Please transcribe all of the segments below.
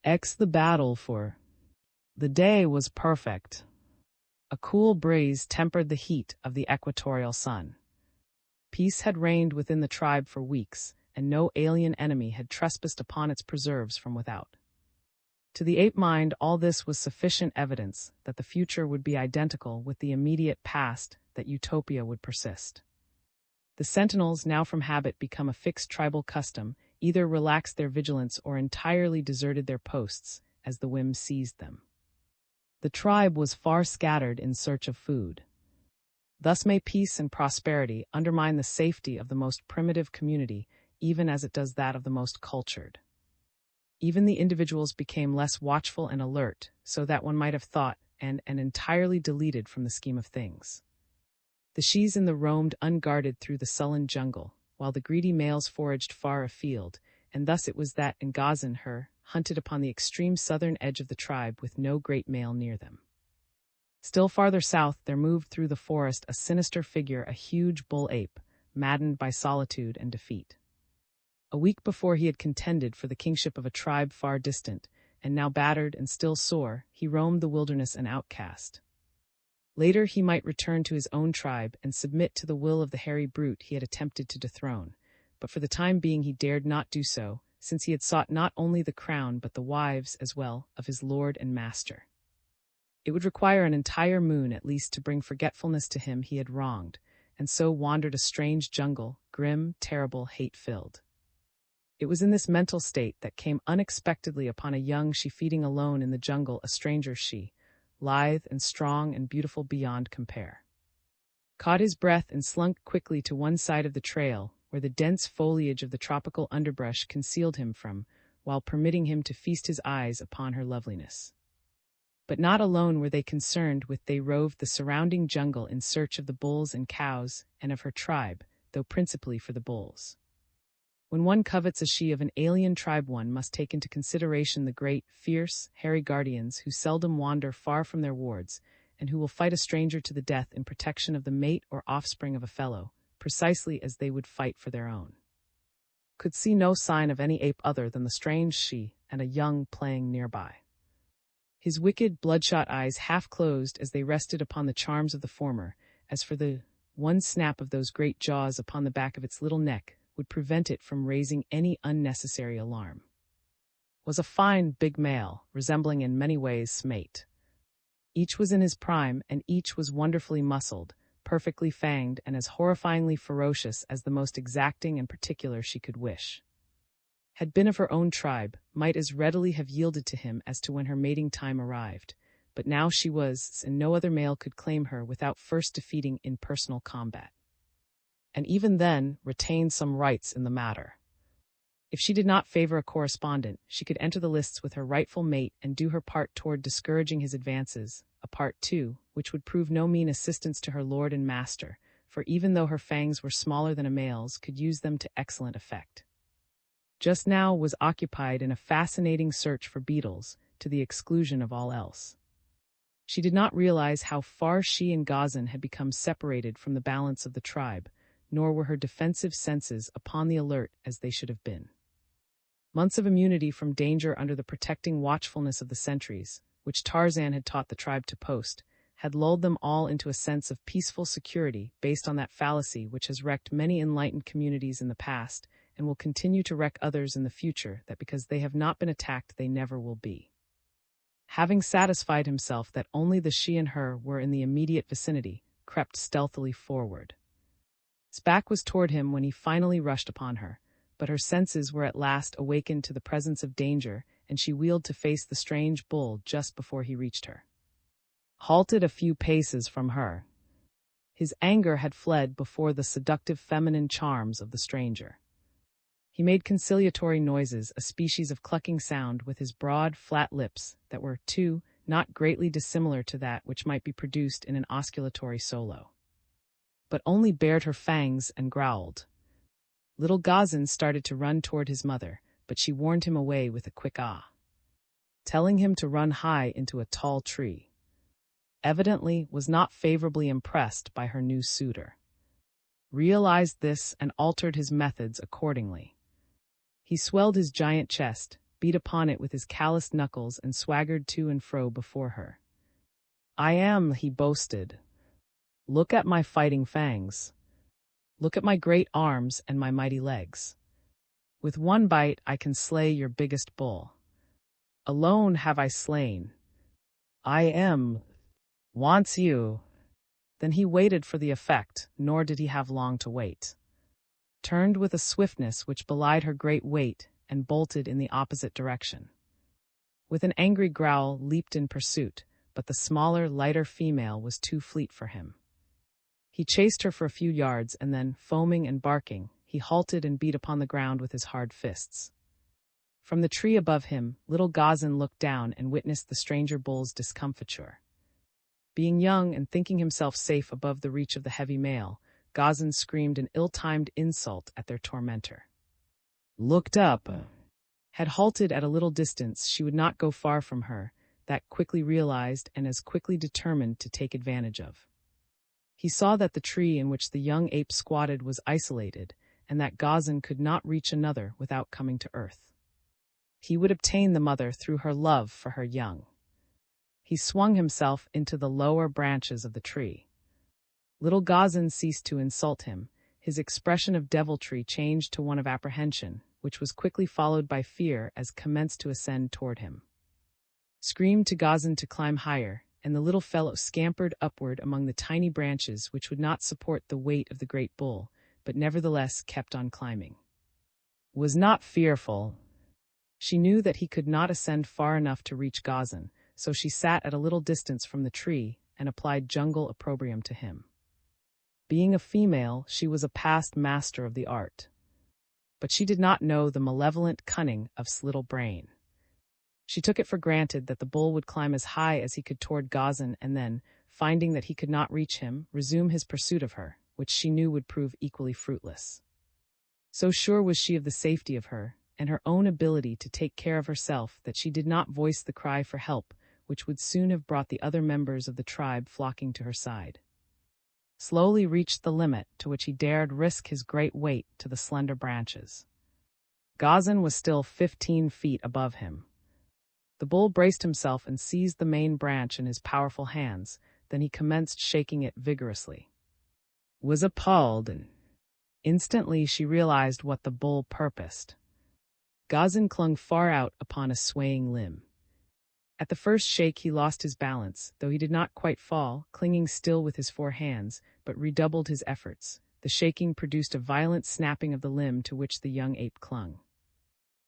The battle for the day was perfect. A cool breeze tempered the heat of the equatorial sun. Peace had reigned within the tribe for weeks, and no alien enemy had trespassed upon its preserves from without. To the ape mind, all this was sufficient evidence that the future would be identical with the immediate past, that utopia would persist. The sentinels, now from habit become a fixed tribal custom, either relaxed their vigilance or entirely deserted their posts as the whim seized them. The tribe was far scattered in search of food. Thus may peace and prosperity undermine the safety of the most primitive community, even as it does that of the most cultured. Even the individuals became less watchful and alert, so that one might have thought, and entirely deleted from the scheme of things. The shes in the roamed unguarded through the sullen jungle, while the greedy males foraged far afield, and thus it was that Ngazan hunted upon the extreme southern edge of the tribe with no great male near them. Still farther south there moved through the forest a sinister figure, a huge bull ape, maddened by solitude and defeat. A week before he had contended for the kingship of a tribe far distant, and now battered and still sore, he roamed the wilderness an outcast. Later he might return to his own tribe and submit to the will of the hairy brute he had attempted to dethrone, but for the time being he dared not do so, since he had sought not only the crown but the wives as well of his lord and master. It would require an entire moon at least to bring forgetfulness to him he had wronged, and so wandered a strange jungle, grim, terrible, hate-filled. It was in this mental state that came unexpectedly upon a young she feeding alone in the jungle, a stranger she, lithe and strong and beautiful beyond compare. Caught his breath and slunk quickly to one side of the trail, where the dense foliage of the tropical underbrush concealed him from, while permitting him to feast his eyes upon her loveliness. But not alone were they concerned with, they roved the surrounding jungle in search of the bulls and cows, and of her tribe, though principally for the bulls. When one covets a she of an alien tribe, one must take into consideration the great, fierce, hairy guardians who seldom wander far from their wards, and who will fight a stranger to the death in protection of the mate or offspring of a fellow, precisely as they would fight for their own. Could see no sign of any ape other than the strange she and a young playing nearby. His wicked, bloodshot eyes half closed as they rested upon the charms of the former, as for the one snap of those great jaws upon the back of its little neck would prevent it from raising any unnecessary alarm. Was a fine, big male, resembling in many ways mate. Each was in his prime, and each was wonderfully muscled, perfectly fanged, and as horrifyingly ferocious as the most exacting and particular she could wish. Had been of her own tribe, might as readily have yielded to him as to when her mating time arrived, but now she was, and no other male could claim her without first defeating in personal combat. And even then retained some rights in the matter. If she did not favor a correspondent, she could enter the lists with her rightful mate and do her part toward discouraging his advances, a part, too, which would prove no mean assistance to her lord and master, for even though her fangs were smaller than a male's, could use them to excellent effect. Just now was occupied in a fascinating search for beetles, to the exclusion of all else. She did not realize how far she and Ngazan had become separated from the balance of the tribe, nor were her defensive senses upon the alert as they should have been. Months of immunity from danger under the protecting watchfulness of the sentries, which Tarzan had taught the tribe to post, had lulled them all into a sense of peaceful security based on that fallacy which has wrecked many enlightened communities in the past and will continue to wreck others in the future, that because they have not been attacked they never will be. Having satisfied himself that only the she and her were in the immediate vicinity, crept stealthily forward. His back was toward him when he finally rushed upon her, but her senses were at last awakened to the presence of danger, and she wheeled to face the strange bull just before he reached her. Halted a few paces from her. His anger had fled before the seductive feminine charms of the stranger. He made conciliatory noises, a species of clucking sound with his broad, flat lips that were, too, not greatly dissimilar to that which might be produced in an osculatory solo. But only bared her fangs and growled. Little Ngazan started to run toward his mother, but she warned him away with a quick ah, telling him to run high into a tall tree. Evidently was not favorably impressed by her new suitor. Realized this and altered his methods accordingly. He swelled his giant chest, beat upon it with his calloused knuckles, and swaggered to and fro before her. "I am," he boasted. "Look at my fighting fangs. Look at my great arms and my mighty legs. With one bite I can slay your biggest bull. Alone have I slain. I am. Wants you." Then he waited for the effect, nor did he have long to wait. Turned with a swiftness which belied her great weight, and bolted in the opposite direction. With an angry growl leaped in pursuit, but the smaller, lighter female was too fleet for him. He chased her for a few yards, and then, foaming and barking, he halted and beat upon the ground with his hard fists. From the tree above him, little Gazan looked down and witnessed the stranger bull's discomfiture. Being young and thinking himself safe above the reach of the heavy male, Gazan screamed an ill-timed insult at their tormentor. Looked up. Had halted at a little distance, she would not go far from her, that quickly realized and as quickly determined to take advantage of. He saw that the tree in which the young ape squatted was isolated, and that Gazan could not reach another without coming to earth. He would obtain the mother through her love for her young. He swung himself into the lower branches of the tree. Little Gazan ceased to insult him. His expression of deviltry changed to one of apprehension, which was quickly followed by fear as commenced to ascend toward him. Screamed to Gazan to climb higher, and the little fellow scampered upward among the tiny branches which would not support the weight of the great bull, but nevertheless kept on climbing. Was not fearful. She knew that he could not ascend far enough to reach Gazan, so she sat at a little distance from the tree and applied jungle opprobrium to him. Being a female, she was a past master of the art. But she did not know the malevolent cunning of little brain. She took it for granted that the bull would climb as high as he could toward Gazan and then, finding that he could not reach him, resume his pursuit of her, which she knew would prove equally fruitless. So sure was she of the safety of her, and her own ability to take care of herself, that she did not voice the cry for help, which would soon have brought the other members of the tribe flocking to her side. Slowly reached the limit to which he dared risk his great weight to the slender branches. Gazan was still 15 feet above him. The bull braced himself and seized the main branch in his powerful hands, then he commenced shaking it vigorously. Was appalled, and instantly she realized what the bull purposed. Gazan clung far out upon a swaying limb. At the first shake he lost his balance, though he did not quite fall, clinging still with his 4 hands, but redoubled his efforts. The shaking produced a violent snapping of the limb to which the young ape clung.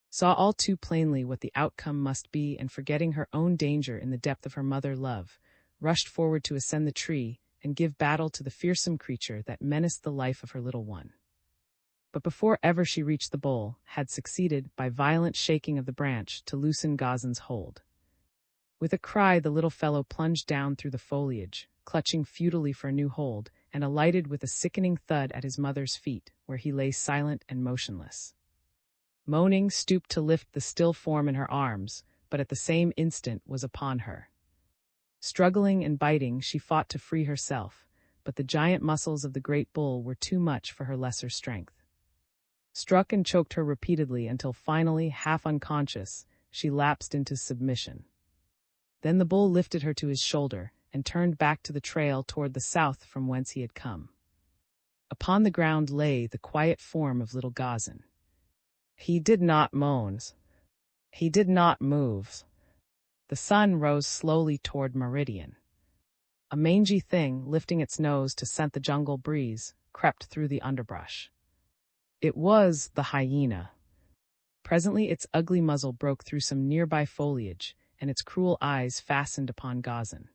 Saw all too plainly what the outcome must be, and forgetting her own danger in the depth of her mother love, rushed forward to ascend the tree and give battle to the fearsome creature that menaced the life of her little one. But before ever she reached the bull, had succeeded, by violent shaking of the branch, to loosen Gazan's hold. With a cry the little fellow plunged down through the foliage, clutching futilely for a new hold, and alighted with a sickening thud at his mother's feet, where he lay silent and motionless. Moaning, stooped to lift the still form in her arms, but at the same instant was upon her. Struggling and biting, she fought to free herself, but the giant muscles of the great bull were too much for her lesser strength. Struck and choked her repeatedly until finally, half unconscious, she lapsed into submission. Then the bull lifted her to his shoulder and turned back to the trail toward the south from whence he had come. Upon the ground lay the quiet form of little Gazan. He did not moan. He did not move. The sun rose slowly toward meridian. A mangy thing, lifting its nose to scent the jungle breeze, crept through the underbrush. It was the hyena. Presently its ugly muzzle broke through some nearby foliage, and its cruel eyes fastened upon Gazan.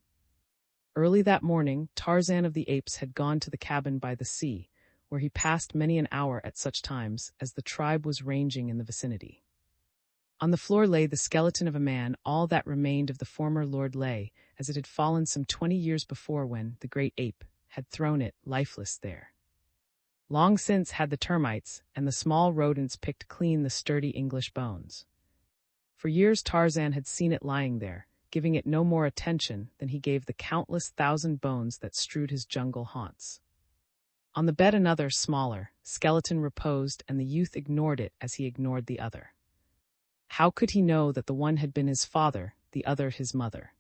Early that morning, Tarzan of the Apes had gone to the cabin by the sea, where he passed many an hour at such times as the tribe was ranging in the vicinity. On the floor lay the skeleton of a man, all that remained of the former Lord lay, as it had fallen some 20 years before when the great ape had thrown it lifeless there. Long since had the termites and the small rodents picked clean the sturdy English bones. For years Tarzan had seen it lying there, giving it no more attention than he gave the countless 1,000 bones that strewed his jungle haunts. On the bed another, smaller, skeleton reposed, and the youth ignored it as he ignored the other. How could he know that the one had been his father, the other his mother?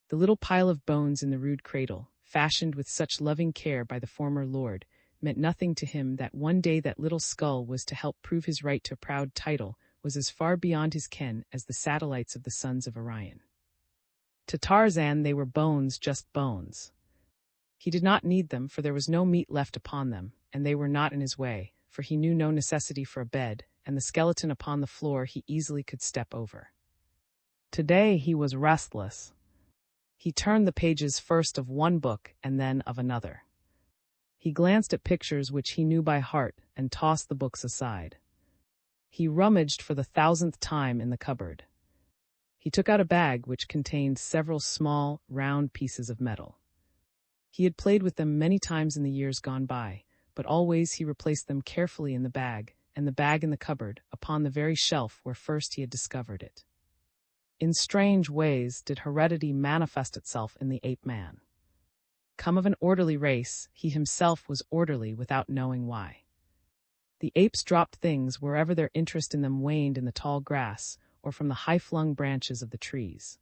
The little pile of bones in the rude cradle, fashioned with such loving care by the former lord, meant nothing to him. That one day that little skull was to help prove his right to a proud title was as far beyond his ken as the satellites of the sons of Orion. To Tarzan they were bones, just bones. He did not need them, for there was no meat left upon them, and they were not in his way, for he knew no necessity for a bed, and the skeleton upon the floor he easily could step over. Today he was restless. He turned the pages first of one book and then of another. He glanced at pictures which he knew by heart and tossed the books aside. He rummaged for the 1000th time in the cupboard. He took out a bag which contained several small, round pieces of metal. He had played with them many times in the years gone by, but always he replaced them carefully in the bag, and the bag in the cupboard, upon the very shelf where first he had discovered it. In strange ways did heredity manifest itself in the ape-man. Come of an orderly race, he himself was orderly without knowing why. The apes dropped things wherever their interest in them waned in the tall grass or from the high-flung branches of the trees.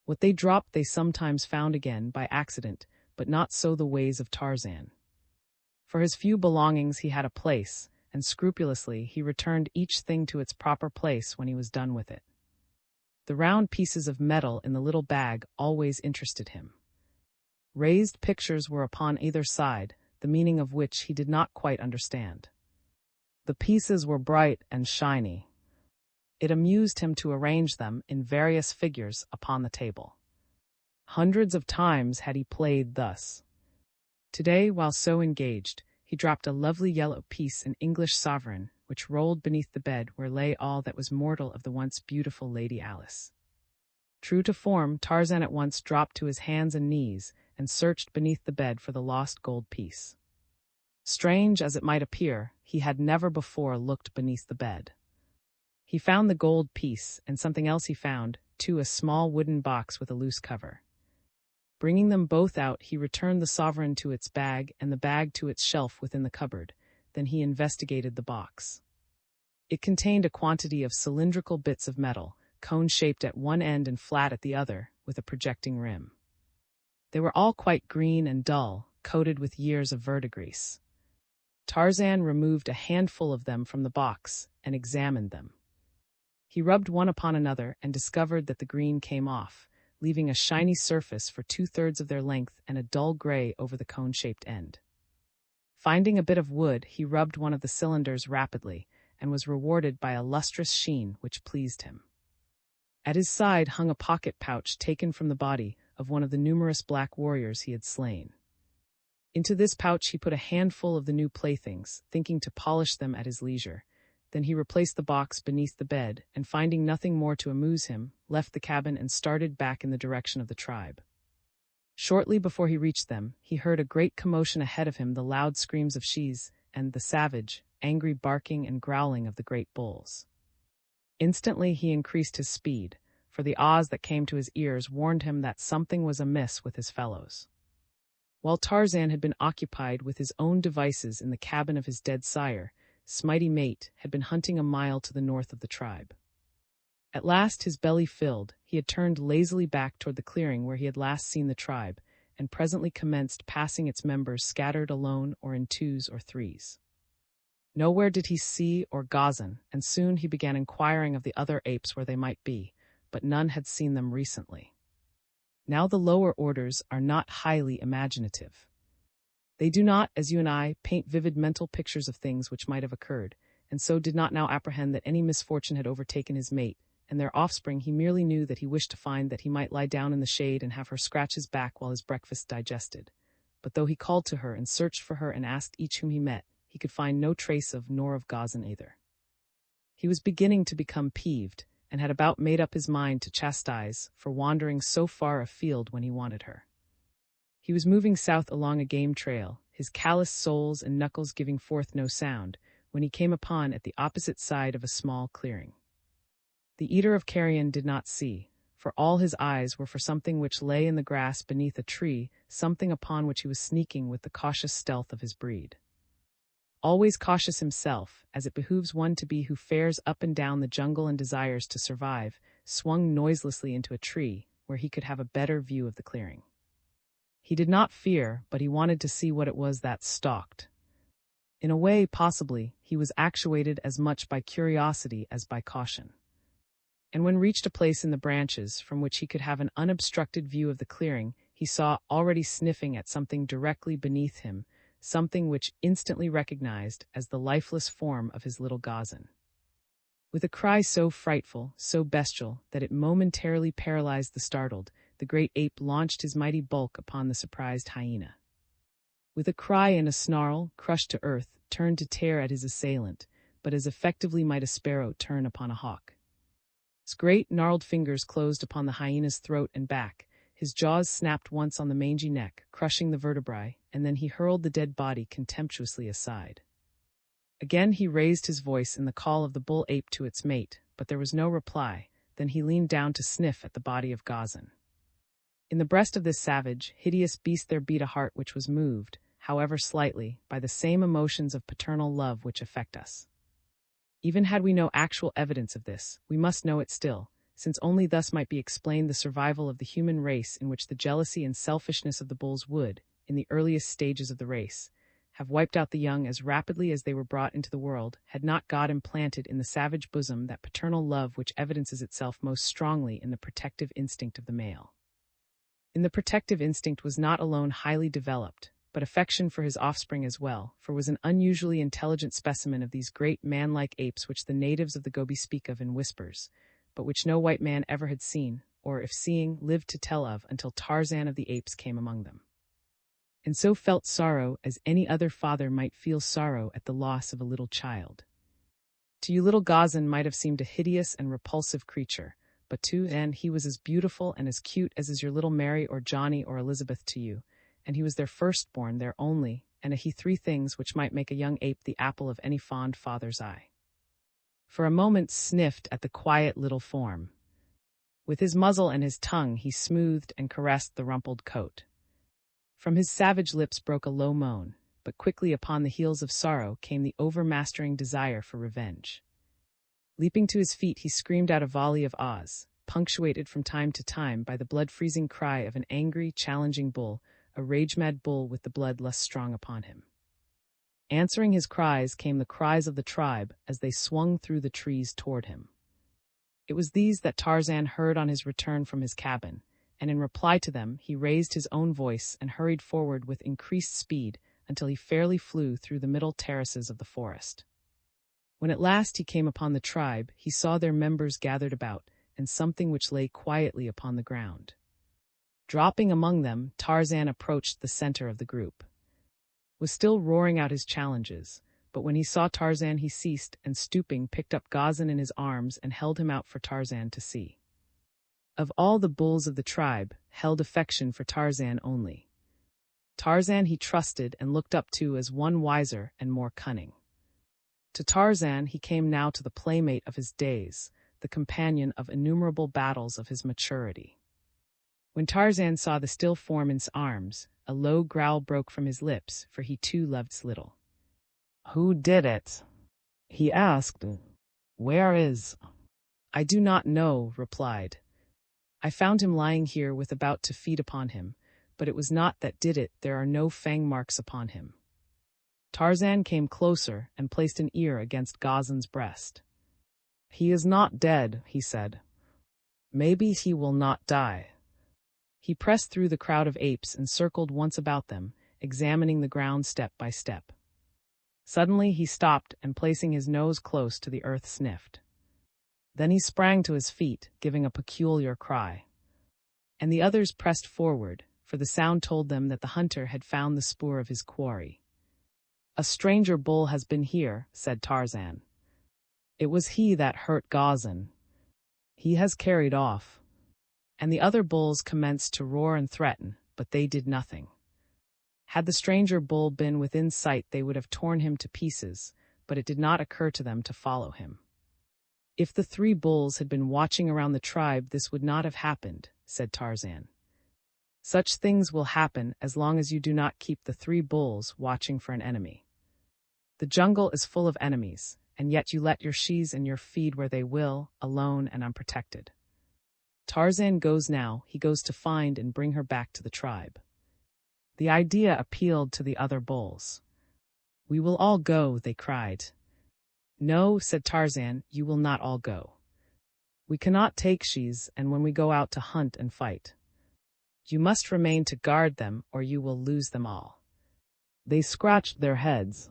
What they dropped they sometimes found again by accident, but not so the ways of Tarzan. For his few belongings he had a place, and scrupulously he returned each thing to its proper place when he was done with it. The round pieces of metal in the little bag always interested him. Raised pictures were upon either side, the meaning of which he did not quite understand. The pieces were bright and shiny. It amused him to arrange them in various figures upon the table. Hundreds of times had he played thus. Today, while so engaged, he dropped a lovely yellow piece in English sovereign, which rolled beneath the bed where lay all that was mortal of the once beautiful Lady Alice. True to form, Tarzan at once dropped to his hands and knees and searched beneath the bed for the lost gold piece. Strange as it might appear, he had never before looked beneath the bed. He found the gold piece, and something else he found, too, a small wooden box with a loose cover. Bringing them both out, he returned the sovereign to its bag and the bag to its shelf within the cupboard. Then he investigated the box. It contained a quantity of cylindrical bits of metal, cone-shaped at one end and flat at the other, with a projecting rim. They were all quite green and dull, coated with years of verdigris. Tarzan removed a handful of them from the box and examined them. He rubbed one upon another and discovered that the green came off, leaving a shiny surface for 2/3 of their length and a dull gray over the cone-shaped end. Finding a bit of wood, he rubbed one of the cylinders rapidly and was rewarded by a lustrous sheen which pleased him. At his side hung a pocket pouch taken from the body of one of the numerous black warriors he had slain. Into this pouch he put a handful of the new playthings, thinking to polish them at his leisure. Then he replaced the box beneath the bed, and finding nothing more to amuse him, left the cabin and started back in the direction of the tribe. Shortly before he reached them, he heard a great commotion ahead of him, the loud screams of shes, and the savage, angry barking and growling of the great bulls. Instantly he increased his speed, for the ahs that came to his ears warned him that something was amiss with his fellows. While Tarzan had been occupied with his own devices in the cabin of his dead sire, his mighty mate had been hunting a mile to the north of the tribe. At last, his belly filled, he had turned lazily back toward the clearing where he had last seen the tribe, and presently commenced passing its members scattered alone or in 2s or 3s. Nowhere did he see or Gazan, and soon he began inquiring of the other apes where they might be, but none had seen them recently. Now the lower orders are not highly imaginative. They do not, as you and I, paint vivid mental pictures of things which might have occurred, and so did not now apprehend that any misfortune had overtaken his mate, and their offspring. He merely knew that he wished to find that he might lie down in the shade and have her scratch his back while his breakfast digested. But though he called to her and searched for her and asked each whom he met, he could find no trace of nor of Gazan either. He was beginning to become peeved, and had about made up his mind to chastise for wandering so far afield when he wanted her. He was moving south along a game trail, his calloused soles and knuckles giving forth no sound, when he came upon at the opposite side of a small clearing. The eater of carrion did not see, for all his eyes were for something which lay in the grass beneath a tree, something upon which he was sneaking with the cautious stealth of his breed. always cautious himself, as it behooves one to be who fares up and down the jungle and desires to survive, swung noiselessly into a tree, where he could have a better view of the clearing. He did not fear, but he wanted to see what it was that stalked. In a way, possibly, he was actuated as much by curiosity as by caution. And when reached a place in the branches from which he could have an unobstructed view of the clearing, he saw, already sniffing at something directly beneath him, something which instantly recognized as the lifeless form of his little Gazan. With a cry so frightful, so bestial, that it momentarily paralyzed the startled, the great ape launched his mighty bulk upon the surprised hyena. With a cry and a snarl, crushed to earth, turned to tear at his assailant, but as effectively might a sparrow turn upon a hawk. His great, gnarled fingers closed upon the hyena's throat and back, his jaws snapped once on the mangy neck, crushing the vertebrae, and then he hurled the dead body contemptuously aside. Again he raised his voice in the call of the bull ape to its mate, but there was no reply. Then he leaned down to sniff at the body of Gazan. In the breast of this savage, hideous beast there beat a heart which was moved, however slightly, by the same emotions of paternal love which affect us. Even had we no actual evidence of this, we must know it still, since only thus might be explained the survival of the human race, in which the jealousy and selfishness of the bulls would, in the earliest stages of the race, have wiped out the young as rapidly as they were brought into the world, had not God implanted in the savage bosom that paternal love which evidences itself most strongly in the protective instinct of the male. In the protective instinct was not alone highly developed, but affection for his offspring as well, for was an unusually intelligent specimen of these great man-like apes which the natives of the Gobi speak of in whispers, but which no white man ever had seen, or if seeing, lived to tell of until Tarzan of the apes came among them. And so felt sorrow as any other father might feel sorrow at the loss of a little child. To you little Gazan might have seemed a hideous and repulsive creature, but to Anne he was as beautiful and as cute as is your little Mary or Johnny or Elizabeth to you, and he was their firstborn, their only, and he three things which might make a young ape the apple of any fond father's eye. For a moment sniffed at the quiet little form. With his muzzle and his tongue he smoothed and caressed the rumpled coat. From his savage lips broke a low moan, but quickly upon the heels of sorrow came the overmastering desire for revenge. Leaping to his feet he screamed out a volley of ahs, punctuated from time to time by the blood-freezing cry of an angry, challenging bull, a rage-mad bull with the blood-lust strong upon him. Answering his cries came the cries of the tribe as they swung through the trees toward him. It was these that Tarzan heard on his return from his cabin, and in reply to them he raised his own voice and hurried forward with increased speed until he fairly flew through the middle terraces of the forest. When at last he came upon the tribe, he saw their members gathered about, and something which lay quietly upon the ground. Dropping among them, Tarzan approached the center of the group. Was still roaring out his challenges, but when he saw Tarzan he ceased and stooping picked up Gazan in his arms and held him out for Tarzan to see. Of all the bulls of the tribe, held affection for Tarzan only. Tarzan he trusted and looked up to as one wiser and more cunning. To Tarzan he came now to the playmate of his days, the companion of innumerable battles of his maturity. When Tarzan saw the still form in his arms, a low growl broke from his lips, for he too loved little. "Who did it?" he asked. "Where is—" "I do not know," replied. "I found him lying here with about to feed upon him, but it was not that did it, there are no fang marks upon him." Tarzan came closer and placed an ear against Gazan's breast. "He is not dead," he said. "Maybe he will not die." He pressed through the crowd of apes and circled once about them, examining the ground step by step. Suddenly he stopped and placing his nose close to the earth sniffed. Then he sprang to his feet, giving a peculiar cry. And the others pressed forward, for the sound told them that the hunter had found the spoor of his quarry. "A stranger bull has been here," said Tarzan. "It was he that hurt Gazan. He has carried off." And the other bulls commenced to roar and threaten, but they did nothing. Had the stranger bull been within sight they would have torn him to pieces, but it did not occur to them to follow him. "If the three bulls had been watching around the tribe this would not have happened," said Tarzan. "Such things will happen as long as you do not keep the three bulls watching for an enemy. The jungle is full of enemies, and yet you let your shes and your feed where they will, alone and unprotected. Tarzan goes now, he goes to find and bring her back to the tribe. The idea appealed to the other bulls. We will all go, they cried. No, said Tarzan, you will not all go. We cannot take shes, and when we go out to hunt and fight. You must remain to guard them, or you will lose them all. They scratched their heads.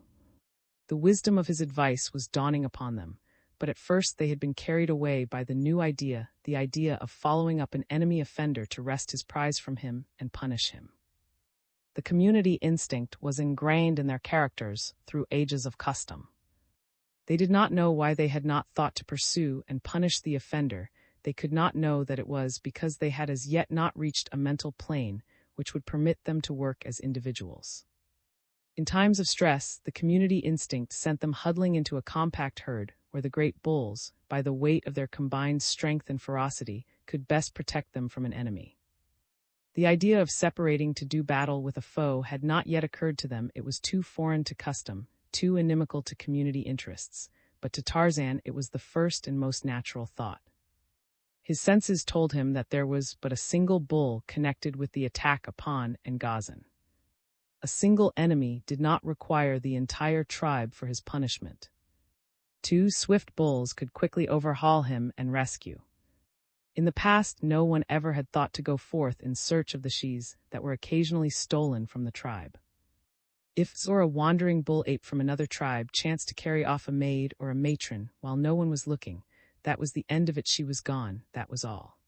The wisdom of his advice was dawning upon them, but at first they had been carried away by the new idea, the idea of following up an enemy offender to wrest his prize from him and punish him. The community instinct was ingrained in their characters through ages of custom. They did not know why they had not thought to pursue and punish the offender. They could not know that it was because they had as yet not reached a mental plane which would permit them to work as individuals. In times of stress, the community instinct sent them huddling into a compact herd where the great bulls, by the weight of their combined strength and ferocity, could best protect them from an enemy. The idea of separating to do battle with a foe had not yet occurred to them. It was too foreign to custom, too inimical to community interests, but to Tarzan it was the first and most natural thought. His senses told him that there was but a single bull connected with the attack upon Ngazan. A single enemy did not require the entire tribe for his punishment. 2 swift bulls could quickly overhaul him and rescue. In the past, no one ever had thought to go forth in search of the shes that were occasionally stolen from the tribe. If a wandering bull ape from another tribe chanced to carry off a maid or a matron while no one was looking, that was the end of it. She was gone, that was all.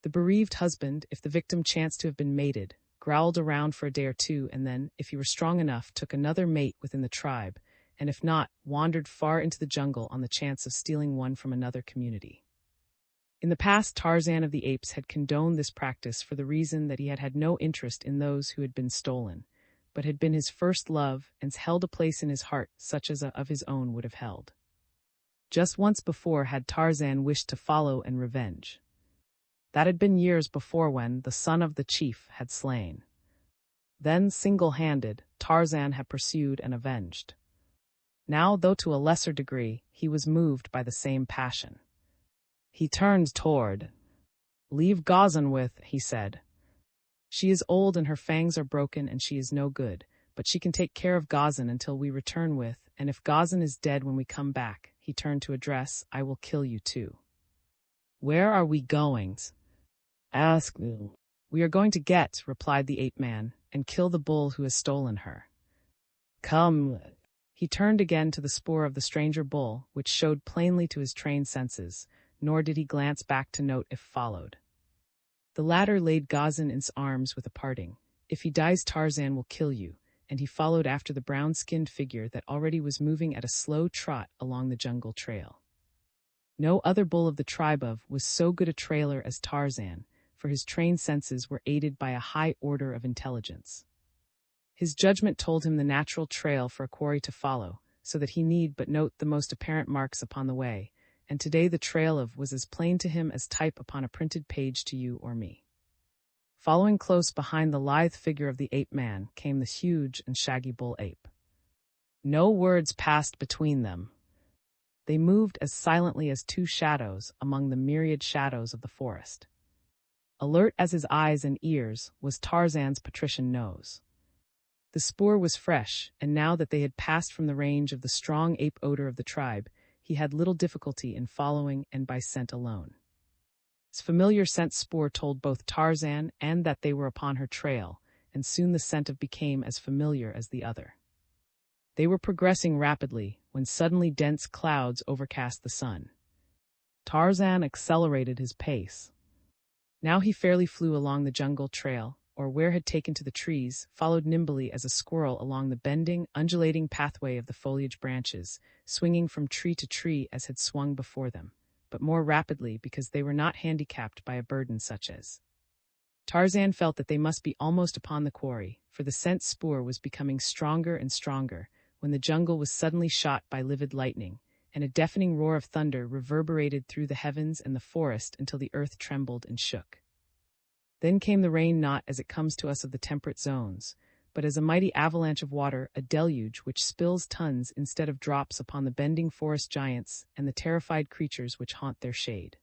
The bereaved husband, if the victim chanced to have been mated, growled around for a day or two and then, if he were strong enough, took another mate within the tribe, and if not, wandered far into the jungle on the chance of stealing one from another community. In the past, Tarzan of the Apes had condoned this practice for the reason that he had had no interest in those who had been stolen, but had been his first love and held a place in his heart such as of his own would have held. Just once before had Tarzan wished to follow and revenge. That had been years before when the son of the chief had slain. Then, single-handed, Tarzan had pursued and avenged. Now, though to a lesser degree, he was moved by the same passion. He turned toward. Leave Ngazan with, he said. She is old and her fangs are broken and she is no good, but she can take care of Ngazan until we return with, and if Ngazan is dead when we come back, he turned to address, I will kill you too. Where are we going? Ask me. We are going to get, replied the ape-man, and kill the bull who has stolen her. Come. He turned again to the spoor of the stranger bull, which showed plainly to his trained senses, nor did he glance back to note if followed. The latter laid Ngazan in his arms with a parting. If he dies, Tarzan will kill you, and he followed after the brown-skinned figure that already was moving at a slow trot along the jungle trail. No other bull of the tribe was so good a trailer as Tarzan, for his trained senses were aided by a high order of intelligence. His judgment told him the natural trail for a quarry to follow, so that he need but note the most apparent marks upon the way, and today the trail was as plain to him as type upon a printed page to you or me. Following close behind the lithe figure of the ape-man came the huge and shaggy bull ape. No words passed between them. They moved as silently as 2 shadows among the myriad shadows of the forest. Alert as his eyes and ears was Tarzan's patrician nose. The spoor was fresh, and now that they had passed from the range of the strong ape odor of the tribe, he had little difficulty in following and by scent alone. His familiar scent spoor told both Tarzan and that they were upon her trail, and soon the scent became as familiar as the other. They were progressing rapidly, when suddenly dense clouds overcast the sun. Tarzan accelerated his pace. Now he fairly flew along the jungle trail, or where had taken to the trees, followed nimbly as a squirrel along the bending, undulating pathway of the foliage branches, swinging from tree to tree as had swung before them, but more rapidly because they were not handicapped by a burden such as. Tarzan felt that they must be almost upon the quarry, for the scent spoor was becoming stronger and stronger, when the jungle was suddenly shot by livid lightning, and a deafening roar of thunder reverberated through the heavens and the forest until the earth trembled and shook. Then came the rain, not as it comes to us of the temperate zones, but as a mighty avalanche of water, a deluge which spills tons instead of drops upon the bending forest giants and the terrified creatures which haunt their shade.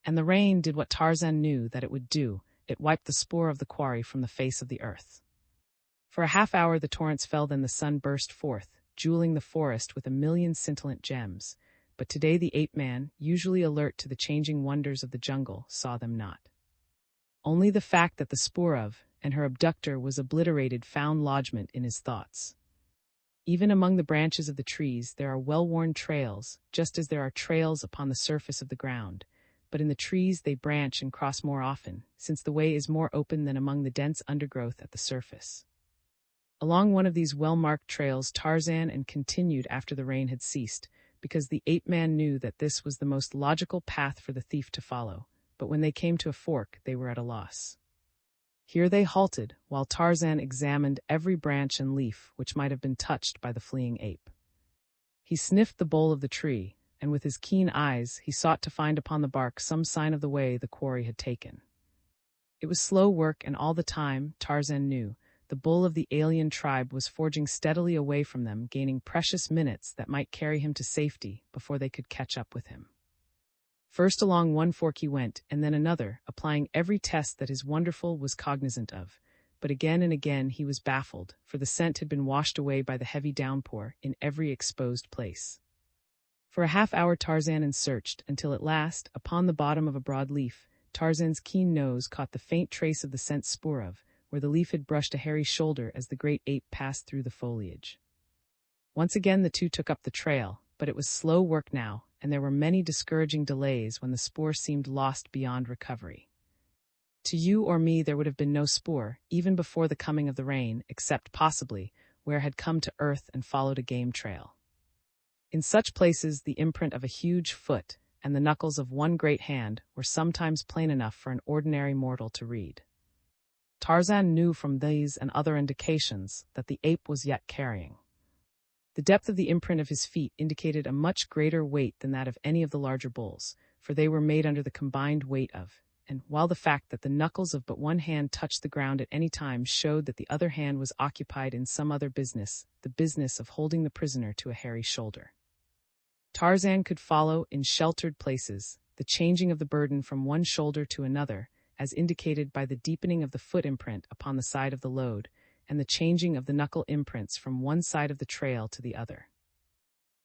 And the rain did what Tarzan knew that it would do. It wiped the spoor of the quarry from the face of the earth. For a half-hour the torrents fell, then the sun burst forth, jeweling the forest with a million scintillant gems. But today the ape-man, usually alert to the changing wonders of the jungle, saw them not. Only the fact that the spoor of, and her abductor was obliterated found lodgment in his thoughts. Even among the branches of the trees there are well-worn trails, just as there are trails upon the surface of the ground. But in the trees they branch and cross more often, since the way is more open than among the dense undergrowth at the surface. Along one of these well-marked trails Tarzan and continued after the rain had ceased, because the ape-man knew that this was the most logical path for the thief to follow, but when they came to a fork they were at a loss. Here they halted, while Tarzan examined every branch and leaf which might have been touched by the fleeing ape. He sniffed the bole of the tree, and with his keen eyes he sought to find upon the bark some sign of the way the quarry had taken. It was slow work, and all the time, Tarzan knew, the bull of the alien tribe was forging steadily away from them, gaining precious minutes that might carry him to safety before they could catch up with him. First along one fork he went, and then another, applying every test that his wonderful was cognizant of. But again and again he was baffled, for the scent had been washed away by the heavy downpour in every exposed place. For a half-hour Tarzan searched, until at last, upon the bottom of a broad leaf, Tarzan's keen nose caught the faint trace of the scent spoor of, where the leaf had brushed a hairy shoulder as the great ape passed through the foliage. Once again the two took up the trail, but it was slow work now, and there were many discouraging delays when the spoor seemed lost beyond recovery. To you or me there would have been no spoor, even before the coming of the rain, except, possibly, where it had come to earth and followed a game trail. In such places the imprint of a huge foot and the knuckles of one great hand were sometimes plain enough for an ordinary mortal to read. Tarzan knew from these and other indications that the ape was yet carrying. The depth of the imprint of his feet indicated a much greater weight than that of any of the larger bulls, for they were made under the combined weight of, and while the fact that the knuckles of but one hand touched the ground at any time showed that the other hand was occupied in some other business, the business of holding the prisoner to a hairy shoulder. Tarzan could follow, in sheltered places, the changing of the burden from one shoulder to another, as indicated by the deepening of the foot imprint upon the side of the load, and the changing of the knuckle imprints from one side of the trail to the other.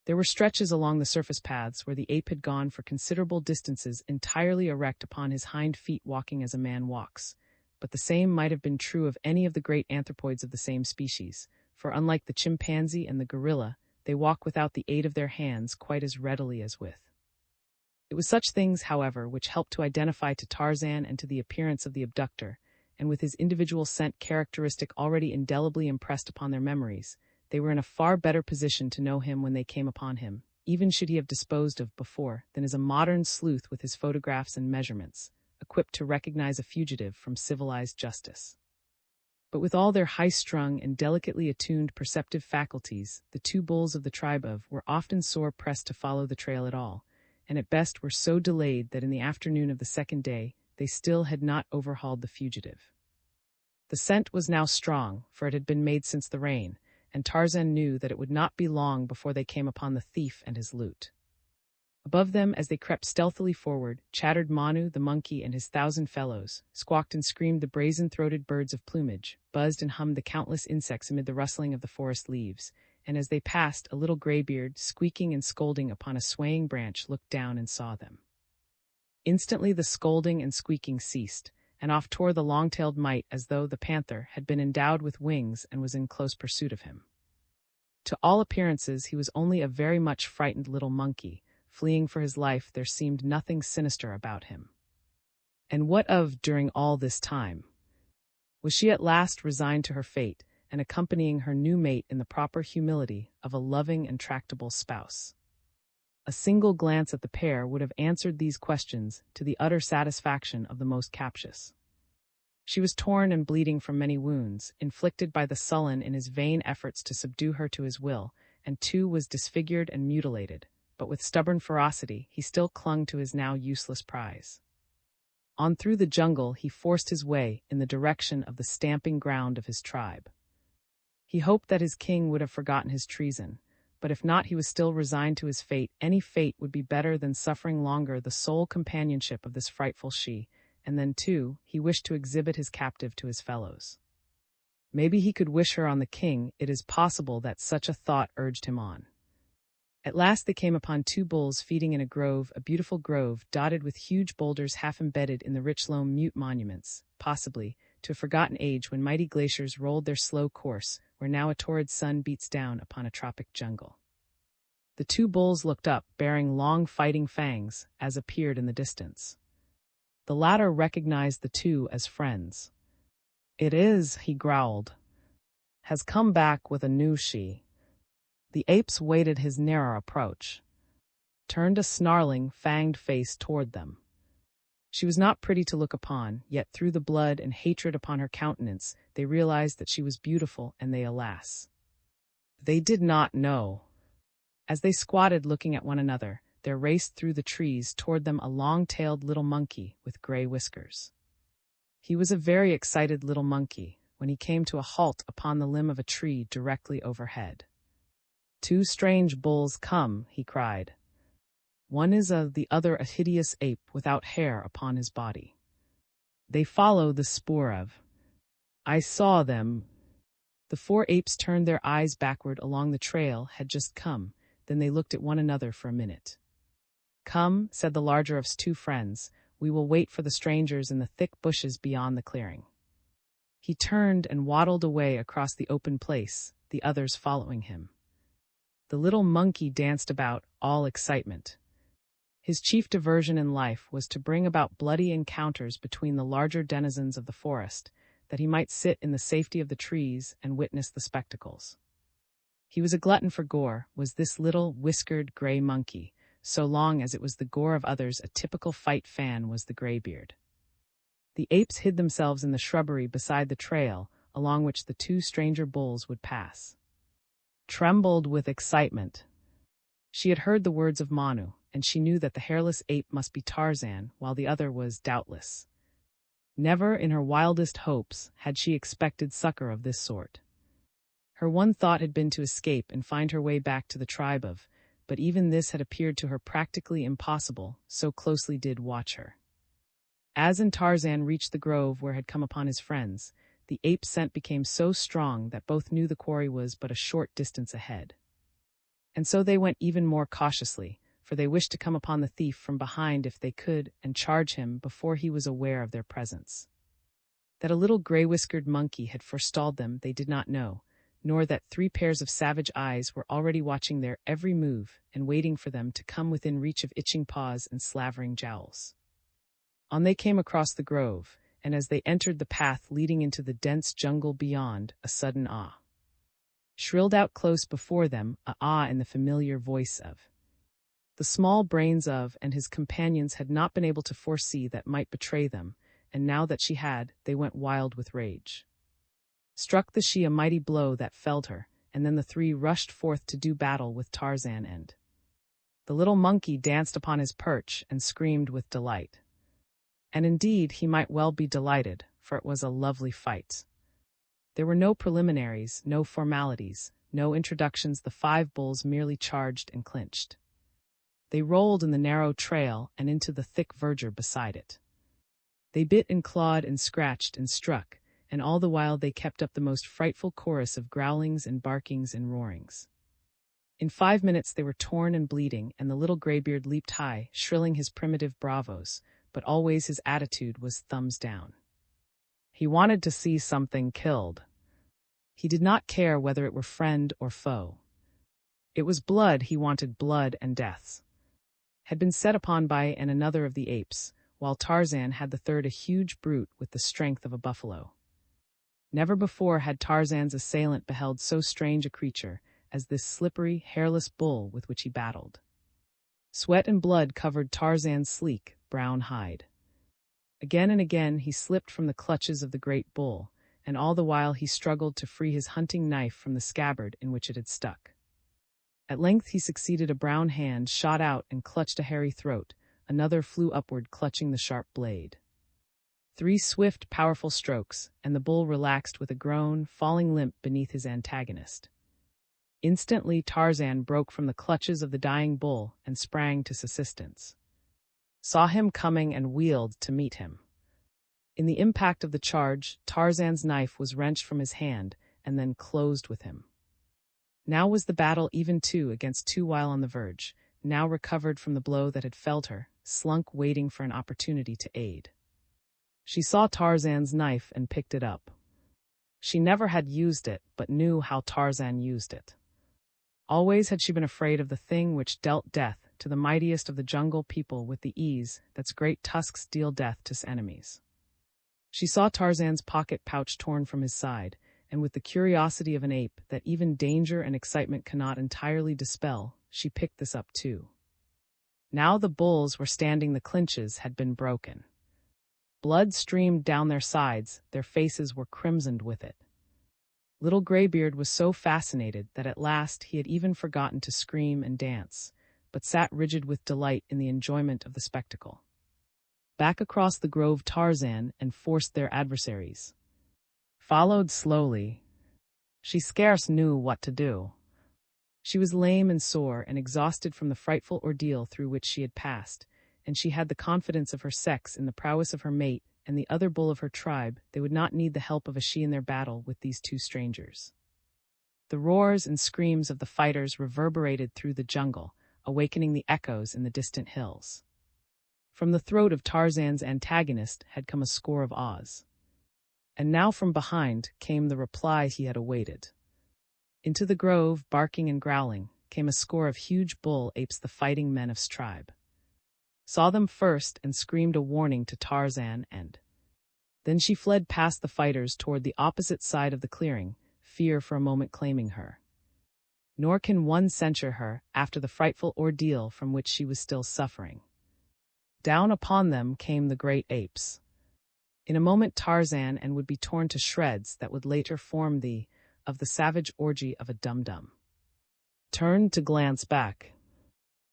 There were stretches along the surface paths where the ape had gone for considerable distances entirely erect upon his hind feet, walking as a man walks, but the same might have been true of any of the great anthropoids of the same species, for unlike the chimpanzee and the gorilla, they walk without the aid of their hands quite as readily as with. It was such things, however, which helped to identify to Tarzan and to the appearance of the abductor, and with his individual scent characteristic already indelibly impressed upon their memories, they were in a far better position to know him when they came upon him, even should he have disposed of before, than is a modern sleuth with his photographs and measurements, equipped to recognize a fugitive from civilized justice. But with all their high-strung and delicately attuned perceptive faculties, the two bulls of the tribe of were often sore pressed to follow the trail at all, and at best were so delayed that in the afternoon of the second day they still had not overhauled the fugitive. The scent was now strong, for it had been made since the rain, and Tarzan knew that it would not be long before they came upon the thief and his loot. Above them, as they crept stealthily forward, chattered Manu the monkey and his 1,000 fellows, squawked and screamed the brazen-throated birds of plumage, buzzed and hummed the countless insects amid the rustling of the forest leaves, and as they passed, a little graybeard, squeaking and scolding upon a swaying branch, looked down and saw them. Instantly the scolding and squeaking ceased, and off tore the long-tailed mite as though the panther had been endowed with wings and was in close pursuit of him. To all appearances he was only a very much frightened little monkey. Fleeing for his life, there seemed nothing sinister about him. And what of during all this time? Was she at last resigned to her fate, and accompanying her new mate in the proper humility of a loving and tractable spouse? A single glance at the pair would have answered these questions to the utter satisfaction of the most captious. She was torn and bleeding from many wounds, inflicted by the sullen in his vain efforts to subdue her to his will, and too was disfigured and mutilated, but with stubborn ferocity he still clung to his now useless prize. On through the jungle he forced his way in the direction of the stamping ground of his tribe. He hoped that his king would have forgotten his treason, but if not, he was still resigned to his fate. Any fate would be better than suffering longer the sole companionship of this frightful she, and then, too, he wished to exhibit his captive to his fellows. Maybe he could wish her on the king. It is possible that such a thought urged him on. At last they came upon two bulls feeding in a grove, a beautiful grove, dotted with huge boulders half embedded in the rich loam, mute monuments, possibly, to a forgotten age when mighty glaciers rolled their slow course, where now a torrid sun beats down upon a tropic jungle. The two bulls looked up, bearing long fighting fangs, as appeared in the distance. The latter recognized the two as friends. "It is," he growled, "has come back with a new she." The apes waited his nearer approach, turned a snarling, fanged face toward them. She was not pretty to look upon, yet through the blood and hatred upon her countenance, they realized that she was beautiful, and they, alas, they did not know. As they squatted looking at one another, there raced through the trees toward them a long-tailed little monkey with gray whiskers. He was a very excited little monkey when he came to a halt upon the limb of a tree directly overhead. "Two strange bulls come," he cried. "One is the other a hideous ape without hair upon his body. They follow the spoor of. I saw them." The four apes turned their eyes backward along the trail had just come, then they looked at one another for a minute. "Come," said the larger of his two friends, "we will wait for the strangers in the thick bushes beyond the clearing." He turned and waddled away across the open place, the others following him. The little monkey danced about, all excitement. His chief diversion in life was to bring about bloody encounters between the larger denizens of the forest, that he might sit in the safety of the trees and witness the spectacles. He was a glutton for gore, was this little, whiskered, gray monkey. So long as it was the gore of others, a typical fight fan was the graybeard. The apes hid themselves in the shrubbery beside the trail, along which the two stranger bulls would pass. Trembled with excitement. She had heard the words of Manu, and she knew that the hairless ape must be Tarzan, while the other was doubtless. Never in her wildest hopes had she expected succor of this sort. Her one thought had been to escape and find her way back to the tribe of, but even this had appeared to her practically impossible, so closely did watch her. As Tarzan reached the grove where had come upon his friends, the ape scent became so strong that both knew the quarry was but a short distance ahead. And so they went even more cautiously, for they wished to come upon the thief from behind if they could, and charge him before he was aware of their presence. That a little gray-whiskered monkey had forestalled them they did not know, nor that 3 pairs of savage eyes were already watching their every move and waiting for them to come within reach of itching paws and slavering jowls. On they came across the grove, and as they entered the path leading into the dense jungle beyond, a sudden ah shrilled out close before them, a ah in the familiar voice of. The small brains of and his companions had not been able to foresee that might betray them, and now that she had, they went wild with rage. Struck the she a mighty blow that felled her, and then the 3 rushed forth to do battle with Tarzan and. The little monkey danced upon his perch and screamed with delight. And indeed he might well be delighted, for it was a lovely fight. There were no preliminaries, no formalities, no introductions. The 5 bulls merely charged and clinched. They rolled in the narrow trail and into the thick verdure beside it. They bit and clawed and scratched and struck, and all the while they kept up the most frightful chorus of growlings and barkings and roarings. In 5 minutes they were torn and bleeding, and the little graybeard leaped high, shrilling his primitive bravos, but always his attitude was thumbs down. He wanted to see something killed. He did not care whether it were friend or foe. It was blood he wanted, blood and deaths. Had been set upon by another of the apes, while Tarzan had the third, a huge brute with the strength of a buffalo. Never before had Tarzan's assailant beheld so strange a creature as this slippery, hairless bull with which he battled. Sweat and blood covered Tarzan's sleek, brown hide. Again and again he slipped from the clutches of the great bull, and all the while he struggled to free his hunting knife from the scabbard in which it had stuck. At length he succeeded. A brown hand shot out and clutched a hairy throat, another flew upward clutching the sharp blade. 3 swift, powerful strokes, and the bull relaxed with a groan, falling limp beneath his antagonist. Instantly, Tarzan broke from the clutches of the dying bull and sprang to assistance. Saw him coming and wheeled to meet him. In the impact of the charge, Tarzan's knife was wrenched from his hand and then closed with him. Now was the battle even 2 against 2 while on the verge, now recovered from the blow that had felled her, slunk waiting for an opportunity to aid. She saw Tarzan's knife and picked it up. She never had used it, but knew how Tarzan used it. Always had she been afraid of the thing which dealt death to the mightiest of the jungle people with the ease that's great tusks deal death to enemies. She saw Tarzan's pocket pouch torn from his side, and with the curiosity of an ape that even danger and excitement cannot entirely dispel, she picked this up too. Now the bulls were standing, the clinches had been broken. Blood streamed down their sides, their faces were crimsoned with it. Little Graybeard was so fascinated that at last he had even forgotten to scream and dance, but sat rigid with delight in the enjoyment of the spectacle. Back across the grove Tarzan and forced their adversaries. Followed slowly. She scarce knew what to do. She was lame and sore and exhausted from the frightful ordeal through which she had passed, and she had the confidence of her sex in the prowess of her mate and the other bull of her tribe. They would not need the help of a she in their battle with these 2 strangers. The roars and screams of the fighters reverberated through the jungle, awakening the echoes in the distant hills. From the throat of Tarzan's antagonist had come a score of ahs. And now from behind came the reply he had awaited. Into the grove, barking and growling, came a score of huge bull apes, the fighting men of tribe. Saw them first and screamed a warning to Tarzan, and then she fled past the fighters toward the opposite side of the clearing, fear for a moment claiming her. Nor can one censure her after the frightful ordeal from which she was still suffering. Down upon them came the great apes. In a moment Tarzan and would be torn to shreds that would later form the savage orgy of a dum-dum. Turned to glance back.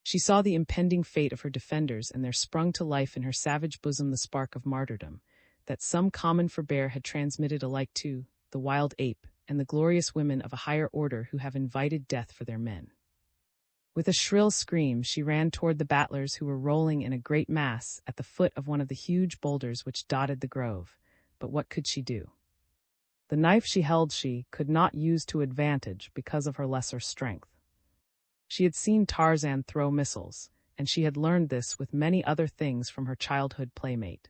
She saw the impending fate of her defenders, and there sprung to life in her savage bosom the spark of martyrdom, that some common forbear had transmitted alike to the wild ape and the glorious women of a higher order who have invited death for their men. With a shrill scream, she ran toward the battlers who were rolling in a great mass at the foot of one of the huge boulders which dotted the grove, but what could she do? The knife she held she could not use to advantage because of her lesser strength. She had seen Tarzan throw missiles, and she had learned this with many other things from her childhood playmate.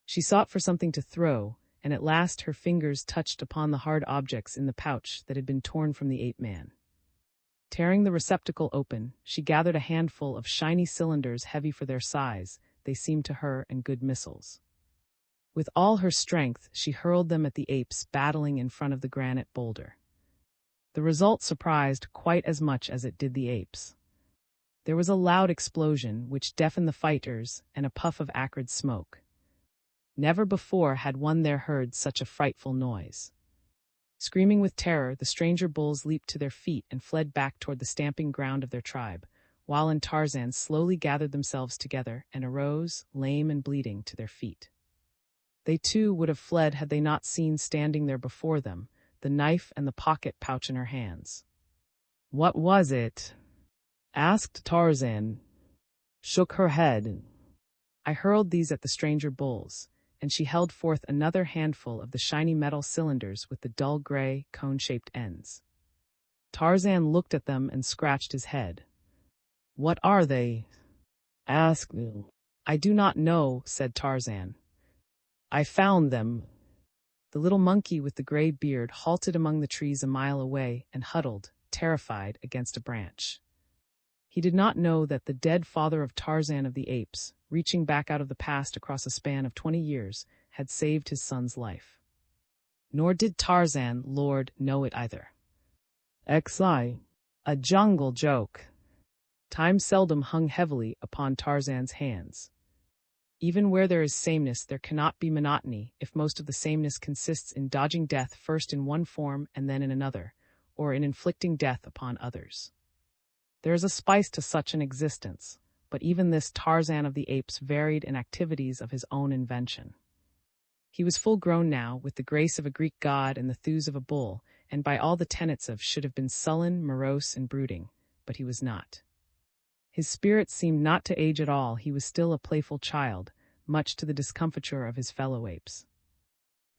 She sought for something to throw, and at last her fingers touched upon the hard objects in the pouch that had been torn from the ape-man. Tearing the receptacle open, she gathered a handful of shiny cylinders heavy for their size. They seemed to her and good missiles. With all her strength, she hurled them at the apes battling in front of the granite boulder. The result surprised quite as much as it did the apes. There was a loud explosion which deafened the fighters and a puff of acrid smoke. Never before had one there heard such a frightful noise. Screaming with terror, the stranger bulls leaped to their feet and fled back toward the stamping ground of their tribe, while and Tarzan slowly gathered themselves together and arose, lame and bleeding, to their feet. They too would have fled had they not seen standing there before them the knife and the pocket pouch in her hands. "What was it?" asked Tarzan. Shook her head. "I hurled these at the stranger bulls," and she held forth another handful of the shiny metal cylinders with the dull gray, cone-shaped ends. Tarzan looked at them and scratched his head. "What are they?" asked Bill. "I do not know," said Tarzan. "I found them." The little monkey with the gray beard halted among the trees a mile away and huddled, terrified, against a branch. He did not know that the dead father of Tarzan of the Apes, reaching back out of the past across a span of 20 years, had saved his son's life. Nor did Tarzan, Lord, know it either. XI. A jungle joke. Time seldom hung heavily upon Tarzan's hands. Even where there is sameness, there cannot be monotony if most of the sameness consists in dodging death first in one form and then in another, or in inflicting death upon others. There is a spice to such an existence, but even this Tarzan of the Apes varied in activities of his own invention. He was full grown now, with the grace of a Greek god and the thews of a bull, and by all the tenets of should have been sullen, morose, and brooding, but he was not. His spirit seemed not to age at all. He was still a playful child, much to the discomfiture of his fellow apes.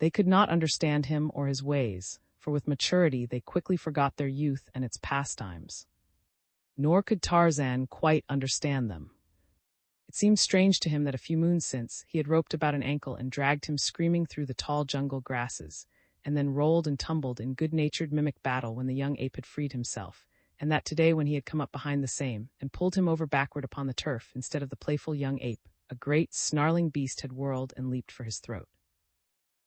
They could not understand him or his ways, for with maturity they quickly forgot their youth and its pastimes. Nor could Tarzan quite understand them. It seemed strange to him that a few moons since he had roped about an ankle and dragged him screaming through the tall jungle grasses, and then rolled and tumbled in good-natured mimic battle when the young ape had freed himself, and that today when he had come up behind the same, and pulled him over backward upon the turf instead of the playful young ape, a great, snarling beast had whirled and leaped for his throat.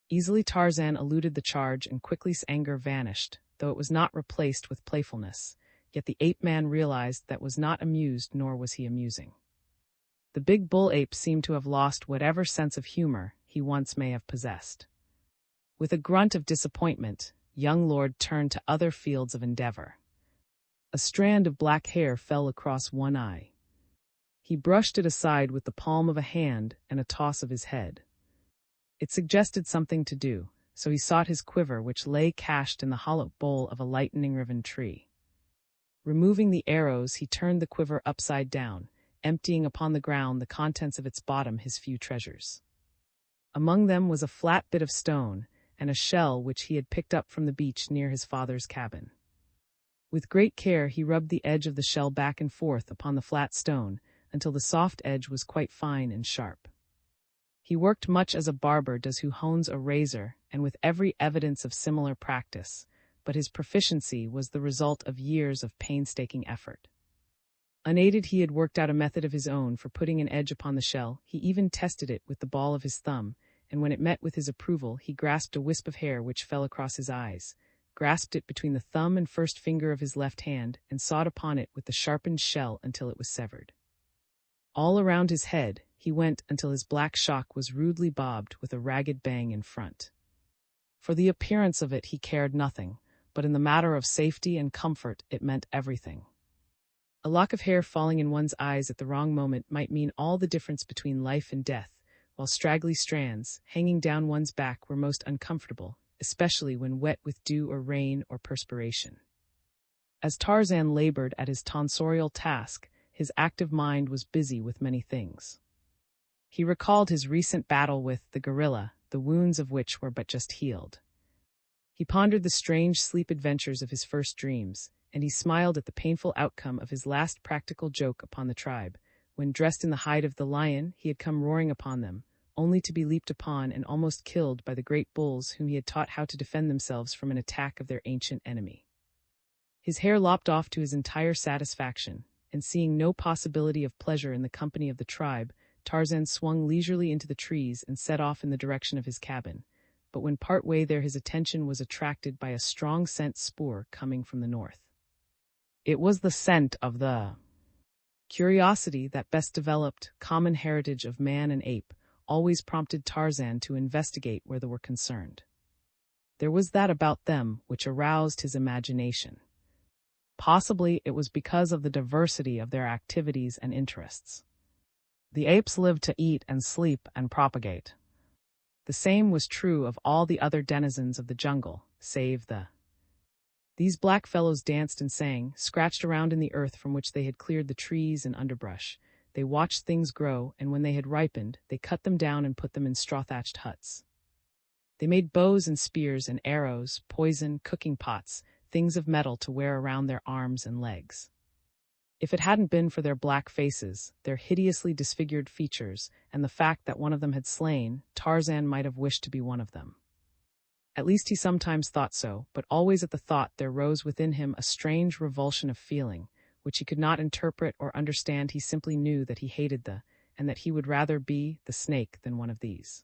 Easily Tarzan eluded the charge, and quickly his anger vanished, though it was not replaced with playfulness, yet the ape-man realized that was not amused, nor was he amusing. The big bull ape seemed to have lost whatever sense of humor he once may have possessed. With a grunt of disappointment, young lord turned to other fields of endeavor. A strand of black hair fell across one eye. He brushed it aside with the palm of a hand and a toss of his head. It suggested something to do, so he sought his quiver, which lay cached in the hollow bole of a lightning-riven tree. Removing the arrows, he turned the quiver upside down, emptying upon the ground the contents of its bottom, his few treasures. Among them was a flat bit of stone and a shell which he had picked up from the beach near his father's cabin. With great care he rubbed the edge of the shell back and forth upon the flat stone until the soft edge was quite fine and sharp. He worked much as a barber does who hones a razor, and with every evidence of similar practice, but his proficiency was the result of years of painstaking effort. Unaided, he had worked out a method of his own for putting an edge upon the shell. He even tested it with the ball of his thumb, and when it met with his approval, he grasped a wisp of hair which fell across his eyes, grasped it between the thumb and first finger of his left hand, and sawed upon it with the sharpened shell until it was severed. All around his head he went until his black shock was rudely bobbed with a ragged bang in front. For the appearance of it he cared nothing, but in the matter of safety and comfort it meant everything. A lock of hair falling in one's eyes at the wrong moment might mean all the difference between life and death, while straggly strands, hanging down one's back, were most uncomfortable, especially when wet with dew or rain or perspiration. As Tarzan labored at his tonsorial task, his active mind was busy with many things. He recalled his recent battle with the gorilla, the wounds of which were but just healed. He pondered the strange sleep adventures of his first dreams, and he smiled at the painful outcome of his last practical joke upon the tribe, when, dressed in the hide of the lion, he had come roaring upon them, only to be leaped upon and almost killed by the great bulls whom he had taught how to defend themselves from an attack of their ancient enemy. His hair lopped off to his entire satisfaction, and seeing no possibility of pleasure in the company of the tribe, Tarzan swung leisurely into the trees and set off in the direction of his cabin, but when part way there his attention was attracted by a strong scent spoor coming from the north. It was the scent of the curiosity, that best developed, common heritage of man and ape, always prompted Tarzan to investigate where they were concerned. There was that about them which aroused his imagination. Possibly it was because of the diversity of their activities and interests. The apes lived to eat and sleep and propagate. The same was true of all the other denizens of the jungle, save These black fellows danced and sang, scratched around in the earth from which they had cleared the trees and underbrush. They watched things grow, and when they had ripened, they cut them down and put them in straw-thatched huts. They made bows and spears and arrows, poison, cooking pots, things of metal to wear around their arms and legs. If it hadn't been for their black faces, their hideously disfigured features, and the fact that one of them had slain, Tarzan might have wished to be one of them. At least he sometimes thought so, but always at the thought there rose within him a strange revulsion of feeling, which he could not interpret or understand. He simply knew that he hated and that he would rather be the snake than one of these.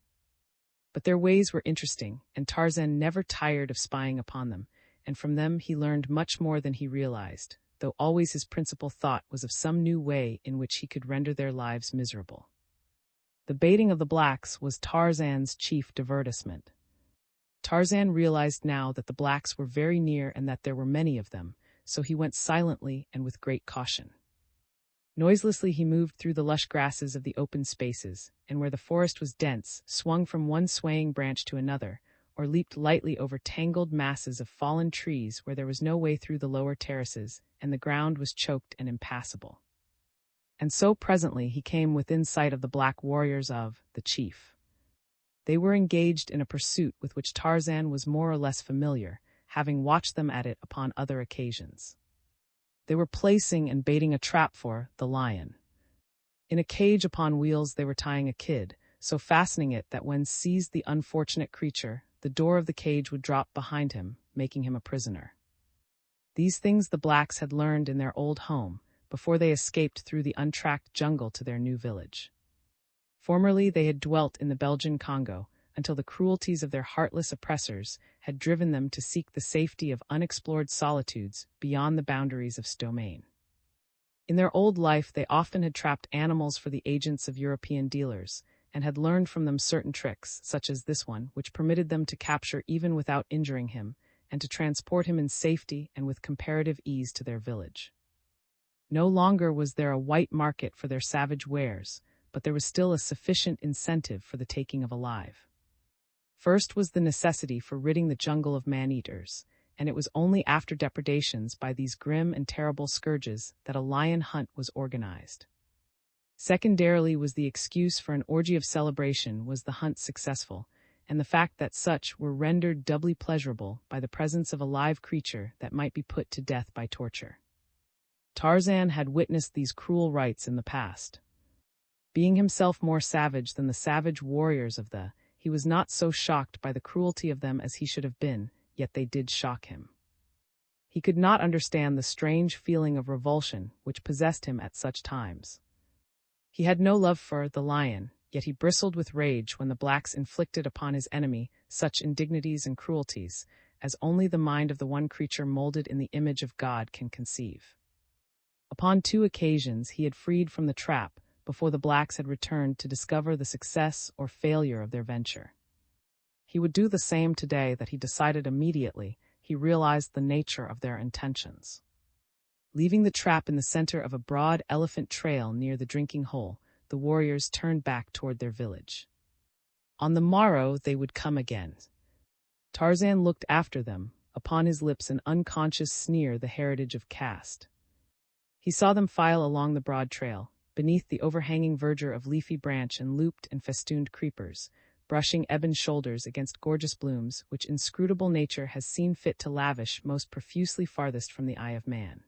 But their ways were interesting, and Tarzan never tired of spying upon them, and from them he learned much more than he realized, though always his principal thought was of some new way in which he could render their lives miserable. The baiting of the blacks was Tarzan's chief divertisement. Tarzan realized now that the blacks were very near and that there were many of them, so he went silently and with great caution. Noiselessly he moved through the lush grasses of the open spaces, and where the forest was dense, swung from one swaying branch to another, or leaped lightly over tangled masses of fallen trees where there was no way through the lower terraces, and the ground was choked and impassable. And so presently he came within sight of the black warriors of the chief. They were engaged in a pursuit with which Tarzan was more or less familiar, having watched them at it upon other occasions. They were placing and baiting a trap for the lion. In a cage upon wheels they were tying a kid, so fastening it that when seized the unfortunate creature, the door of the cage would drop behind him, making him a prisoner. These things the blacks had learned in their old home, before they escaped through the untracked jungle to their new village. Formerly they had dwelt in the Belgian Congo, until the cruelties of their heartless oppressors had driven them to seek the safety of unexplored solitudes beyond the boundaries of domain. In their old life they often had trapped animals for the agents of European dealers, and had learned from them certain tricks, such as this one, which permitted them to capture even without injuring him, and to transport him in safety and with comparative ease to their village. No longer was there a white market for their savage wares, but there was still a sufficient incentive for the taking of alive. First was the necessity for ridding the jungle of man-eaters, and it was only after depredations by these grim and terrible scourges that a lion hunt was organized. Secondarily was the excuse for an orgy of celebration was the hunt successful, and the fact that such were rendered doubly pleasurable by the presence of a live creature that might be put to death by torture. Tarzan had witnessed these cruel rites in the past. Being himself more savage than the savage warriors of he was not so shocked by the cruelty of them as he should have been, yet they did shock him. He could not understand the strange feeling of revulsion which possessed him at such times. He had no love for the lion, yet he bristled with rage when the blacks inflicted upon his enemy such indignities and cruelties as only the mind of the one creature molded in the image of God can conceive. Upon 2 occasions he had freed from the trap before the blacks had returned to discover the success or failure of their venture. He would do the same today that he decided immediately he realized the nature of their intentions. Leaving the trap in the center of a broad elephant trail near the drinking hole, the warriors turned back toward their village. On the morrow they would come again. Tarzan looked after them, upon his lips an unconscious sneer the heritage of caste. He saw them file along the broad trail, beneath the overhanging verdure of leafy branch and looped and festooned creepers, brushing ebon shoulders against gorgeous blooms which inscrutable nature has seen fit to lavish most profusely farthest from the eye of man.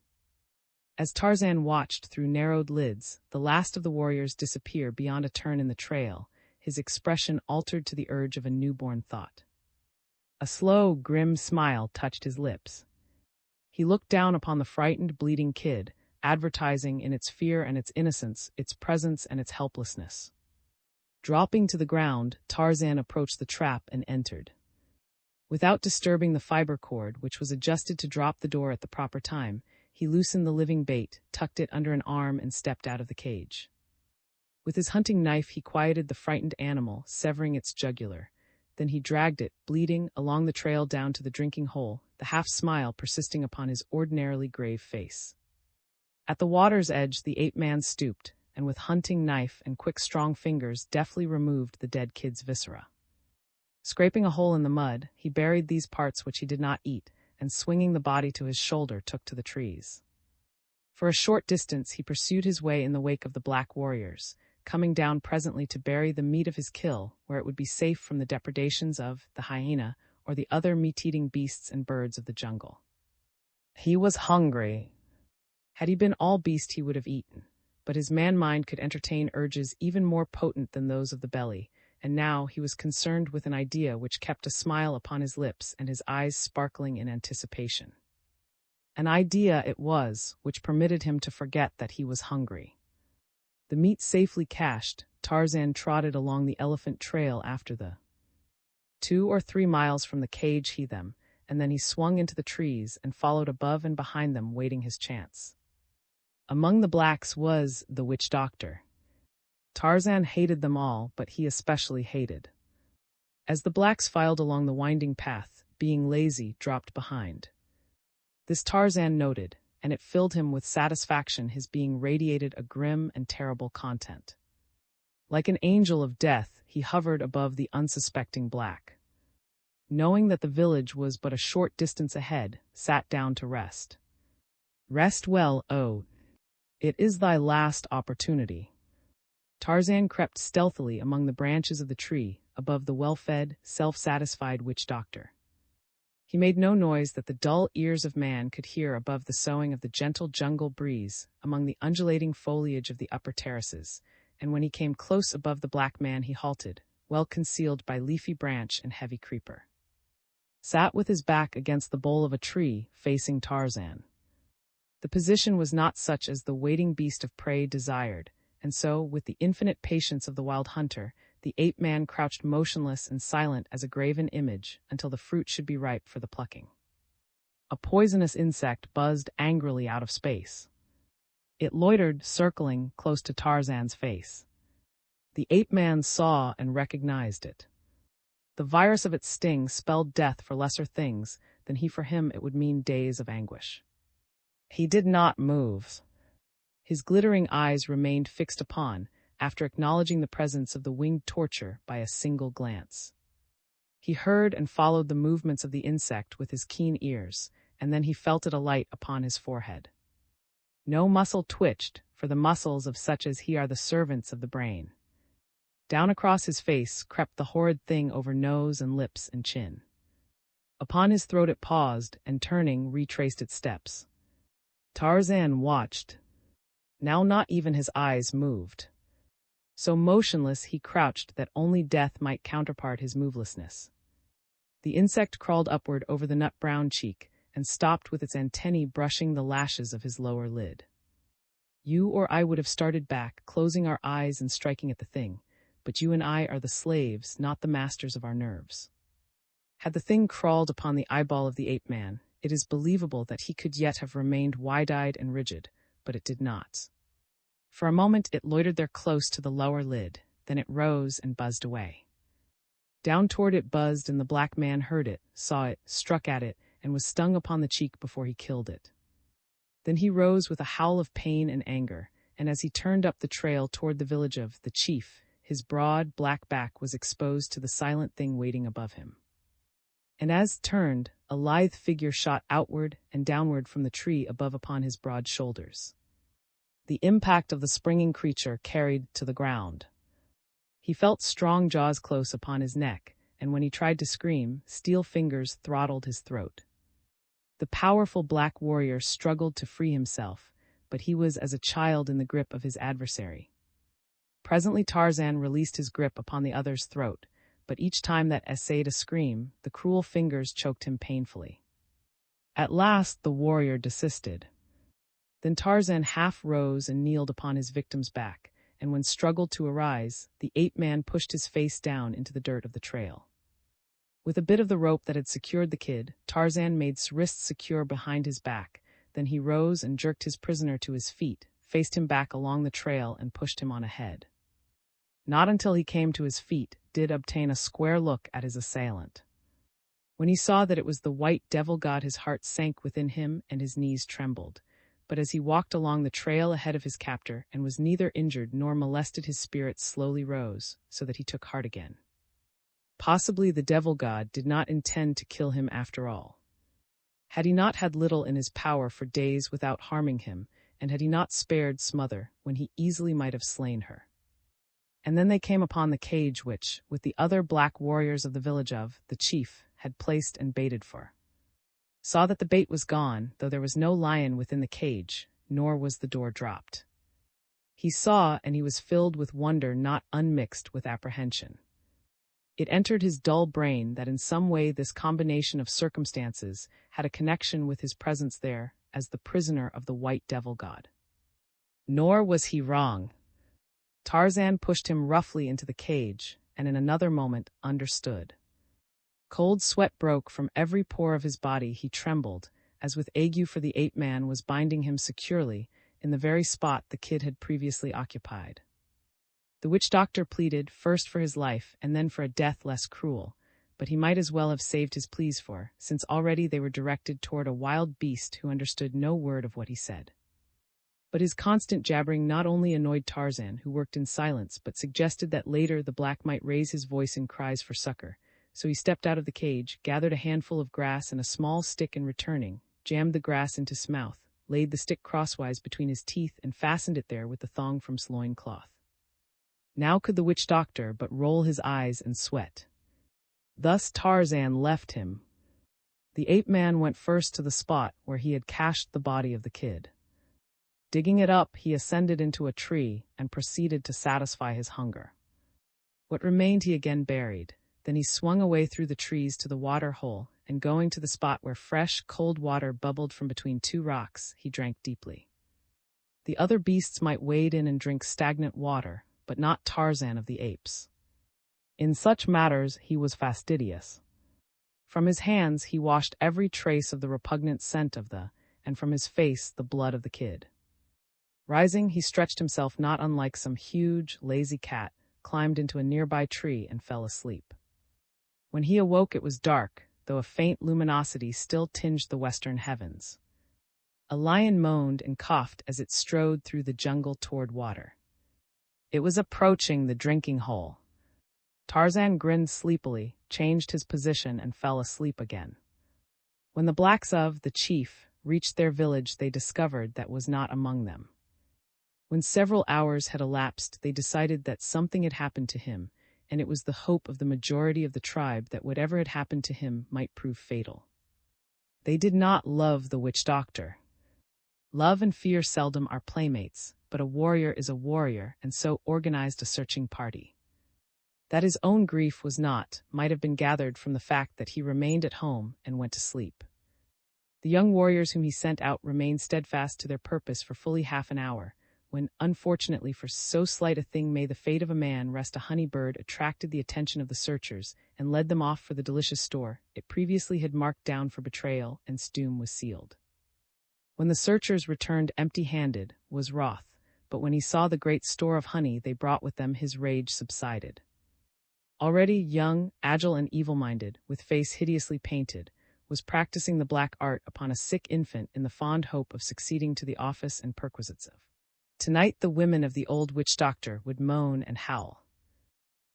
As Tarzan watched through narrowed lids, the last of the warriors disappear beyond a turn in the trail, his expression altered to the urge of a newborn thought. A slow, grim smile touched his lips. He looked down upon the frightened, bleeding kid, advertising in its fear and its innocence, its presence and its helplessness. Dropping to the ground, Tarzan approached the trap and entered. Without disturbing the fiber cord, which was adjusted to drop the door at the proper time, he loosened the living bait, tucked it under an arm, and stepped out of the cage. With his hunting knife he quieted the frightened animal, severing its jugular. Then he dragged it, bleeding, along the trail down to the drinking hole, the half-smile persisting upon his ordinarily grave face. At the water's edge the ape-man stooped, and with hunting knife and quick strong fingers deftly removed the dead kid's viscera. Scraping a hole in the mud, he buried these parts which he did not eat, and swinging the body to his shoulder took to the trees. For a short distance he pursued his way in the wake of the black warriors, coming down presently to bury the meat of his kill where it would be safe from the depredations of the hyena or the other meat-eating beasts and birds of the jungle. He was hungry. Had he been all beast he would have eaten, but his man-mind could entertain urges even more potent than those of the belly, and now he was concerned with an idea which kept a smile upon his lips and his eyes sparkling in anticipation. An idea it was which permitted him to forget that he was hungry. The meat safely cached, Tarzan trotted along the elephant trail after the 2 or 3 miles from the cage and then he swung into the trees and followed above and behind them, waiting his chance. Among the blacks was the witch doctor. Tarzan hated them all, but he especially hated. As the blacks filed along the winding path, being lazy, dropped behind. This Tarzan noted, and it filled him with satisfaction. His being radiated a grim and terrible content. Like an angel of death, he hovered above the unsuspecting black. Knowing that the village was but a short distance ahead, sat down to rest. Rest well, oh. It is thy last opportunity. Tarzan crept stealthily among the branches of the tree, above the well-fed, self-satisfied witch doctor. He made no noise that the dull ears of man could hear above the soughing of the gentle jungle breeze, among the undulating foliage of the upper terraces, and when he came close above the black man he halted, well concealed by leafy branch and heavy creeper. Sat with his back against the bole of a tree, facing Tarzan. The position was not such as the waiting beast of prey desired, and so, with the infinite patience of the wild hunter, the ape-man crouched motionless and silent as a graven image until the fruit should be ripe for the plucking. A poisonous insect buzzed angrily out of space. It loitered, circling, close to Tarzan's face. The ape-man saw and recognized it. The virus of its sting spelled death for lesser things than for him it would mean days of anguish. He did not move. His glittering eyes remained fixed upon, after acknowledging the presence of the winged torture by a single glance. He heard and followed the movements of the insect with his keen ears, and then he felt it alight upon his forehead. No muscle twitched, for the muscles of such as he are the servants of the brain. Down across his face crept the horrid thing over nose and lips and chin. Upon his throat it paused, and turning, retraced its steps. Tarzan watched. Now not even his eyes moved. So motionless he crouched that only death might counterpart his movelessness. The insect crawled upward over the nut-brown cheek and stopped with its antennae brushing the lashes of his lower lid. You or I would have started back, closing our eyes and striking at the thing, but you and I are the slaves, not the masters of our nerves. Had the thing crawled upon the eyeball of the ape-man, it is believable that he could yet have remained wide-eyed and rigid, but it did not. For a moment it loitered there close to the lower lid, then it rose and buzzed away. Down toward it buzzed, and the black man heard it, saw it, struck at it, and was stung upon the cheek before he killed it. Then he rose with a howl of pain and anger, and as he turned up the trail toward the village of the chief, his broad, black back was exposed to the silent thing waiting above him. And as turned, a lithe figure shot outward and downward from the tree above upon his broad shoulders. The impact of the springing creature carried to the ground. He felt strong jaws close upon his neck, and when he tried to scream, steel fingers throttled his throat. The powerful black warrior struggled to free himself, but he was as a child in the grip of his adversary. Presently Tarzan released his grip upon the other's throat, but each time that essayed a scream, the cruel fingers choked him painfully. At last the warrior desisted. Then Tarzan half rose and kneeled upon his victim's back, and when struggled to arise, the ape-man pushed his face down into the dirt of the trail. With a bit of the rope that had secured the kid, Tarzan made his wrists secure behind his back, then he rose and jerked his prisoner to his feet, faced him back along the trail and pushed him on ahead. Not until he came to his feet did obtain a square look at his assailant. When he saw that it was the white devil god, his heart sank within him and his knees trembled. But as he walked along the trail ahead of his captor and was neither injured nor molested, his spirit slowly rose, so that he took heart again. Possibly the devil god did not intend to kill him after all. Had he not had little in his power for days without harming him, and had he not spared Smother when he easily might have slain her? And then they came upon the cage which, with the other black warriors of the village of the chief, had placed and baited for. Saw that the bait was gone, though there was no lion within the cage, nor was the door dropped. He saw, and he was filled with wonder not unmixed with apprehension. It entered his dull brain that in some way this combination of circumstances had a connection with his presence there as the prisoner of the white devil god. Nor was he wrong. Tarzan pushed him roughly into the cage, and in another moment understood. Cold sweat broke from every pore of his body. He trembled, as with ague, for the ape-man was binding him securely in the very spot the kid had previously occupied. The witch doctor pleaded first for his life and then for a death less cruel, but he might as well have saved his pleas for, since already they were directed toward a wild beast who understood no word of what he said. But his constant jabbering not only annoyed Tarzan, who worked in silence, but suggested that later the black might raise his voice in cries for succor. So he stepped out of the cage, gathered a handful of grass and a small stick, and returning, jammed the grass into his mouth, laid the stick crosswise between his teeth, and fastened it there with the thong from his loin cloth. Now could the witch doctor but roll his eyes and sweat. Thus Tarzan left him. The ape-man went first to the spot where he had cached the body of the kid. Digging it up, he ascended into a tree and proceeded to satisfy his hunger. What remained he again buried. Then he swung away through the trees to the water hole, and going to the spot where fresh, cold water bubbled from between two rocks, he drank deeply. The other beasts might wade in and drink stagnant water, but not Tarzan of the apes. In such matters he was fastidious. From his hands he washed every trace of the repugnant scent of and from his face the blood of the kid. Rising, he stretched himself not unlike some huge, lazy cat, climbed into a nearby tree and fell asleep. When he awoke it was dark, though a faint luminosity still tinged the western heavens. A lion moaned and coughed as it strode through the jungle toward water. It was approaching the drinking hole. Tarzan grinned sleepily, changed his position, and fell asleep again. When the blacks of the chief reached their village, they discovered that was not among them. When several hours had elapsed, they decided that something had happened to him, and it was the hope of the majority of the tribe that whatever had happened to him might prove fatal. They did not love the witch doctor. Love and fear seldom are playmates, but a warrior is a warrior, and so organized a searching party. That his own grief was not, might have been gathered from the fact that he remained at home and went to sleep. The young warriors whom he sent out remained steadfast to their purpose for fully half an hour, when, unfortunately for so slight a thing may the fate of a man rest, a honey bird attracted the attention of the searchers and led them off for the delicious store it previously had marked down for betrayal, and its doom was sealed. When the searchers returned empty-handed, was wroth, but when he saw the great store of honey they brought with them, his rage subsided. Already young, agile, and evil-minded, with face hideously painted, was practicing the black art upon a sick infant in the fond hope of succeeding to the office and perquisites of. Tonight the women of the old witch doctor would moan and howl.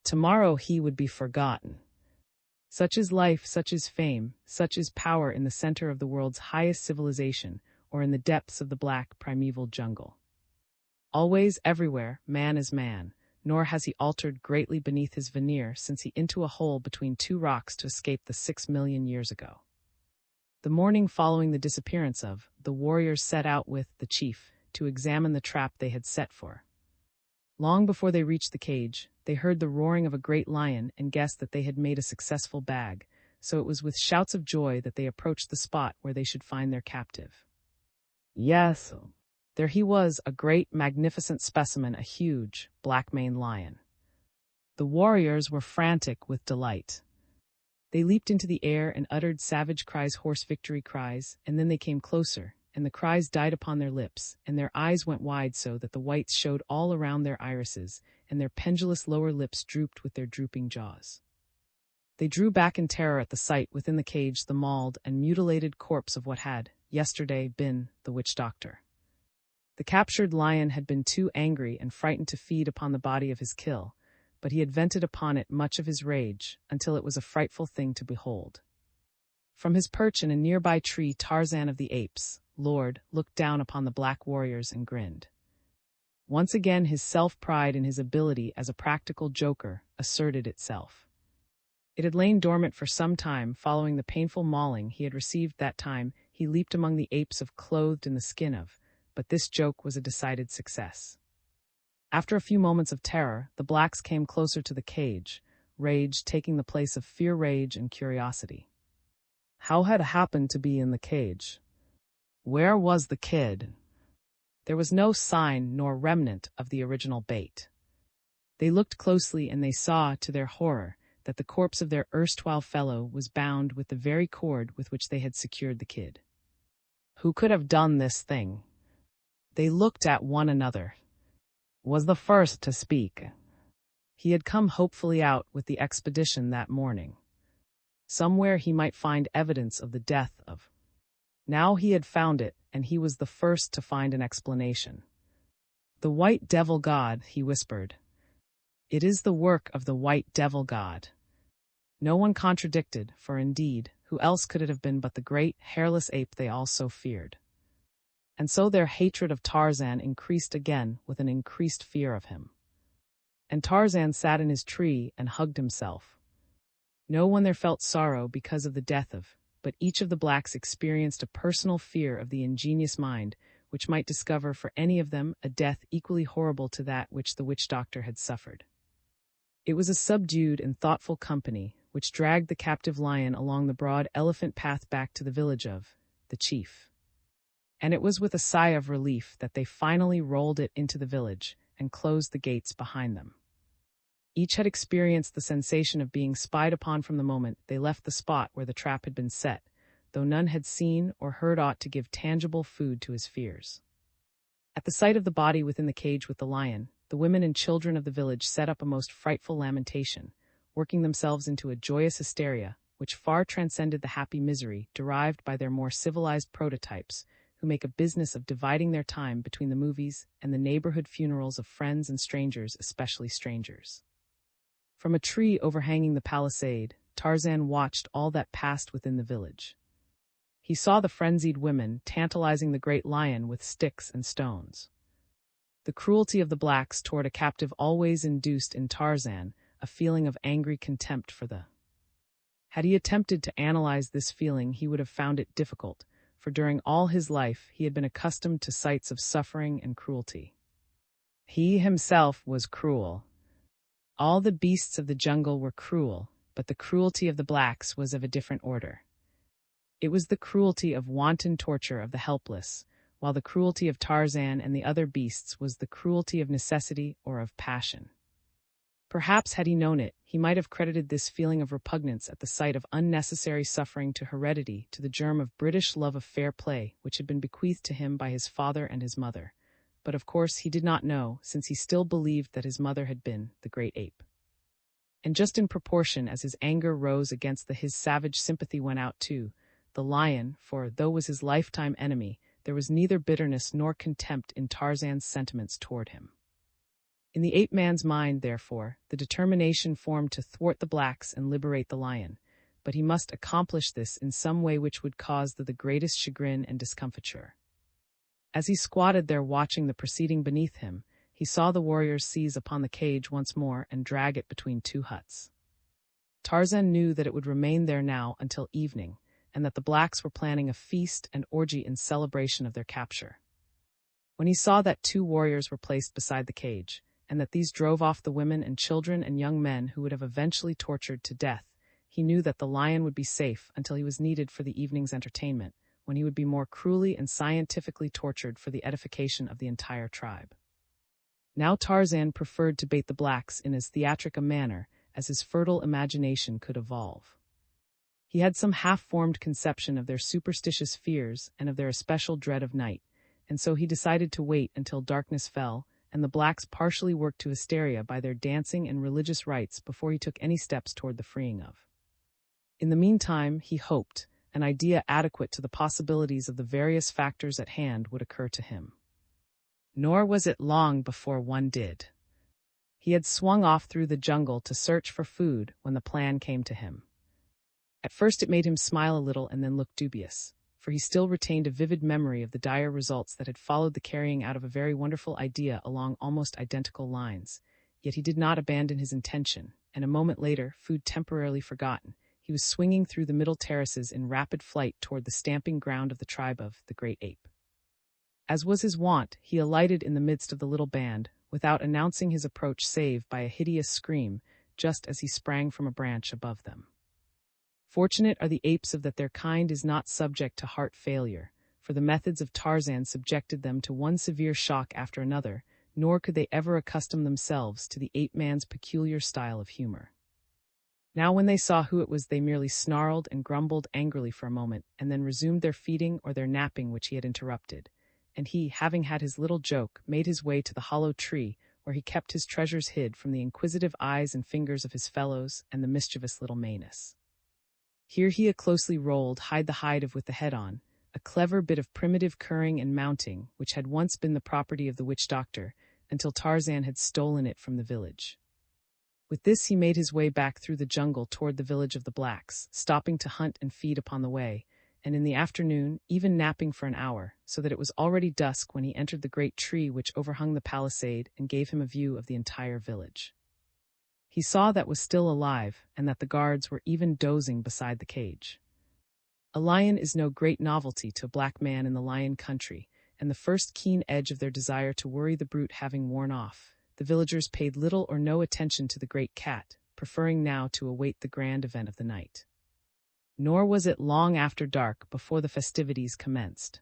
Tomorrow he would be forgotten. Such is life, such is fame, such is power in the center of the world's highest civilization, or in the depths of the black primeval jungle. Always, everywhere, man is man, nor has he altered greatly beneath his veneer since he into a hole between two rocks to escape the 6 million years ago. The morning following the disappearance of, the warriors set out with the chief to examine the trap they had set for. Long before they reached the cage, they heard the roaring of a great lion and guessed that they had made a successful bag, so it was with shouts of joy that they approached the spot where they should find their captive. Yes, there he was, a great, magnificent specimen, a huge, black-maned lion. The warriors were frantic with delight. They leaped into the air and uttered savage cries, hoarse victory cries, and then they came closer, and the cries died upon their lips, and their eyes went wide so that the whites showed all around their irises, and their pendulous lower lips drooped with their drooping jaws. They drew back in terror at the sight within the cage the mauled and mutilated corpse of what had, yesterday, been the witch doctor. The captured lion had been too angry and frightened to feed upon the body of his kill, but he had vented upon it much of his rage, until it was a frightful thing to behold. From his perch in a nearby tree, Tarzan of the apes, Lord, looked down upon the black warriors and grinned. Once again his self-pride in his ability as a practical joker asserted itself. It had lain dormant for some time following the painful mauling he had received. That time he leaped among the apes of clothed in the skin of, but this joke was a decided success. After a few moments of terror, the blacks came closer to the cage, rage taking the place of fear, rage, and curiosity. How had it happened to be in the cage? Where was the kid? There was no sign nor remnant of the original bait. They looked closely and they saw, to their horror, that the corpse of their erstwhile fellow was bound with the very cord with which they had secured the kid. Who could have done this thing? They looked at one another. Was the first to speak. He had come hopefully out with the expedition that morning. Somewhere he might find evidence of the death of. Now he had found it, and he was the first to find an explanation. "The white devil god," he whispered. "It is the work of the white devil god." No one contradicted, for indeed, who else could it have been but the great, hairless ape they all so feared? And so their hatred of Tarzan increased again with an increased fear of him. And Tarzan sat in his tree and hugged himself. No one there felt sorrow because of the death of, but each of the blacks experienced a personal fear of the ingenious mind, which might discover for any of them a death equally horrible to that which the witch doctor had suffered. It was a subdued and thoughtful company which dragged the captive lion along the broad elephant path back to the village of the chief. And it was with a sigh of relief that they finally rolled it into the village and closed the gates behind them. Each had experienced the sensation of being spied upon from the moment they left the spot where the trap had been set, though none had seen or heard aught to give tangible food to his fears. At the sight of the body within the cage with the lion, the women and children of the village set up a most frightful lamentation, working themselves into a joyous hysteria, which far transcended the happy misery derived by their more civilized prototypes, who make a business of dividing their time between the movies and the neighborhood funerals of friends and strangers, especially strangers. From a tree overhanging the palisade, Tarzan watched all that passed within the village. He saw the frenzied women tantalizing the great lion with sticks and stones. The cruelty of the blacks toward a captive always induced in Tarzan a feeling of angry contempt for the. Had he attempted to analyze this feeling, he would have found it difficult, for during all his life he had been accustomed to sights of suffering and cruelty. He himself was cruel. All the beasts of the jungle were cruel, but the cruelty of the blacks was of a different order. It was the cruelty of wanton torture of the helpless, while the cruelty of Tarzan and the other beasts was the cruelty of necessity or of passion. Perhaps had he known it, he might have credited this feeling of repugnance at the sight of unnecessary suffering to heredity, to the germ of British love of fair play which had been bequeathed to him by his father and his mother. But of course he did not know, since he still believed that his mother had been the great ape. And just in proportion as his anger rose against his savage sympathy went out too, the lion, for though was his lifetime enemy, there was neither bitterness nor contempt in Tarzan's sentiments toward him. In the ape-man's mind, therefore, the determination formed to thwart the blacks and liberate the lion, but he must accomplish this in some way which would cause the greatest chagrin and discomfiture. As he squatted there watching the proceeding beneath him, he saw the warriors seize upon the cage once more and drag it between two huts. Tarzan knew that it would remain there now until evening, and that the blacks were planning a feast and orgy in celebration of their capture. When he saw that 2 warriors were placed beside the cage, and that these drove off the women and children and young men who would have eventually tortured to death, he knew that the lion would be safe until he was needed for the evening's entertainment, when he would be more cruelly and scientifically tortured for the edification of the entire tribe. Now Tarzan preferred to bait the blacks in as theatric a manner as his fertile imagination could evolve. He had some half-formed conception of their superstitious fears and of their especial dread of night, and so he decided to wait until darkness fell and the blacks partially worked to hysteria by their dancing and religious rites before he took any steps toward the freeing of. In the meantime, he hoped an idea adequate to the possibilities of the various factors at hand would occur to him. Nor was it long before one did. He had swung off through the jungle to search for food when the plan came to him. At first it made him smile a little and then look dubious, for he still retained a vivid memory of the dire results that had followed the carrying out of a very wonderful idea along almost identical lines. Yet he did not abandon his intention, and a moment later, food temporarily forgotten, he was swinging through the middle terraces in rapid flight toward the stamping ground of the tribe of the great ape. As was his wont, he alighted in the midst of the little band, without announcing his approach save by a hideous scream, just as he sprang from a branch above them. Fortunate are the apes of that their kind is not subject to heart failure, for the methods of Tarzan subjected them to one severe shock after another, nor could they ever accustom themselves to the ape-man's peculiar style of humor. Now when they saw who it was, they merely snarled and grumbled angrily for a moment, and then resumed their feeding or their napping which he had interrupted, and he, having had his little joke, made his way to the hollow tree, where he kept his treasures hid from the inquisitive eyes and fingers of his fellows and the mischievous little Manus. Here he closely rolled, hide the hide of with the head on, a clever bit of primitive curring and mounting which had once been the property of the witch doctor, until Tarzan had stolen it from the village. With this he made his way back through the jungle toward the village of the blacks, stopping to hunt and feed upon the way, and in the afternoon even napping for an hour, so that it was already dusk when he entered the great tree which overhung the palisade and gave him a view of the entire village. He saw that was still alive, and that the guards were even dozing beside the cage. A lion is no great novelty to a black man in the lion country, and the first keen edge of their desire to worry the brute having worn off, the villagers paid little or no attention to the great cat, preferring now to await the grand event of the night. Nor was it long after dark before the festivities commenced.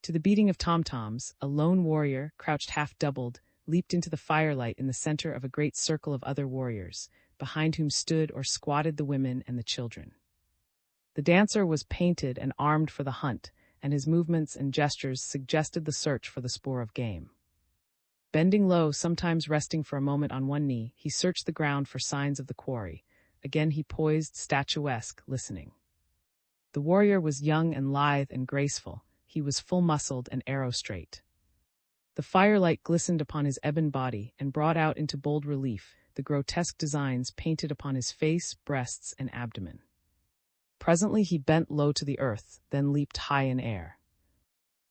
To the beating of tom-toms, a lone warrior, crouched half-doubled, leaped into the firelight in the center of a great circle of other warriors, behind whom stood or squatted the women and the children. The dancer was painted and armed for the hunt, and his movements and gestures suggested the search for the spoor of game. Bending low, sometimes resting for a moment on one knee, he searched the ground for signs of the quarry. Again he poised, statuesque, listening. The warrior was young and lithe and graceful. He was full-muscled and arrow-straight. The firelight glistened upon his ebon body and brought out into bold relief the grotesque designs painted upon his face, breasts, and abdomen. Presently he bent low to the earth, then leaped high in air.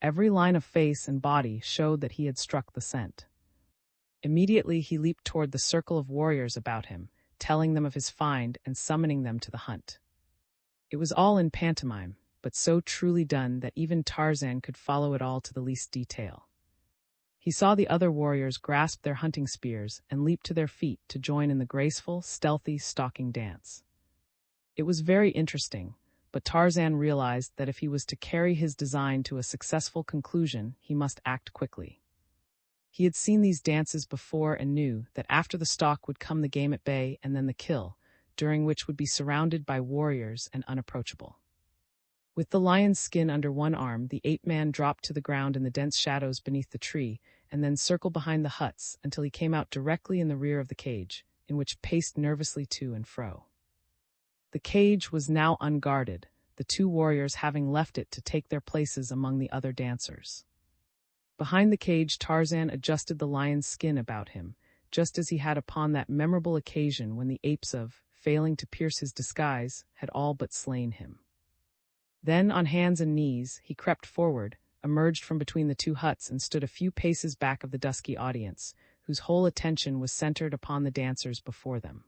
Every line of face and body showed that he had struck the scent. Immediately he leaped toward the circle of warriors about him, telling them of his find and summoning them to the hunt. It was all in pantomime, but so truly done that even Tarzan could follow it all to the least detail. He saw the other warriors grasp their hunting spears and leap to their feet to join in the graceful, stealthy, stalking dance. It was very interesting, but Tarzan realized that if he was to carry his design to a successful conclusion, he must act quickly. He had seen these dances before and knew that after the stalk would come the game at bay and then the kill, during which would be surrounded by warriors and unapproachable. With the lion's skin under one arm, the ape-man dropped to the ground in the dense shadows beneath the tree, and then circled behind the huts until he came out directly in the rear of the cage, in which paced nervously to and fro. The cage was now unguarded, the two warriors having left it to take their places among the other dancers. Behind the cage Tarzan adjusted the lion's skin about him, just as he had upon that memorable occasion when the apes failing to pierce his disguise, had all but slain him. Then, on hands and knees, he crept forward, emerged from between the two huts and stood a few paces back of the dusky audience, whose whole attention was centered upon the dancers before them.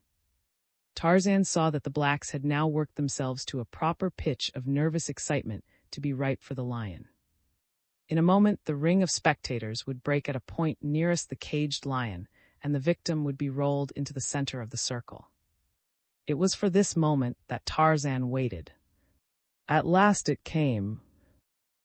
Tarzan saw that the blacks had now worked themselves to a proper pitch of nervous excitement to be ripe for the lion. In a moment the ring of spectators would break at a point nearest the caged lion, and the victim would be rolled into the center of the circle. It was for this moment that Tarzan waited. At last it came.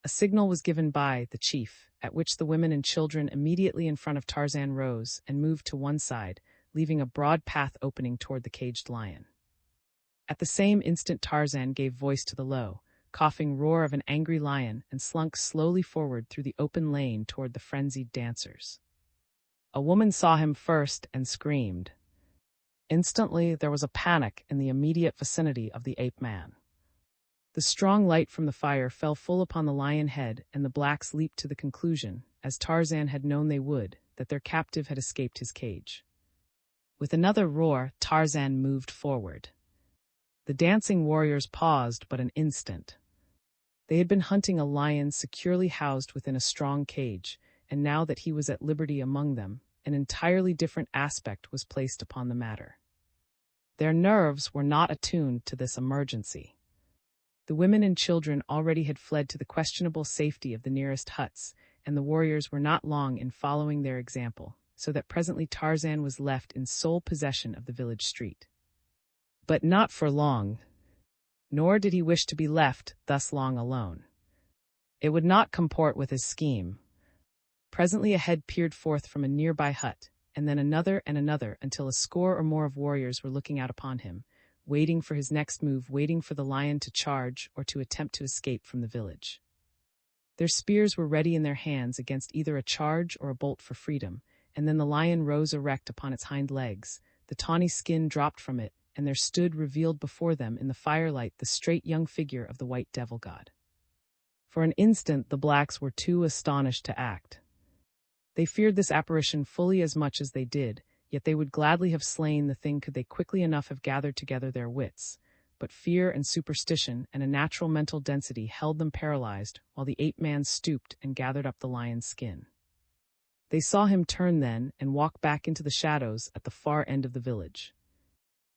A signal was given by the chief, at which the women and children immediately in front of Tarzan rose and moved to one side, leaving a broad path opening toward the caged lion. At the same instant Tarzan gave voice to the low, coughing roar of an angry lion and slunk slowly forward through the open lane toward the frenzied dancers. A woman saw him first and screamed. Instantly there was a panic in the immediate vicinity of the ape-man. The strong light from the fire fell full upon the lion head, and the blacks leaped to the conclusion, as Tarzan had known they would, that their captive had escaped his cage. With another roar, Tarzan moved forward. The dancing warriors paused but an instant. They had been hunting a lion securely housed within a strong cage, and now that he was at liberty among them, an entirely different aspect was placed upon the matter. Their nerves were not attuned to this emergency. The women and children already had fled to the questionable safety of the nearest huts, and the warriors were not long in following their example, so that presently Tarzan was left in sole possession of the village street. But not for long, nor did he wish to be left thus long alone. It would not comport with his scheme. Presently a head peered forth from a nearby hut, and then another and another, until a score or more of warriors were looking out upon him, waiting for his next move, waiting for the lion to charge or to attempt to escape from the village. Their spears were ready in their hands against either a charge or a bolt for freedom, and then the lion rose erect upon its hind legs, the tawny skin dropped from it, and there stood revealed before them in the firelight the straight young figure of the white devil god. For an instant the blacks were too astonished to act. They feared this apparition fully as much as they did, yet they would gladly have slain the thing could they quickly enough have gathered together their wits. But fear and superstition and a natural mental density held them paralyzed while the ape-man stooped and gathered up the lion's skin. They saw him turn then and walk back into the shadows at the far end of the village.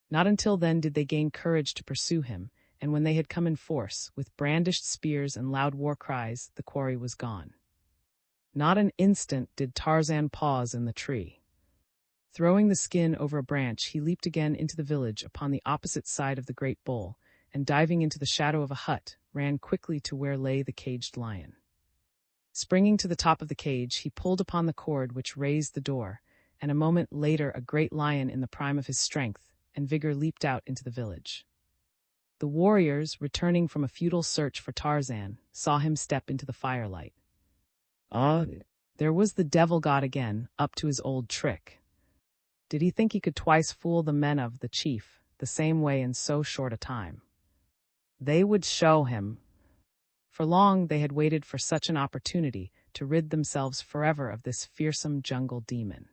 Not until then did they gain courage to pursue him, and when they had come in force, with brandished spears and loud war cries, the quarry was gone. Not an instant did Tarzan pause in the tree. Throwing the skin over a branch, he leaped again into the village upon the opposite side of the great bowl, and diving into the shadow of a hut, ran quickly to where lay the caged lion. Springing to the top of the cage, he pulled upon the cord which raised the door, and a moment later a great lion in the prime of his strength and vigor leaped out into the village. The warriors, returning from a futile search for Tarzan, saw him step into the firelight. There was the devil god again, up to his old trick. Did he think he could twice fool the men of the chief the same way in so short a time? They would show him. For long they had waited for such an opportunity to rid themselves forever of this fearsome jungle demon.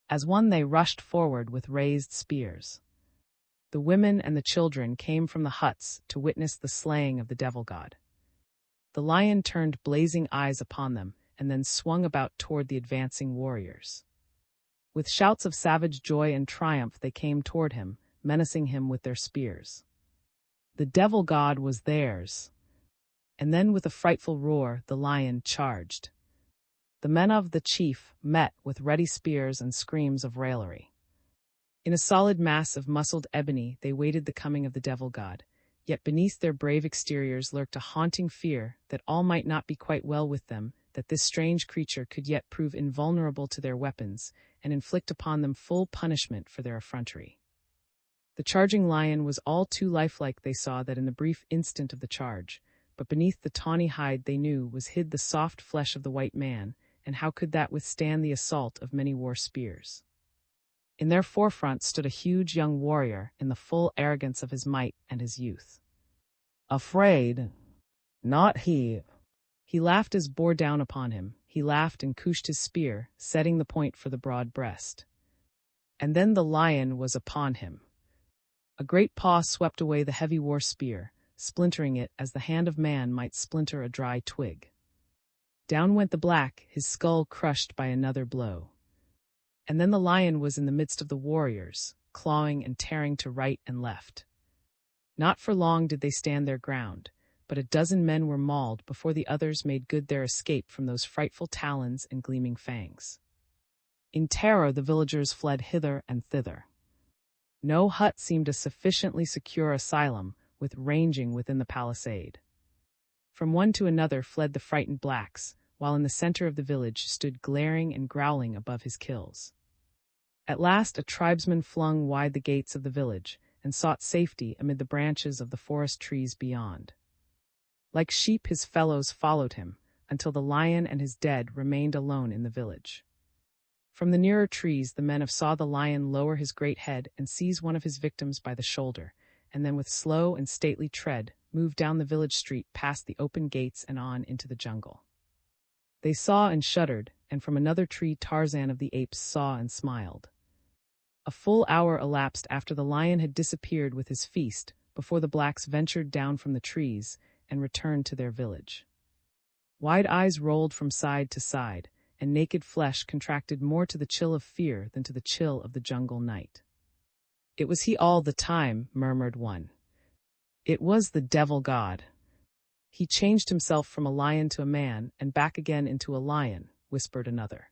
As one they rushed forward with raised spears. The women and the children came from the huts to witness the slaying of the devil god. The lion turned blazing eyes upon them and then swung about toward the advancing warriors. With shouts of savage joy and triumph they came toward him, menacing him with their spears. The devil god was theirs. And then with a frightful roar the lion charged. The men of the chief met with ready spears and screams of raillery. In a solid mass of muscled ebony they waited the coming of the devil god, yet beneath their brave exteriors lurked a haunting fear that all might not be quite well with them, that this strange creature could yet prove invulnerable to their weapons and inflict upon them full punishment for their effrontery. The charging lion was all too lifelike, they saw that in the brief instant of the charge, but beneath the tawny hide they knew was hid the soft flesh of the white man, and how could that withstand the assault of many war spears? In their forefront stood a huge young warrior in the full arrogance of his might and his youth. Afraid? Not he. He laughed as bore down upon him. He laughed and cooshed his spear, setting the point for the broad breast. And then the lion was upon him. A great paw swept away the heavy war spear, splintering it as the hand of man might splinter a dry twig. Down went the black, his skull crushed by another blow. And then the lion was in the midst of the warriors, clawing and tearing to right and left. Not for long did they stand their ground, but a dozen men were mauled before the others made good their escape from those frightful talons and gleaming fangs. In terror the villagers fled hither and thither. No hut seemed a sufficiently secure asylum, with ranging within the palisade. From one to another fled the frightened blacks, while in the center of the village stood glaring and growling above his kills. At last a tribesman flung wide the gates of the village and sought safety amid the branches of the forest trees beyond. Like sheep his fellows followed him, until the lion and his dead remained alone in the village. From the nearer trees the men saw the lion lower his great head and seize one of his victims by the shoulder, and then with slow and stately tread move down the village street past the open gates and on into the jungle. They saw and shuddered, and from another tree Tarzan of the apes saw and smiled. A full hour elapsed after the lion had disappeared with his feast before the blacks ventured down from the trees and returned to their village. Wide eyes rolled from side to side, and naked flesh contracted more to the chill of fear than to the chill of the jungle night. "It was he all the time," murmured one. "It was the devil god. He changed himself from a lion to a man and back again into a lion," whispered another.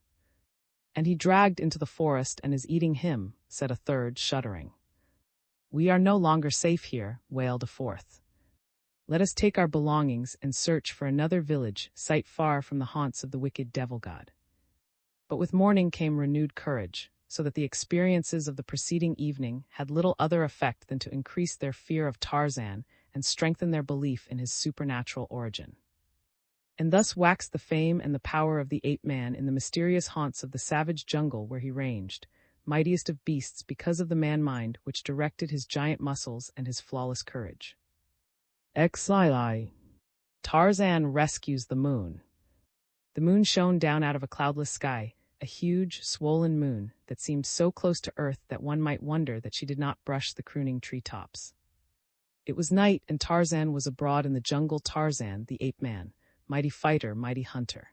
"And he dragged into the forest and is eating him," said a third, shuddering. "We are no longer safe here," wailed a fourth. "Let us take our belongings and search for another village, sight far from the haunts of the wicked devil god." But with morning came renewed courage, so that the experiences of the preceding evening had little other effect than to increase their fear of Tarzan and strengthen their belief in his supernatural origin. And thus waxed the fame and the power of the ape-man in the mysterious haunts of the savage jungle where he ranged, mightiest of beasts because of the man-mind which directed his giant muscles and his flawless courage. Exili. Tarzan rescues the moon. The moon shone down out of a cloudless sky, a huge, swollen moon that seemed so close to Earth that one might wonder that she did not brush the crooning treetops. It was night, and Tarzan was abroad in the jungle. Tarzan, the ape-man, mighty fighter, mighty hunter.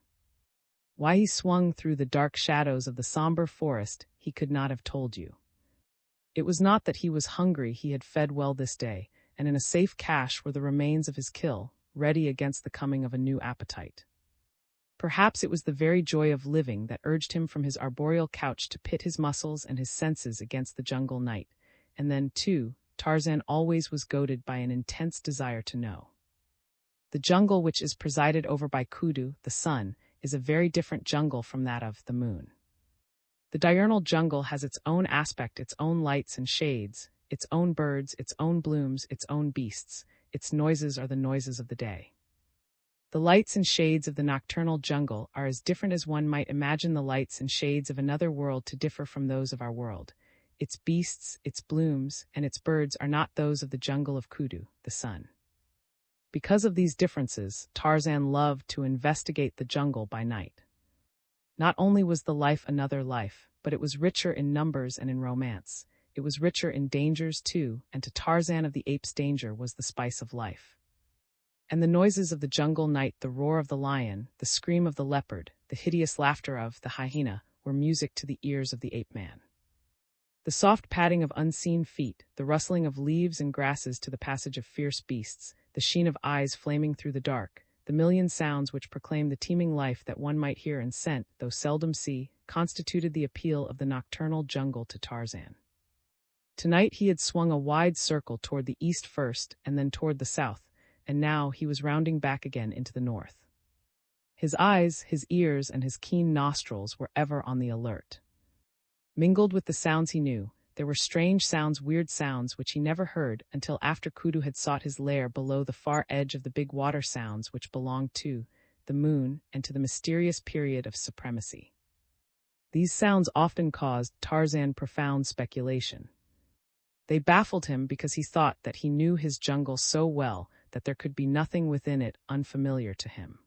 Why he swung through the dark shadows of the somber forest, he could not have told you. It was not that he was hungry. He had fed well this day, and in a safe cache were the remains of his kill, ready against the coming of a new appetite. Perhaps it was the very joy of living that urged him from his arboreal couch to pit his muscles and his senses against the jungle night, and then, too, Tarzan always was goaded by an intense desire to know. The jungle which is presided over by Kudu, the sun, is a very different jungle from that of the moon. The diurnal jungle has its own aspect, its own lights and shades, its own birds, its own blooms, its own beasts. Its noises are the noises of the day. The lights and shades of the nocturnal jungle are as different as one might imagine the lights and shades of another world to differ from those of our world. Its beasts, its blooms, and its birds are not those of the jungle of Kudu, the sun. Because of these differences, Tarzan loved to investigate the jungle by night. Not only was the life another life, but it was richer in numbers and in romance. It was richer in dangers too, and to Tarzan of the Apes danger was the spice of life. And the noises of the jungle night, the roar of the lion, the scream of the leopard, the hideous laughter of the hyena, were music to the ears of the ape-man. The soft padding of unseen feet, the rustling of leaves and grasses to the passage of fierce beasts, the sheen of eyes flaming through the dark, the million sounds which proclaim the teeming life that one might hear and scent, though seldom see, constituted the appeal of the nocturnal jungle to Tarzan. Tonight he had swung a wide circle toward the east first, and then toward the south, and now he was rounding back again into the north. His eyes, his ears, and his keen nostrils were ever on the alert. Mingled with the sounds he knew, there were strange sounds, weird sounds which he never heard until after Kudu had sought his lair below the far edge of the big water, sounds which belonged to the moon and to the mysterious period of supremacy. These sounds often caused Tarzan profound speculation. They baffled him because he thought that he knew his jungle so well that there could be nothing within it unfamiliar to him.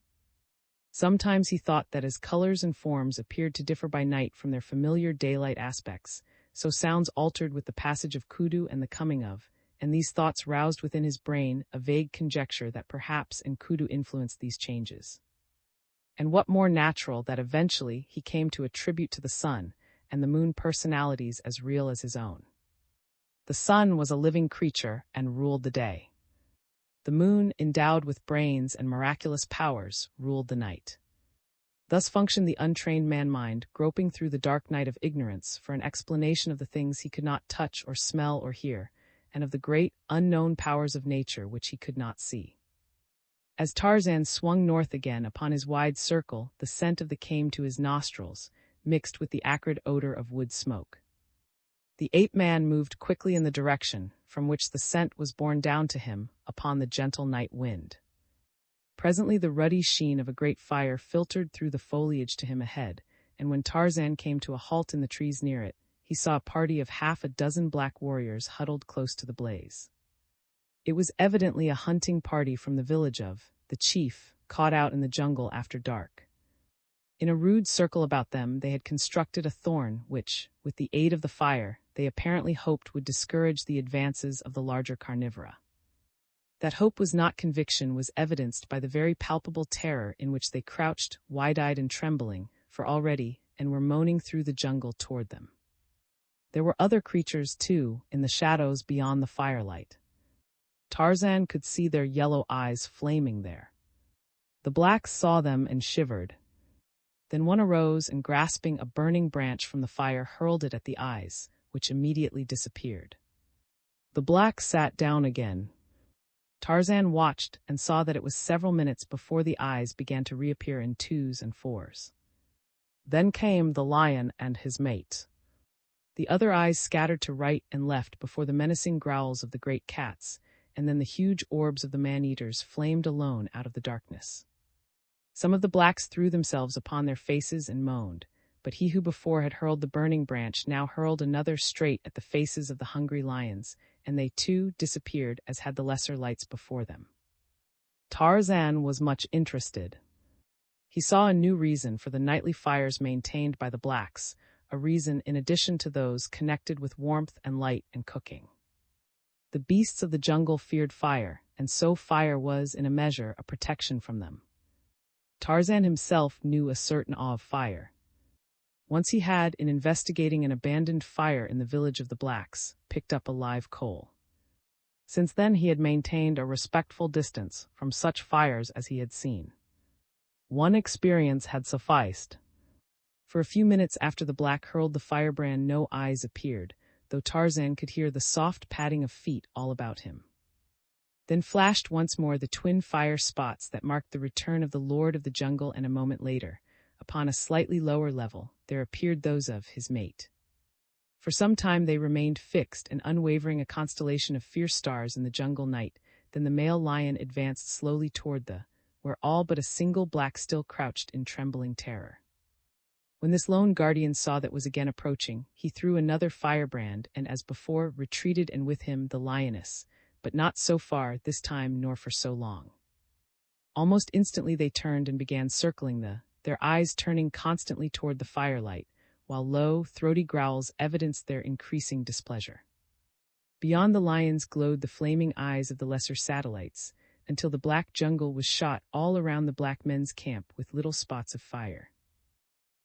Sometimes he thought that as colors and forms appeared to differ by night from their familiar daylight aspects, so sounds altered with the passage of Kudu and the coming of, and these thoughts roused within his brain a vague conjecture that perhaps Kudu influenced these changes. And what more natural that eventually he came to attribute to the sun and the moon personalities as real as his own. The sun was a living creature and ruled the day. The moon, endowed with brains and miraculous powers, ruled the night. Thus functioned the untrained man-mind, groping through the dark night of ignorance for an explanation of the things he could not touch or smell or hear, and of the great, unknown powers of nature which he could not see. As Tarzan swung north again upon his wide circle, the scent of the came to his nostrils, mixed with the acrid odor of wood smoke. The ape-man moved quickly in the direction from which the scent was borne down to him upon the gentle night wind. Presently the ruddy sheen of a great fire filtered through the foliage to him ahead, and when Tarzan came to a halt in the trees near it, he saw a party of half a dozen black warriors huddled close to the blaze. It was evidently a hunting party from the village of the chief, caught out in the jungle after dark. In a rude circle about them they had constructed a thorn which, with the aid of the fire, they apparently hoped would discourage the advances of the larger carnivora. That hope was not conviction was evidenced by the very palpable terror in which they crouched, wide-eyed and trembling, for already, and were moaning through the jungle toward them. There were other creatures, too, in the shadows beyond the firelight. Tarzan could see their yellow eyes flaming there. The blacks saw them and shivered. Then one arose and, grasping a burning branch from the fire, hurled it at the eyes, which immediately disappeared. The black sat down again. Tarzan watched and saw that it was several minutes before the eyes began to reappear in twos and fours. Then came the lion and his mate. The other eyes scattered to right and left before the menacing growls of the great cats, and then the huge orbs of the man-eaters flamed alone out of the darkness. Some of the blacks threw themselves upon their faces and moaned, but he who before had hurled the burning branch now hurled another straight at the faces of the hungry lions, and they too disappeared as had the lesser lights before them. Tarzan was much interested. He saw a new reason for the nightly fires maintained by the blacks, a reason in addition to those connected with warmth and light and cooking. The beasts of the jungle feared fire, and so fire was, in a measure, a protection from them. Tarzan himself knew a certain awe of fire. Once he had, in investigating an abandoned fire in the village of the blacks, picked up a live coal. Since then he had maintained a respectful distance from such fires as he had seen. One experience had sufficed. For a few minutes after the black hurled the firebrand no eyes appeared, though Tarzan could hear the soft padding of feet all about him. Then flashed once more the twin fire spots that marked the return of the lord of the jungle, and a moment later, upon a slightly lower level, there appeared those of his mate. For some time they remained fixed and unwavering, a constellation of fierce stars in the jungle night. Then the male lion advanced slowly toward where all but a single black still crouched in trembling terror. When this lone guardian saw that was again approaching, he threw another firebrand and, as before, retreated, and with him the lioness, but not so far this time nor for so long. Almost instantly they turned and began circling their eyes turning constantly toward the firelight, while low, throaty growls evidenced their increasing displeasure. Beyond the lions glowed the flaming eyes of the lesser satellites, until the black jungle was shot all around the black men's camp with little spots of fire.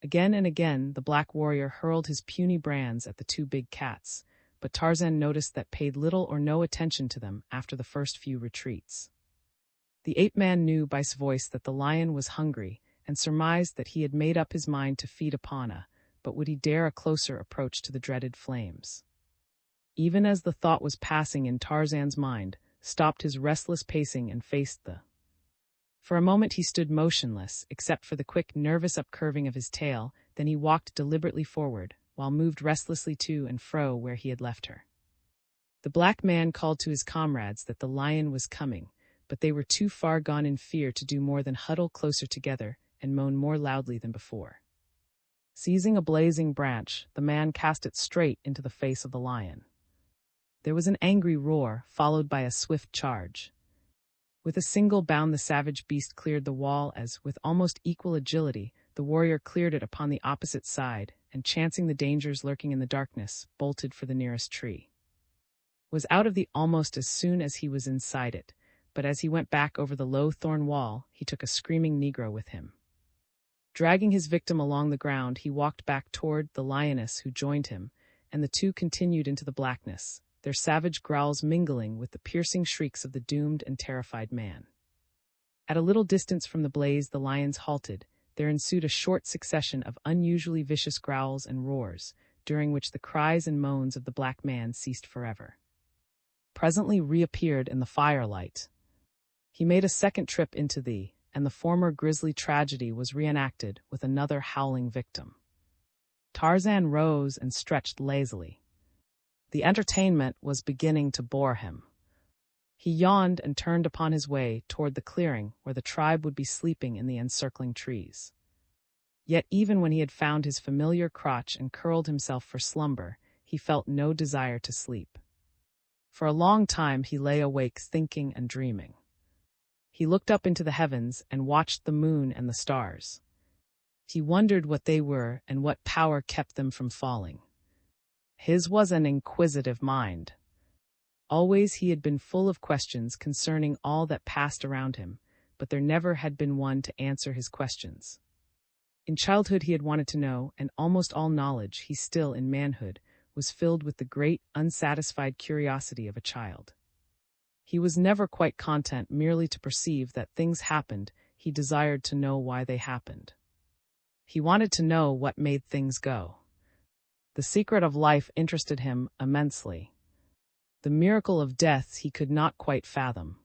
Again and again the black warrior hurled his puny brands at the two big cats, but Tarzan noticed that paid little or no attention to them after the first few retreats. The ape-man knew by his voice that the lion was hungry, and surmised that he had made up his mind to feed upon but would he dare a closer approach to the dreaded flames? Even as the thought was passing in Tarzan's mind, stopped his restless pacing and faced For a moment he stood motionless, except for the quick, nervous upcurving of his tail, then he walked deliberately forward, while moved restlessly to and fro where he had left her. The black man called to his comrades that the lion was coming, but they were too far gone in fear to do more than huddle closer together and moan more loudly than before. Seizing a blazing branch, the man cast it straight into the face of the lion. There was an angry roar, followed by a swift charge. With a single bound the savage beast cleared the wall as, with almost equal agility, the warrior cleared it upon the opposite side, and chancing the dangers lurking in the darkness, bolted for the nearest tree. Was out of the almost as soon as he was inside it, but as he went back over the low thorn wall, he took a screaming negro with him. Dragging his victim along the ground, he walked back toward the lioness who joined him, and the two continued into the blackness, their savage growls mingling with the piercing shrieks of the doomed and terrified man. At a little distance from the blaze the lions halted. There ensued a short succession of unusually vicious growls and roars, during which the cries and moans of the black man ceased forever. Presently reappeared in the firelight. He made a second trip into and the former grisly tragedy was reenacted with another howling victim. Tarzan rose and stretched lazily. The entertainment was beginning to bore him. He yawned and turned upon his way toward the clearing where the tribe would be sleeping in the encircling trees. Yet even when he had found his familiar crotch and curled himself for slumber, he felt no desire to sleep. For a long time he lay awake thinking and dreaming. He looked up into the heavens and watched the moon and the stars. He wondered what they were and what power kept them from falling. His was an inquisitive mind. Always he had been full of questions concerning all that passed around him, but there never had been one to answer his questions. In childhood he had wanted to know, and almost all knowledge he still in manhood was filled with the great, unsatisfied curiosity of a child. He was never quite content merely to perceive that things happened, he desired to know why they happened. He wanted to know what made things go. The secret of life interested him immensely. The miracle of death he could not quite fathom.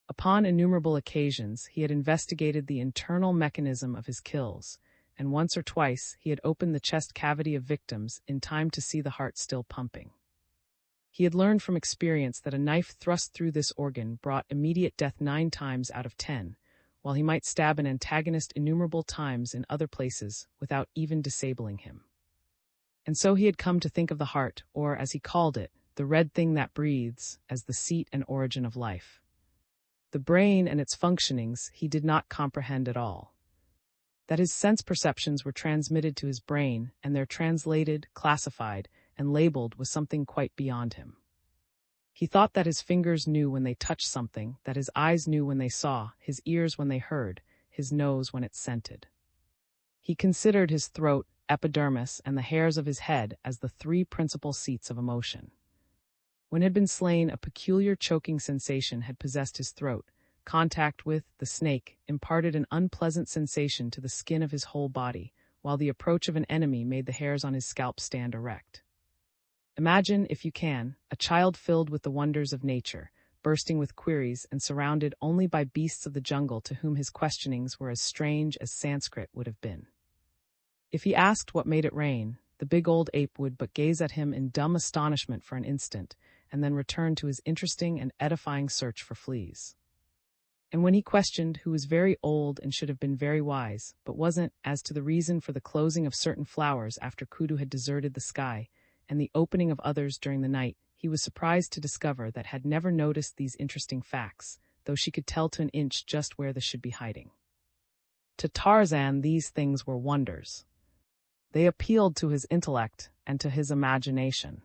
Upon innumerable occasions he had investigated the internal mechanism of his kills, and once or twice he had opened the chest cavity of victims in time to see the heart still pumping. He had learned from experience that a knife thrust through this organ brought immediate death 9 times out of 10, while he might stab an antagonist innumerable times in other places without even disabling him. And so he had come to think of the heart, or, as he called it, the red thing that breathes, as the seat and origin of life. The brain and its functionings he did not comprehend at all. That his sense perceptions were transmitted to his brain, and there translated, classified, and labeled was something quite beyond him. He thought that his fingers knew when they touched something, that his eyes knew when they saw, his ears when they heard, his nose when it scented. He considered his throat, epidermis, and the hairs of his head as the three principal seats of emotion. When had been slain, a peculiar choking sensation had possessed his throat. Contact with the snake imparted an unpleasant sensation to the skin of his whole body, while the approach of an enemy made the hairs on his scalp stand erect. Imagine, if you can, a child filled with the wonders of nature, bursting with queries and surrounded only by beasts of the jungle to whom his questionings were as strange as Sanskrit would have been. If he asked what made it rain, the big old ape would but gaze at him in dumb astonishment for an instant, and then return to his interesting and edifying search for fleas. And when he questioned, who was very old and should have been very wise, but wasn't, as to the reason for the closing of certain flowers after Kudu had deserted the sky, and the opening of others during the night, he was surprised to discover that had never noticed these interesting facts, though she could tell to an inch just where they should be hiding. To Tarzan, these things were wonders. They appealed to his intellect and to his imagination.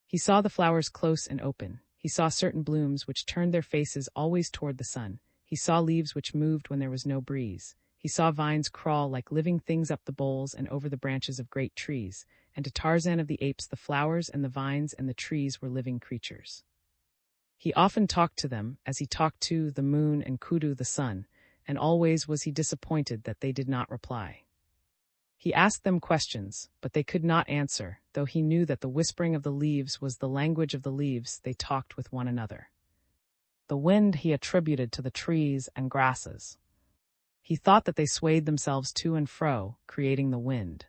He saw the flowers close and open. He saw certain blooms which turned their faces always toward the sun. He saw leaves which moved when there was no breeze. He saw vines crawl like living things up the boles and over the branches of great trees, and to Tarzan of the apes the flowers and the vines and the trees were living creatures. He often talked to them, as he talked to the moon and Kudu the sun, and always was he disappointed that they did not reply. He asked them questions, but they could not answer, though he knew that the whispering of the leaves was the language of the leaves. They talked with one another. The wind he attributed to the trees and grasses. He thought that they swayed themselves to and fro, creating the wind.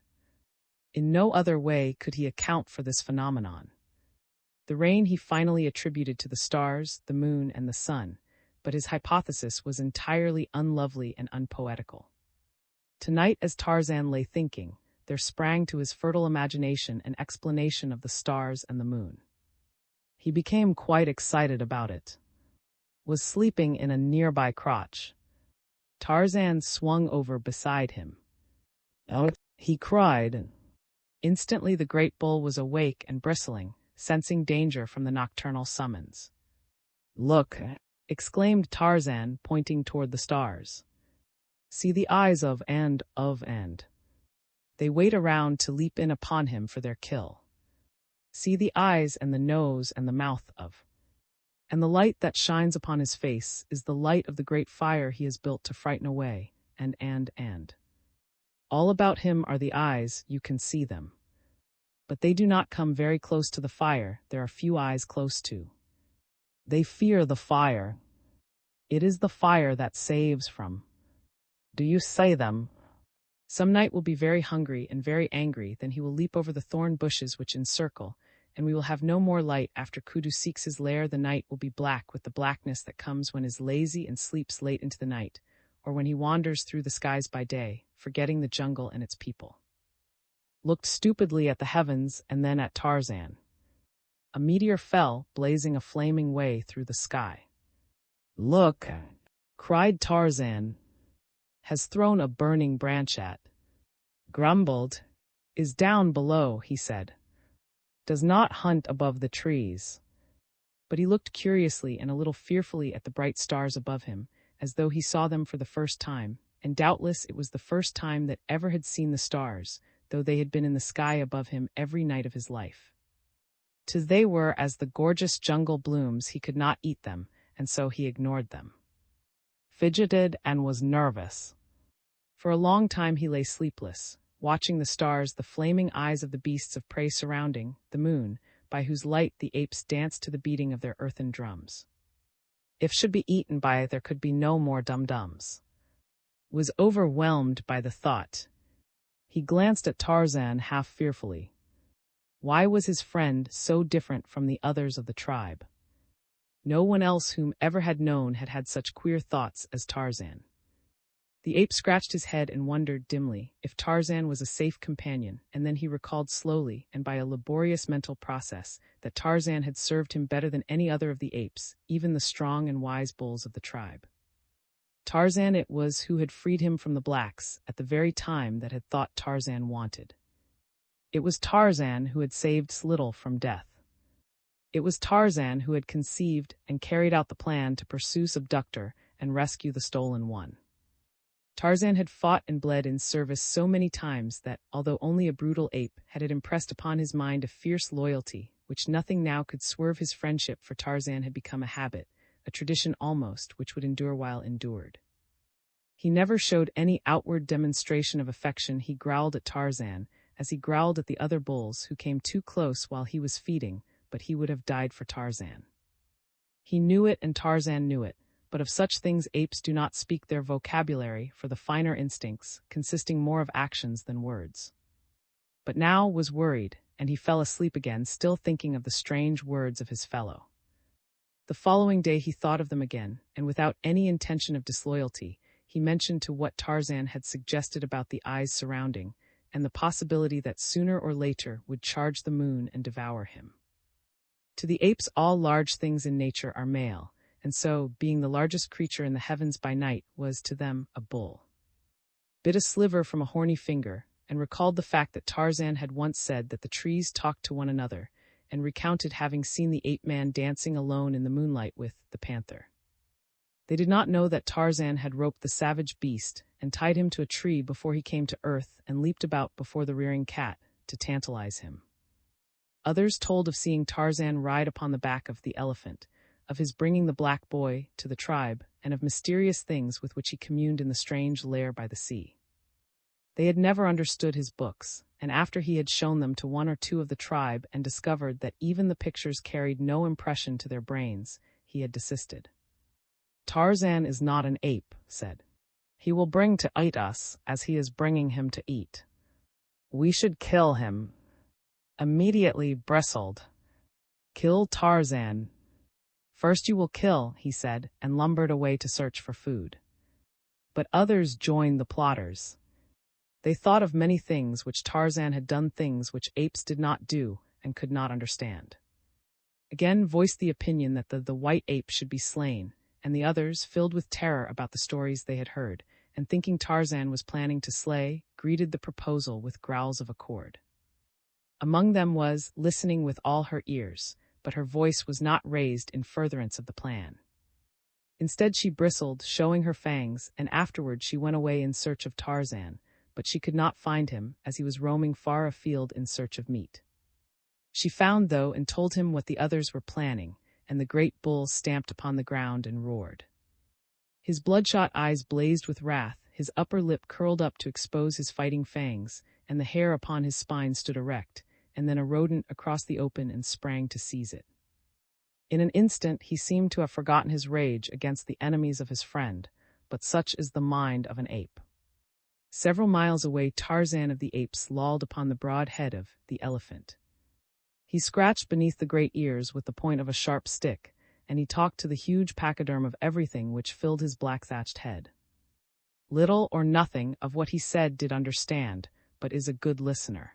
In no other way could he account for this phenomenon. The rain he finally attributed to the stars, the moon, and the sun, but his hypothesis was entirely unlovely and unpoetical. Tonight, as Tarzan lay thinking, there sprang to his fertile imagination an explanation of the stars and the moon. He became quite excited about it. Was sleeping in a nearby crotch. Tarzan swung over beside him. "Out!" he cried. Instantly the great bull was awake and bristling, sensing danger from the nocturnal summons. "Look!" exclaimed Tarzan, pointing toward the stars. "See the eyes of and. They wait around to leap in upon him for their kill. See the eyes and the nose and the mouth of. And the light that shines upon his face is the light of the great fire he has built to frighten away, and. All about him are the eyes, you can see them. But they do not come very close to the fire, there are few eyes close to. They fear the fire. It is the fire that saves from. Do you say them? Some night will be very hungry and very angry, then he will leap over the thorn bushes which encircle, and we will have no more light. After Kudu seeks his lair, the night will be black with the blackness that comes when he is lazy and sleeps late into the night, or when he wanders through the skies by day, forgetting the jungle and its people." Looked stupidly at the heavens and then at Tarzan. A meteor fell, blazing a flaming way through the sky. "Look!" cried Tarzan. "Has thrown a burning branch at." Grumbled. "Is down below," he said. "Does not hunt above the trees." But he looked curiously and a little fearfully at the bright stars above him, as though he saw them for the first time, and doubtless it was the first time that ever had seen the stars, though they had been in the sky above him every night of his life. 'Tis they were as the gorgeous jungle blooms, he could not eat them, and so he ignored them. Fidgeted and was nervous. For a long time he lay sleepless, watching the stars, the flaming eyes of the beasts of prey surrounding, the moon, by whose light the apes danced to the beating of their earthen drums. If should be eaten by it, there could be no more dum-dums. Was overwhelmed by the thought. He glanced at Tarzan half fearfully. Why was his friend so different from the others of the tribe? No one else whom ever had known had had such queer thoughts as Tarzan. The ape scratched his head and wondered dimly if Tarzan was a safe companion, and then he recalled slowly and by a laborious mental process that Tarzan had served him better than any other of the apes, even the strong and wise bulls of the tribe. Tarzan it was who had freed him from the blacks at the very time that had thought Tarzan wanted. It was Tarzan who had saved Slittle from death. It was Tarzan who had conceived and carried out the plan to pursue Subductor and rescue the stolen one. Tarzan had fought and bled in service so many times that, although only a brutal ape, had it impressed upon his mind a fierce loyalty, which nothing now could swerve. His friendship for Tarzan had become a habit, a tradition almost, which would endure while endured. He never showed any outward demonstration of affection. He growled at Tarzan, as he growled at the other bulls who came too close while he was feeding, but he would have died for Tarzan. He knew it and Tarzan knew it. But of such things apes do not speak. Their vocabulary for the finer instincts, consisting more of actions than words. But now was worried, and he fell asleep again, still thinking of the strange words of his fellow. The following day he thought of them again, and without any intention of disloyalty, he mentioned to what Tarzan had suggested about the eyes surrounding, and the possibility that sooner or later would charge the moon and devour him. To the apes all large things in nature are male, and so, being the largest creature in the heavens by night, was to them a bull. Bit a sliver from a horny finger, and recalled the fact that Tarzan had once said that the trees talked to one another, and recounted having seen the ape-man dancing alone in the moonlight with the panther. They did not know that Tarzan had roped the savage beast and tied him to a tree before he came to earth and leaped about before the rearing cat to tantalize him. Others told of seeing Tarzan ride upon the back of the elephant, of his bringing the black boy to the tribe, and of mysterious things with which he communed in the strange lair by the sea. They had never understood his books, and after he had shown them to one or two of the tribe and discovered that even the pictures carried no impression to their brains, he had desisted. Tarzan is not an ape, said. He will bring to eat us as he is bringing him to eat. We should kill him. Immediately bristled. Kill Tarzan. First you will kill, he said, and lumbered away to search for food. But others joined the plotters. They thought of many things which Tarzan had done, things which apes did not do and could not understand. Again voiced the opinion that the white ape should be slain, and the others, filled with terror about the stories they had heard, and thinking Tarzan was planning to slay, greeted the proposal with growls of accord. Among them was, listening with all her ears, but her voice was not raised in furtherance of the plan. Instead she bristled, showing her fangs, and afterward she went away in search of Tarzan, but she could not find him, as he was roaming far afield in search of meat. She found, though, and told him what the others were planning, and the great bull stamped upon the ground and roared. His bloodshot eyes blazed with wrath, his upper lip curled up to expose his fighting fangs, and the hair upon his spine stood erect, and then a rodent across the open and sprang to seize it. In an instant he seemed to have forgotten his rage against the enemies of his friend, but such is the mind of an ape. Several miles away Tarzan of the Apes lolled upon the broad head of the elephant. He scratched beneath the great ears with the point of a sharp stick, and he talked to the huge pachyderm of everything which filled his black-thatched head. Little or nothing of what he said did understand, but is a good listener.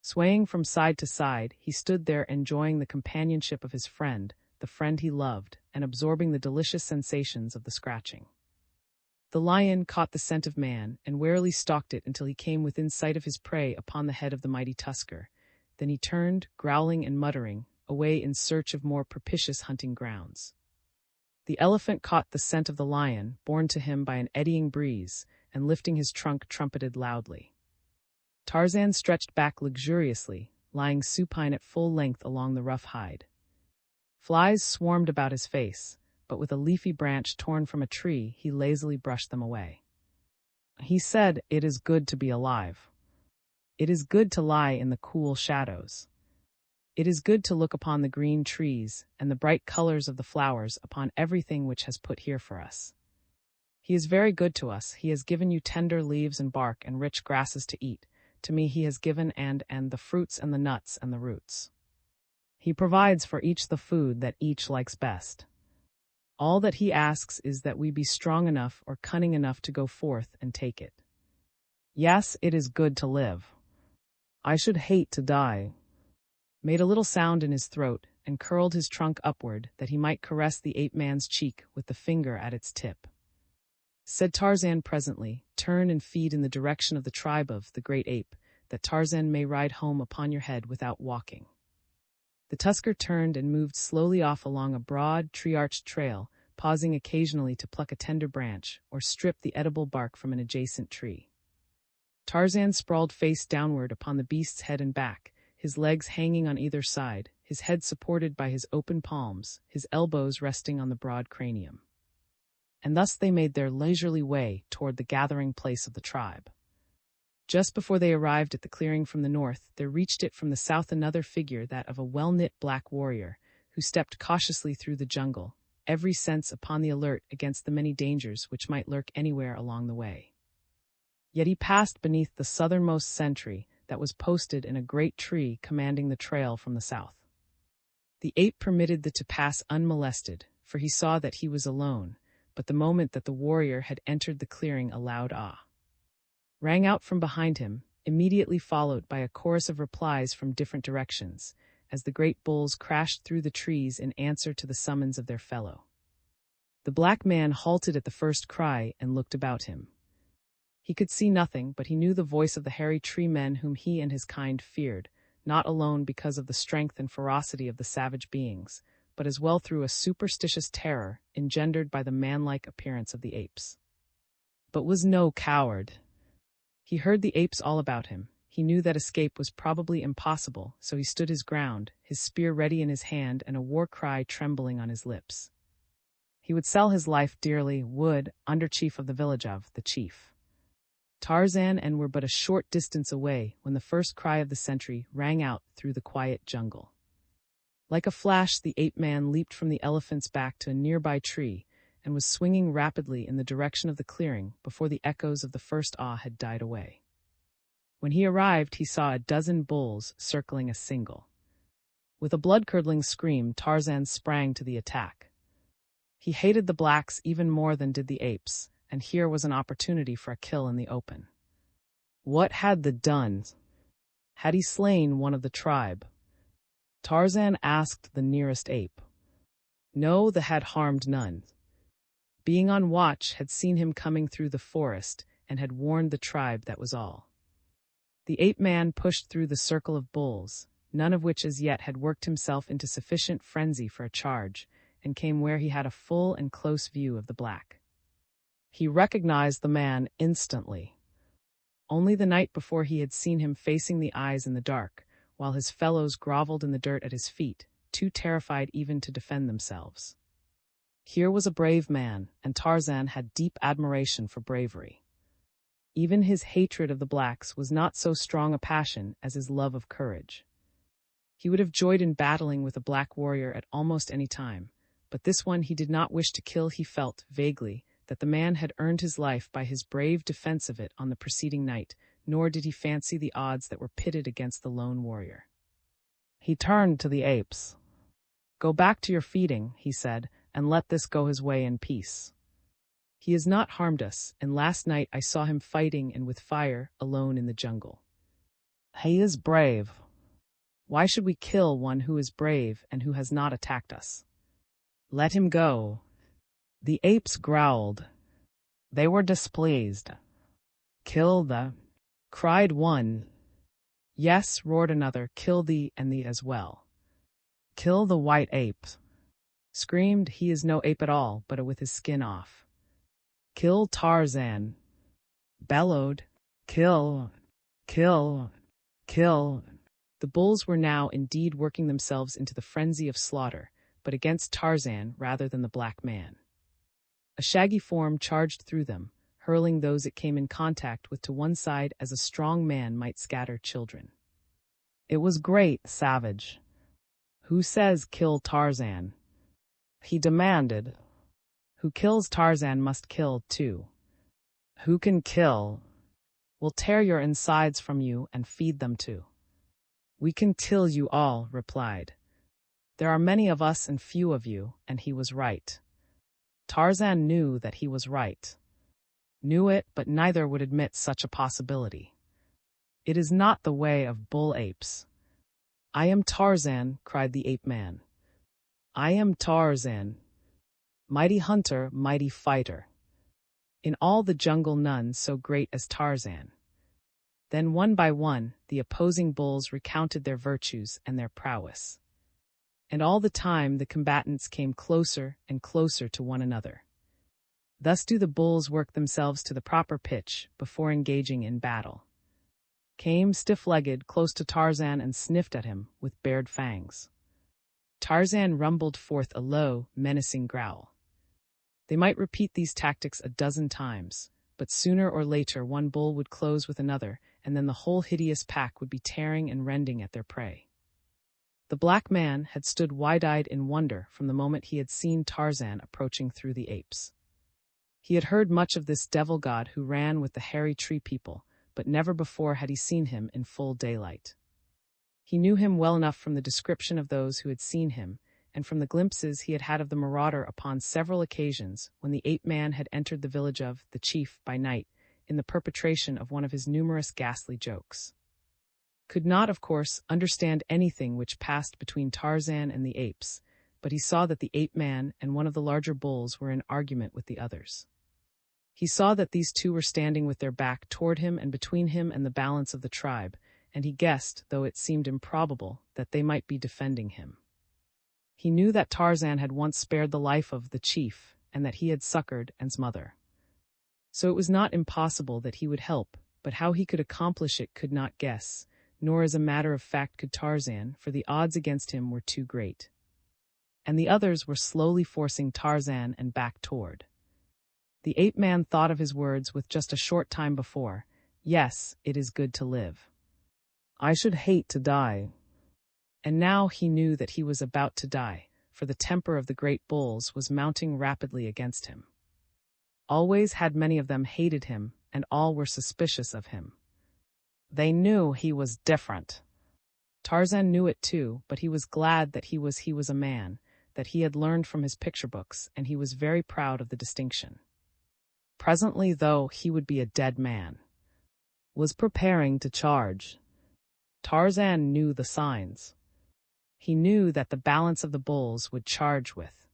Swaying from side to side, he stood there enjoying the companionship of his friend, the friend he loved, and absorbing the delicious sensations of the scratching. The lion caught the scent of man, and warily stalked it until he came within sight of his prey upon the head of the mighty tusker. Then he turned, growling and muttering, away in search of more propitious hunting grounds. The elephant caught the scent of the lion, borne to him by an eddying breeze, and lifting his trunk trumpeted loudly. Tarzan stretched back luxuriously, lying supine at full length along the rough hide. Flies swarmed about his face, but with a leafy branch torn from a tree he lazily brushed them away. He said, "It is good to be alive. It is good to lie in the cool shadows. It is good to look upon the green trees and the bright colors of the flowers, upon everything which has put here for us. He is very good to us. He has given you tender leaves and bark and rich grasses to eat. To me he has given and the fruits and the nuts and the roots. He provides for each the food that each likes best. All that he asks is that we be strong enough or cunning enough to go forth and take it. Yes, it is good to live. I should hate to die. Made a little sound in his throat and curled his trunk upward that he might caress the ape-man's cheek with the finger at its tip. Said Tarzan presently, turn and feed in the direction of the tribe of the great ape, that Tarzan may ride home upon your head without walking. The tusker turned and moved slowly off along a broad, tree-arched trail, pausing occasionally to pluck a tender branch or strip the edible bark from an adjacent tree. Tarzan sprawled face downward upon the beast's head and back, his legs hanging on either side, his head supported by his open palms, his elbows resting on the broad cranium. And thus they made their leisurely way toward the gathering place of the tribe. Just before they arrived at the clearing from the north, there reached it from the south another figure, that of a well-knit black warrior, who stepped cautiously through the jungle, every sense upon the alert against the many dangers which might lurk anywhere along the way. Yet he passed beneath the southernmost sentry that was posted in a great tree commanding the trail from the south. The ape permitted the to pass unmolested, for he saw that he was alone, but the moment that the warrior had entered the clearing a loud "ah" rang out from behind him, immediately followed by a chorus of replies from different directions, as the great bulls crashed through the trees in answer to the summons of their fellow. The black man halted at the first cry and looked about him. He could see nothing, but he knew the voice of the hairy tree men whom he and his kind feared, not alone because of the strength and ferocity of the savage beings, but as well through a superstitious terror engendered by the manlike appearance of the apes. But was no coward. He heard the apes all about him. He knew that escape was probably impossible, so he stood his ground, his spear ready in his hand and a war cry trembling on his lips. He would sell his life dearly, would, under chief of the village of the chief. Tarzan and were but a short distance away when the first cry of the sentry rang out through the quiet jungle. Like a flash, the ape-man leaped from the elephant's back to a nearby tree and was swinging rapidly in the direction of the clearing before the echoes of the first "ah" had died away. When he arrived, he saw a dozen bulls circling a single. With a blood-curdling scream, Tarzan sprang to the attack. He hated the blacks even more than did the apes, and here was an opportunity for a kill in the open. What had the done? Had he slain one of the tribe? Tarzan asked the nearest ape. No, the had harmed none. Being on watch, had seen him coming through the forest, and had warned the tribe, that was all. The ape-man pushed through the circle of bulls, none of which as yet had worked himself into sufficient frenzy for a charge, and came where he had a full and close view of the black. He recognized the man instantly. Only the night before he had seen him facing the eyes in the dark, while his fellows groveled in the dirt at his feet, too terrified even to defend themselves. Here was a brave man, and Tarzan had deep admiration for bravery. Even his hatred of the blacks was not so strong a passion as his love of courage. He would have joyed in battling with a black warrior at almost any time, but this one he did not wish to kill. He felt, vaguely, that the man had earned his life by his brave defense of it on the preceding night, nor did he fancy the odds that were pitted against the lone warrior. He turned to the apes. Go back to your feeding, he said, and let this go his way in peace. He has not harmed us, and last night I saw him fighting and with fire, alone in the jungle. He is brave. Why should we kill one who is brave and who has not attacked us? Let him go. The apes growled. They were displeased. Kill the, cried one. Yes, roared another, kill thee and thee as well. Kill the white ape. Screamed, he is no ape at all, but with his skin off. Kill Tarzan. Bellowed, kill, kill, kill. The bulls were now indeed working themselves into the frenzy of slaughter, but against Tarzan rather than the black man. A shaggy form charged through them, hurling those it came in contact with to one side as a strong man might scatter children. It was great, savage. Who says kill Tarzan? He demanded. Who kills Tarzan must kill too. Who can kill? We'll tear your insides from you and feed them too. We can kill you all, replied. There are many of us and few of you, and he was right. Tarzan knew that he was right. Knew it, but neither would admit such a possibility. It is not the way of bull apes. I am Tarzan, cried the ape-man. I am Tarzan. Mighty hunter, mighty fighter. In all the jungle none so great as Tarzan. Then one by one, the opposing bulls recounted their virtues and their prowess. And all the time the combatants came closer and closer to one another. Thus do the bulls work themselves to the proper pitch before engaging in battle. Came stiff-legged close to Tarzan and sniffed at him with bared fangs. Tarzan rumbled forth a low, menacing growl. They might repeat these tactics a dozen times, but sooner or later one bull would close with another, and then the whole hideous pack would be tearing and rending at their prey. The black man had stood wide-eyed in wonder from the moment he had seen Tarzan approaching through the apes. He had heard much of this devil god who ran with the hairy tree people, but never before had he seen him in full daylight. He knew him well enough from the description of those who had seen him, and from the glimpses he had had of the marauder upon several occasions when the ape-man had entered the village of the chief by night in the perpetration of one of his numerous ghastly jokes. Could not, of course, understand anything which passed between Tarzan and the apes, but he saw that the ape-man and one of the larger bulls were in argument with the others. He saw that these two were standing with their back toward him and between him and the balance of the tribe, and he guessed, though it seemed improbable, that they might be defending him. He knew that Tarzan had once spared the life of the chief, and that he had succored his mother. So it was not impossible that he would help, but how he could accomplish it could not guess, nor as a matter of fact could Tarzan, for the odds against him were too great. And the others were slowly forcing Tarzan and back toward. The ape-man thought of his words with just a short time before. Yes, it is good to live. I should hate to die. And now he knew that he was about to die, for the temper of the great bulls was mounting rapidly against him. Always had many of them hated him, and all were suspicious of him. They knew he was different. Tarzan knew it too, but he was glad that he was a man, that he had learned from his picture books, and he was very proud of the distinction. Presently, though, he would be a dead man. Was preparing to charge. Tarzan knew the signs. He knew that the balance of the bulls would charge with.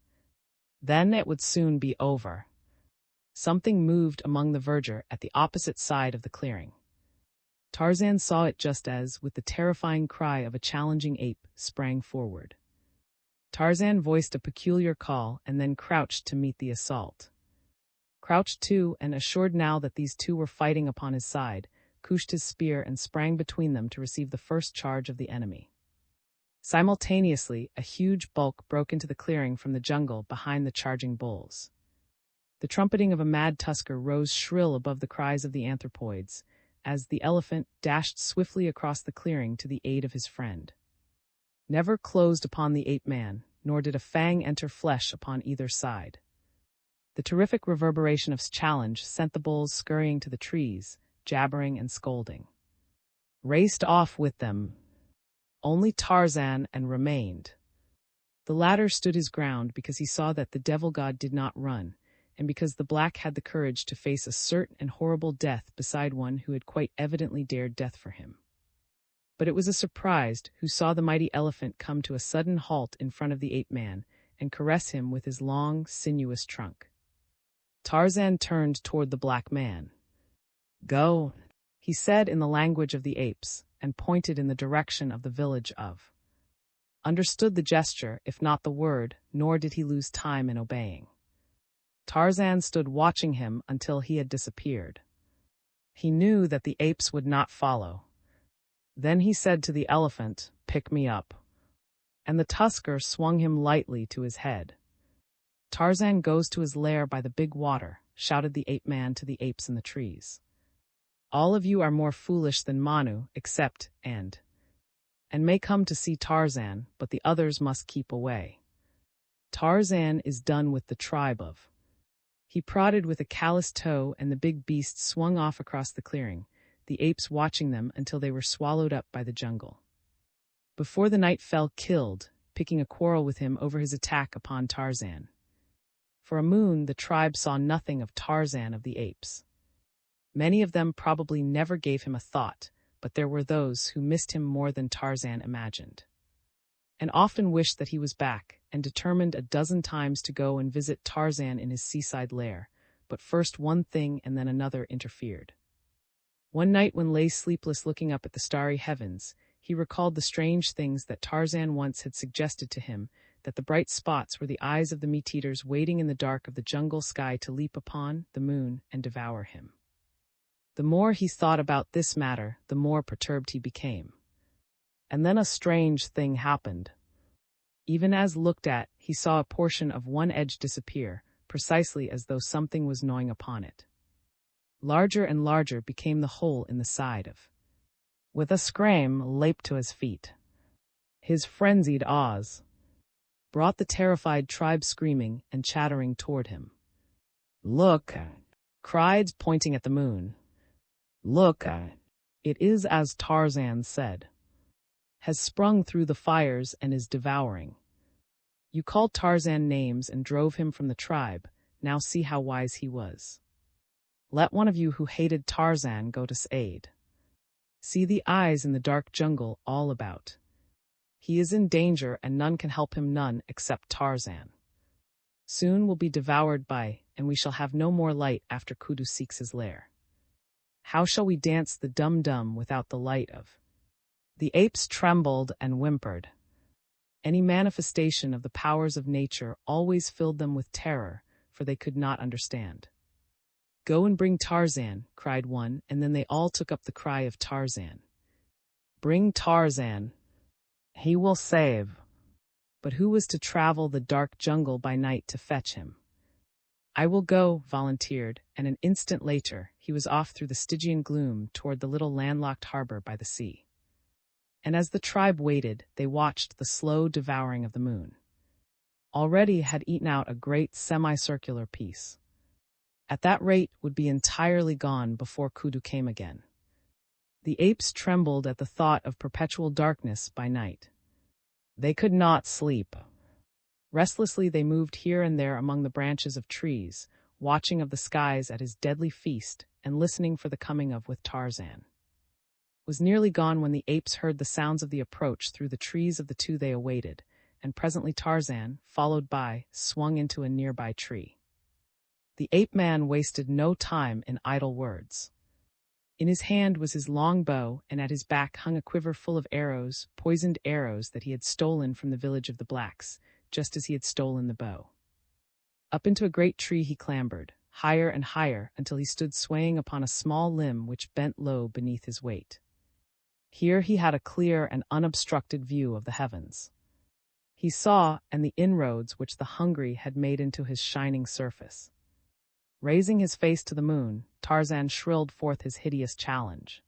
Then it would soon be over. Something moved among the verdure at the opposite side of the clearing. Tarzan saw it just as, with the terrifying cry of a challenging ape, sprang forward. Tarzan voiced a peculiar call and then crouched to meet the assault. Crouched too, and assured now that these two were fighting upon his side, couched his spear and sprang between them to receive the first charge of the enemy. Simultaneously, a huge bulk broke into the clearing from the jungle behind the charging bulls. The trumpeting of a mad tusker rose shrill above the cries of the anthropoids, as the elephant dashed swiftly across the clearing to the aid of his friend. Never closed upon the ape-man, nor did a fang enter flesh upon either side. The terrific reverberation of challenge sent the bulls scurrying to the trees, jabbering and scolding. Raced off with them. Only Tarzan and remained. The latter stood his ground because he saw that the devil god did not run, and because the black had the courage to face a certain and horrible death beside one who had quite evidently dared death for him. But it was a surprised who saw the mighty elephant come to a sudden halt in front of the ape-man and caress him with his long, sinuous trunk. Tarzan turned toward the black man. Go, he said in the language of the apes, and pointed in the direction of the village of. Understood the gesture, if not the word, nor did he lose time in obeying. Tarzan stood watching him until he had disappeared. He knew that the apes would not follow. Then he said to the elephant, "Pick me up." And the tusker swung him lightly to his head. Tarzan goes to his lair by the big water, shouted the ape-man to the apes in the trees. All of you are more foolish than Manu, except and may come to see Tarzan, but the others must keep away. Tarzan is done with the tribe of. He prodded with a calloused toe, and the big beast swung off across the clearing, the apes watching them until they were swallowed up by the jungle. Before the night fell, killed, picking a quarrel with him over his attack upon Tarzan. For a moon, the tribe saw nothing of Tarzan of the apes. Many of them probably never gave him a thought, but there were those who missed him more than Tarzan imagined, and often wished that he was back, and determined a dozen times to go and visit Tarzan in his seaside lair, but first one thing and then another interfered. One night when lay sleepless looking up at the starry heavens, he recalled the strange things that Tarzan once had suggested to him, that the bright spots were the eyes of the meat-eaters waiting in the dark of the jungle sky to leap upon the moon and devour him. The more he thought about this matter, the more perturbed he became. And then a strange thing happened. Even as looked at, he saw a portion of one edge disappear, precisely as though something was gnawing upon it. Larger and larger became the hole in the side of. With a scream, leaped to his feet. His frenzied awes brought the terrified tribe screaming and chattering toward him. "Look!" cried, pointing at the moon. "Look! It is as Tarzan said. Has sprung through the fires and is devouring. You called Tarzan names and drove him from the tribe. Now see how wise he was. Let one of you who hated Tarzan go to his aid. See the eyes in the dark jungle all about. He is in danger and none can help him, none except Tarzan. Soon will be devoured by, and we shall have no more light after Kudu seeks his lair. How shall we dance the dum-dum without the light of?" The apes trembled and whimpered. Any manifestation of the powers of nature always filled them with terror, for they could not understand. "Go and bring Tarzan," cried one, and then they all took up the cry of Tarzan. "Bring Tarzan. He will save." But who was to travel the dark jungle by night to fetch him? "I will go," volunteered, and an instant later he was off through the Stygian gloom toward the little landlocked harbor by the sea. And as the tribe waited, they watched the slow devouring of the moon. Already had eaten out a great semicircular piece. At that rate would be entirely gone before Kudu came again. The apes trembled at the thought of perpetual darkness by night. They could not sleep. Restlessly they moved here and there among the branches of trees, watching of the skies at his deadly feast and listening for the coming of with Tarzan. Was nearly gone when the apes heard the sounds of the approach through the trees of the two they awaited, and presently Tarzan, followed by, swung into a nearby tree. The ape-man wasted no time in idle words. In his hand was his long bow, and at his back hung a quiver full of arrows, poisoned arrows that he had stolen from the village of the blacks, just as he had stolen the bow. Up into a great tree he clambered, higher and higher, until he stood swaying upon a small limb which bent low beneath his weight. Here he had a clear and unobstructed view of the heavens. He saw, and the inroads which the hungry had made into his shining surface. Raising his face to the moon, Tarzan shrilled forth his hideous challenge.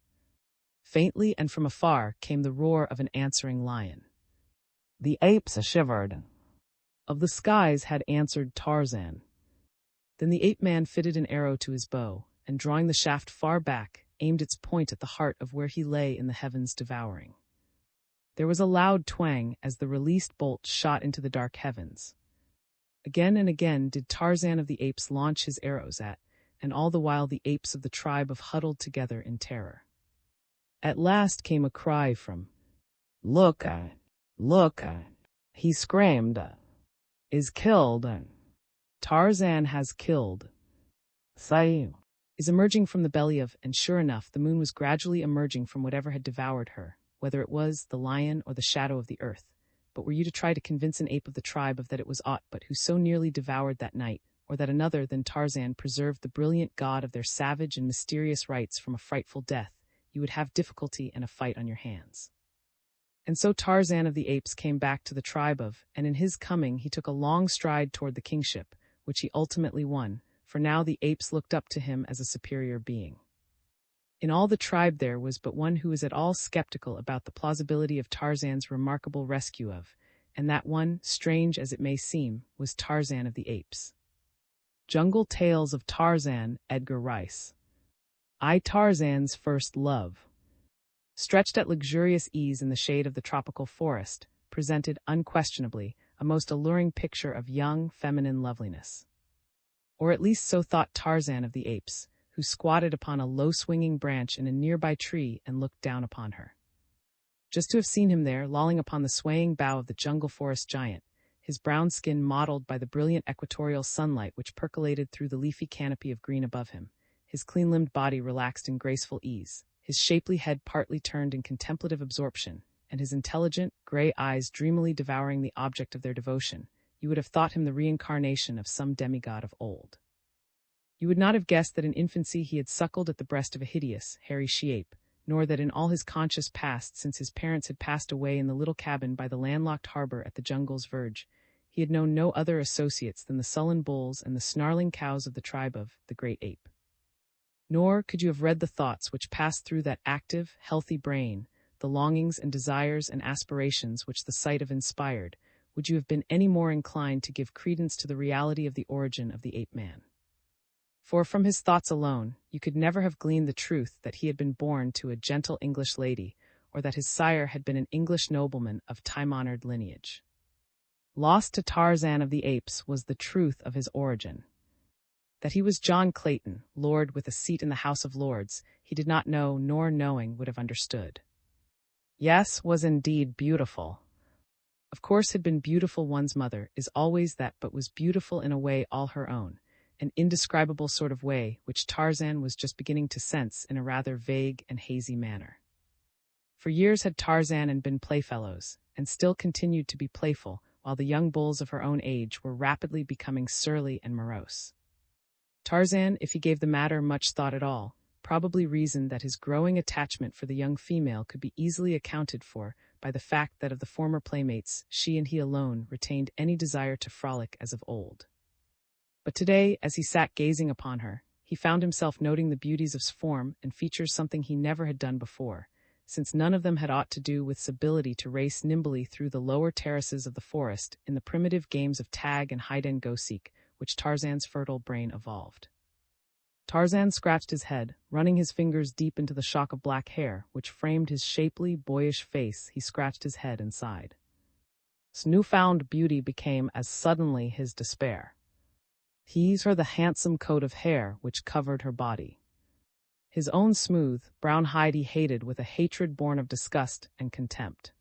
Faintly and from afar came the roar of an answering lion. The apes shivered. Of the skies had answered Tarzan. Then the ape-man fitted an arrow to his bow, and drawing the shaft far back, aimed its point at the heart of where he lay in the heavens devouring. There was a loud twang as the released bolt shot into the dark heavens. Again and again did Tarzan of the apes launch his arrows at, and all the while the apes of the tribe of huddled together in terror. At last came a cry from, "Look! Look!" He screamed, "Is killed! Tarzan has killed! Say!" Is emerging from the belly of, and sure enough, the moon was gradually emerging from whatever had devoured her, whether it was the lion or the shadow of the earth. But were you to try to convince an ape of the tribe of that it was aught but who so nearly devoured that night, or that another than Tarzan preserved the brilliant god of their savage and mysterious rites from a frightful death, you would have difficulty and a fight on your hands. And so Tarzan of the apes came back to the tribe of, and in his coming he took a long stride toward the kingship, which he ultimately won, for now the apes looked up to him as a superior being. In all the tribe there was but one who was at all skeptical about the plausibility of Tarzan's remarkable rescue of, and that one, strange as it may seem, was Tarzan of the apes. Jungle Tales of Tarzan, Edgar Rice. I Tarzan's first love. Stretched at luxurious ease in the shade of the tropical forest, presented, unquestionably, a most alluring picture of young, feminine loveliness. Or at least so thought Tarzan of the apes, who squatted upon a low-swinging branch in a nearby tree and looked down upon her. Just to have seen him there, lolling upon the swaying bough of the jungle forest giant, his brown skin mottled by the brilliant equatorial sunlight which percolated through the leafy canopy of green above him, his clean-limbed body relaxed in graceful ease, his shapely head partly turned in contemplative absorption, and his intelligent, gray eyes dreamily devouring the object of their devotion, you would have thought him the reincarnation of some demigod of old. You would not have guessed that in infancy he had suckled at the breast of a hideous, hairy she-ape, nor that in all his conscious past since his parents had passed away in the little cabin by the landlocked harbor at the jungle's verge, he had known no other associates than the sullen bulls and the snarling cows of the tribe of the great ape. Nor could you have read the thoughts which passed through that active, healthy brain, the longings and desires and aspirations which the sight of inspired, would you have been any more inclined to give credence to the reality of the origin of the ape-man. For from his thoughts alone, you could never have gleaned the truth that he had been born to a gentle English lady, or that his sire had been an English nobleman of time-honored lineage. Lost to Tarzan of the Apes was the truth of his origin. That he was John Clayton, lord with a seat in the House of Lords, he did not know, nor knowing would have understood. Yes, was indeed beautiful. Of course had been beautiful one's mother is always that, but was beautiful in a way all her own, an indescribable sort of way which Tarzan was just beginning to sense in a rather vague and hazy manner. For years had Tarzan been playfellows, and still continued to be playful, while the young bulls of her own age were rapidly becoming surly and morose. Tarzan, if he gave the matter much thought at all, probably reasoned that his growing attachment for the young female could be easily accounted for by the fact that of the former playmates, she and he alone retained any desire to frolic as of old. But today, as he sat gazing upon her, he found himself noting the beauties of form and features something he never had done before, since none of them had aught to do with his ability to race nimbly through the lower terraces of the forest in the primitive games of tag and hide-and-go-seek which Tarzan's fertile brain evolved. Tarzan scratched his head, running his fingers deep into the shock of black hair which framed his shapely, boyish face. He scratched his head and sighed. His newfound beauty became as suddenly his despair. His her the handsome coat of hair which covered her body. His own smooth, brown hide he hated with a hatred born of disgust and contempt.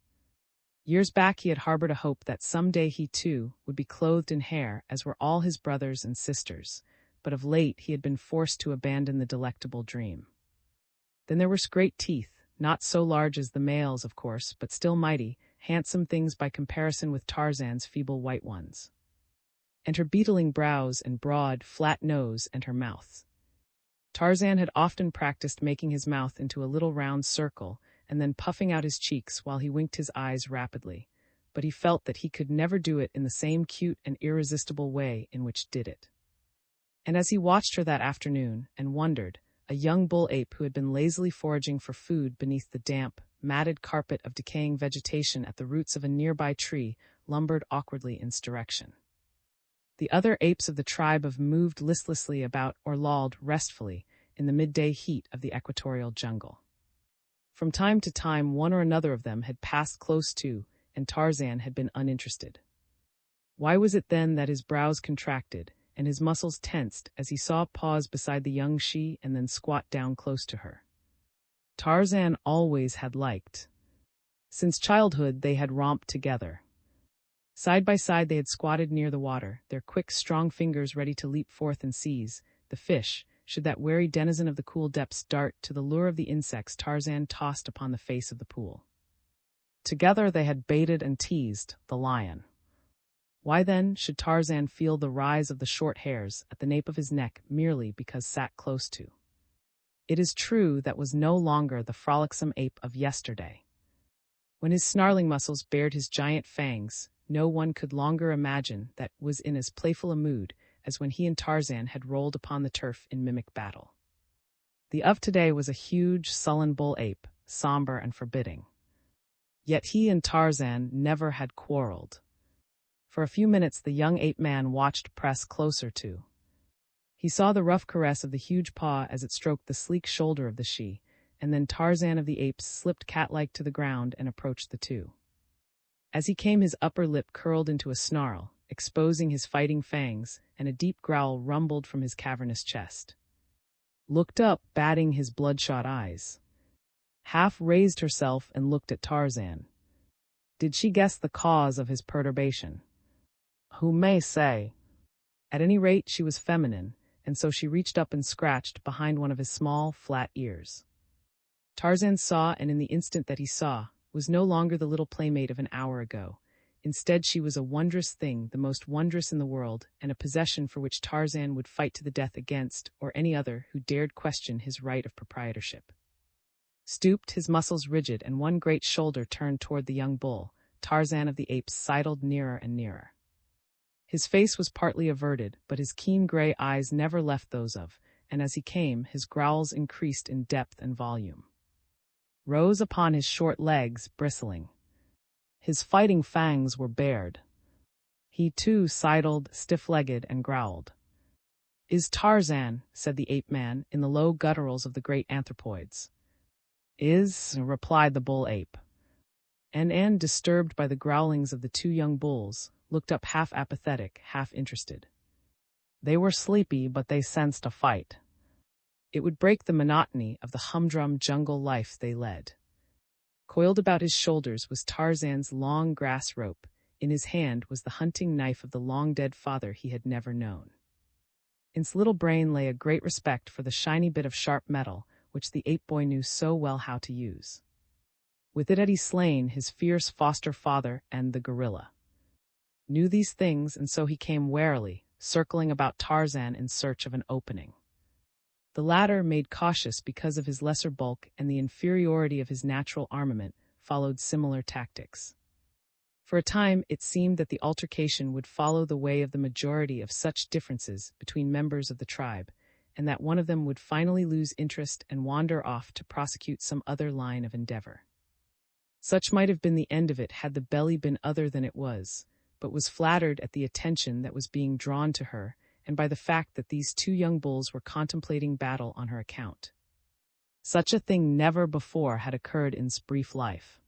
Years back he had harbored a hope that some day he too would be clothed in hair as were all his brothers and sisters, but of late he had been forced to abandon the delectable dream. Then there were great teeth, not so large as the male's of course, but still mighty, handsome things by comparison with Tarzan's feeble white ones. And her beetling brows and broad, flat nose and her mouth. Tarzan had often practiced making his mouth into a little round circle and then puffing out his cheeks while he winked his eyes rapidly, but he felt that he could never do it in the same cute and irresistible way in which did it. And as he watched her that afternoon and wondered, a young bull ape who had been lazily foraging for food beneath the damp, matted carpet of decaying vegetation at the roots of a nearby tree lumbered awkwardly in its direction. The other apes of the tribe moved listlessly about or lolled restfully in the midday heat of the equatorial jungle. From time to time one or another of them had passed close to, and Tarzan had been uninterested. Why was it then that his brows contracted and his muscles tensed as he saw pause beside the young she and then squat down close to her? Tarzan always had liked. Since childhood they had romped together. Side by side they had squatted near the water, their quick, strong fingers ready to leap forth and seize the fish, should that wary denizen of the cool depths dart to the lure of the insects Tarzan tossed upon the face of the pool. Together they had baited and teased the lion. Why then should Tarzan feel the rise of the short hairs at the nape of his neck merely because sat close to? It is true that was no longer the frolicsome ape of yesterday. When his snarling muscles bared his giant fangs, no one could longer imagine that was in as playful a mood as when he and Tarzan had rolled upon the turf in mimic battle. The of today was a huge, sullen bull ape, somber and forbidding. Yet he and Tarzan never had quarreled. For a few minutes the young ape-man watched press closer to. He saw the rough caress of the huge paw as it stroked the sleek shoulder of the she, and then Tarzan of the apes slipped cat-like to the ground and approached the two. As he came his upper lip curled into a snarl, exposing his fighting fangs, and a deep growl rumbled from his cavernous chest. Looked up, batting his bloodshot eyes. Half raised herself and looked at Tarzan. Did she guess the cause of his perturbation? Who may say? At any rate, she was feminine, and so she reached up and scratched behind one of his small, flat ears. Tarzan saw, and in the instant that he saw, was no longer the little playmate of an hour ago. Instead, she was a wondrous thing, the most wondrous in the world, and a possession for which Tarzan would fight to the death against, or any other who dared question his right of proprietorship. Stooped, his muscles rigid, and one great shoulder turned toward the young bull, Tarzan of the Apes sidled nearer and nearer. His face was partly averted, but his keen gray eyes never left those of, and as he came, his growls increased in depth and volume. Rose upon his short legs, bristling. His fighting fangs were bared. He too sidled, stiff-legged, and growled. "Is Tarzan," said the ape-man, in the low gutturals of the great anthropoids. "Is," replied the bull-ape. And, disturbed by the growlings of the two young bulls, looked up half apathetic, half interested. They were sleepy, but they sensed a fight. It would break the monotony of the humdrum jungle life they led. Coiled about his shoulders was Tarzan's long grass rope. In his hand was the hunting knife of the long-dead father he had never known. In his little brain lay a great respect for the shiny bit of sharp metal which the ape-boy knew so well how to use. With it had he slain his fierce foster father and the gorilla. Knew these things, and so he came warily, circling about Tarzan in search of an opening. The latter, made cautious because of his lesser bulk and the inferiority of his natural armament, followed similar tactics. For a time, it seemed that the altercation would follow the way of the majority of such differences between members of the tribe, and that one of them would finally lose interest and wander off to prosecute some other line of endeavor. Such might have been the end of it had the belly been other than it was, but was flattered at the attention that was being drawn to her, and by the fact that these two young bulls were contemplating battle on her account. Such a thing never before had occurred in his brief life.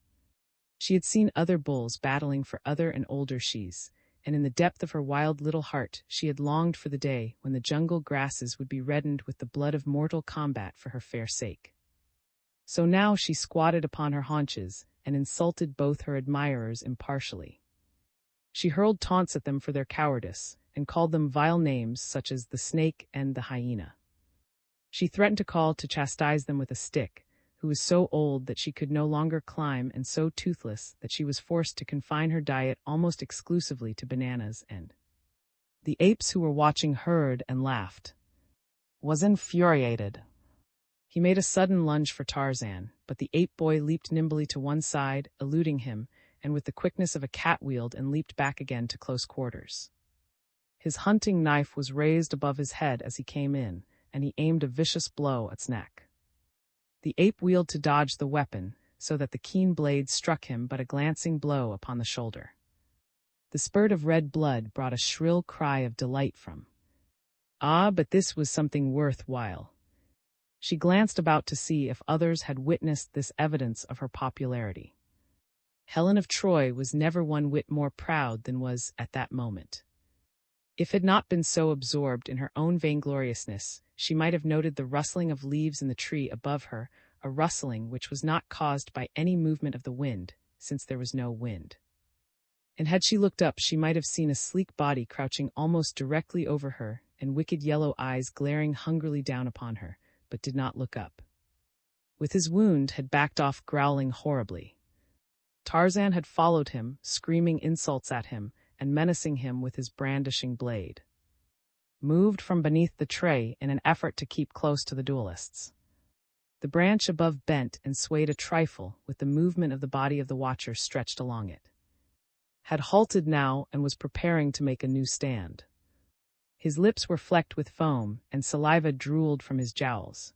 She had seen other bulls battling for other and older shes, and in the depth of her wild little heart she had longed for the day when the jungle grasses would be reddened with the blood of mortal combat for her fair sake. So now she squatted upon her haunches and insulted both her admirers impartially. She hurled taunts at them for their cowardice, and called them vile names such as the snake and the hyena. She threatened to chastise them with a stick, who was so old that she could no longer climb and so toothless that she was forced to confine her diet almost exclusively to bananas, and the apes who were watching heard and laughed. Was infuriated. He made a sudden lunge for Tarzan, but the ape-boy leaped nimbly to one side, eluding him, and with the quickness of a cat wheeled and leaped back again to close quarters. His hunting knife was raised above his head as he came in, and he aimed a vicious blow at its neck. The ape wheeled to dodge the weapon, so that the keen blade struck him but a glancing blow upon the shoulder. The spurt of red blood brought a shrill cry of delight from. Ah, but this was something worth while. She glanced about to see if others had witnessed this evidence of her popularity. Helen of Troy was never one whit more proud than was at that moment. If had not been so absorbed in her own vaingloriousness, she might have noted the rustling of leaves in the tree above her, a rustling which was not caused by any movement of the wind, since there was no wind. And had she looked up, she might have seen a sleek body crouching almost directly over her, and wicked yellow eyes glaring hungrily down upon her, but did not look up. With his wound, had backed off growling horribly. Tarzan had followed him, screaming insults at him, and menacing him with his brandishing blade. Moved from beneath the tray in an effort to keep close to the duelists. The branch above bent and swayed a trifle with the movement of the body of the watcher stretched along it. Had halted now and was preparing to make a new stand. His lips were flecked with foam, and saliva drooled from his jowls.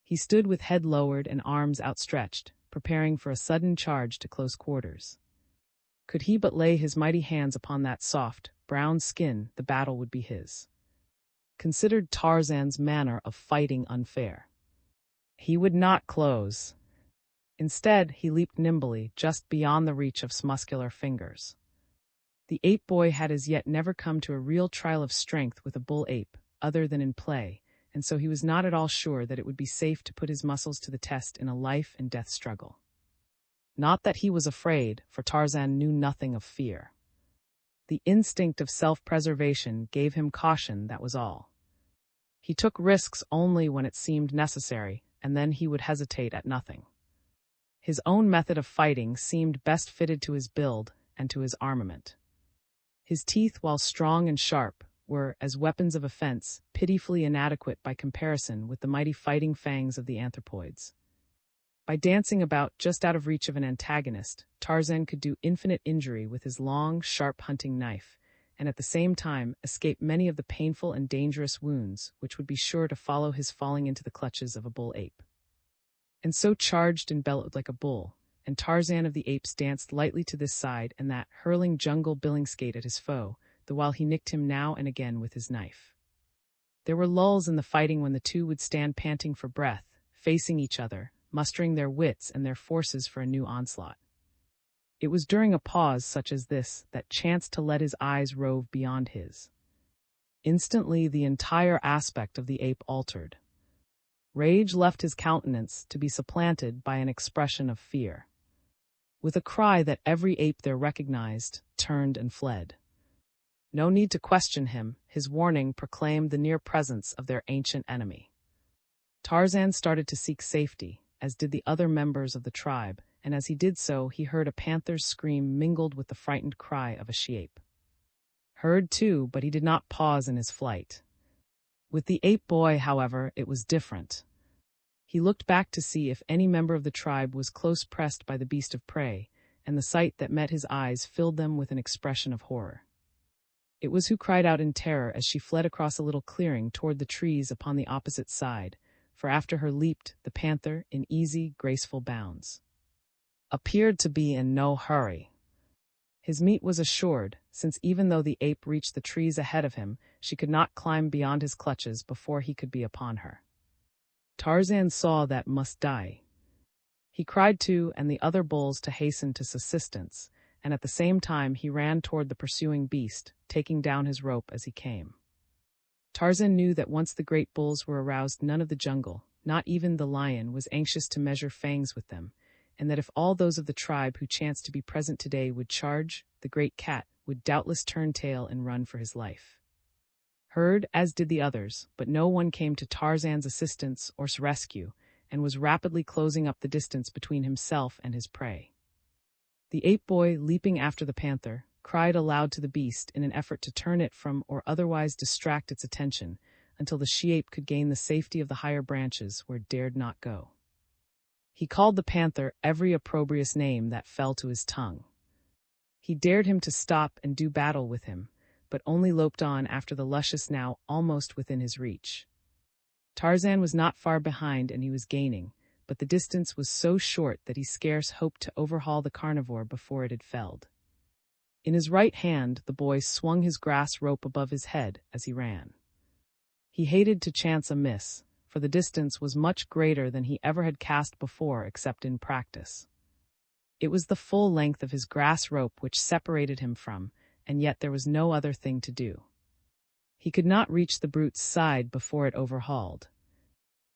He stood with head lowered and arms outstretched, preparing for a sudden charge to close quarters. Could he but lay his mighty hands upon that soft, brown skin, the battle would be his. Considered Tarzan's manner of fighting unfair. He would not close. Instead, he leaped nimbly, just beyond the reach of his muscular fingers. The ape boy had as yet never come to a real trial of strength with a bull ape, other than in play, and so he was not at all sure that it would be safe to put his muscles to the test in a life-and-death struggle. Not that he was afraid, for Tarzan knew nothing of fear. The instinct of self-preservation gave him caution, that was all. He took risks only when it seemed necessary, and then he would hesitate at nothing. His own method of fighting seemed best fitted to his build and to his armament. His teeth, while strong and sharp, were, as weapons of offense, pitifully inadequate by comparison with the mighty fighting fangs of the anthropoids. By dancing about just out of reach of an antagonist, Tarzan could do infinite injury with his long, sharp hunting knife, and at the same time escape many of the painful and dangerous wounds which would be sure to follow his falling into the clutches of a bull ape. And so charged and bellowed like a bull, and Tarzan of the Apes danced lightly to this side and that, hurling jungle billingsgate at his foe, the while he nicked him now and again with his knife. There were lulls in the fighting when the two would stand panting for breath, facing each other, mustering their wits and their forces for a new onslaught. It was during a pause such as this that chanced to let his eyes rove beyond his. Instantly the entire aspect of the ape altered. Rage left his countenance to be supplanted by an expression of fear. With a cry that every ape there recognized, turned and fled. No need to question him, his warning proclaimed the near presence of their ancient enemy. Tarzan started to seek safety, as did the other members of the tribe, and as he did so he heard a panther's scream mingled with the frightened cry of a she-ape. Heard too, but he did not pause in his flight. With the ape boy, however, it was different. He looked back to see if any member of the tribe was close pressed by the beast of prey, and the sight that met his eyes filled them with an expression of horror. It was who cried out in terror as she fled across a little clearing toward the trees upon the opposite side, for after her leaped the panther in easy, graceful bounds. Appeared to be in no hurry. His meat was assured, since even though the ape reached the trees ahead of him, she could not climb beyond his clutches before he could be upon her. Tarzan saw that must die. He cried to and the other bulls to hasten to his assistance, and at the same time he ran toward the pursuing beast, taking down his rope as he came. Tarzan knew that once the great bulls were aroused, none of the jungle, not even the lion, was anxious to measure fangs with them, and that if all those of the tribe who chanced to be present today would charge, the great cat would doubtless turn tail and run for his life. Heard, as did the others, but no one came to Tarzan's assistance or rescue, and was rapidly closing up the distance between himself and his prey. The ape boy, leaping after the panther, cried aloud to the beast in an effort to turn it from or otherwise distract its attention, until the she-ape could gain the safety of the higher branches where it dared not go. He called the panther every opprobrious name that fell to his tongue. He dared him to stop and do battle with him, but only loped on after the luscious now almost within his reach. Tarzan was not far behind and he was gaining, but the distance was so short that he scarce hoped to overhaul the carnivore before it had felled. In his right hand the boy swung his grass rope above his head as he ran. He hated to chance a miss, for the distance was much greater than he ever had cast before except in practice. It was the full length of his grass rope which separated him from, and yet there was no other thing to do. He could not reach the brute's side before it overhauled.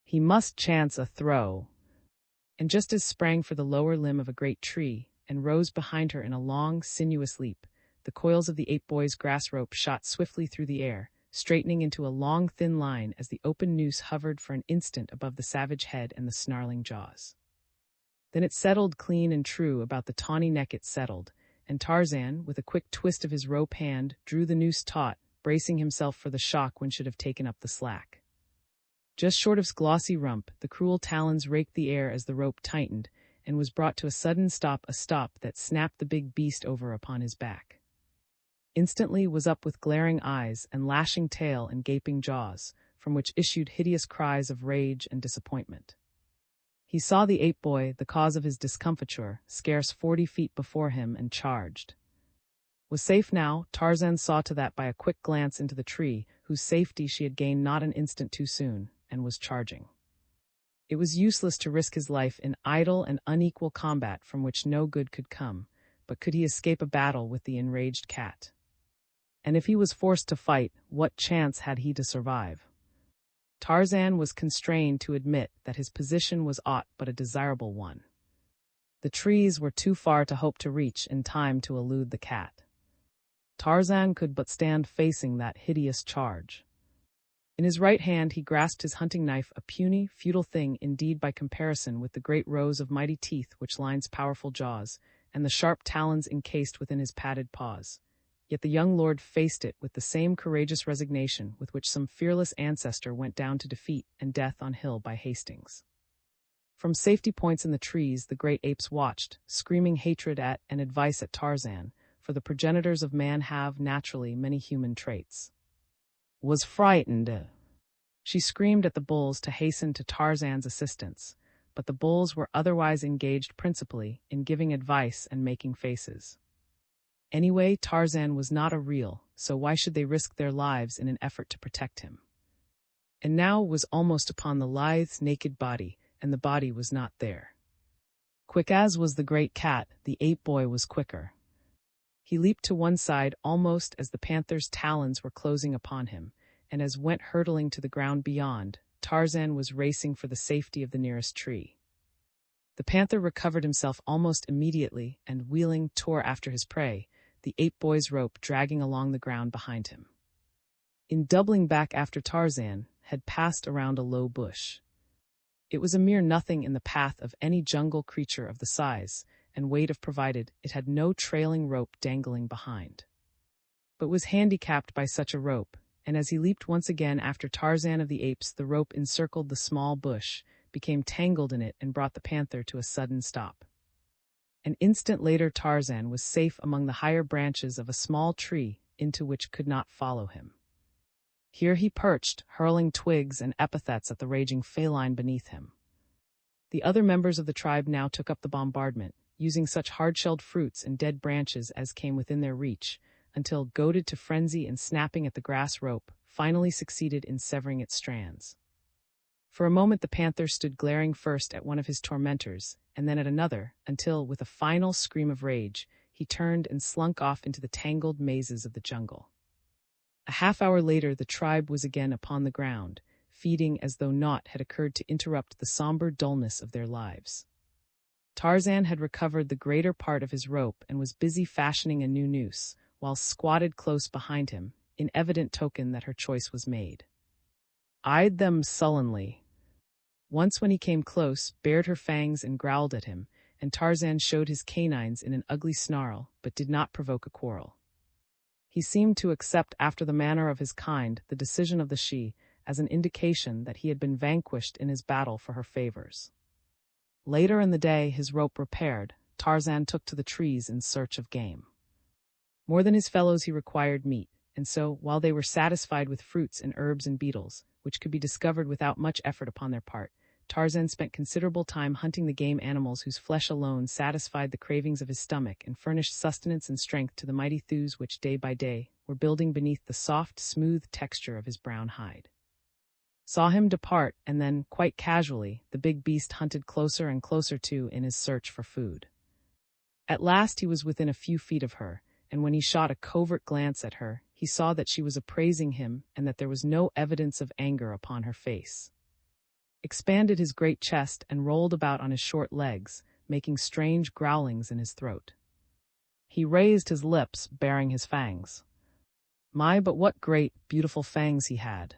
He must chance a throw, and just as sprang for the lower limb of a great tree, and rose behind her in a long, sinuous leap, the coils of the ape boy's grass rope shot swiftly through the air, straightening into a long, thin line as the open noose hovered for an instant above the savage head and the snarling jaws. Then it settled clean and true about the tawny neck it settled, and Tarzan, with a quick twist of his rope hand, drew the noose taut, bracing himself for the shock when should have taken up the slack. Just short of his glossy rump, the cruel talons raked the air as the rope tightened, and was brought to a sudden stop, a stop that snapped the big beast over upon his back. Instantly was up with glaring eyes and lashing tail and gaping jaws, from which issued hideous cries of rage and disappointment. He saw the ape boy, the cause of his discomfiture, scarce 40 feet before him, and charged. Was safe now, Tarzan saw to that by a quick glance into the tree, whose safety she had gained not an instant too soon, and was charging. It was useless to risk his life in idle and unequal combat from which no good could come, but could he escape a battle with the enraged cat? And if he was forced to fight, what chance had he to survive? Tarzan was constrained to admit that his position was aught but a desirable one. The trees were too far to hope to reach in time to elude the cat. Tarzan could but stand facing that hideous charge. In his right hand he grasped his hunting knife, a puny, futile thing indeed by comparison with the great rows of mighty teeth which lined his powerful jaws, and the sharp talons encased within his padded paws. Yet the young lord faced it with the same courageous resignation with which some fearless ancestor went down to defeat and death on hill by Hastings. From safety points in the trees the great apes watched, screaming hatred at and advice at Tarzan, for the progenitors of man have, naturally, many human traits. Was frightened. She screamed at the bulls to hasten to Tarzan's assistance, but the bulls were otherwise engaged principally in giving advice and making faces. Anyway, Tarzan was not a real, so why should they risk their lives in an effort to protect him? And now was almost upon the lithe, naked body, and the body was not there. Quick as was the great cat, the ape boy was quicker. He leaped to one side almost as the panther's talons were closing upon him, and as went hurtling to the ground beyond, Tarzan was racing for the safety of the nearest tree. The panther recovered himself almost immediately and, wheeling, tore after his prey, the ape boy's rope dragging along the ground behind him. In doubling back after Tarzan, had passed around a low bush. It was a mere nothing in the path of any jungle creature of the size and weight of provided it had no trailing rope dangling behind. But was handicapped by such a rope, and as he leaped once again after Tarzan of the Apes, the rope encircled the small bush, became tangled in it, and brought the panther to a sudden stop. An instant later Tarzan was safe among the higher branches of a small tree into which could not follow him. Here he perched, hurling twigs and epithets at the raging feline beneath him. The other members of the tribe now took up the bombardment, using such hard-shelled fruits and dead branches as came within their reach, until, goaded to frenzy and snapping at the grass rope, finally succeeded in severing its strands. For a moment the panther stood glaring first at one of his tormentors, and then at another, until, with a final scream of rage, he turned and slunk off into the tangled mazes of the jungle. A half-hour later the tribe was again upon the ground, feeding as though naught had occurred to interrupt the somber dullness of their lives. Tarzan had recovered the greater part of his rope and was busy fashioning a new noose, while squatted close behind him, in evident token that her choice was made. Eyed them sullenly. Once when he came close, bared her fangs and growled at him, and Tarzan showed his canines in an ugly snarl, but did not provoke a quarrel. He seemed to accept, after the manner of his kind, the decision of the she, as an indication that he had been vanquished in his battle for her favors. Later in the day, his rope repaired, Tarzan took to the trees in search of game. More than his fellows he required meat, and so, while they were satisfied with fruits and herbs and beetles, which could be discovered without much effort upon their part, Tarzan spent considerable time hunting the game animals whose flesh alone satisfied the cravings of his stomach and furnished sustenance and strength to the mighty thews which, day by day, were building beneath the soft, smooth texture of his brown hide. Saw him depart, and then, quite casually, the big beast hunted closer and closer to in his search for food. At last he was within a few feet of her, and when he shot a covert glance at her, he saw that she was appraising him and that there was no evidence of anger upon her face. Expanded his great chest and rolled about on his short legs, making strange growlings in his throat. He raised his lips, baring his fangs. My, but what great, beautiful fangs he had!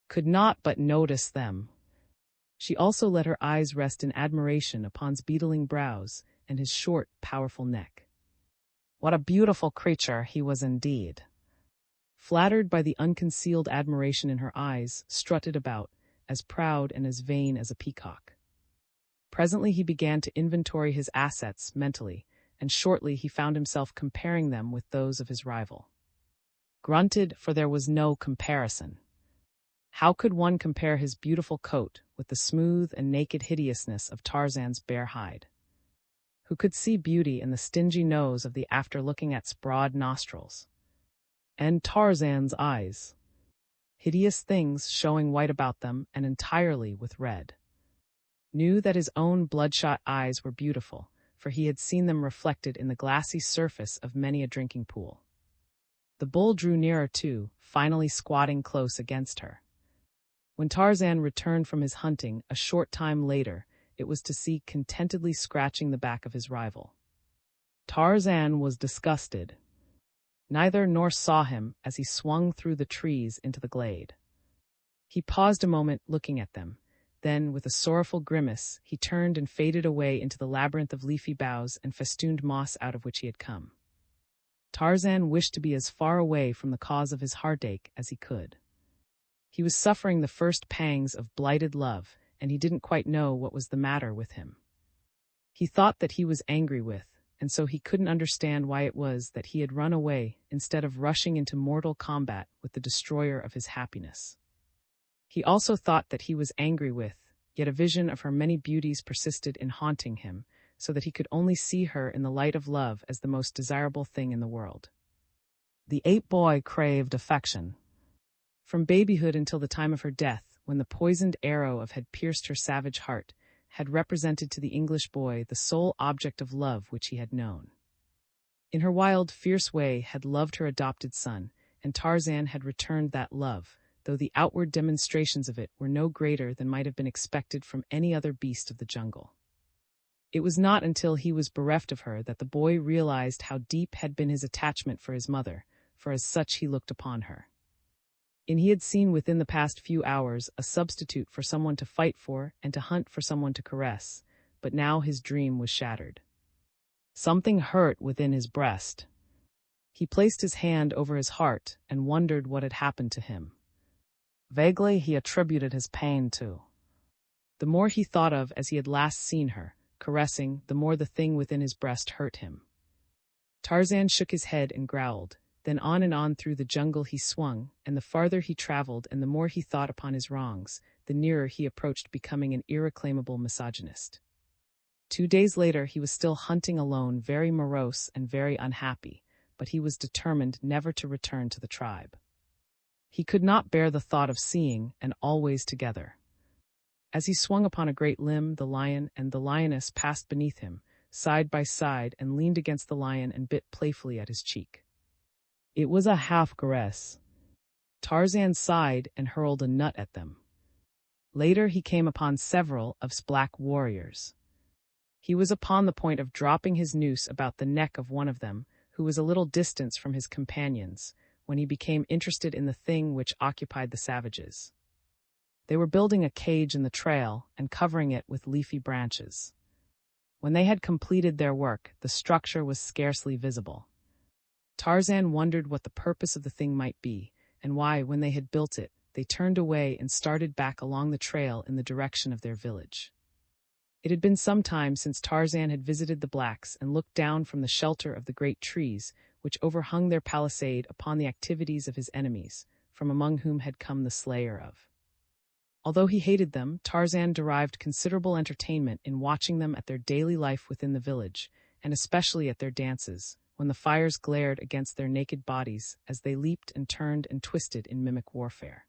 Could not but notice them. She also let her eyes rest in admiration upon his beetling brows and his short, powerful neck. What a beautiful creature he was indeed! Flattered by the unconcealed admiration in her eyes, strutted about, as proud and as vain as a peacock. Presently he began to inventory his assets mentally, and shortly he found himself comparing them with those of his rival. Grunted, for there was no comparison. How could one compare his beautiful coat with the smooth and naked hideousness of Tarzan's bare hide? Who could see beauty in the stingy nose of the after looking at's broad nostrils? And Tarzan's eyes, hideous things showing white about them and entirely with red. Knew that his own bloodshot eyes were beautiful, for he had seen them reflected in the glassy surface of many a drinking pool. The bull drew nearer too, finally squatting close against her. When Tarzan returned from his hunting a short time later, it was to see contentedly scratching the back of his rival. Tarzan was disgusted. Neither nor saw him as he swung through the trees into the glade. He paused a moment looking at them. Then, with a sorrowful grimace, he turned and faded away into the labyrinth of leafy boughs and festooned moss out of which he had come. Tarzan wished to be as far away from the cause of his heartache as he could. He was suffering the first pangs of blighted love, and he didn't quite know what was the matter with him. He thought that he was angry with, and so he couldn't understand why it was that he had run away instead of rushing into mortal combat with the destroyer of his happiness. He also thought that he was angry with, yet a vision of her many beauties persisted in haunting him, so that he could only see her in the light of love as the most desirable thing in the world. The ape boy craved affection. From babyhood until the time of her death, when the poisoned arrow had pierced her savage heart, had represented to the English boy the sole object of love which he had known. In her wild, fierce way had loved her adopted son, and Tarzan had returned that love, though the outward demonstrations of it were no greater than might have been expected from any other beast of the jungle. It was not until he was bereft of her that the boy realized how deep had been his attachment for his mother, for as such he looked upon her. And he had seen within the past few hours a substitute for someone to fight for and to hunt for someone to caress, but now his dream was shattered. Something hurt within his breast. He placed his hand over his heart and wondered what had happened to him. Vaguely he attributed his pain to. The more he thought of as he had last seen her, caressing, the more the thing within his breast hurt him. Tarzan shook his head and growled. Then on and on through the jungle he swung, and the farther he traveled and the more he thought upon his wrongs, the nearer he approached becoming an irreclaimable misogynist. 2 days later he was still hunting alone, very morose and very unhappy, but he was determined never to return to the tribe. He could not bear the thought of seeing, and always together. As he swung upon a great limb, the lion and the lioness passed beneath him, side by side, and leaned against the lion and bit playfully at his cheek. It was a half-caress. Tarzan sighed and hurled a nut at them. Later he came upon several of his black warriors. He was upon the point of dropping his noose about the neck of one of them, who was a little distance from his companions, when he became interested in the thing which occupied the savages. They were building a cage in the trail and covering it with leafy branches. When they had completed their work, the structure was scarcely visible. Tarzan wondered what the purpose of the thing might be, and why, when they had built it, they turned away and started back along the trail in the direction of their village. It had been some time since Tarzan had visited the blacks and looked down from the shelter of the great trees, which overhung their palisade, upon the activities of his enemies, from among whom had come the slayer of. Although he hated them, Tarzan derived considerable entertainment in watching them at their daily life within the village, and especially at their dances, when the fires glared against their naked bodies as they leaped and turned and twisted in mimic warfare.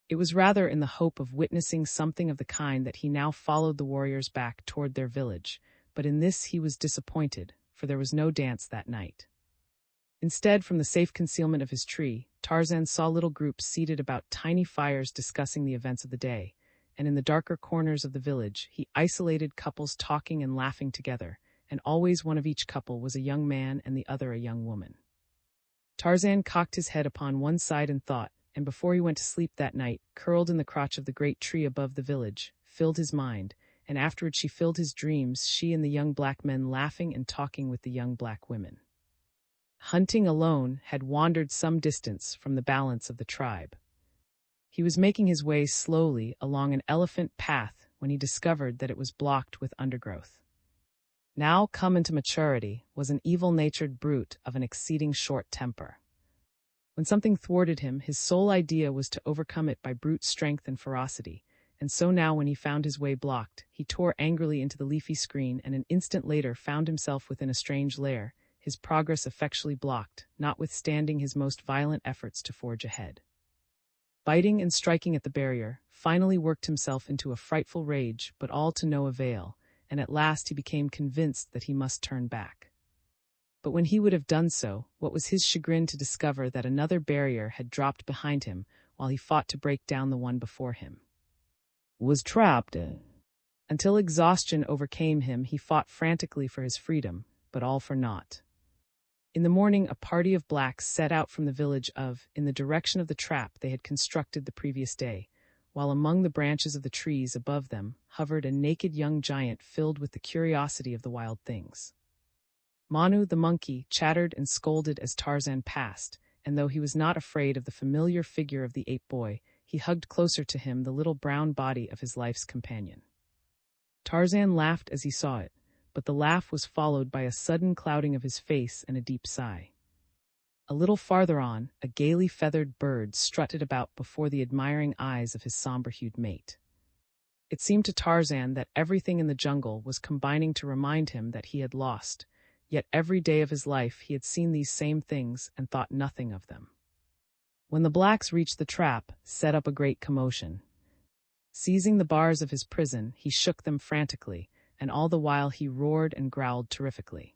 It was rather in the hope of witnessing something of the kind that he now followed the warriors back toward their village, but in this he was disappointed, for there was no dance that night. Instead, from the safe concealment of his tree, Tarzan saw little groups seated about tiny fires discussing the events of the day, and in the darker corners of the village he isolated couples talking and laughing together, and always one of each couple was a young man and the other a young woman. Tarzan cocked his head upon one side and thought, and before he went to sleep that night, curled in the crotch of the great tree above the village, filled his mind, and afterward she filled his dreams, she and the young black men laughing and talking with the young black women. Hunting alone had wandered some distance from the balance of the tribe. He was making his way slowly along an elephant path when he discovered that it was blocked with undergrowth. Now come into maturity, was an evil-natured brute of an exceeding short temper. When something thwarted him, his sole idea was to overcome it by brute strength and ferocity, and so now when he found his way blocked, he tore angrily into the leafy screen and an instant later found himself within a strange lair, his progress effectually blocked, notwithstanding his most violent efforts to forge ahead. Biting and striking at the barrier, finally worked himself into a frightful rage, but all to no avail, and at last he became convinced that he must turn back. But when he would have done so, what was his chagrin to discover that another barrier had dropped behind him while he fought to break down the one before him. Was trapped. Until exhaustion overcame him, he fought frantically for his freedom, but all for naught. In the morning, a party of blacks set out from the village in the direction of the trap they had constructed the previous day, while among the branches of the trees above them hovered a naked young giant filled with the curiosity of the wild things. Manu the monkey chattered and scolded as Tarzan passed, and though he was not afraid of the familiar figure of the ape boy, he hugged closer to him the little brown body of his life's companion. Tarzan laughed as he saw it, but the laugh was followed by a sudden clouding of his face and a deep sigh. A little farther on, a gaily feathered bird strutted about before the admiring eyes of his somber-hued mate. It seemed to Tarzan that everything in the jungle was combining to remind him that he had lost, yet every day of his life he had seen these same things and thought nothing of them. When the blacks reached the trap, set up a great commotion. Seizing the bars of his prison, he shook them frantically, and all the while he roared and growled terrifically.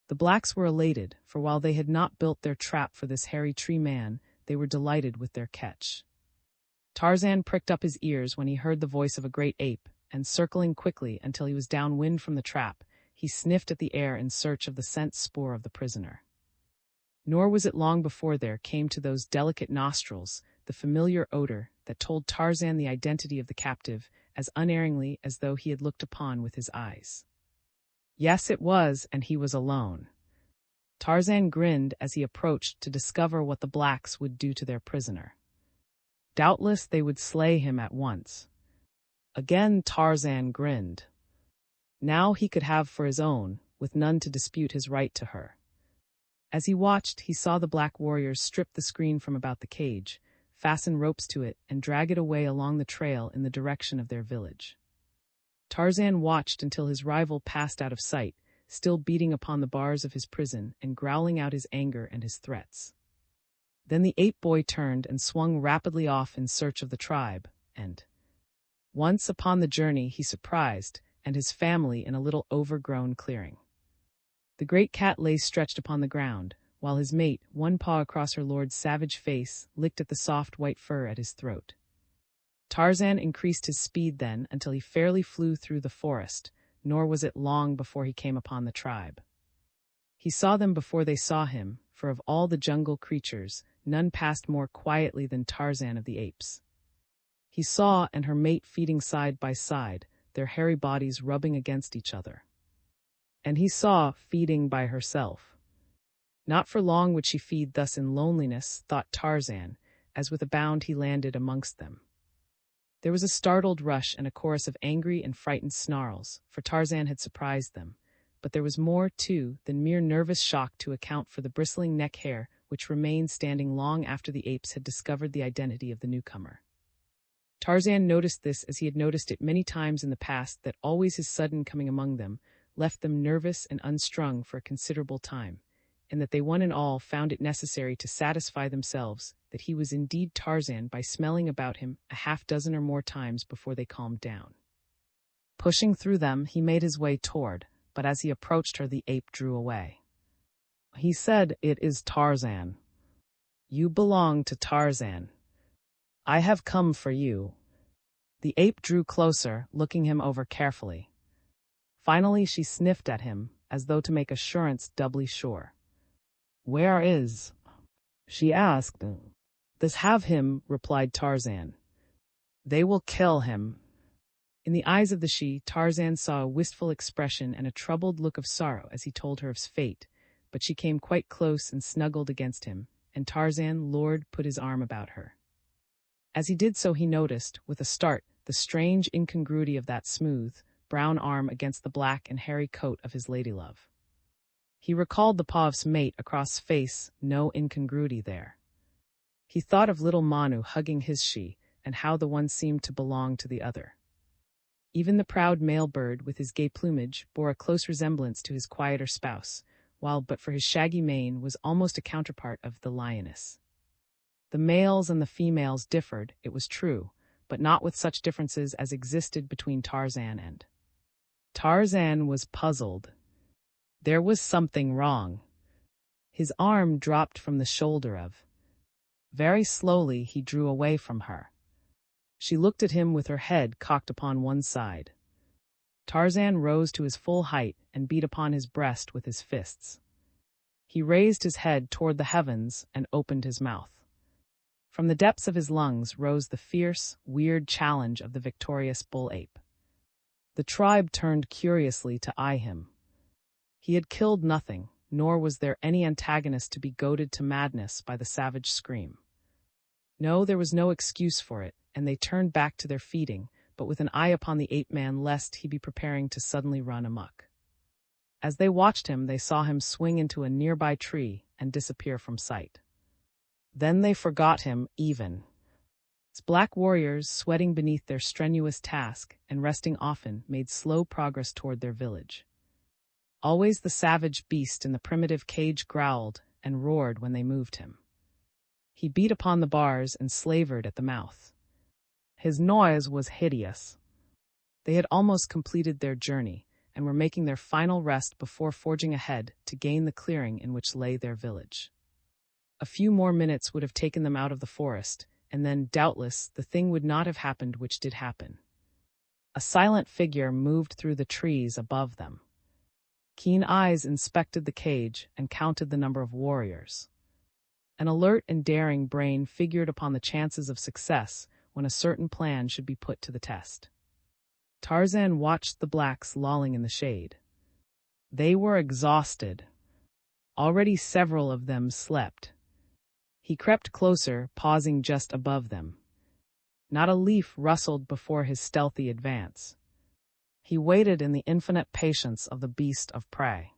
The blacks were elated, for while they had not built their trap for this hairy tree man, they were delighted with their catch. Tarzan pricked up his ears when he heard the voice of a great ape, and circling quickly until he was downwind from the trap, he sniffed at the air in search of the scent spoor of the prisoner. Nor was it long before there came to those delicate nostrils the familiar odor that told Tarzan the identity of the captive as unerringly as though he had looked upon with his eyes. Yes, it was, and he was alone. Tarzan grinned as he approached to discover what the blacks would do to their prisoner. Doubtless they would slay him at once. Again Tarzan grinned. Now he could have for his own, with none to dispute his right to her. As he watched, he saw the black warriors strip the screen from about the cage, fasten ropes to it, and drag it away along the trail in the direction of their village. Tarzan watched until his rival passed out of sight, still beating upon the bars of his prison and growling out his anger and his threats. Then the ape boy turned and swung rapidly off in search of the tribe, and once upon the journey he surprised and his family in a little overgrown clearing. The great cat lay stretched upon the ground, while his mate, one paw across her lord's savage face, licked at the soft white fur at his throat. Tarzan increased his speed then until he fairly flew through the forest, nor was it long before he came upon the tribe. He saw them before they saw him, for of all the jungle creatures, none passed more quietly than Tarzan of the apes. He saw and her mate feeding side by side, their hairy bodies rubbing against each other. And he saw feeding by herself. Not for long would she feed thus in loneliness, thought Tarzan, as with a bound he landed amongst them. There was a startled rush and a chorus of angry and frightened snarls, for Tarzan had surprised them, but there was more, too, than mere nervous shock to account for the bristling neck hair which remained standing long after the apes had discovered the identity of the newcomer. Tarzan noticed this as he had noticed it many times in the past, that always his sudden coming among them left them nervous and unstrung for a considerable time, and that they one and all found it necessary to satisfy themselves that he was indeed Tarzan by smelling about him a half-dozen or more times before they calmed down. Pushing through them, he made his way toward, but as he approached her, the ape drew away. He said, "It is Tarzan. You belong to Tarzan. I have come for you." The ape drew closer, looking him over carefully. Finally she sniffed at him, as though to make assurance doubly sure. "Where is?" she asked. "This have him," replied Tarzan. "They will kill him." In the eyes of the she, Tarzan saw a wistful expression and a troubled look of sorrow as he told her of his fate, but she came quite close and snuggled against him, and Tarzan, Lord, put his arm about her. As he did so, he noticed, with a start, the strange incongruity of that smooth, brown arm against the black and hairy coat of his ladylove. He recalled the paw of his mate across face, no incongruity there. He thought of little Manu hugging his she, and how the one seemed to belong to the other. Even the proud male bird, with his gay plumage, bore a close resemblance to his quieter spouse, while but for his shaggy mane was almost a counterpart of the lioness. The males and the females differed, it was true, but not with such differences as existed between Tarzan and Tarzan was puzzled. There was something wrong. His arm dropped from the shoulder of. Very slowly he drew away from her. She looked at him with her head cocked upon one side. Tarzan rose to his full height and beat upon his breast with his fists. He raised his head toward the heavens and opened his mouth. From the depths of his lungs rose the fierce, weird challenge of the victorious bull ape. The tribe turned curiously to eye him. He had killed nothing, nor was there any antagonist to be goaded to madness by the savage scream. No, there was no excuse for it, and they turned back to their feeding, but with an eye upon the ape-man lest he be preparing to suddenly run amok. As they watched him, they saw him swing into a nearby tree and disappear from sight. Then they forgot him even. His black warriors, sweating beneath their strenuous task and resting often, made slow progress toward their village. Always the savage beast in the primitive cage growled and roared when they moved him. He beat upon the bars and slavered at the mouth. His noise was hideous. They had almost completed their journey and were making their final rest before forging ahead to gain the clearing in which lay their village. A few more minutes would have taken them out of the forest, and then, doubtless, the thing would not have happened which did happen. A silent figure moved through the trees above them. Keen eyes inspected the cage and counted the number of warriors. An alert and daring brain figured upon the chances of success when a certain plan should be put to the test. Tarzan watched the blacks lolling in the shade. They were exhausted. Already several of them slept. He crept closer, pausing just above them. Not a leaf rustled before his stealthy advance. He waited in the infinite patience of the beast of prey.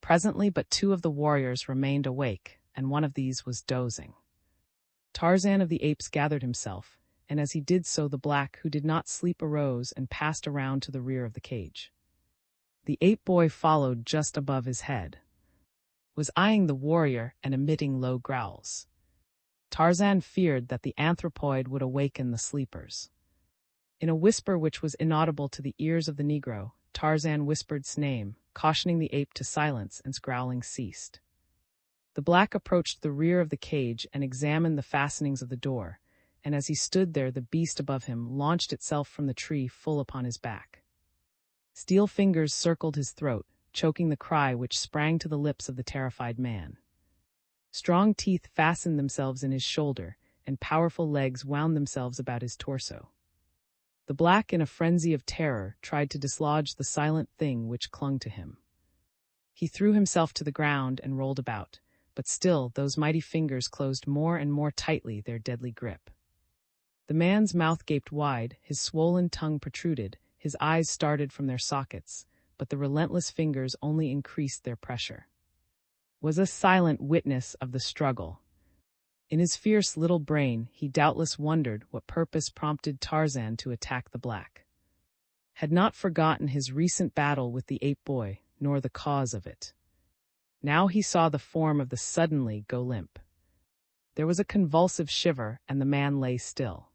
Presently, but two of the warriors remained awake, and one of these was dozing. Tarzan of the Apes gathered himself, and as he did so the black who did not sleep arose and passed around to the rear of the cage. The ape boy followed just above his head, was eyeing the warrior and emitting low growls. Tarzan feared that the anthropoid would awaken the sleepers. In a whisper which was inaudible to the ears of the Negro, Tarzan whispered's name, cautioning the ape to silence, and growling ceased. The black approached the rear of the cage and examined the fastenings of the door, and as he stood there the beast above him launched itself from the tree full upon his back. Steel fingers circled his throat, choking the cry which sprang to the lips of the terrified man. Strong teeth fastened themselves in his shoulder, and powerful legs wound themselves about his torso. The black, in a frenzy of terror, tried to dislodge the silent thing which clung to him. He threw himself to the ground and rolled about, but still those mighty fingers closed more and more tightly their deadly grip. The man's mouth gaped wide, his swollen tongue protruded, his eyes started from their sockets, but the relentless fingers only increased their pressure. Was a silent witness of the struggle. In his fierce little brain, he doubtless wondered what purpose prompted Tarzan to attack the black. Had not forgotten his recent battle with the ape boy, nor the cause of it. Now he saw the form of the suddenly go limp. There was a convulsive shiver, and the man lay still.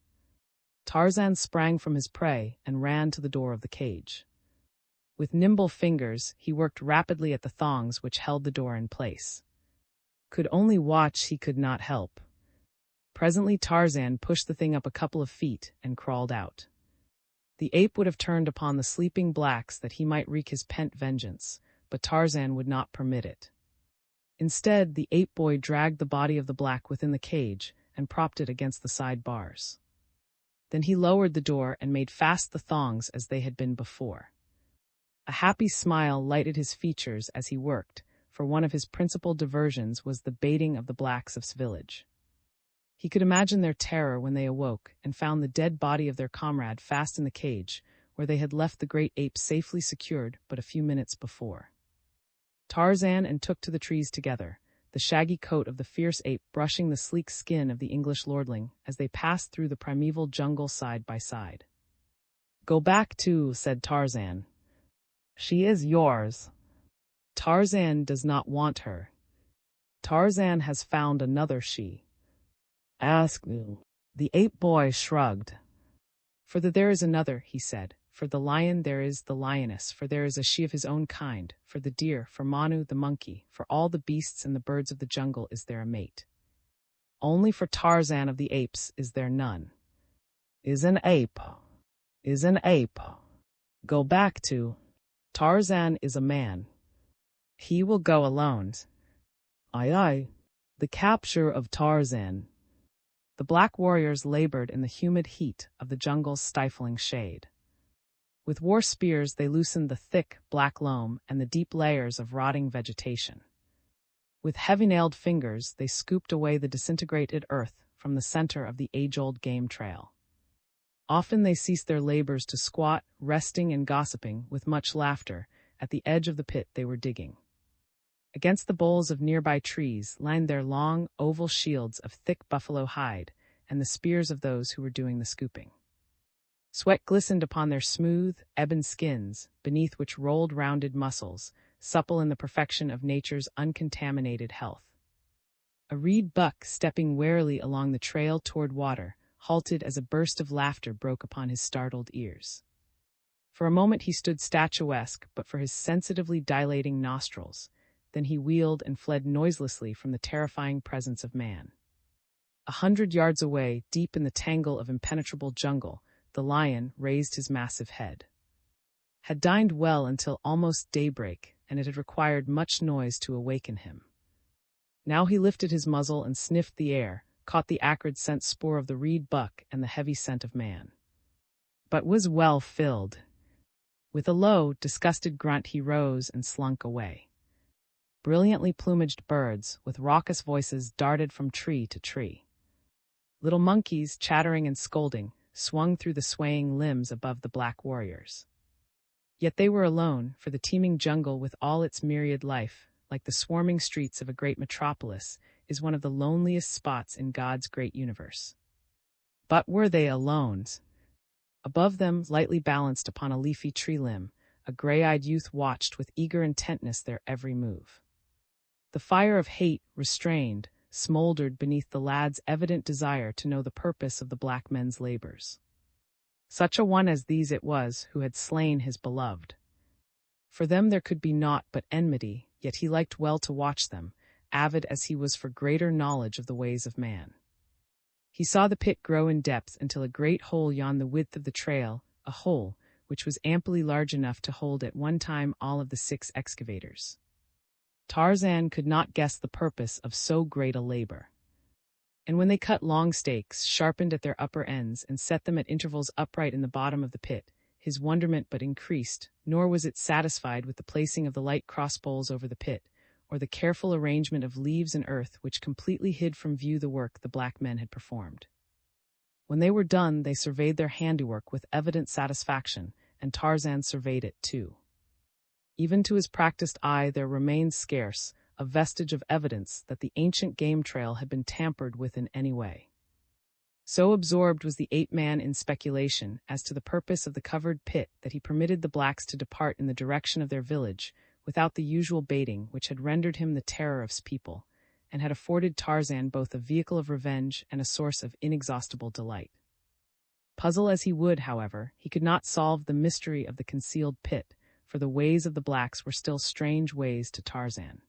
Tarzan sprang from his prey and ran to the door of the cage. With nimble fingers, he worked rapidly at the thongs which held the door in place. Could only watch, he could not help. Presently Tarzan pushed the thing up a couple of feet and crawled out. The ape would have turned upon the sleeping blacks that he might wreak his pent vengeance, but Tarzan would not permit it. Instead, the ape boy dragged the body of the black within the cage and propped it against the side bars. Then he lowered the door and made fast the thongs as they had been before. A happy smile lighted his features as he worked, for one of his principal diversions was the baiting of the blacks of his village. He could imagine their terror when they awoke and found the dead body of their comrade fast in the cage, where they had left the great ape safely secured but a few minutes before. Tarzan and took to the trees together, the shaggy coat of the fierce ape brushing the sleek skin of the English lordling as they passed through the primeval jungle side by side. "Go back too," said Tarzan. "She is yours." Tarzan does not want her. Tarzan has found another she. Ask you. The ape boy shrugged. "For that there is another," he said, For the lion there is the lioness, for there is a she of his own kind, for the deer, for Manu the monkey, for all the beasts and the birds of the jungle is there a mate. Only for Tarzan of the apes is there none. Is an ape. Is an ape. Go back to. Tarzan is a man. He will go alone. Aye aye. The capture of Tarzan. The black warriors labored in the humid heat of the jungle's stifling shade. With war spears they loosened the thick, black loam and the deep layers of rotting vegetation. With heavy-nailed fingers they scooped away the disintegrated earth from the center of the age-old game trail. Often they ceased their labors to squat, resting and gossiping, with much laughter, at the edge of the pit they were digging. Against the boles of nearby trees lined their long, oval shields of thick buffalo hide and the spears of those who were doing the scooping. Sweat glistened upon their smooth, ebon skins, beneath which rolled rounded muscles, supple in the perfection of nature's uncontaminated health. A reed buck, stepping warily along the trail toward water, halted as a burst of laughter broke upon his startled ears. For a moment he stood statuesque, but for his sensitively dilating nostrils. Then he wheeled and fled noiselessly from the terrifying presence of man. 100 yards away, deep in the tangle of impenetrable jungle, the lion raised his massive head. Had dined well until almost daybreak, and it had required much noise to awaken him. Now he lifted his muzzle and sniffed the air, caught the acrid scent spoor of the reed buck and the heavy scent of man. But was well filled. With a low, disgusted grunt he rose and slunk away. Brilliantly plumaged birds, with raucous voices, darted from tree to tree. Little monkeys, chattering and scolding, swung through the swaying limbs above the black warriors. Yet they were alone, for the teeming jungle with all its myriad life, like the swarming streets of a great metropolis, is one of the loneliest spots in God's great universe. But were they alone? Above them, lightly balanced upon a leafy tree limb, a gray-eyed youth watched with eager intentness their every move. The fire of hate, restrained, smoldered beneath the lad's evident desire to know the purpose of the black men's labors. Such a one as these it was who had slain his beloved. For them there could be naught but enmity, yet he liked well to watch them, avid as he was for greater knowledge of the ways of man. He saw the pit grow in depth until a great hole yawned the width of the trail, a hole which was amply large enough to hold at one time all of the 6 excavators. Tarzan could not guess the purpose of so great a labor. And when they cut long stakes, sharpened at their upper ends, and set them at intervals upright in the bottom of the pit, his wonderment but increased, nor was it satisfied with the placing of the light crossbowls over the pit, or the careful arrangement of leaves and earth which completely hid from view the work the black men had performed. When they were done, they surveyed their handiwork with evident satisfaction, and Tarzan surveyed it too. Even to his practiced eye there remained scarce a vestige of evidence that the ancient game trail had been tampered with in any way. So absorbed was the ape-man in speculation as to the purpose of the covered pit that he permitted the blacks to depart in the direction of their village, without the usual baiting which had rendered him the terror of his people, and had afforded Tarzan both a vehicle of revenge and a source of inexhaustible delight. Puzzle as he would, however, he could not solve the mystery of the concealed pit, for the ways of the blacks were still strange ways to Tarzan.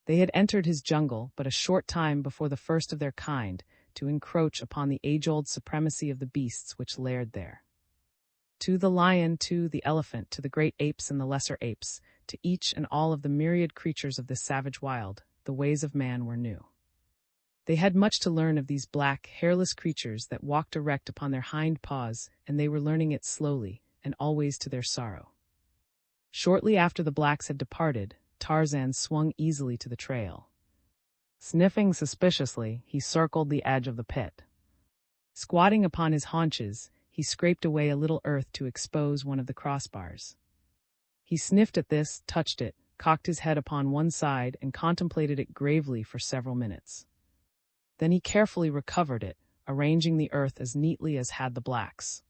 They had entered his jungle but a short time before the first of their kind, to encroach upon the age-old supremacy of the beasts which laired there. To the lion, to the elephant, to the great apes and the lesser apes, to each and all of the myriad creatures of this savage wild, the ways of man were new. They had much to learn of these black, hairless creatures that walked erect upon their hind paws, and they were learning it slowly, and always to their sorrow. Shortly after the blacks had departed, Tarzan swung easily to the trail. Sniffing suspiciously, he circled the edge of the pit. Squatting upon his haunches, he scraped away a little earth to expose one of the crossbars. He sniffed at this, touched it, cocked his head upon one side, and contemplated it gravely for several minutes. Then he carefully recovered it, arranging the earth as neatly as had the blacks.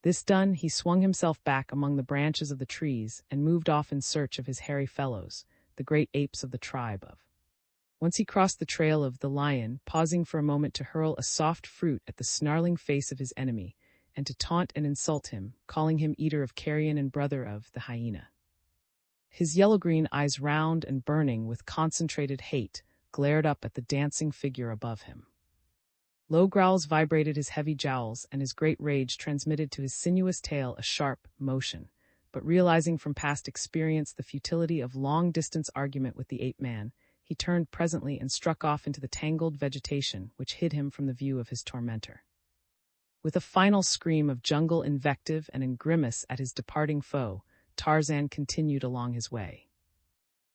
This done, he swung himself back among the branches of the trees and moved off in search of his hairy fellows, the great apes of the tribe of. Once he crossed the trail of the lion, pausing for a moment to hurl a soft fruit at the snarling face of his enemy, and to taunt and insult him, calling him eater of carrion and brother of the hyena. His yellow-green eyes, round and burning with concentrated hate, glared up at the dancing figure above him. Low growls vibrated his heavy jowls, and his great rage transmitted to his sinuous tail a sharp motion. But realizing from past experience the futility of long-distance argument with the ape-man, he turned presently and struck off into the tangled vegetation which hid him from the view of his tormentor. With a final scream of jungle invective and a grimace at his departing foe, Tarzan continued along his way.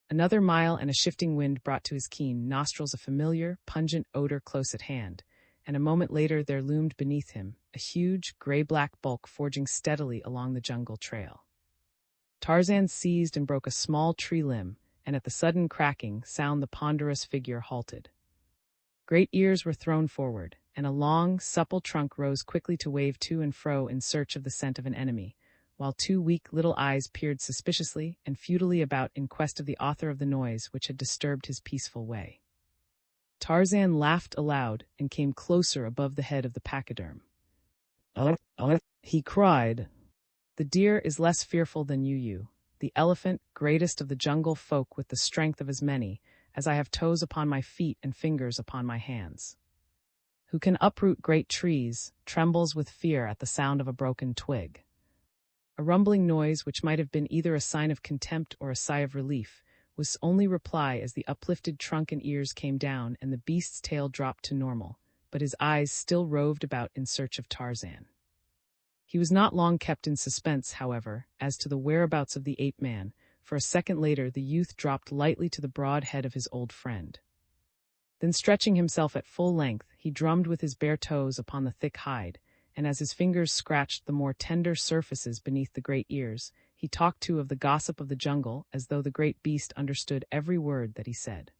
Another mile and a shifting wind brought to his keen nostrils a familiar, pungent odor close at hand, and a moment later there loomed beneath him a huge, gray-black bulk forging steadily along the jungle trail. Tarzan seized and broke a small tree limb, and at the sudden cracking sound the ponderous figure halted. Great ears were thrown forward, and a long, supple trunk rose quickly to wave to and fro in search of the scent of an enemy, while two weak little eyes peered suspiciously and futilely about in quest of the author of the noise which had disturbed his peaceful way. Tarzan laughed aloud and came closer above the head of the pachyderm. He cried, "The deer is less fearful than you, the elephant, greatest of the jungle folk with the strength of as many, as I have toes upon my feet and fingers upon my hands. Who can uproot great trees, trembles with fear at the sound of a broken twig." A rumbling noise, which might have been either a sign of contempt or a sigh of relief, was only reply as the uplifted trunk and ears came down and the beast's tail dropped to normal, but his eyes still roved about in search of Tarzan. He was not long kept in suspense, however, as to the whereabouts of the ape-man, for a second later the youth dropped lightly to the broad head of his old friend. Then stretching himself at full length, he drummed with his bare toes upon the thick hide, and as his fingers scratched the more tender surfaces beneath the great ears, he talked too of the gossip of the jungle as though the great beast understood every word that he said.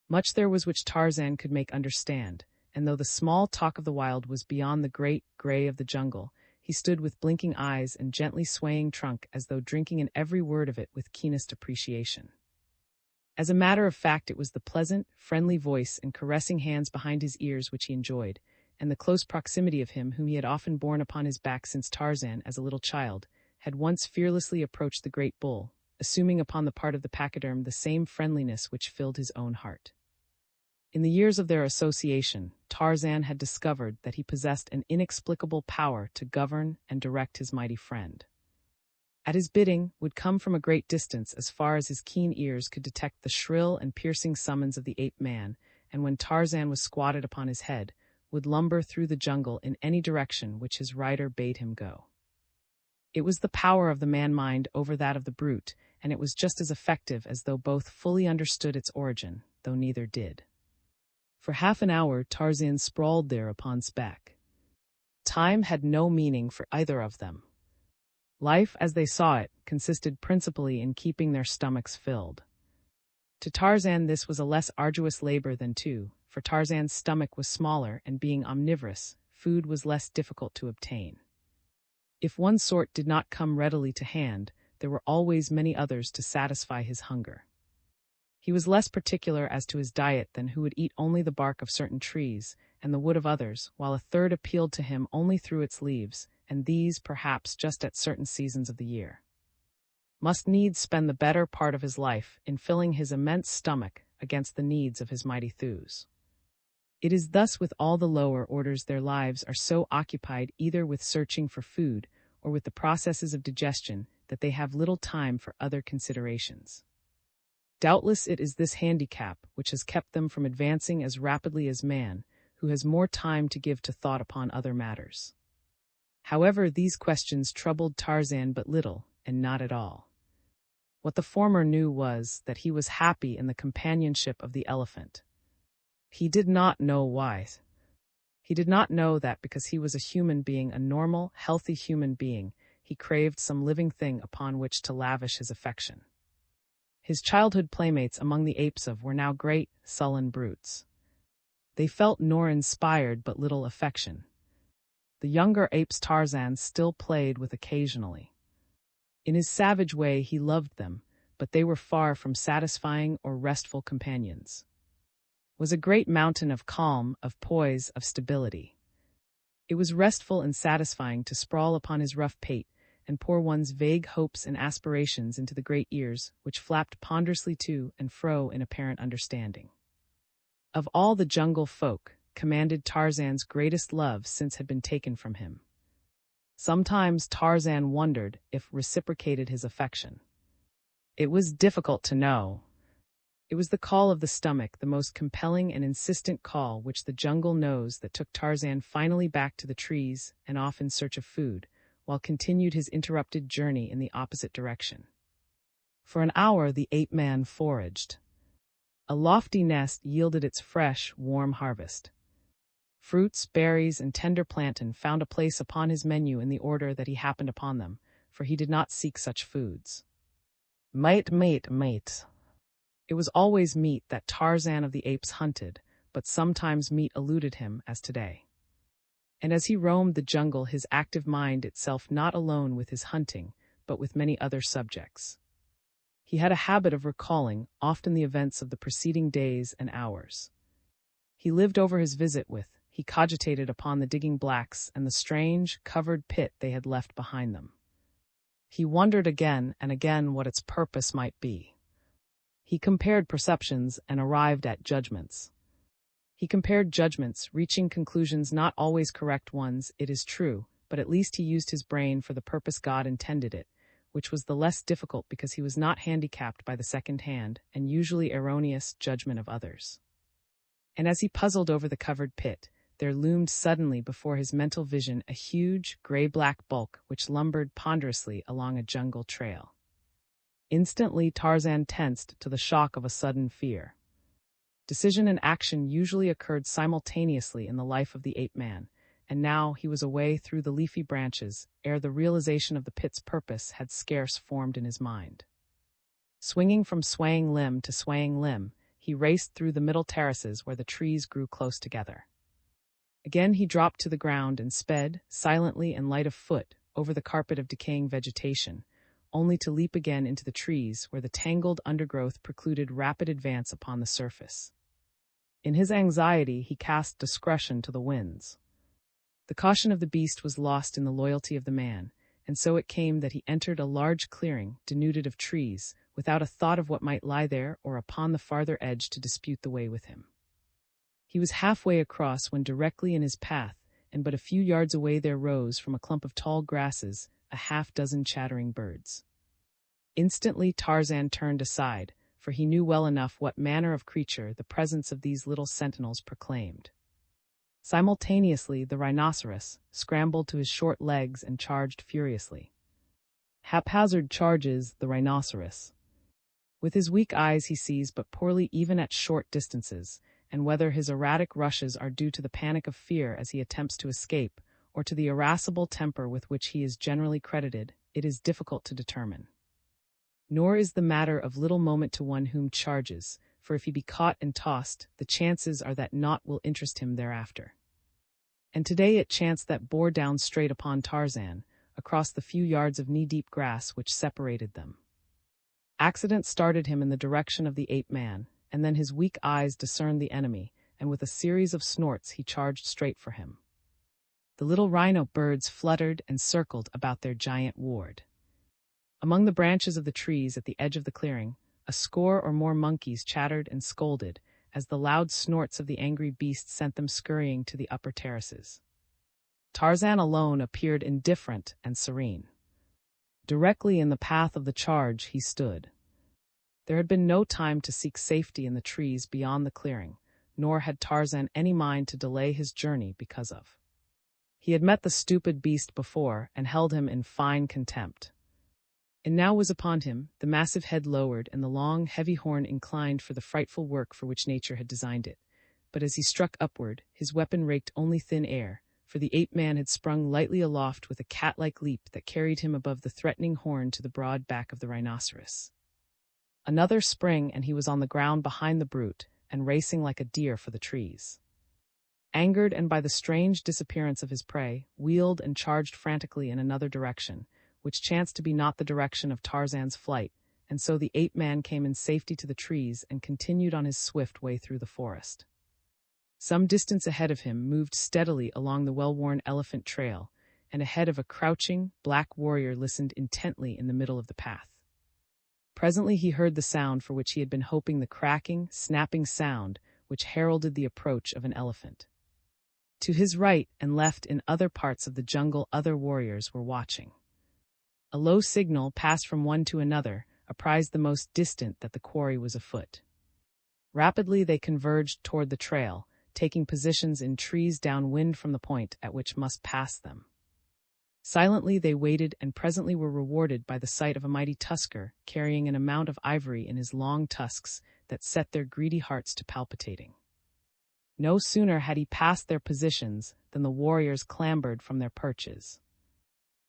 Much there was which Tarzan could make understand, and though the small talk of the wild was beyond the great gray of the jungle, he stood with blinking eyes and gently swaying trunk as though drinking in every word of it with keenest appreciation. As a matter of fact, it was the pleasant, friendly voice and caressing hands behind his ears which he enjoyed, and the close proximity of him whom he had often borne upon his back since Tarzan, as a little child, had once fearlessly approached the great bull, assuming upon the part of the pachyderm the same friendliness which filled his own heart. In the years of their association, Tarzan had discovered that he possessed an inexplicable power to govern and direct his mighty friend. At his bidding would come from a great distance as far as his keen ears could detect the shrill and piercing summons of the ape-man, and when Tarzan was squatted upon his head, would lumber through the jungle in any direction which his rider bade him go. It was the power of the man-mind over that of the brute, and it was just as effective as though both fully understood its origin, though neither did. For half an hour Tarzan sprawled there upon his back. Time had no meaning for either of them. Life, as they saw it, consisted principally in keeping their stomachs filled. To Tarzan this was a less arduous labor than for Tarzan's stomach was smaller, and being omnivorous, food was less difficult to obtain. If one sort did not come readily to hand, there were always many others to satisfy his hunger. He was less particular as to his diet than who would eat only the bark of certain trees and the wood of others, while a third appealed to him only through its leaves, and these, perhaps, just at certain seasons of the year. Must needs spend the better part of his life in filling his immense stomach against the needs of his mighty thews. It is thus with all the lower orders. Their lives are so occupied either with searching for food or with the processes of digestion that they have little time for other considerations. Doubtless it is this handicap which has kept them from advancing as rapidly as man, who has more time to give to thought upon other matters. However, these questions troubled Tarzan but little, and not at all. What the former knew was that he was happy in the companionship of the elephant. He did not know why. He did not know that because he was a human being, a normal, healthy human being, he craved some living thing upon which to lavish his affection. His childhood playmates among the apes were now great, sullen brutes. They felt nor inspired but little affection. The younger apes Tarzan still played with occasionally. In his savage way he loved them, but they were far from satisfying or restful companions. Was a great mountain of calm, of poise, of stability. It was restful and satisfying to sprawl upon his rough pate and pour one's vague hopes and aspirations into the great ears, which flapped ponderously to and fro in apparent understanding. Of all the jungle folk, commanded Tarzan's greatest love since had been taken from him. Sometimes Tarzan wondered if reciprocated his affection. It was difficult to know. It was the call of the stomach, the most compelling and insistent call which the jungle knows, that took Tarzan finally back to the trees and off in search of food, while continued his interrupted journey in the opposite direction. For an hour the ape-man foraged. A lofty nest yielded its fresh, warm harvest. Fruits, berries, and tender plantain found a place upon his menu in the order that he happened upon them, for he did not seek such foods. Meat. It was always meat that Tarzan of the Apes hunted, but sometimes meat eluded him, as today. And as he roamed the jungle, his active mind itself not alone with his hunting, but with many other subjects. He had a habit of recalling, often, the events of the preceding days and hours. He lived over his visit he cogitated upon the digging blacks and the strange, covered pit they had left behind them. He wondered again and again what its purpose might be. He compared perceptions and arrived at judgments. He compared judgments, reaching conclusions not always correct ones, it is true, but at least he used his brain for the purpose God intended it, which was the less difficult because he was not handicapped by the second-hand and usually erroneous judgment of others. And as he puzzled over the covered pit, there loomed suddenly before his mental vision a huge, gray-black bulk which lumbered ponderously along a jungle trail. Instantly Tarzan tensed to the shock of a sudden fear. Decision and action usually occurred simultaneously in the life of the ape-man, and now he was away through the leafy branches ere the realization of the pit's purpose had scarce formed in his mind. Swinging from swaying limb to swaying limb, he raced through the middle terraces where the trees grew close together. Again he dropped to the ground and sped, silently and light of foot, over the carpet of decaying vegetation, only to leap again into the trees where the tangled undergrowth precluded rapid advance upon the surface. In his anxiety he cast discretion to the winds. The caution of the beast was lost in the loyalty of the man, and so it came that he entered a large clearing denuded of trees, without a thought of what might lie there or upon the farther edge to dispute the way with him. He was halfway across when directly in his path, and but a few yards away, there rose from a clump of tall grasses a half-dozen chattering birds. Instantly Tarzan turned aside, for he knew well enough what manner of creature the presence of these little sentinels proclaimed. Simultaneously the rhinoceros scrambled to his short legs and charged furiously. Haphazard charges the rhinoceros. With his weak eyes he sees but poorly even at short distances, and whether his erratic rushes are due to the panic of fear as he attempts to escape, or to the irascible temper with which he is generally credited, it is difficult to determine. Nor is the matter of little moment to one whom charges, for if he be caught and tossed, the chances are that naught will interest him thereafter. And today it chanced that bore down straight upon Tarzan, across the few yards of knee-deep grass which separated them. Accident started him in the direction of the ape-man, and then his weak eyes discerned the enemy, and with a series of snorts he charged straight for him. The little rhino birds fluttered and circled about their giant ward. Among the branches of the trees at the edge of the clearing, a score or more monkeys chattered and scolded, as the loud snorts of the angry beast sent them scurrying to the upper terraces. Tarzan alone appeared indifferent and serene. Directly in the path of the charge he stood. There had been no time to seek safety in the trees beyond the clearing, nor had Tarzan any mind to delay his journey because of. He had met the stupid beast before and held him in fine contempt. And now was upon him, the massive head lowered and the long, heavy horn inclined for the frightful work for which nature had designed it. But as he struck upward, his weapon raked only thin air, for the ape-man had sprung lightly aloft with a cat-like leap that carried him above the threatening horn to the broad back of the rhinoceros. Another spring and he was on the ground behind the brute, and racing like a deer for the trees. Angered and by the strange disappearance of his prey, wheeled and charged frantically in another direction, which chanced to be not the direction of Tarzan's flight, and so the ape-man came in safety to the trees and continued on his swift way through the forest. Some distance ahead of him moved steadily along the well-worn elephant trail, and ahead of a crouching, black warrior listened intently in the middle of the path. Presently he heard the sound for which he had been hoping, the cracking, snapping sound which heralded the approach of an elephant. To his right and left in other parts of the jungle other warriors were watching. A low signal, passed from one to another, apprised the most distant that the quarry was afoot. Rapidly they converged toward the trail, taking positions in trees downwind from the point at which must pass them. Silently they waited, and presently were rewarded by the sight of a mighty tusker carrying an amount of ivory in his long tusks that set their greedy hearts to palpitating. No sooner had he passed their positions than the warriors clambered from their perches.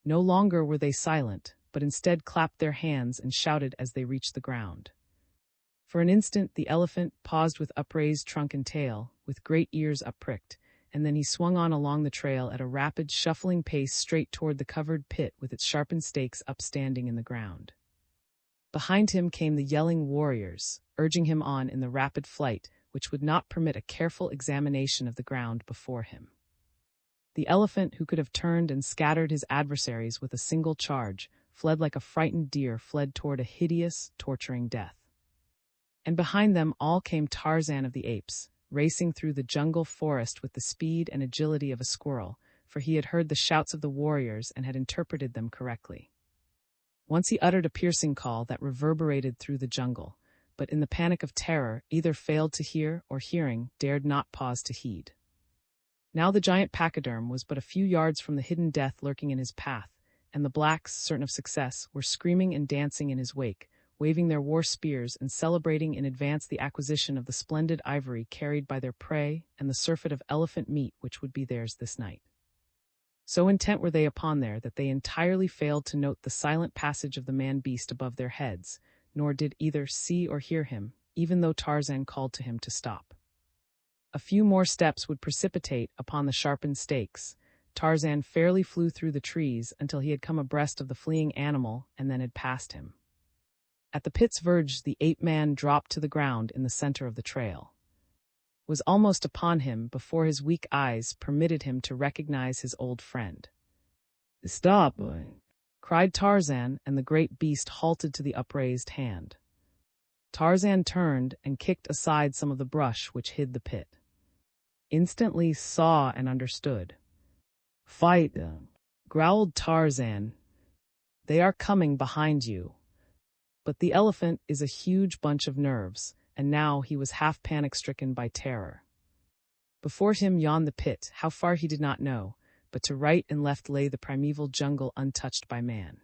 No longer were they silent, but instead clapped their hands and shouted as they reached the ground. For an instant the elephant paused with upraised trunk and tail, with great ears uppricked, and then he swung on along the trail at a rapid, shuffling pace straight toward the covered pit with its sharpened stakes upstanding in the ground. Behind him came the yelling warriors, urging him on in the rapid flight which would not permit a careful examination of the ground before him. The elephant, who could have turned and scattered his adversaries with a single charge, fled like a frightened deer fled toward a hideous, torturing death. And behind them all came Tarzan of the apes, racing through the jungle forest with the speed and agility of a squirrel, for he had heard the shouts of the warriors and had interpreted them correctly. Once he uttered a piercing call that reverberated through the jungle, but in the panic of terror either failed to hear or, hearing, dared not pause to heed. Now the giant pachyderm was but a few yards from the hidden death lurking in his path, and the blacks, certain of success, were screaming and dancing in his wake, waving their war spears and celebrating in advance the acquisition of the splendid ivory carried by their prey and the surfeit of elephant meat which would be theirs this night. So intent were they upon that they entirely failed to note the silent passage of the man-beast above their heads, nor did either see or hear him, even though Tarzan called to him to stop. A few more steps would precipitate upon the sharpened stakes. Tarzan fairly flew through the trees until he had come abreast of the fleeing animal and then had passed him. At the pit's verge the ape-man dropped to the ground in the center of the trail. Was almost upon him before his weak eyes permitted him to recognize his old friend. "Stop!" cried Tarzan, and the great beast halted to the upraised hand. Tarzan turned and kicked aside some of the brush which hid the pit. Instantly saw and understood. "Fight!" growled Tarzan. "They are coming behind you." But the elephant is a huge bunch of nerves, and now he was half panic-stricken by terror. Before him yawned the pit, how far he did not know, but to right and left lay the primeval jungle untouched by man.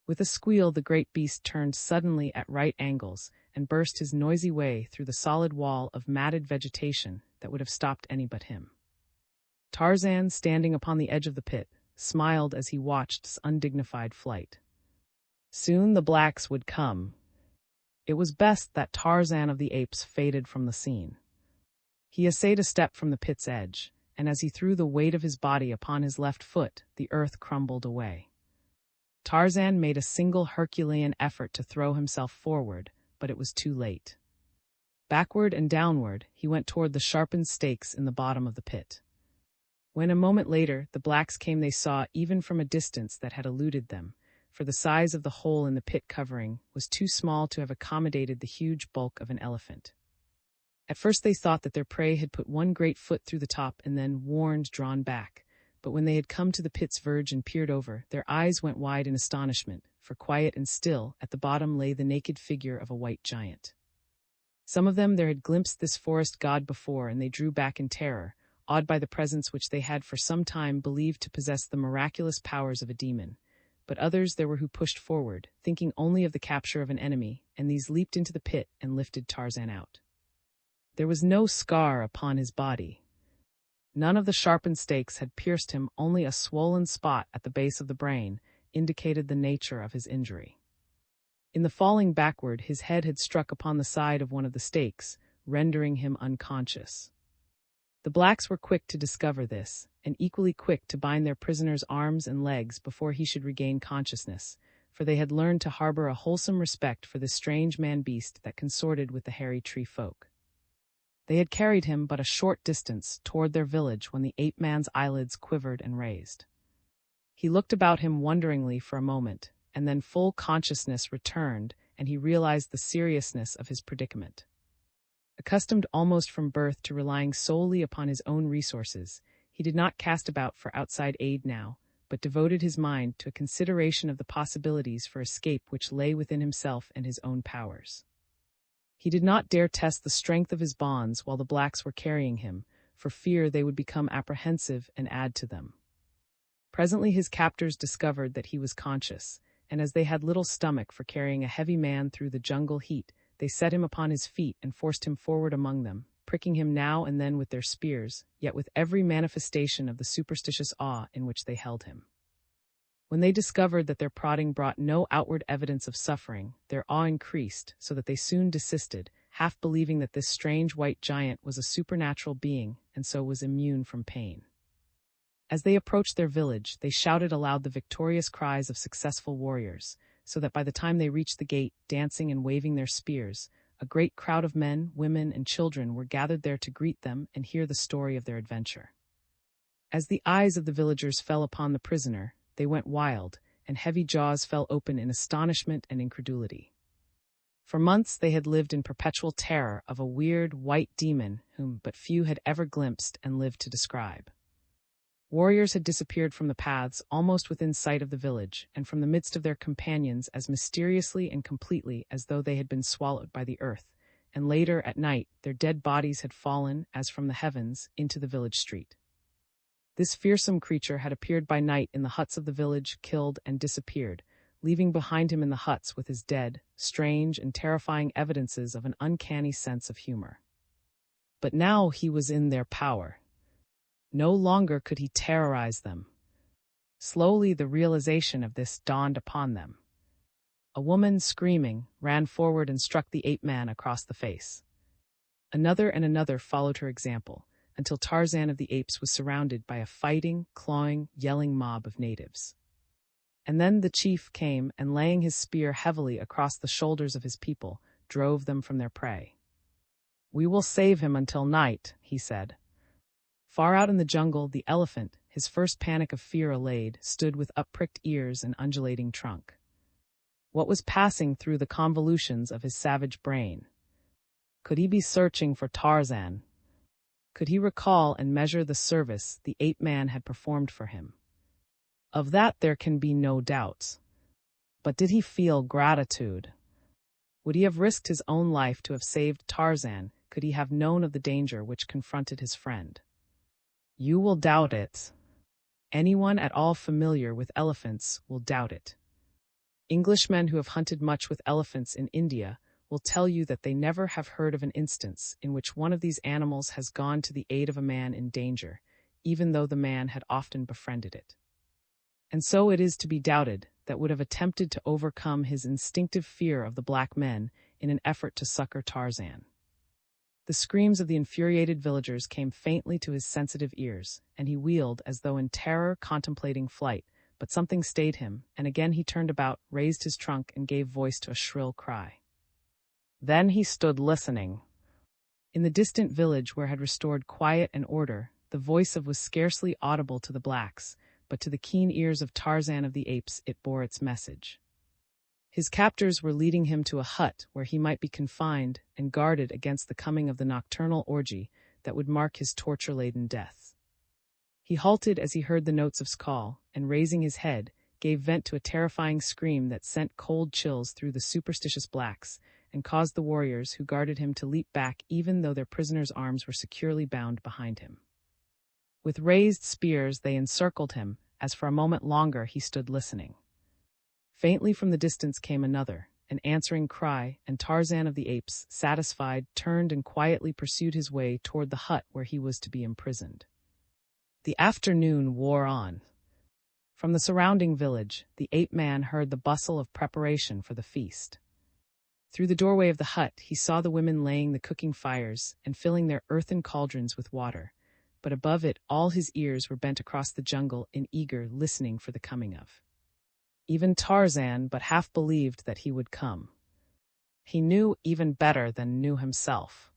With a squeal the great beast turned suddenly at right angles and burst his noisy way through the solid wall of matted vegetation that would have stopped any but him. Tarzan, standing upon the edge of the pit, smiled as he watched its undignified flight. Soon the blacks would come. It was best that Tarzan of the apes faded from the scene. He essayed a step from the pit's edge, and as he threw the weight of his body upon his left foot, the earth crumbled away. Tarzan made a single Herculean effort to throw himself forward, but it was too late. Backward and downward, he went toward the sharpened stakes in the bottom of the pit. When a moment later the blacks came, they saw, even from a distance that had eluded them, for the size of the hole in the pit covering was too small to have accommodated the huge bulk of an elephant. At first they thought that their prey had put one great foot through the top and then, warned, drawn back, but when they had come to the pit's verge and peered over, their eyes went wide in astonishment, for quiet and still, at the bottom lay the naked figure of a white giant. Some of them there had glimpsed this forest god before, and they drew back in terror, awed by the presence which they had for some time believed to possess the miraculous powers of a demon. But others there were who pushed forward, thinking only of the capture of an enemy, and these leaped into the pit and lifted Tarzan out. There was no scar upon his body. None of the sharpened stakes had pierced him, only a swollen spot at the base of the brain indicated the nature of his injury. In the falling backward, his head had struck upon the side of one of the stakes, rendering him unconscious. The blacks were quick to discover this, and equally quick to bind their prisoner's arms and legs before he should regain consciousness, for they had learned to harbor a wholesome respect for this strange man-beast that consorted with the hairy tree folk. They had carried him but a short distance toward their village when the ape-man's eyelids quivered and raised. He looked about him wonderingly for a moment, and then full consciousness returned, and he realized the seriousness of his predicament. Accustomed almost from birth to relying solely upon his own resources, he did not cast about for outside aid now, but devoted his mind to a consideration of the possibilities for escape which lay within himself and his own powers. He did not dare test the strength of his bonds while the blacks were carrying him, for fear they would become apprehensive and add to them. Presently his captors discovered that he was conscious, and as they had little stomach for carrying a heavy man through the jungle heat, they set him upon his feet and forced him forward among them, pricking him now and then with their spears, yet with every manifestation of the superstitious awe in which they held him. When they discovered that their prodding brought no outward evidence of suffering, their awe increased, so that they soon desisted, half believing that this strange white giant was a supernatural being, and so was immune from pain. As they approached their village, they shouted aloud the victorious cries of successful warriors, so that by the time they reached the gate, dancing and waving their spears, a great crowd of men, women, and children were gathered there to greet them and hear the story of their adventure. As the eyes of the villagers fell upon the prisoner, they went wild, and heavy jaws fell open in astonishment and incredulity. For months they had lived in perpetual terror of a weird, white demon whom but few had ever glimpsed and lived to describe. Warriors had disappeared from the paths almost within sight of the village, and from the midst of their companions as mysteriously and completely as though they had been swallowed by the earth, and later, at night, their dead bodies had fallen, as from the heavens, into the village street. This fearsome creature had appeared by night in the huts of the village, killed and disappeared, leaving behind him in the huts with his dead, strange and terrifying evidences of an uncanny sense of humor. But now he was in their power. No longer could he terrorize them. Slowly the realization of this dawned upon them. A woman, screaming, ran forward and struck the ape-man across the face. Another and another followed her example, until Tarzan of the Apes was surrounded by a fighting, clawing, yelling mob of natives. And then the chief came and, laying his spear heavily across the shoulders of his people, drove them from their prey. "We will save him until night," he said. Far out in the jungle, the elephant, his first panic of fear allayed, stood with up-pricked ears and undulating trunk. What was passing through the convolutions of his savage brain? Could he be searching for Tarzan? Could he recall and measure the service the ape-man had performed for him? Of that there can be no doubts. But did he feel gratitude? Would he have risked his own life to have saved Tarzan, could he have known of the danger which confronted his friend? You will doubt it. Anyone at all familiar with elephants will doubt it. Englishmen who have hunted much with elephants in India will tell you that they never have heard of an instance in which one of these animals has gone to the aid of a man in danger, even though the man had often befriended it. And so it is to be doubted that would have attempted to overcome his instinctive fear of the black men in an effort to succor Tarzan. The screams of the infuriated villagers came faintly to his sensitive ears, and he wheeled as though in terror contemplating flight, but something stayed him, and again he turned about, raised his trunk, and gave voice to a shrill cry. Then he stood listening. In the distant village where had restored quiet and order, the voice was scarcely audible to the blacks, but to the keen ears of Tarzan of the Apes it bore its message. His captors were leading him to a hut where he might be confined and guarded against the coming of the nocturnal orgy that would mark his torture-laden death. He halted as he heard the notes of his call, and raising his head, gave vent to a terrifying scream that sent cold chills through the superstitious blacks, and caused the warriors who guarded him to leap back even though their prisoner's arms were securely bound behind him. With raised spears they encircled him, as for a moment longer he stood listening. Faintly from the distance came another, an answering cry, and Tarzan of the Apes, satisfied, turned and quietly pursued his way toward the hut where he was to be imprisoned. The afternoon wore on. From the surrounding village, the ape-man heard the bustle of preparation for the feast. Through the doorway of the hut, he saw the women laying the cooking fires and filling their earthen cauldrons with water, but above it all his ears were bent across the jungle in eager listening for the coming of. Even Tarzan but half believed that he would come. He knew even better than knew himself.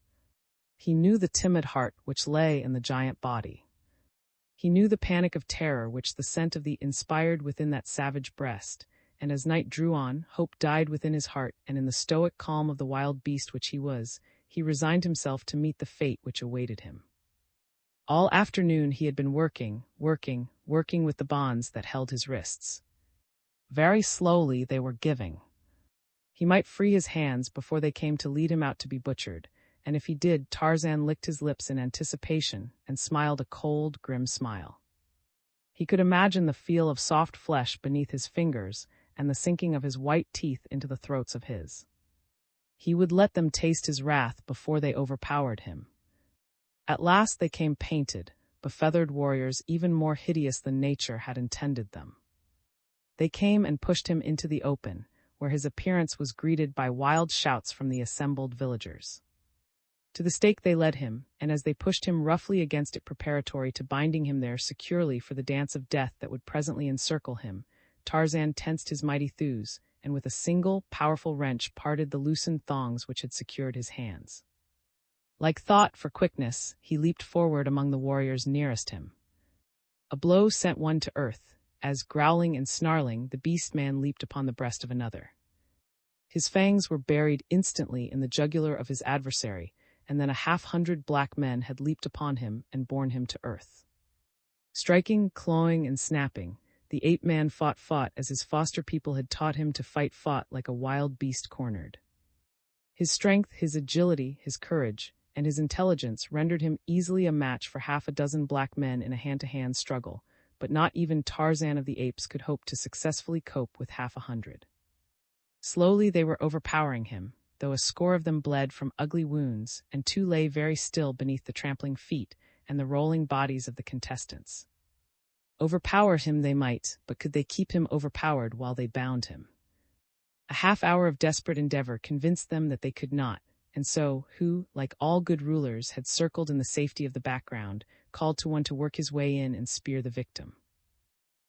He knew the timid heart which lay in the giant body. He knew the panic of terror which the scent of the inspired within that savage breast, and as night drew on, hope died within his heart, and in the stoic calm of the wild beast which he was, he resigned himself to meet the fate which awaited him. All afternoon he had been working with the bonds that held his wrists. Very slowly they were giving. He might free his hands before they came to lead him out to be butchered, and if he did, Tarzan licked his lips in anticipation and smiled a cold, grim smile. He could imagine the feel of soft flesh beneath his fingers and the sinking of his white teeth into the throats of his. He would let them taste his wrath before they overpowered him. At last they came painted, befeathered warriors even more hideous than nature had intended them. They came and pushed him into the open, where his appearance was greeted by wild shouts from the assembled villagers. To the stake they led him, and as they pushed him roughly against it preparatory to binding him there securely for the dance of death that would presently encircle him, Tarzan tensed his mighty thews, and with a single, powerful wrench parted the loosened thongs which had secured his hands. Like thought for quickness, he leaped forward among the warriors nearest him. A blow sent one to earth, as, growling and snarling, the beast-man leaped upon the breast of another. His fangs were buried instantly in the jugular of his adversary, and then 100 black men had leaped upon him and borne him to earth. Striking, clawing, and snapping, the ape-man fought as his foster people had taught him to fought like a wild beast cornered. His strength, his agility, his courage, and his intelligence rendered him easily a match for 6 black men in a hand-to-hand struggle, but not even Tarzan of the Apes could hope to successfully cope with 100. Slowly they were overpowering him, though a score of them bled from ugly wounds, and 2 lay very still beneath the trampling feet and the rolling bodies of the contestants. Overpower him they might, but could they keep him overpowered while they bound him? A half-hour of desperate endeavor convinced them that they could not, and so, who, like all good rulers, had circled in the safety of the background, called to one to work his way in and spear the victim.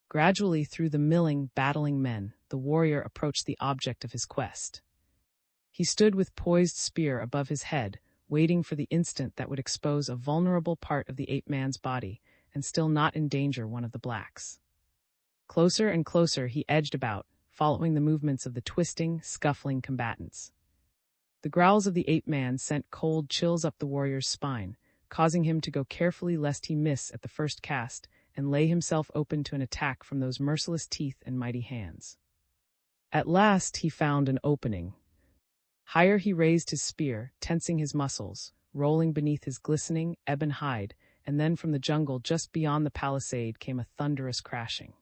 Gradually, through the milling, battling men, the warrior approached the object of his quest. He stood with poised spear above his head, waiting for the instant that would expose a vulnerable part of the ape-man's body, and still not endanger one of the blacks. Closer and closer he edged about, following the movements of the twisting, scuffling combatants. The growls of the ape-man sent cold chills up the warrior's spine, causing him to go carefully lest he miss at the first cast and lay himself open to an attack from those merciless teeth and mighty hands. At last he found an opening. Higher he raised his spear, tensing his muscles, rolling beneath his glistening, ebon hide, and then from the jungle just beyond the palisade came a thunderous crashing.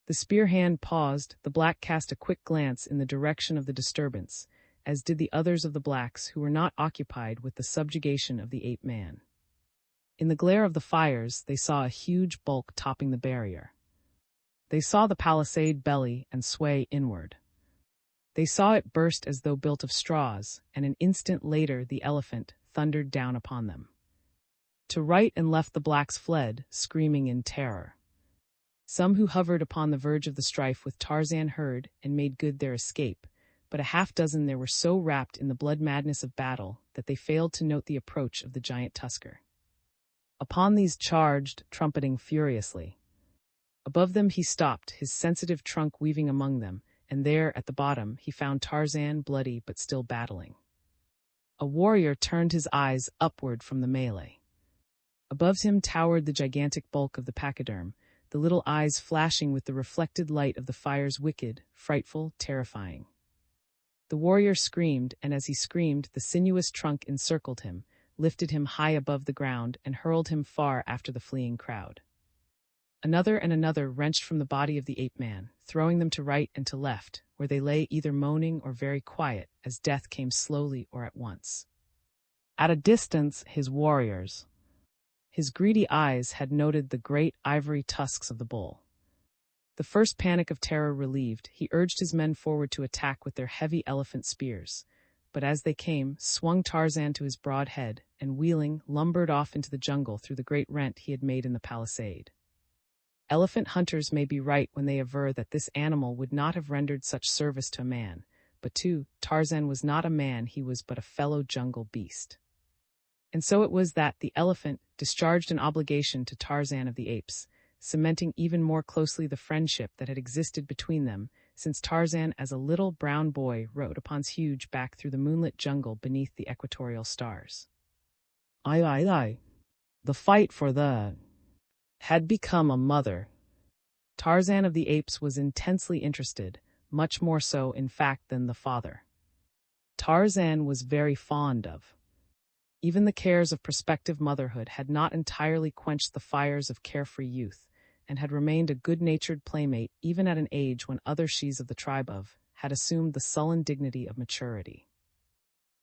The spear hand paused, the black cast a quick glance in the direction of the disturbance, as did the others of the blacks who were not occupied with the subjugation of the ape-man. In the glare of the fires, they saw a huge bulk topping the barrier. They saw the palisade belly and sway inward. They saw it burst as though built of straws, and an instant later the elephant thundered down upon them. To right and left the blacks fled, screaming in terror. Some who hovered upon the verge of the strife with Tarzan heard and made good their escape, but 6 there were so wrapped in the blood madness of battle that they failed to note the approach of the giant tusker. Upon these charged, trumpeting furiously. Above them he stopped, his sensitive trunk weaving among them, and there, at the bottom, he found Tarzan bloody but still battling. A warrior turned his eyes upward from the melee. Above him towered the gigantic bulk of the pachyderm, the little eyes flashing with the reflected light of the fire's wicked, frightful, terrifying. The warrior screamed, and as he screamed, the sinuous trunk encircled him, lifted him high above the ground, and hurled him far after the fleeing crowd. Another and another wrenched from the body of the ape-man, throwing them to right and to left, where they lay either moaning or very quiet, as death came slowly or at once. At a distance, his warriors. His greedy eyes had noted the great ivory tusks of the bull. The first panic of terror relieved, he urged his men forward to attack with their heavy elephant spears, but as they came, swung Tarzan to his broad head, and wheeling, lumbered off into the jungle through the great rent he had made in the palisade. Elephant hunters may be right when they aver that this animal would not have rendered such service to a man, but to Tarzan was not a man, he was but a fellow jungle beast. And so it was that the elephant discharged an obligation to Tarzan of the Apes, cementing even more closely the friendship that had existed between them since Tarzan as a little brown boy rode upon his huge back through the moonlit jungle beneath the equatorial stars. Aye. The fight for the had become a mother. Tarzan of the Apes was intensely interested, much more so, in fact, than the father. Tarzan was very fond of. Even the cares of prospective motherhood had not entirely quenched the fires of carefree youth, and had remained a good-natured playmate even at an age when other shes of the tribe of had assumed the sullen dignity of maturity.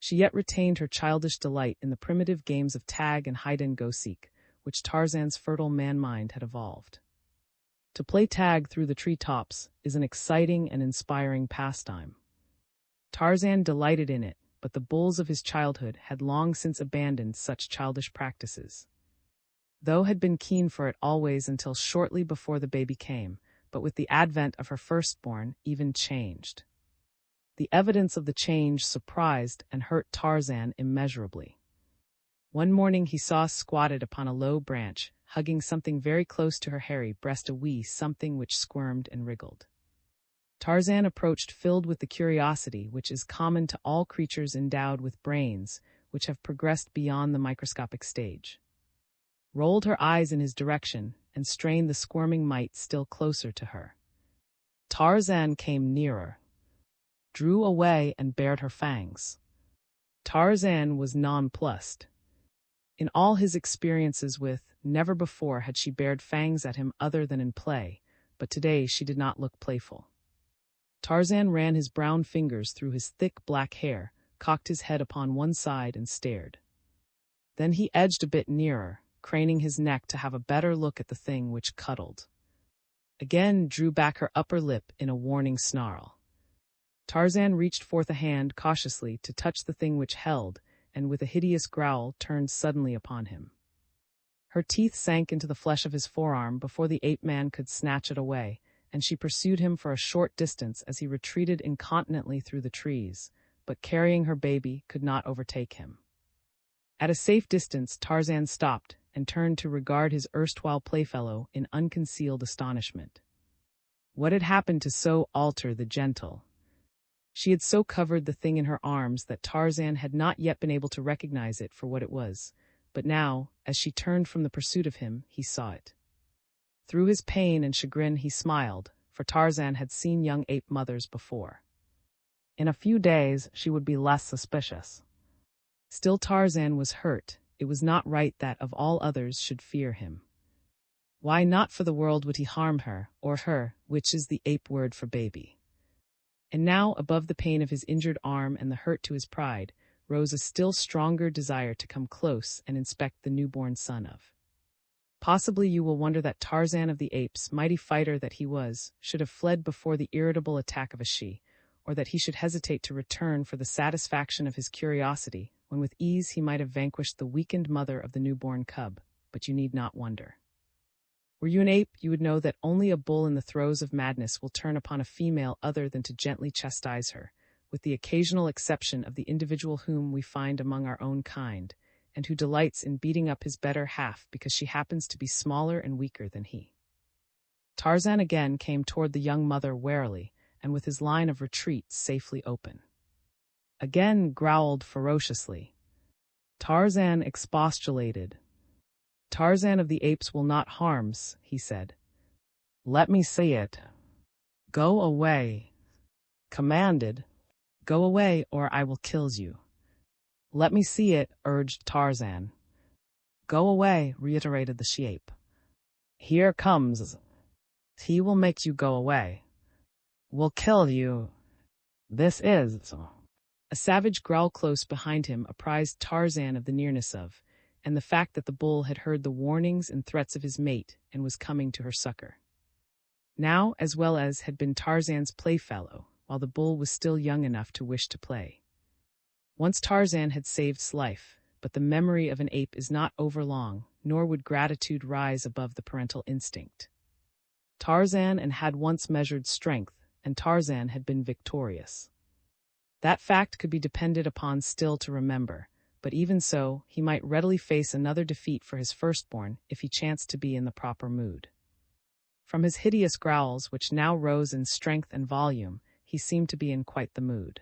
She yet retained her childish delight in the primitive games of tag and hide-and-go-seek, which Tarzan's fertile man-mind had evolved. To play tag through the tree-tops is an exciting and inspiring pastime. Tarzan delighted in it, but the bulls of his childhood had long since abandoned such childish practices. Though had been keen for it always until shortly before the baby came, but with the advent of her firstborn, even changed. The evidence of the change surprised and hurt Tarzan immeasurably. One morning he saw squatted upon a low branch, hugging something very close to her hairy breast, a wee something which squirmed and wriggled. Tarzan approached, filled with the curiosity which is common to all creatures endowed with brains which have progressed beyond the microscopic stage. Rolled her eyes in his direction, and strained the squirming mite still closer to her. Tarzan came nearer, drew away, and bared her fangs. Tarzan was nonplussed. In all his experiences with, never before had she bared fangs at him other than in play, but today she did not look playful. Tarzan ran his brown fingers through his thick black hair, cocked his head upon one side, and stared. Then he edged a bit nearer, craning his neck to have a better look at the thing which cuddled. Again drew back her upper lip in a warning snarl. Tarzan reached forth a hand cautiously to touch the thing which held, and with a hideous growl turned suddenly upon him. Her teeth sank into the flesh of his forearm before the ape-man could snatch it away, and she pursued him for a short distance as he retreated incontinently through the trees, but carrying her baby could not overtake him. At a safe distance Tarzan stopped and turned to regard his erstwhile playfellow in unconcealed astonishment. What had happened to so alter the gentle? She had so covered the thing in her arms that Tarzan had not yet been able to recognize it for what it was, but now, as she turned from the pursuit of him, he saw it. Through his pain and chagrin he smiled, for Tarzan had seen young ape mothers before. In a few days she would be less suspicious. Still Tarzan was hurt. It was not right that of all others should fear him. Why not for the world would he harm her, or her, which is the ape word for baby? And now, above the pain of his injured arm and the hurt to his pride, rose a still stronger desire to come close and inspect the newborn son of. Possibly you will wonder that Tarzan of the Apes, mighty fighter that he was, should have fled before the irritable attack of a she, or that he should hesitate to return for the satisfaction of his curiosity, when with ease he might have vanquished the weakened mother of the newborn cub, but you need not wonder. Were you an ape, you would know that only a bull in the throes of madness will turn upon a female other than to gently chastise her, with the occasional exception of the individual whom we find among our own kind, and who delights in beating up his better half because she happens to be smaller and weaker than he. Tarzan again came toward the young mother warily, and with his line of retreat safely open. Again growled ferociously. Tarzan expostulated. Tarzan of the Apes will not harms, he said. Let me see it. Go away. Commanded. Go away, or I will kill you. Let me see it, urged Tarzan. Go away, reiterated the she-ape. Here comes. He will make you go away. Will kill you. This is. A savage growl close behind him apprised Tarzan of the nearness of, and the fact that the bull had heard the warnings and threats of his mate and was coming to her succor. Now, as well as had been Tarzan's playfellow, while the bull was still young enough to wish to play. Once Tarzan had saved his life, but the memory of an ape is not overlong, nor would gratitude rise above the parental instinct. Tarzan had once measured strength, and Tarzan had been victorious. That fact could be depended upon still to remember, but even so, he might readily face another defeat for his firstborn if he chanced to be in the proper mood. From his hideous growls, which now rose in strength and volume, he seemed to be in quite the mood.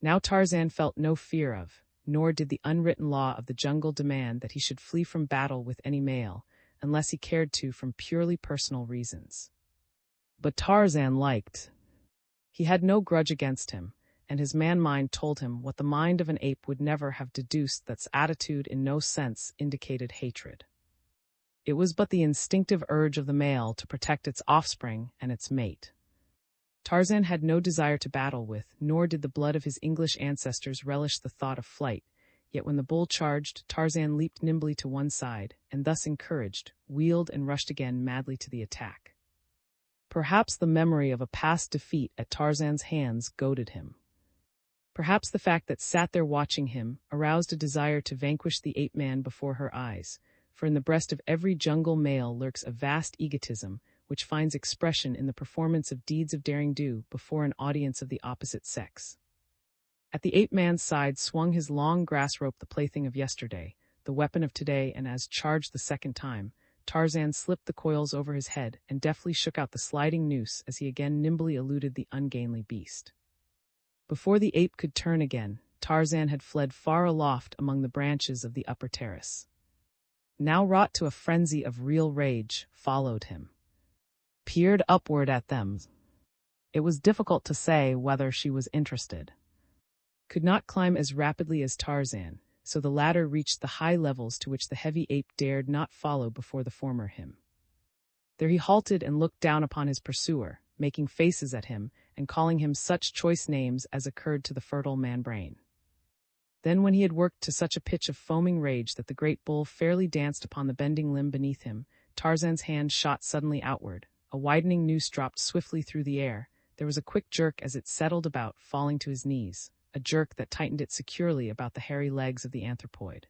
Now Tarzan felt no fear of, nor did the unwritten law of the jungle demand that he should flee from battle with any male, unless he cared to from purely personal reasons. But Tarzan liked. He had no grudge against him, and his man-mind told him what the mind of an ape would never have deduced, that attitude in no sense indicated hatred. It was but the instinctive urge of the male to protect its offspring and its mate. Tarzan had no desire to battle with, nor did the blood of his English ancestors relish the thought of flight, yet when the bull charged, Tarzan leaped nimbly to one side, and thus encouraged, wheeled and rushed again madly to the attack. Perhaps the memory of a past defeat at Tarzan's hands goaded him. Perhaps the fact that sat there watching him aroused a desire to vanquish the ape-man before her eyes, for in the breast of every jungle male lurks a vast egotism which finds expression in the performance of deeds of derring-do before an audience of the opposite sex. At the ape-man's side swung his long grass rope, the plaything of yesterday, the weapon of today, and as charged the second time, Tarzan slipped the coils over his head and deftly shook out the sliding noose as he again nimbly eluded the ungainly beast. Before the ape could turn again, Tarzan had fled far aloft among the branches of the upper terrace. Now wrought to a frenzy of real rage, followed him. Peered upward at them. It was difficult to say whether she was interested. Could not climb as rapidly as Tarzan, so the latter reached the high levels to which the heavy ape dared not follow before the former him. There he halted and looked down upon his pursuer, making faces at him and calling him such choice names as occurred to the fertile man-brain. Then, when he had worked to such a pitch of foaming rage that the great bull fairly danced upon the bending limb beneath him, Tarzan's hand shot suddenly outward, a widening noose dropped swiftly through the air, there was a quick jerk as it settled about, falling to his knees, a jerk that tightened it securely about the hairy legs of the anthropoid.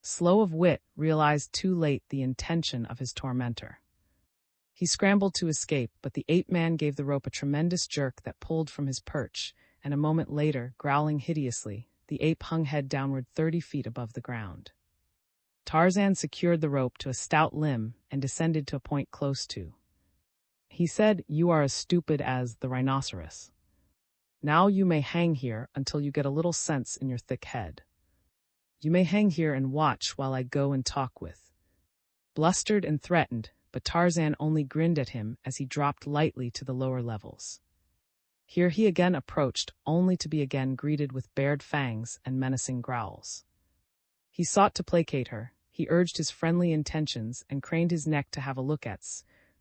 Slow of wit, realized too late the intention of his tormentor. He scrambled to escape, but the ape-man gave the rope a tremendous jerk that pulled from his perch, and a moment later, growling hideously, the ape hung head downward 30 feet above the ground. Tarzan secured the rope to a stout limb and descended to a point close to. He said, "You are as stupid as the rhinoceros. Now you may hang here until you get a little sense in your thick head. You may hang here and watch while I go and talk with." Blustered and threatened, but Tarzan only grinned at him as he dropped lightly to the lower levels. Here he again approached, only to be again greeted with bared fangs and menacing growls. He sought to placate her, he urged his friendly intentions and craned his neck to have a look at,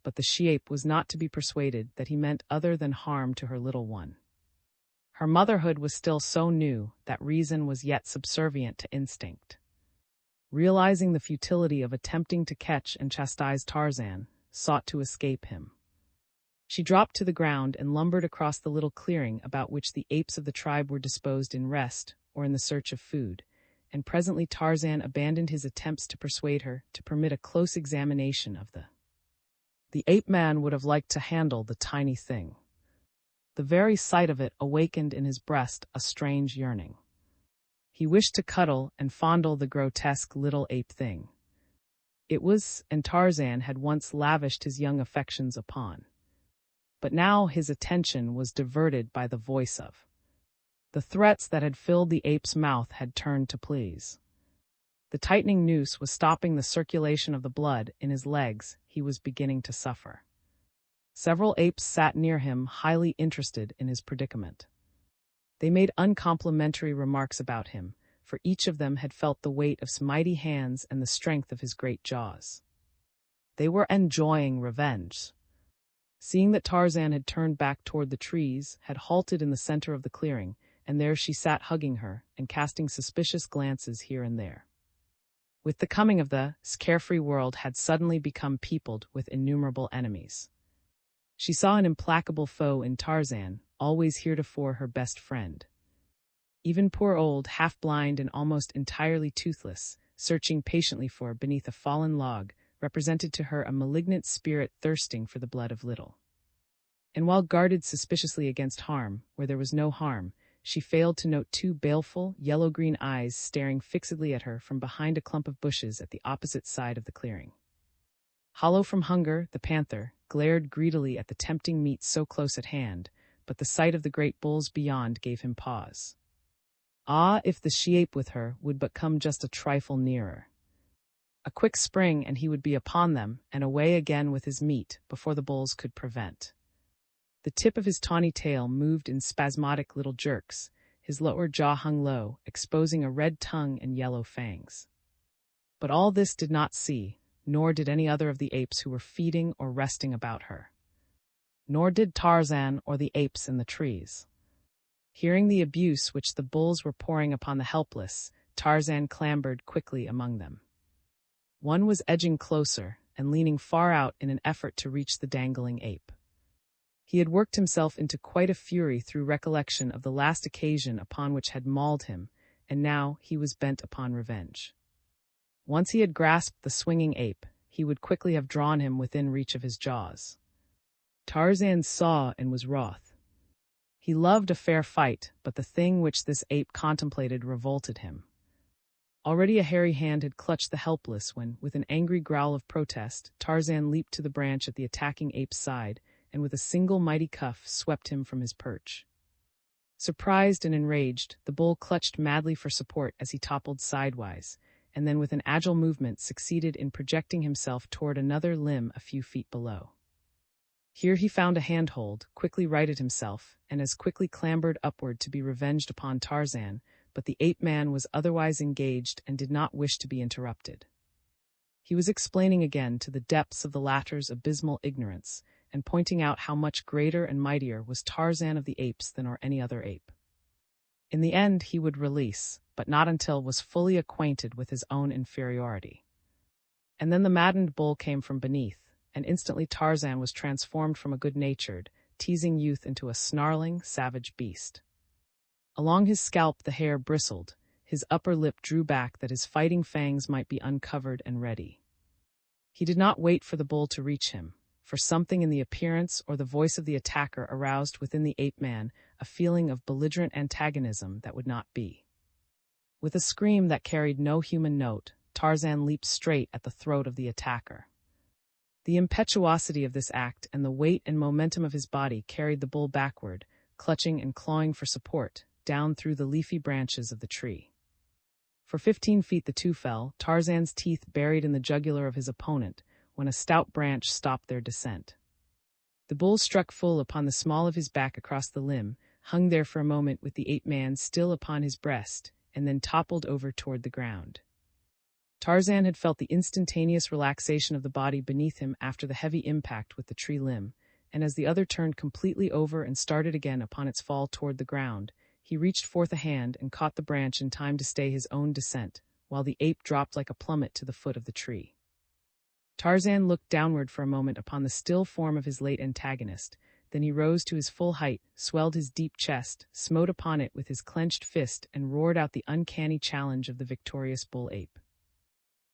but the she-ape was not to be persuaded that he meant other than harm to her little one. Her motherhood was still so new that reason was yet subservient to instinct. Realizing the futility of attempting to catch and chastise Tarzan, sought to escape him. She dropped to the ground and lumbered across the little clearing about which the apes of the tribe were disposed in rest or in the search of food, and presently Tarzan abandoned his attempts to persuade her to permit a close examination of the ape-man would have liked to handle the tiny thing. The very sight of it awakened in his breast a strange yearning. He wished to cuddle and fondle the grotesque little ape thing. It was, and Tarzan had once lavished his young affections upon. But now his attention was diverted by the voice of. The threats that had filled the ape's mouth had turned to pleas. The tightening noose was stopping the circulation of the blood in his legs. He was beginning to suffer. Several apes sat near him, highly interested in his predicament. They made uncomplimentary remarks about him, for each of them had felt the weight of his mighty hands and the strength of his great jaws. They were enjoying revenge. Seeing that Tarzan had turned back toward the trees, had halted in the center of the clearing, and there she sat hugging her and casting suspicious glances here and there. With the coming of the carefree world had suddenly become peopled with innumerable enemies. She saw an implacable foe in Tarzan, always heretofore her best friend. Even poor old, half-blind and almost entirely toothless, searching patiently for beneath a fallen log, represented to her a malignant spirit thirsting for the blood of little. And while guarded suspiciously against harm, where there was no harm, she failed to note two baleful, yellow-green eyes staring fixedly at her from behind a clump of bushes at the opposite side of the clearing. Hollow from hunger, the panther glared greedily at the tempting meat so close at hand, but the sight of the great bulls beyond gave him pause. Ah, if the she-ape with her would but come just a trifle nearer. A quick spring and he would be upon them and away again with his meat before the bulls could prevent. The tip of his tawny tail moved in spasmodic little jerks, his lower jaw hung low, exposing a red tongue and yellow fangs. But all this did not see, nor did any other of the apes who were feeding or resting about her. Nor did Tarzan or the apes in the trees. Hearing the abuse which the bulls were pouring upon the helpless, Tarzan clambered quickly among them. One was edging closer and leaning far out in an effort to reach the dangling ape. He had worked himself into quite a fury through recollection of the last occasion upon which had mauled him, and now he was bent upon revenge. Once he had grasped the swinging ape, he would quickly have drawn him within reach of his jaws. Tarzan saw and was wroth. He loved a fair fight, but the thing which this ape contemplated revolted him. Already a hairy hand had clutched the helpless when, with an angry growl of protest, Tarzan leaped to the branch at the attacking ape's side, and with a single mighty cuff swept him from his perch. Surprised and enraged, the bull clutched madly for support as he toppled sidewise, and then with an agile movement succeeded in projecting himself toward another limb a few feet below. Here he found a handhold, quickly righted himself, and as quickly clambered upward to be revenged upon Tarzan, but the ape-man was otherwise engaged and did not wish to be interrupted. He was explaining again to the depths of the latter's abysmal ignorance, and pointing out how much greater and mightier was Tarzan of the apes than or any other ape. In the end he would release, but not until was fully acquainted with his own inferiority. And then the maddened bull came from beneath, and instantly Tarzan was transformed from a good-natured, teasing youth into a snarling, savage beast. Along his scalp the hair bristled, his upper lip drew back that his fighting fangs might be uncovered and ready. He did not wait for the bull to reach him, for something in the appearance or the voice of the attacker aroused within the ape-man a feeling of belligerent antagonism that would not be. With a scream that carried no human note, Tarzan leaped straight at the throat of the attacker. The impetuosity of this act and the weight and momentum of his body carried the bull backward, clutching and clawing for support, down through the leafy branches of the tree. For 15 feet the two fell, Tarzan's teeth buried in the jugular of his opponent, when a stout branch stopped their descent. The bull struck full upon the small of his back across the limb, hung there for a moment with the ape-man still upon his breast, and then toppled over toward the ground. Tarzan had felt the instantaneous relaxation of the body beneath him after the heavy impact with the tree limb, and as the other turned completely over and started again upon its fall toward the ground, he reached forth a hand and caught the branch in time to stay his own descent, while the ape dropped like a plummet to the foot of the tree. Tarzan looked downward for a moment upon the still form of his late antagonist, then he rose to his full height, swelled his deep chest, smote upon it with his clenched fist, and roared out the uncanny challenge of the victorious bull-ape.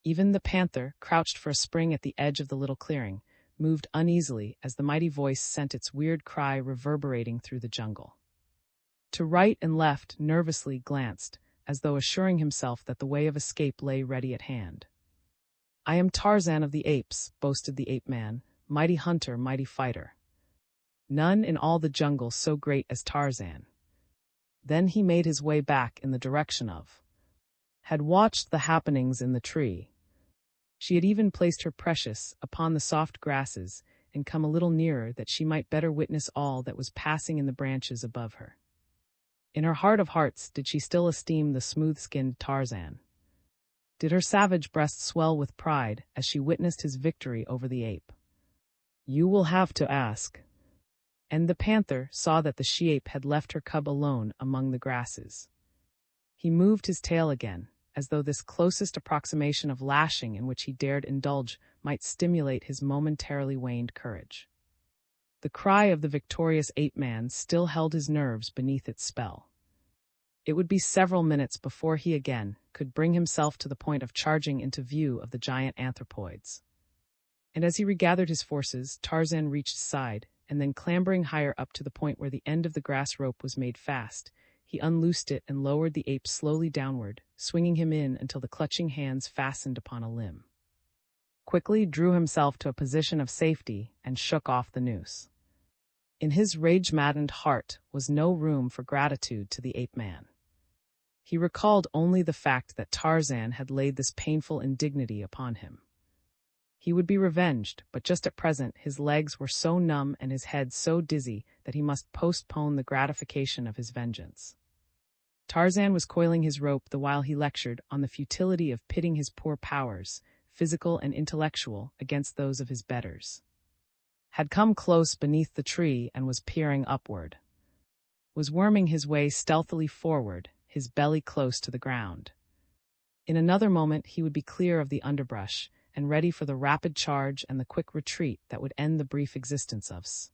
Even the panther, crouched for a spring at the edge of the little clearing, moved uneasily as the mighty voice sent its weird cry reverberating through the jungle. To right and left nervously glanced, as though assuring himself that the way of escape lay ready at hand. "I am Tarzan of the apes," boasted the ape-man, "mighty hunter, mighty fighter. None in all the jungle so great as Tarzan." Then he made his way back in the direction of. Had watched the happenings in the tree. She had even placed her precious upon the soft grasses and come a little nearer that she might better witness all that was passing in the branches above her. In her heart of hearts did she still esteem the smooth-skinned Tarzan. Did her savage breast swell with pride as she witnessed his victory over the ape? You will have to ask. And the panther saw that the she-ape had left her cub alone among the grasses. He moved his tail again, as though this closest approximation of lashing in which he dared indulge might stimulate his momentarily waned courage. The cry of the victorious ape-man still held his nerves beneath its spell. It would be several minutes before he again could bring himself to the point of charging into view of the giant anthropoids. And as he regathered his forces, Tarzan reached his side, and then clambering higher up to the point where the end of the grass rope was made fast, he unloosed it and lowered the ape slowly downward, swinging him in until the clutching hands fastened upon a limb. Quickly drew himself to a position of safety and shook off the noose. In his rage-maddened heart was no room for gratitude to the ape-man. He recalled only the fact that Tarzan had laid this painful indignity upon him. He would be revenged, but just at present his legs were so numb and his head so dizzy that he must postpone the gratification of his vengeance. Tarzan was coiling his rope the while he lectured on the futility of pitting his poor powers, physical and intellectual, against those of his betters. Had come close beneath the tree and was peering upward. Was worming his way stealthily forward, his belly close to the ground. In another moment he would be clear of the underbrush and ready for the rapid charge and the quick retreat that would end the brief existence of us.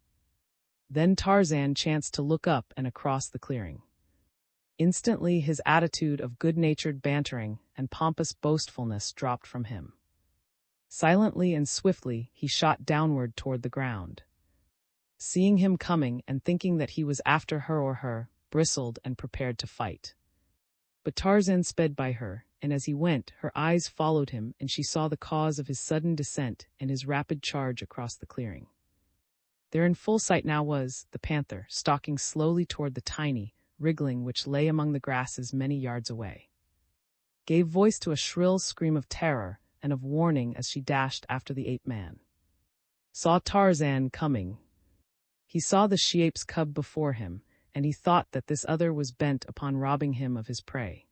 Then Tarzan chanced to look up and across the clearing. Instantly his attitude of good-natured bantering and pompous boastfulness dropped from him. Silently and swiftly he shot downward toward the ground. Seeing him coming and thinking that he was after her or her, bristled and prepared to fight. But Tarzan sped by her, and as he went, her eyes followed him and she saw the cause of his sudden descent and his rapid charge across the clearing. There in full sight now was the panther, stalking slowly toward the tiny, wriggling which lay among the grasses many yards away. Gave voice to a shrill scream of terror and of warning as she dashed after the ape-man. Saw Tarzan coming. He saw the she-ape's cub before him, and he thought that this other was bent upon robbing him of his prey.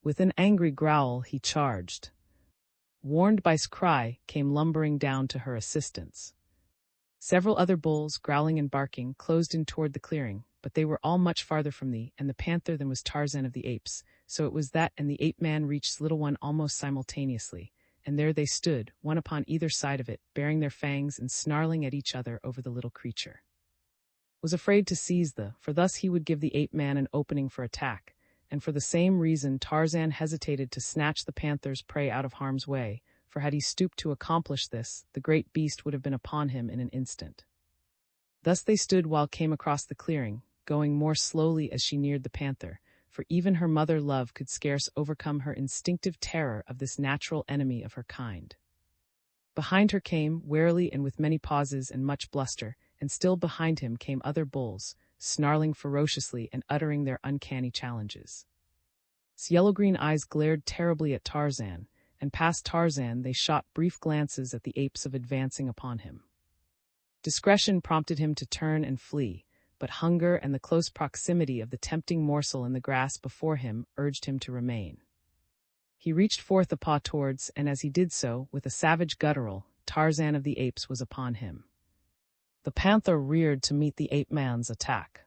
With an angry growl he charged. Warned by's cry, came lumbering down to her assistance. Several other bulls, growling and barking, closed in toward the clearing, but they were all much farther from the panther than was Tarzan of the Apes, so it was that and the ape-man reached Little One almost simultaneously, and there they stood, one upon either side of it, baring their fangs and snarling at each other over the little creature. Was afraid to seize for thus he would give the ape-man an opening for attack, and for the same reason Tarzan hesitated to snatch the panther's prey out of harm's way, for had he stooped to accomplish this, the great beast would have been upon him in an instant. Thus they stood while came across the clearing, going more slowly as she neared the panther, for even her mother love could scarce overcome her instinctive terror of this natural enemy of her kind. Behind her came, warily and with many pauses and much bluster, and still behind him came other bulls, snarling ferociously and uttering their uncanny challenges. His yellow-green eyes glared terribly at Tarzan, and past Tarzan they shot brief glances at the apes of advancing upon him. Discretion prompted him to turn and flee, but hunger and the close proximity of the tempting morsel in the grass before him urged him to remain. He reached forth a paw towards, and as he did so, with a savage guttural, Tarzan of the Apes was upon him. The panther reared to meet the ape-man's attack.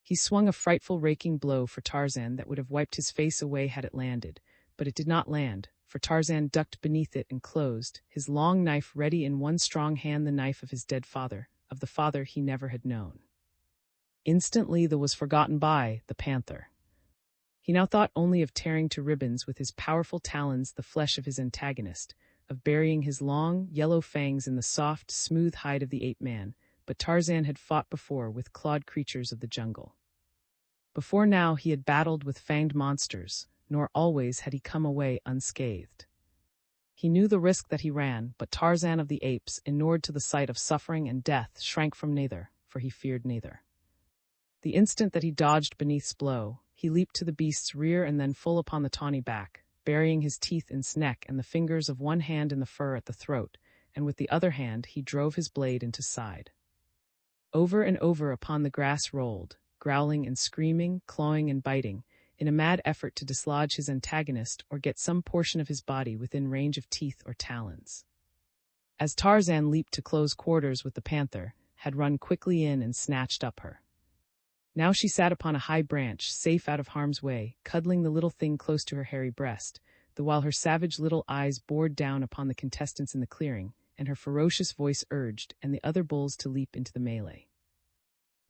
He swung a frightful raking blow for Tarzan that would have wiped his face away had it landed, but it did not land, for Tarzan ducked beneath it and closed, his long knife ready in one strong hand, the knife of his dead father, of the father he never had known. Instantly was forgotten by the panther. He now thought only of tearing to ribbons with his powerful talons the flesh of his antagonist, of burying his long, yellow fangs in the soft, smooth hide of the ape-man, but Tarzan had fought before with clawed creatures of the jungle. Before now he had battled with fanged monsters, nor always had he come away unscathed. He knew the risk that he ran, but Tarzan of the Apes, inured to the sight of suffering and death, shrank from neither, for he feared neither. The instant that he dodged beneath's blow, he leaped to the beast's rear and then full upon the tawny back, burying his teeth in its neck and the fingers of one hand in the fur at the throat, and with the other hand he drove his blade into side. Over and over upon the grass rolled, growling and screaming, clawing and biting, in a mad effort to dislodge his antagonist or get some portion of his body within range of teeth or talons. As Tarzan leaped to close quarters with the panther, had run quickly in and snatched up her. Now she sat upon a high branch, safe out of harm's way, cuddling the little thing close to her hairy breast, the while her savage little eyes bored down upon the contestants in the clearing, and her ferocious voice urged and the other bulls to leap into the melee.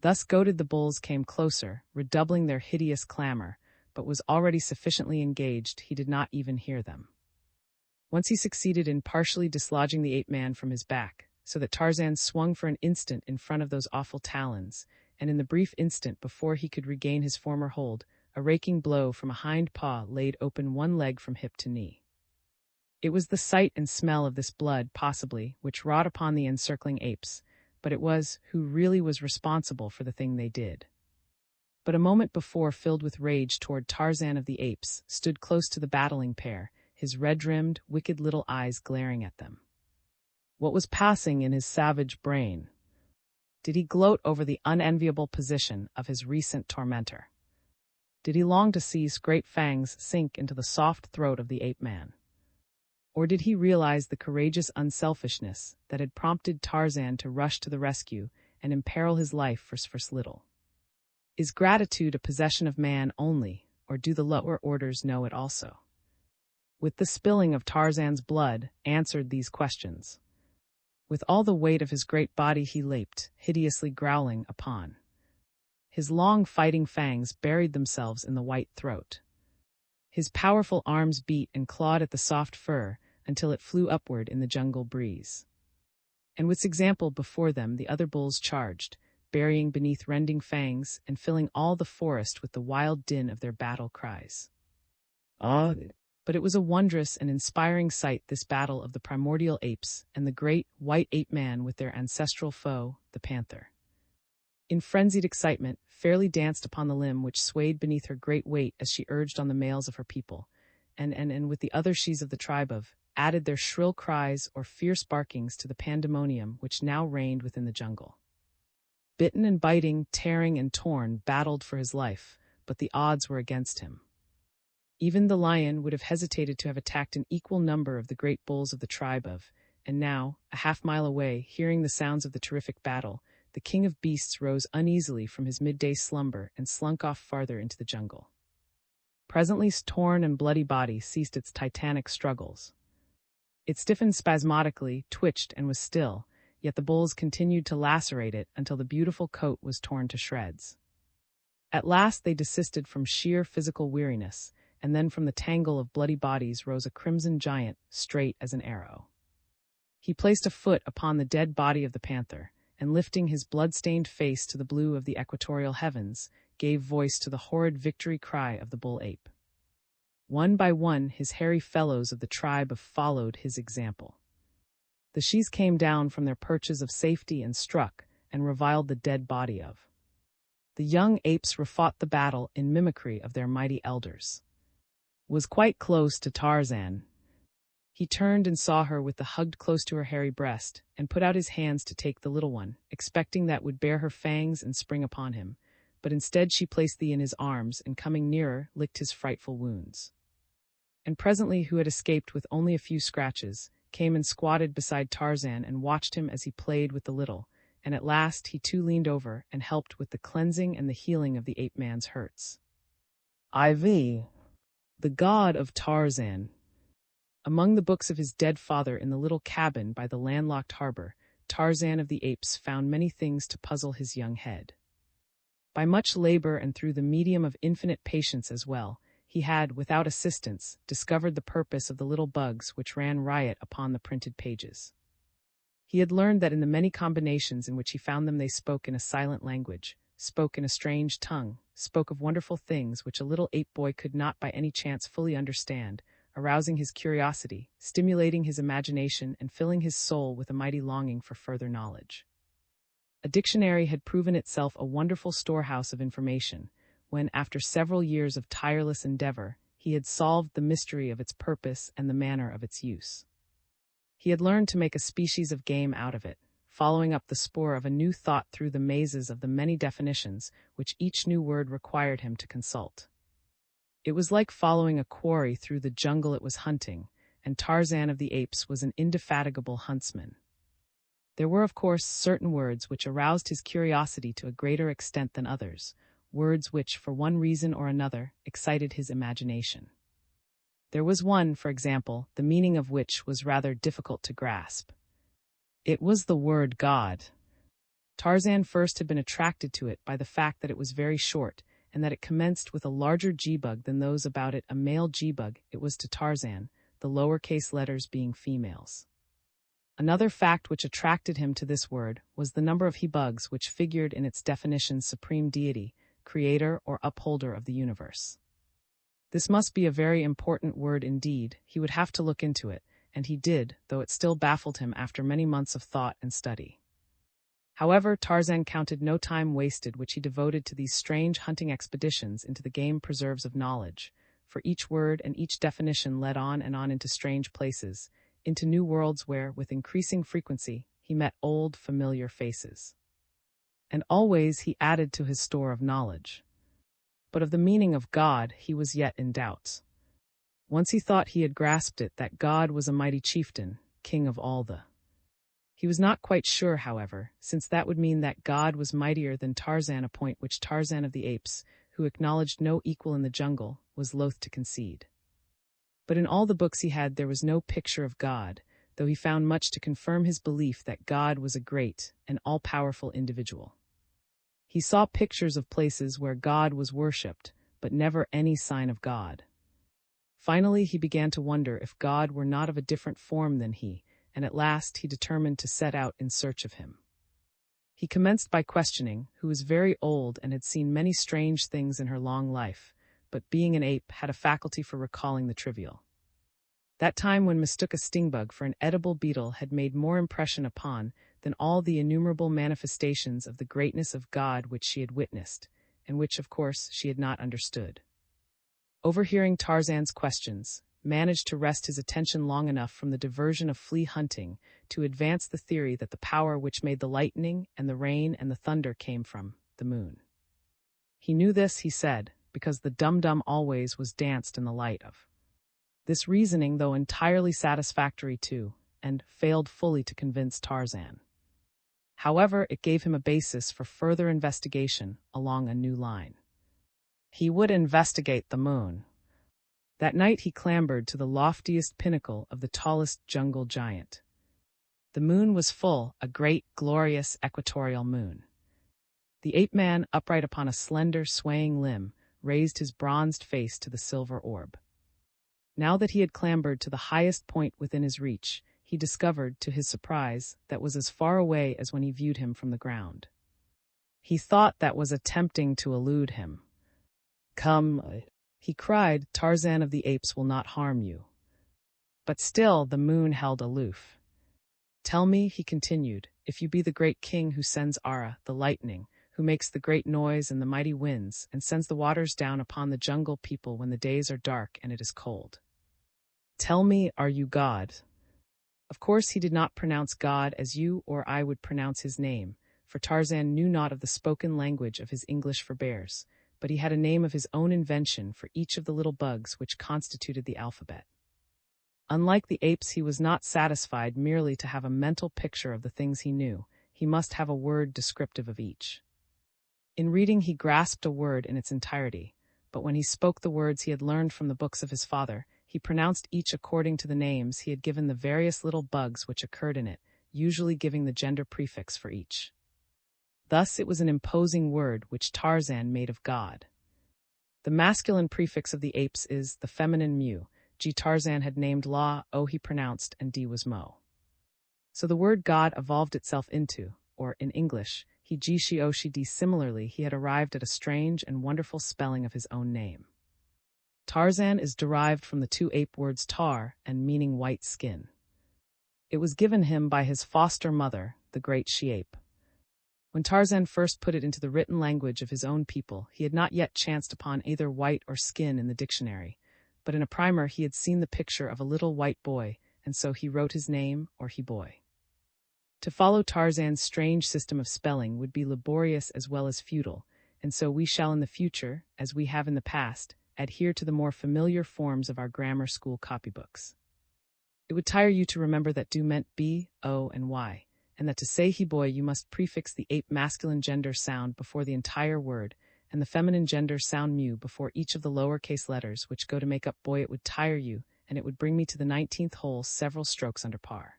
Thus goaded the bulls came closer, redoubling their hideous clamor, but was already sufficiently engaged he did not even hear them. Once he succeeded in partially dislodging the ape-man from his back, so that Tarzan swung for an instant in front of those awful talons, and in the brief instant before he could regain his former hold, a raking blow from a hind paw laid open one leg from hip to knee. It was the sight and smell of this blood, possibly, which wrought upon the encircling apes, but it was who really was responsible for the thing they did. But a moment before, filled with rage toward Tarzan of the Apes, stood close to the battling pair, his red-rimmed, wicked little eyes glaring at them. What was passing in his savage brain? Did he gloat over the unenviable position of his recent tormentor? Did he long to see great fangs sink into the soft throat of the ape-man? Or did he realize the courageous unselfishness that had prompted Tarzan to rush to the rescue and imperil his life for little? Is gratitude a possession of man only, or do the lower orders know it also? With the spilling of Tarzan's blood answered these questions. With all the weight of his great body he leaped, hideously growling, upon. His long fighting fangs buried themselves in the white throat. His powerful arms beat and clawed at the soft fur until it flew upward in the jungle breeze. And with example before them, the other bulls charged, burying beneath rending fangs and filling all the forest with the wild din of their battle cries. But it was a wondrous and inspiring sight, this battle of the primordial apes and the great white ape-man with their ancestral foe, the panther. In frenzied excitement, fairly danced upon the limb which swayed beneath her great weight as she urged on the males of her people, and with the other shes of the tribe of, added their shrill cries or fierce barkings to the pandemonium which now reigned within the jungle. Bitten and biting, tearing and torn, battled for his life, but the odds were against him. Even the lion would have hesitated to have attacked an equal number of the great bulls of the tribe of, and now, a half-mile away, hearing the sounds of the terrific battle, the king of beasts rose uneasily from his midday slumber and slunk off farther into the jungle. Presently his torn and bloody body ceased its titanic struggles. It stiffened spasmodically, twitched, and was still, yet the bulls continued to lacerate it until the beautiful coat was torn to shreds. At last they desisted from sheer physical weariness, and then from the tangle of bloody bodies rose a crimson giant, straight as an arrow. He placed a foot upon the dead body of the panther, and lifting his blood-stained face to the blue of the equatorial heavens, gave voice to the horrid victory cry of the bull-ape. One by one his hairy fellows of the tribe of followed his example. The shes came down from their perches of safety and struck, and reviled the dead body of. The young apes refought the battle in mimicry of their mighty elders. Was quite close to Tarzan. He turned and saw her with the hugged close to her hairy breast, and put out his hands to take the little one, expecting that would bare her fangs and spring upon him, but instead she placed thee in his arms, and coming nearer, licked his frightful wounds. And presently, who had escaped with only a few scratches, came and squatted beside Tarzan and watched him as he played with the little, and at last he too leaned over and helped with the cleansing and the healing of the ape-man's hurts. IV, the god of Tarzan. Among the books of his dead father in the little cabin by the landlocked harbor, Tarzan of the Apes found many things to puzzle his young head. By much labor and through the medium of infinite patience as well, he had, without assistance, discovered the purpose of the little bugs which ran riot upon the printed pages. He had learned that in the many combinations in which he found them they spoke in a silent language, spoke in a strange tongue, spoke of wonderful things which a little ape boy could not by any chance fully understand, arousing his curiosity, stimulating his imagination, and filling his soul with a mighty longing for further knowledge. A dictionary had proven itself a wonderful storehouse of information, when, after several years of tireless endeavor, he had solved the mystery of its purpose and the manner of its use. He had learned to make a species of game out of it, following up the spoor of a new thought through the mazes of the many definitions which each new word required him to consult. It was like following a quarry through the jungle it was hunting, and Tarzan of the Apes was an indefatigable huntsman. There were, of course, certain words which aroused his curiosity to a greater extent than others, words which, for one reason or another, excited his imagination. There was one, for example, the meaning of which was rather difficult to grasp. It was the word God. Tarzan first had been attracted to it by the fact that it was very short, and that it commenced with a larger G-bug than those about it. A male G-bug, it was to Tarzan, the lowercase letters being females. Another fact which attracted him to this word was the number of he-bugs which figured in its definition's supreme deity, creator or upholder of the universe. This must be a very important word indeed. He would have to look into it, and he did, though it still baffled him after many months of thought and study. However, Tarzan counted no time wasted which he devoted to these strange hunting expeditions into the game preserves of knowledge, for each word and each definition led on and on into strange places, into new worlds where, with increasing frequency, he met old, familiar faces. And always he added to his store of knowledge. But of the meaning of God he was yet in doubt. Once he thought he had grasped it, that God was a mighty chieftain, king of all the. He was not quite sure, however, since that would mean that God was mightier than Tarzan, a point which Tarzan of the Apes, who acknowledged no equal in the jungle, was loath to concede. But in all the books he had there was no picture of God, though he found much to confirm his belief that God was a great and all-powerful individual. He saw pictures of places where God was worshipped, but never any sign of God. Finally, he began to wonder if God were not of a different form than he, and at last he determined to set out in search of him. He commenced by questioning, who was very old and had seen many strange things in her long life, but being an ape had a faculty for recalling the trivial. That time when mistook a stingbug for an edible beetle had made more impression upon than all the innumerable manifestations of the greatness of God which she had witnessed, and which, of course, she had not understood. Overhearing Tarzan's questions, managed to wrest his attention long enough from the diversion of flea hunting to advance the theory that the power which made the lightning and the rain and the thunder came from the moon. He knew this, he said, because the dum-dum always was danced in the light of. This reasoning, though entirely satisfactory too, and failed fully to convince Tarzan. However, it gave him a basis for further investigation along a new line. He would investigate the moon. That night he clambered to the loftiest pinnacle of the tallest jungle giant. The moon was full, a great, glorious equatorial moon. The ape-man, upright upon a slender, swaying limb, raised his bronzed face to the silver orb. Now that he had clambered to the highest point within his reach, he discovered, to his surprise, that was as far away as when he viewed him from the ground. He thought that was attempting to elude him. "Come," he cried, "Tarzan of the Apes will not harm you." But still the moon held aloof. "Tell me," he continued, "if you be the great king who sends Ara, the lightning, who makes the great noise and the mighty winds, and sends the waters down upon the jungle people when the days are dark and it is cold. Tell me, are you God?" Of course he did not pronounce God as you or I would pronounce his name, for Tarzan knew not of the spoken language of his English forbears, but he had a name of his own invention for each of the little bugs which constituted the alphabet. Unlike the apes, he was not satisfied merely to have a mental picture of the things he knew. He must have a word descriptive of each. In reading he grasped a word in its entirety, but when he spoke the words he had learned from the books of his father, he pronounced each according to the names he had given the various little bugs which occurred in it, usually giving the gender prefix for each. Thus it was an imposing word which Tarzan made of God. The masculine prefix of the apes is the feminine mu. G. Tarzan had named La, O he pronounced, and D was Mo. So the word God evolved itself into, or in English, he G she O she D. Similarly, he had arrived at a strange and wonderful spelling of his own name. Tarzan is derived from the two ape words tar and meaning white skin. It was given him by his foster mother, the great she-ape. When Tarzan first put it into the written language of his own people, he had not yet chanced upon either white or skin in the dictionary, but in a primer he had seen the picture of a little white boy, and so he wrote his name, or he boy. To follow Tarzan's strange system of spelling would be laborious as well as futile, and so we shall in the future, as we have in the past, adhere to the more familiar forms of our grammar school copybooks. It would tire you to remember that do meant B, O, and Y, and that to say he boy you must prefix the ape masculine gender sound before the entire word, and the feminine gender sound mu before each of the lowercase letters which go to make up boy. It would tire you, and it would bring me to the 19th hole several strokes under par.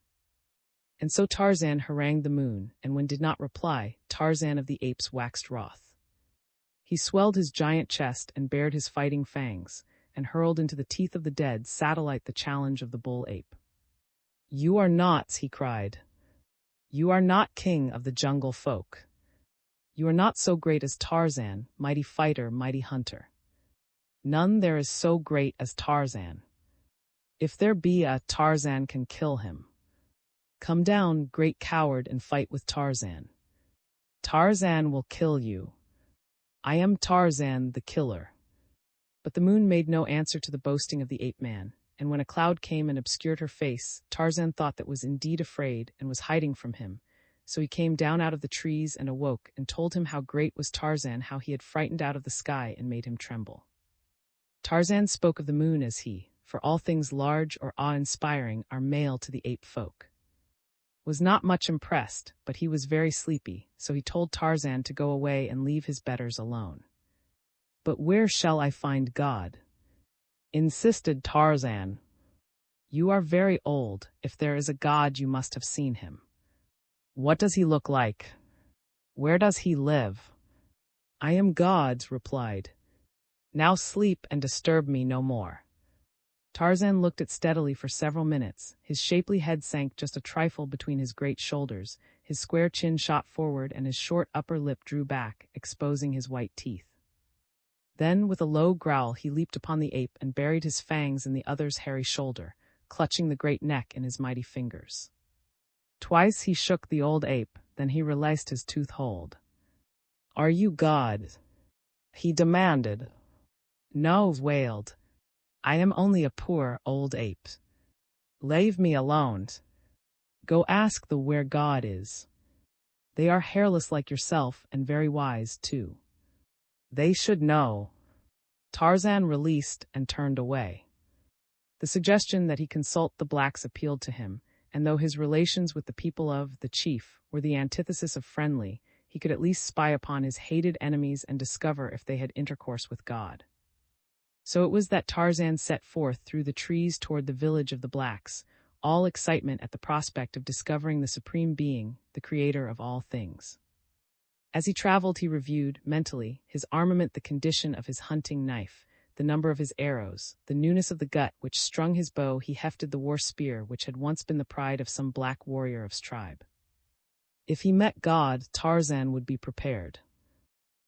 And so Tarzan harangued the moon, and when did not reply, Tarzan of the Apes waxed wroth. He swelled his giant chest and bared his fighting fangs, and hurled into the teeth of the dead satellite the challenge of the bull ape. "You are not," he cried. "You are not king of the jungle folk. You are not so great as Tarzan, mighty fighter, mighty hunter. None there is so great as Tarzan. If there be a Tarzan can kill him. Come down, great coward, and fight with Tarzan. Tarzan will kill you. I am Tarzan the killer." But the moon made no answer to the boasting of the ape-man, and when a cloud came and obscured her face, Tarzan thought that was indeed afraid and was hiding from him. So he came down out of the trees and awoke and told him how great was Tarzan, how he had frightened out of the sky and made him tremble. Tarzan spoke of the moon as he, for all things large or awe-inspiring are male to the ape folk. Was not much impressed, but he was very sleepy, so he told Tarzan to go away and leave his betters alone. "But where shall I find God?" insisted Tarzan. "You are very old. If there is a God, you must have seen him. What does he look like? Where does he live?" "I am God's," replied. "Now sleep and disturb me no more." Tarzan looked it steadily for several minutes. His shapely head sank just a trifle between his great shoulders, his square chin shot forward, and his short upper lip drew back, exposing his white teeth. Then, with a low growl, he leaped upon the ape and buried his fangs in the other's hairy shoulder, clutching the great neck in his mighty fingers. Twice he shook the old ape, then he released his tooth hold. "Are you God?" he demanded. "No," wailed. "I am only a poor old ape. Leave me alone. Go ask the where God is. They are hairless like yourself and very wise, too. They should know." Tarzan released and turned away. The suggestion that he consult the blacks appealed to him, and though his relations with the people of the chief were the antithesis of friendly, he could at least spy upon his hated enemies and discover if they had intercourse with God. So it was that Tarzan set forth through the trees toward the village of the blacks, all excitement at the prospect of discovering the Supreme Being, the creator of all things. As he traveled, he reviewed, mentally, his armament, the condition of his hunting knife, the number of his arrows, the newness of the gut which strung his bow. He hefted the war spear which had once been the pride of some black warrior of his tribe. If he met God, Tarzan would be prepared.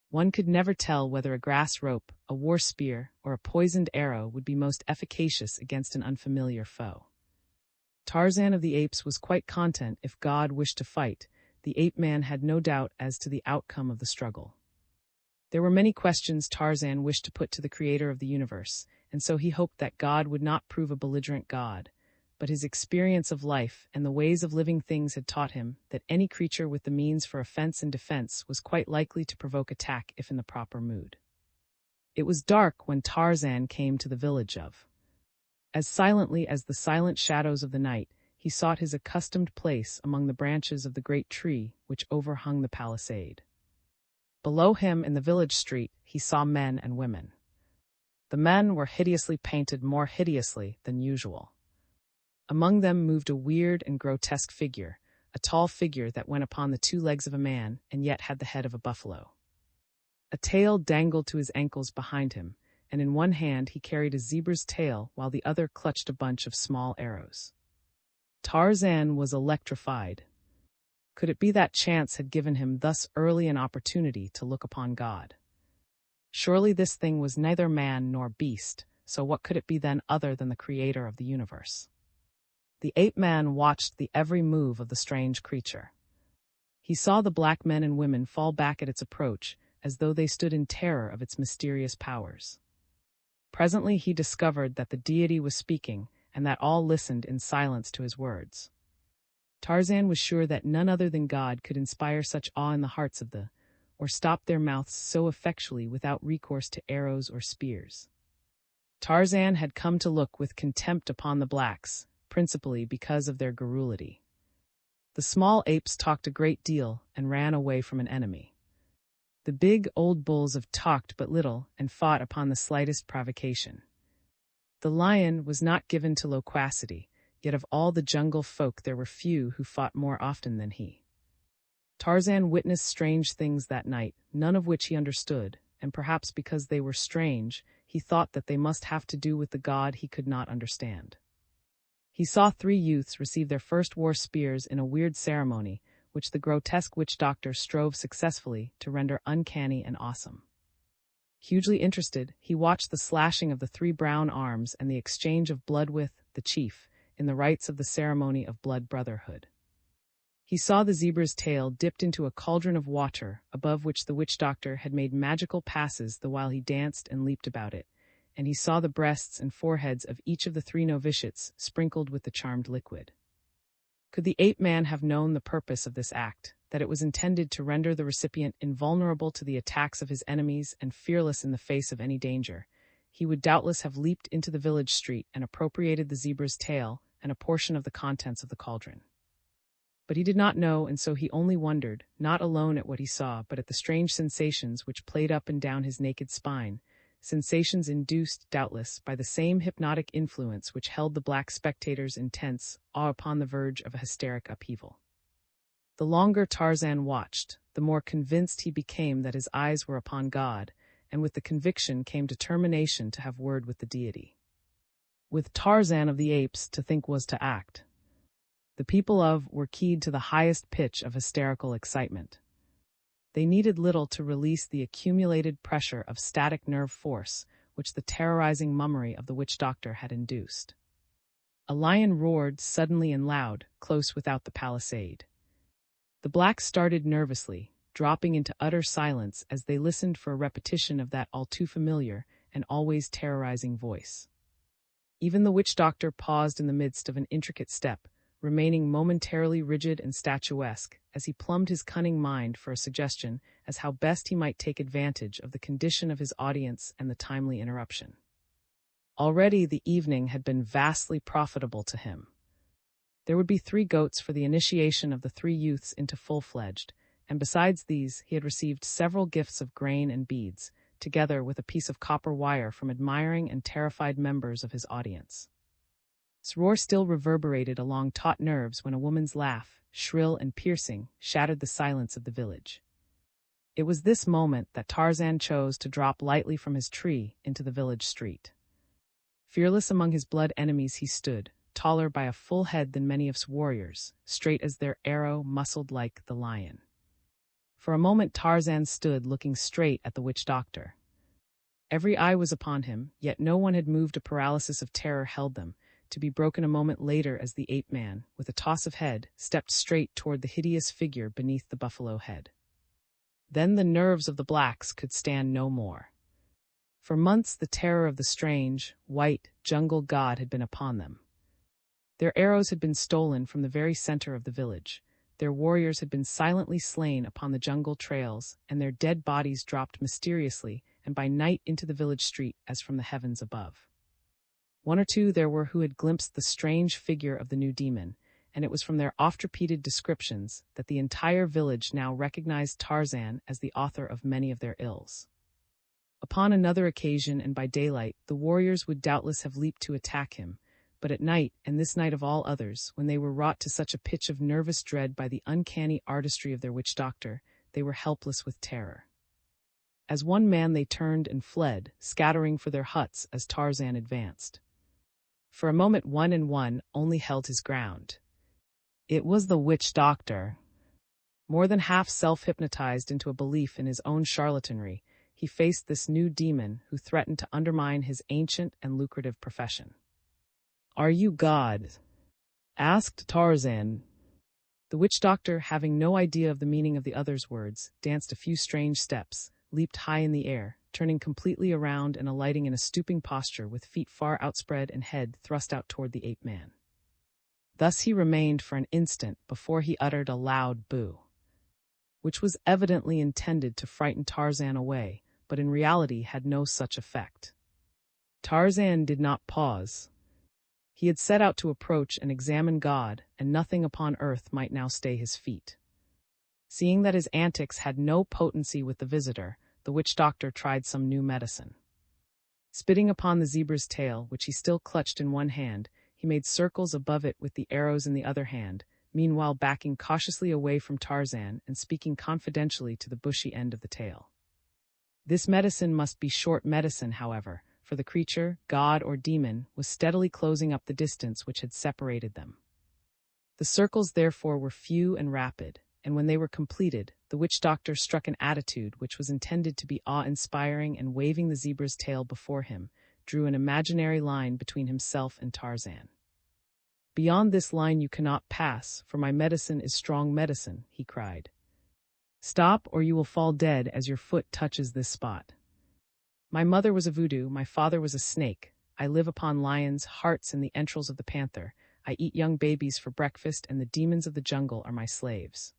One could never tell whether a grass rope, a war spear, or a poisoned arrow would be most efficacious against an unfamiliar foe. Tarzan of the Apes was quite content if God wished to fight. The ape-man had no doubt as to the outcome of the struggle. There were many questions Tarzan wished to put to the creator of the universe, and so he hoped that God would not prove a belligerent God, but his experience of life and the ways of living things had taught him that any creature with the means for offense and defense was quite likely to provoke attack if in the proper mood. It was dark when Tarzan came to the village of. As silently as the silent shadows of the night, he sought his accustomed place among the branches of the great tree which overhung the palisade. Below him in the village street he saw men and women. The men were hideously painted, more hideously than usual. Among them moved a weird and grotesque figure, a tall figure that went upon the 2 legs of a man and yet had the head of a buffalo. A tail dangled to his ankles behind him, and in one hand he carried a zebra's tail while the other clutched a bunch of small arrows. Tarzan was electrified. Could it be that chance had given him thus early an opportunity to look upon God? Surely this thing was neither man nor beast, so what could it be then other than the creator of the universe? The ape-man watched the every move of the strange creature. He saw the black men and women fall back at its approach, as though they stood in terror of its mysterious powers. Presently he discovered that the deity was speaking, and that all listened in silence to his words. Tarzan was sure that none other than God could inspire such awe in the hearts of the, or stop their mouths so effectually without recourse to arrows or spears. Tarzan had come to look with contempt upon the blacks, principally because of their garrulity. The small apes talked a great deal and ran away from an enemy. The big old bulls have talked but little and fought upon the slightest provocation. The lion was not given to loquacity, yet of all the jungle folk there were few who fought more often than he. Tarzan witnessed strange things that night, none of which he understood, and perhaps because they were strange, he thought that they must have to do with the God he could not understand. He saw 3 youths receive their first war spears in a weird ceremony, which the grotesque witch doctor strove successfully to render uncanny and awesome. Hugely interested, he watched the slashing of the 3 brown arms and the exchange of blood with the chief in the rites of the ceremony of blood brotherhood. He saw the zebra's tail dipped into a cauldron of water, above which the witch doctor had made magical passes the while he danced and leaped about it, and he saw the breasts and foreheads of each of the 3 novitiates sprinkled with the charmed liquid. Could the ape-man have known the purpose of this act, that it was intended to render the recipient invulnerable to the attacks of his enemies and fearless in the face of any danger, he would doubtless have leaped into the village street and appropriated the zebra's tail and a portion of the contents of the cauldron. But he did not know, and so he only wondered, not alone at what he saw, but at the strange sensations which played up and down his naked spine, sensations induced, doubtless, by the same hypnotic influence which held the black spectators in tense awe upon the verge of a hysteric upheaval. The longer Tarzan watched, the more convinced he became that his eyes were upon God, and with the conviction came determination to have word with the deity. With Tarzan of the Apes, to think was to act. The people were keyed to the highest pitch of hysterical excitement. They needed little to release the accumulated pressure of static nerve force which the terrorizing mummery of the witch doctor had induced. A lion roared suddenly and loud, close without the palisade. The blacks started nervously, dropping into utter silence as they listened for a repetition of that all too familiar and always terrorizing voice. Even the witch doctor paused in the midst of an intricate step, remaining momentarily rigid and statuesque as he plumbed his cunning mind for a suggestion as how best he might take advantage of the condition of his audience and the timely interruption. Already the evening had been vastly profitable to him. There would be 3 goats for the initiation of the 3 youths into full-fledged, and besides these he had received several gifts of grain and beads, together with a piece of copper wire from admiring and terrified members of his audience. Its roar still reverberated along taut nerves when a woman's laugh, shrill and piercing, shattered the silence of the village. It was this moment that Tarzan chose to drop lightly from his tree into the village street. Fearless among his blood enemies he stood, taller by a full head than many of his warriors, straight as their arrow, muscled like the lion. For a moment Tarzan stood looking straight at the witch doctor. Every eye was upon him, yet no one had moved. A paralysis of terror held them, to be broken a moment later as the ape-man, with a toss of head, stepped straight toward the hideous figure beneath the buffalo head. Then the nerves of the blacks could stand no more. For months the terror of the strange, white, jungle god had been upon them. Their arrows had been stolen from the very center of the village. Their warriors had been silently slain upon the jungle trails, and their dead bodies dropped mysteriously and by night into the village street as from the heavens above. 1 or 2 there were who had glimpsed the strange figure of the new demon, and it was from their oft-repeated descriptions that the entire village now recognized Tarzan as the author of many of their ills. Upon another occasion and by daylight, the warriors would doubtless have leaped to attack him, but at night, and this night of all others, when they were wrought to such a pitch of nervous dread by the uncanny artistry of their witch doctor, they were helpless with terror. As one man they turned and fled, scattering for their huts as Tarzan advanced. For a moment one and one only held his ground. It was the witch doctor. More than half self-hypnotized into a belief in his own charlatanry, he faced this new demon who threatened to undermine his ancient and lucrative profession. "Are you God?" asked Tarzan. The witch doctor, having no idea of the meaning of the other's words, danced a few strange steps, leaped high in the air, turning completely around and alighting in a stooping posture with feet far outspread and head thrust out toward the ape-man. Thus he remained for an instant before he uttered a loud boo, which was evidently intended to frighten Tarzan away, but in reality had no such effect. Tarzan did not pause. He had set out to approach and examine God, and nothing upon earth might now stay his feet. Seeing that his antics had no potency with the visitor, the witch doctor tried some new medicine. Spitting upon the zebra's tail, which he still clutched in one hand, he made circles above it with the arrows in the other hand, meanwhile backing cautiously away from Tarzan and speaking confidentially to the bushy end of the tail. This medicine must be short medicine, however, for the creature, god or demon, was steadily closing up the distance which had separated them. The circles therefore were few and rapid, and when they were completed, the witch-doctor struck an attitude which was intended to be awe-inspiring, and waving the zebra's tail before him, drew an imaginary line between himself and Tarzan. "Beyond this line you cannot pass, for my medicine is strong medicine," he cried. "Stop, or you will fall dead as your foot touches this spot. My mother was a voodoo, my father was a snake. I live upon lions' hearts and the entrails of the panther. I eat young babies for breakfast, and the demons of the jungle are my slaves.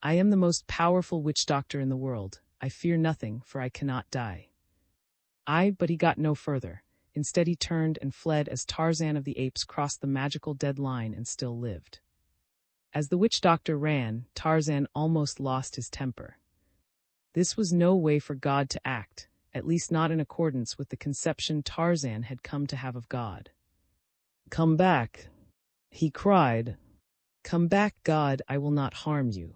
I am the most powerful witch-doctor in the world. I fear nothing, for I cannot die." But he got no further. Instead he turned and fled as Tarzan of the Apes crossed the magical dead line and still lived. As the witch-doctor ran, Tarzan almost lost his temper. This was no way for God to act, at least not in accordance with the conception Tarzan had come to have of God. "Come back," he cried. "Come back, God, I will not harm you."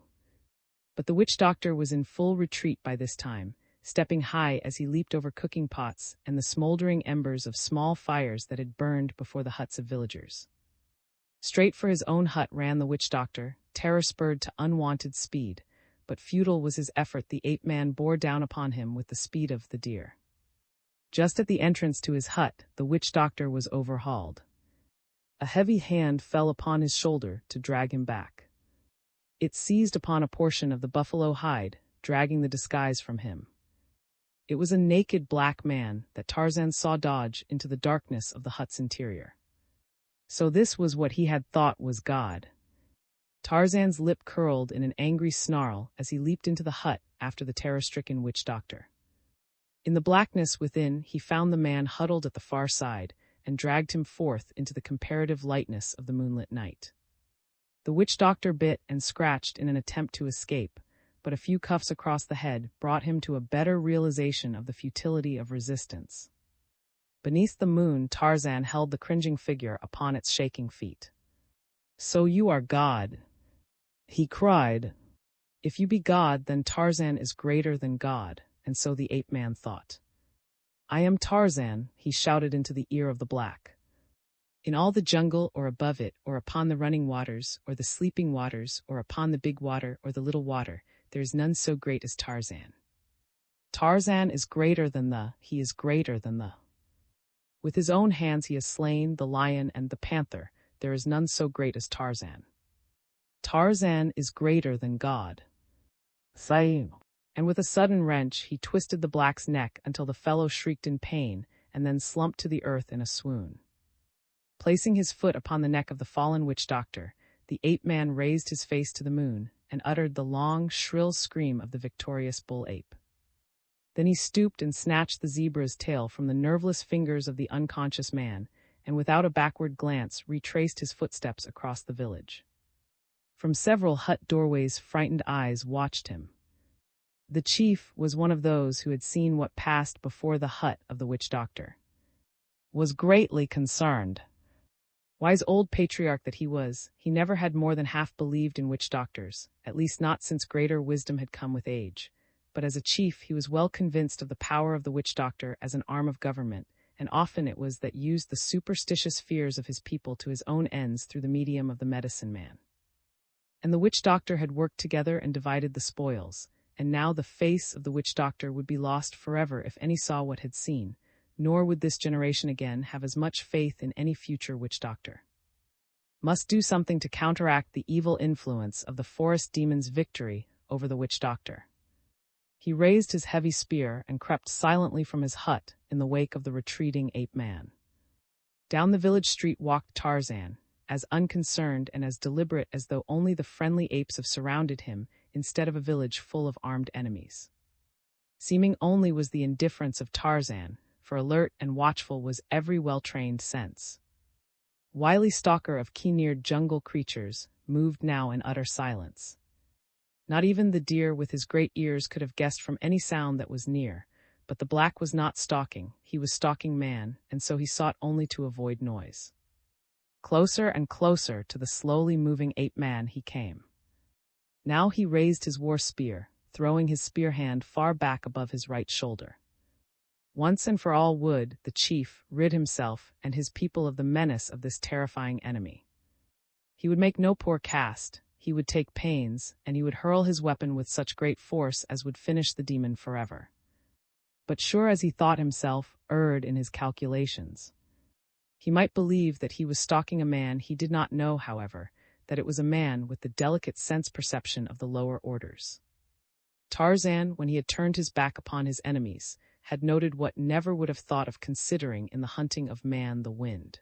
But the witch-doctor was in full retreat by this time, stepping high as he leaped over cooking pots and the smoldering embers of small fires that had burned before the huts of villagers. Straight for his own hut ran the witch-doctor, terror-spurred to unwonted speed, but futile was his effort. The ape-man bore down upon him with the speed of the deer. Just at the entrance to his hut, the witch-doctor was overhauled. A heavy hand fell upon his shoulder to drag him back. It seized upon a portion of the buffalo hide, dragging the disguise from him. It was a naked black man that Tarzan saw dodge into the darkness of the hut's interior. So this was what he had thought was God. Tarzan's lip curled in an angry snarl as he leaped into the hut after the terror-stricken witch-doctor. In the blackness within, he found the man huddled at the far side and dragged him forth into the comparative lightness of the moonlit night. The witch-doctor bit and scratched in an attempt to escape, but a few cuffs across the head brought him to a better realization of the futility of resistance. Beneath the moon, Tarzan held the cringing figure upon its shaking feet. "So you are God," he cried. If you be God, then Tarzan is greater than God, and so the ape-man thought. "I am Tarzan," he shouted into the ear of the black. "In all the jungle, or above it, or upon the running waters, or the sleeping waters, or upon the big water, or the little water, there is none so great as Tarzan. Tarzan is greater than he is greater than the. With his own hands he has slain the lion and the panther. There is none so great as Tarzan. Tarzan is greater than God." Say. And with a sudden wrench, he twisted the black's neck until the fellow shrieked in pain, and then slumped to the earth in a swoon. Placing his foot upon the neck of the fallen witch-doctor, the ape-man raised his face to the moon and uttered the long, shrill scream of the victorious bull-ape. Then he stooped and snatched the zebra's tail from the nerveless fingers of the unconscious man, and without a backward glance retraced his footsteps across the village. From several hut doorways frightened eyes watched him. The chief was one of those who had seen what passed before the hut of the witch-doctor. Was greatly concerned. Wise old patriarch that he was, he never had more than half believed in witch-doctors, at least not since greater wisdom had come with age. But as a chief he was well convinced of the power of the witch-doctor as an arm of government, and often it was that used the superstitious fears of his people to his own ends through the medium of the medicine man. And the witch-doctor had worked together and divided the spoils, and now the face of the witch-doctor would be lost forever if any saw what had seen, nor would this generation again have as much faith in any future witch-doctor. Must do something to counteract the evil influence of the forest demon's victory over the witch-doctor. He raised his heavy spear and crept silently from his hut in the wake of the retreating ape-man. Down the village street walked Tarzan, as unconcerned and as deliberate as though only the friendly apes have surrounded him instead of a village full of armed enemies. Seeming only was the indifference of Tarzan, for alert and watchful was every well-trained sense. Wily stalker of keen-eared jungle creatures, moved now in utter silence. Not even the deer with his great ears could have guessed from any sound that was near, but the black was not stalking, he was stalking man, and so he sought only to avoid noise. Closer and closer to the slowly moving ape-man he came. Now he raised his war spear, throwing his spear hand far back above his right shoulder. Once and for all would the chief rid himself and his people of the menace of this terrifying enemy. He would make no poor cast, he would take pains, and he would hurl his weapon with such great force as would finish the demon forever. But sure as he thought himself, erred in his calculations. He might believe that he was stalking a man he did not know, however, that it was a man with the delicate sense perception of the lower orders. Tarzan, when he had turned his back upon his enemies, had noted what never would have thought of considering in the hunting of man the wind.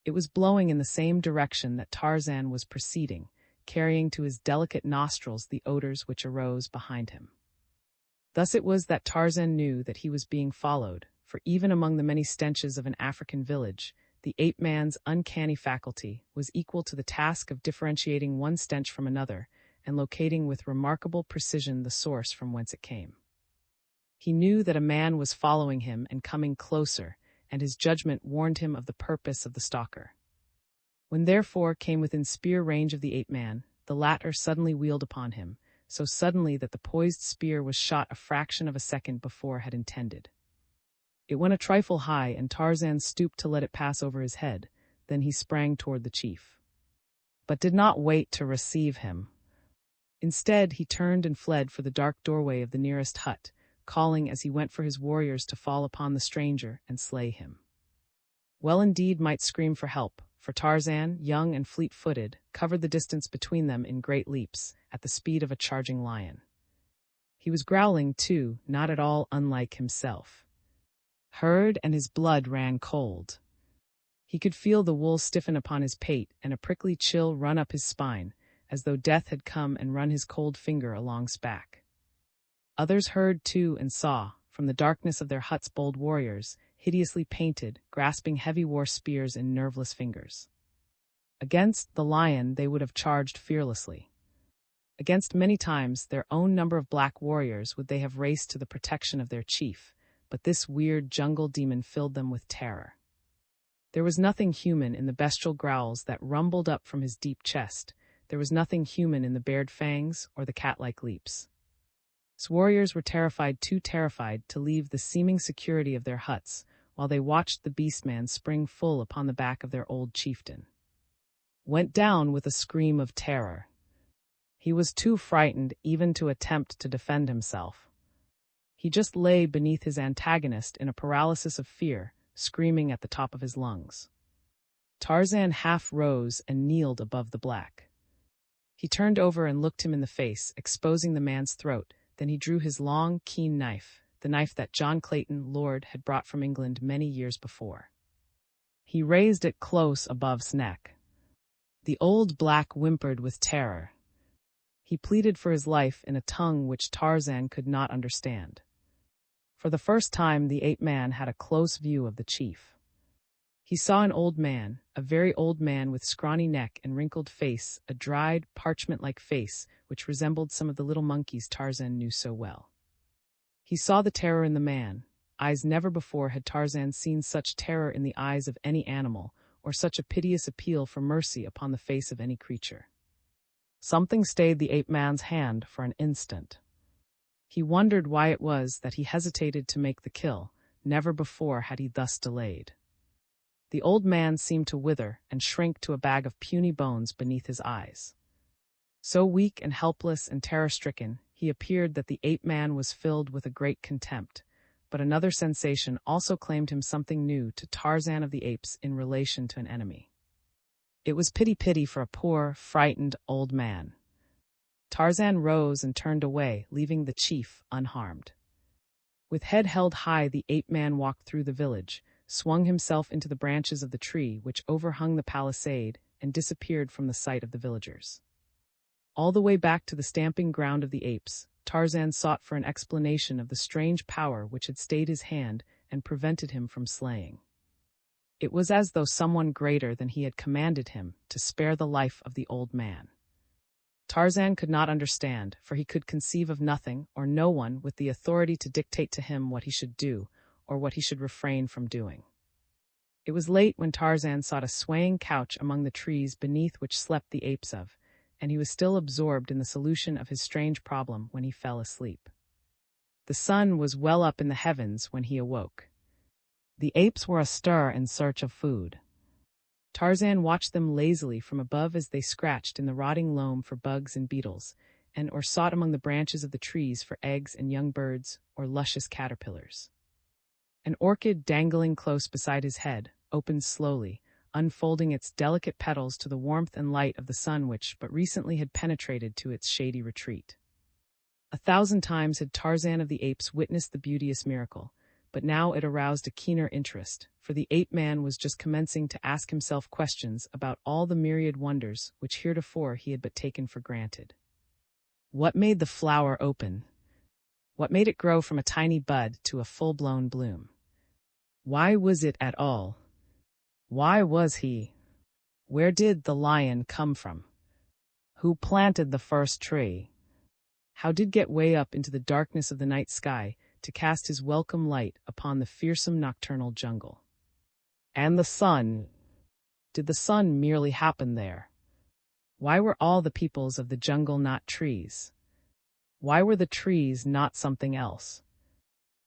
It was blowing in the same direction that Tarzan was proceeding, carrying to his delicate nostrils the odors which arose behind him. Thus it was that Tarzan knew that he was being followed, for even among the many stenches of an African village, the ape-man's uncanny faculty was equal to the task of differentiating one stench from another and locating with remarkable precision the source from whence it came. He knew that a man was following him and coming closer, and his judgment warned him of the purpose of the stalker. When therefore came within spear range of the ape-man, the latter suddenly wheeled upon him, so suddenly that the poised spear was shot a fraction of a second before had intended. It went a trifle high, and Tarzan stooped to let it pass over his head. Then he sprang toward the chief, but did not wait to receive him. Instead, he turned and fled for the dark doorway of the nearest hut, calling as he went for his warriors to fall upon the stranger and slay him. Well indeed might scream for help, for Tarzan, young and fleet-footed, covered the distance between them in great leaps, at the speed of a charging lion. He was growling, too, not at all unlike himself. Heard, and his blood ran cold. He could feel the wool stiffen upon his pate and a prickly chill run up his spine, as though death had come and run his cold finger along his back. Others heard, too, and saw, from the darkness of their huts, bold warriors, hideously painted, grasping heavy war spears in nerveless fingers. Against the lion they would have charged fearlessly. Against many times their own number of black warriors would they have raced to the protection of their chief, but this weird jungle demon filled them with terror. There was nothing human in the bestial growls that rumbled up from his deep chest. There was nothing human in the bared fangs or the cat-like leaps. His warriors were terrified, too terrified, to leave the seeming security of their huts, while they watched the beast-man spring full upon the back of their old chieftain. Went down with a scream of terror. He was too frightened even to attempt to defend himself. He just lay beneath his antagonist in a paralysis of fear, screaming at the top of his lungs. Tarzan half rose and kneeled above the black. He turned over and looked him in the face, exposing the man's throat. Then he drew his long, keen knife, the knife that John Clayton, Lord, had brought from England many years before. He raised it close above his neck. The old black whimpered with terror. He pleaded for his life in a tongue which Tarzan could not understand. For the first time the ape-man had a close view of the chief. He saw an old man, a very old man with scrawny neck and wrinkled face, a dried, parchment-like face, which resembled some of the little monkeys Tarzan knew so well. He saw the terror in the man. Eyes never before had Tarzan seen such terror in the eyes of any animal, or such a piteous appeal for mercy upon the face of any creature. Something stayed the ape-man's hand for an instant. He wondered why it was that he hesitated to make the kill. Never before had he thus delayed. The old man seemed to wither and shrink to a bag of puny bones beneath his eyes. So weak and helpless and terror-stricken, he appeared that the ape-man was filled with a great contempt, but another sensation also claimed him, something new to Tarzan of the Apes in relation to an enemy. It was pity for a poor, frightened old man. Tarzan rose and turned away, leaving the chief unharmed. With head held high, the ape-man walked through the village, swung himself into the branches of the tree which overhung the palisade, and disappeared from the sight of the villagers. All the way back to the stamping ground of the apes, Tarzan sought for an explanation of the strange power which had stayed his hand and prevented him from slaying. It was as though someone greater than he had commanded him to spare the life of the old man. Tarzan could not understand, for he could conceive of nothing or no one with the authority to dictate to him what he should do, or what he should refrain from doing. It was late when Tarzan sought a swaying couch among the trees beneath which slept the apes of, and he was still absorbed in the solution of his strange problem when he fell asleep. The sun was well up in the heavens when he awoke. The apes were astir in search of food. Tarzan watched them lazily from above as they scratched in the rotting loam for bugs and beetles, or sought among the branches of the trees for eggs and young birds or luscious caterpillars. An orchid dangling close beside his head opened slowly, unfolding its delicate petals to the warmth and light of the sun which but recently had penetrated to its shady retreat. 1,000 times had Tarzan of the Apes witnessed the beauteous miracle, but now it aroused a keener interest, for the ape-man was just commencing to ask himself questions about all the myriad wonders which heretofore he had but taken for granted. What made the flower open? What made it grow from a tiny bud to a full-blown bloom? Why was it at all? Why was he? Where did the lion come from? Who planted the first tree? How did get way up into the darkness of the night sky to cast his welcome light upon the fearsome nocturnal jungle? And the sun? Did the sun merely happen there? Why were all the peoples of the jungle not trees? Why were the trees not something else?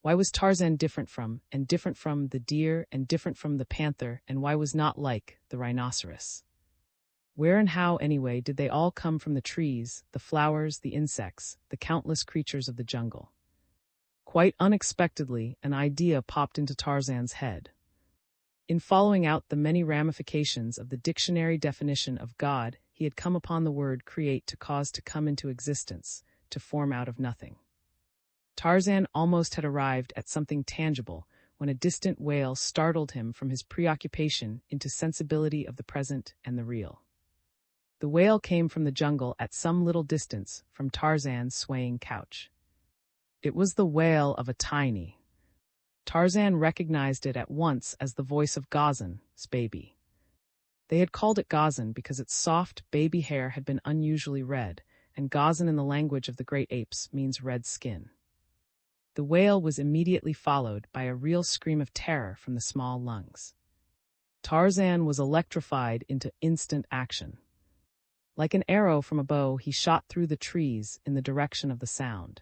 Why was Tarzan different from the deer, and different from the panther, and why was not like the rhinoceros? Where and how, anyway, did they all come from, the trees, the flowers, the insects, the countless creatures of the jungle? Quite unexpectedly, an idea popped into Tarzan's head. In following out the many ramifications of the dictionary definition of God, he had come upon the word create, to cause to come into existence, to form out of nothing. Tarzan almost had arrived at something tangible when a distant wail startled him from his preoccupation into sensibility of the present and the real. The wail came from the jungle at some little distance from Tarzan's swaying couch. It was the wail of a tiny. Tarzan recognized it at once as the voice of Gazan's baby. They had called it Gazan because its soft, baby hair had been unusually red, and Gazan in the language of the great apes means red skin. The wail was immediately followed by a real scream of terror from the small lungs. Tarzan was electrified into instant action. Like an arrow from a bow, he shot through the trees in the direction of the sound.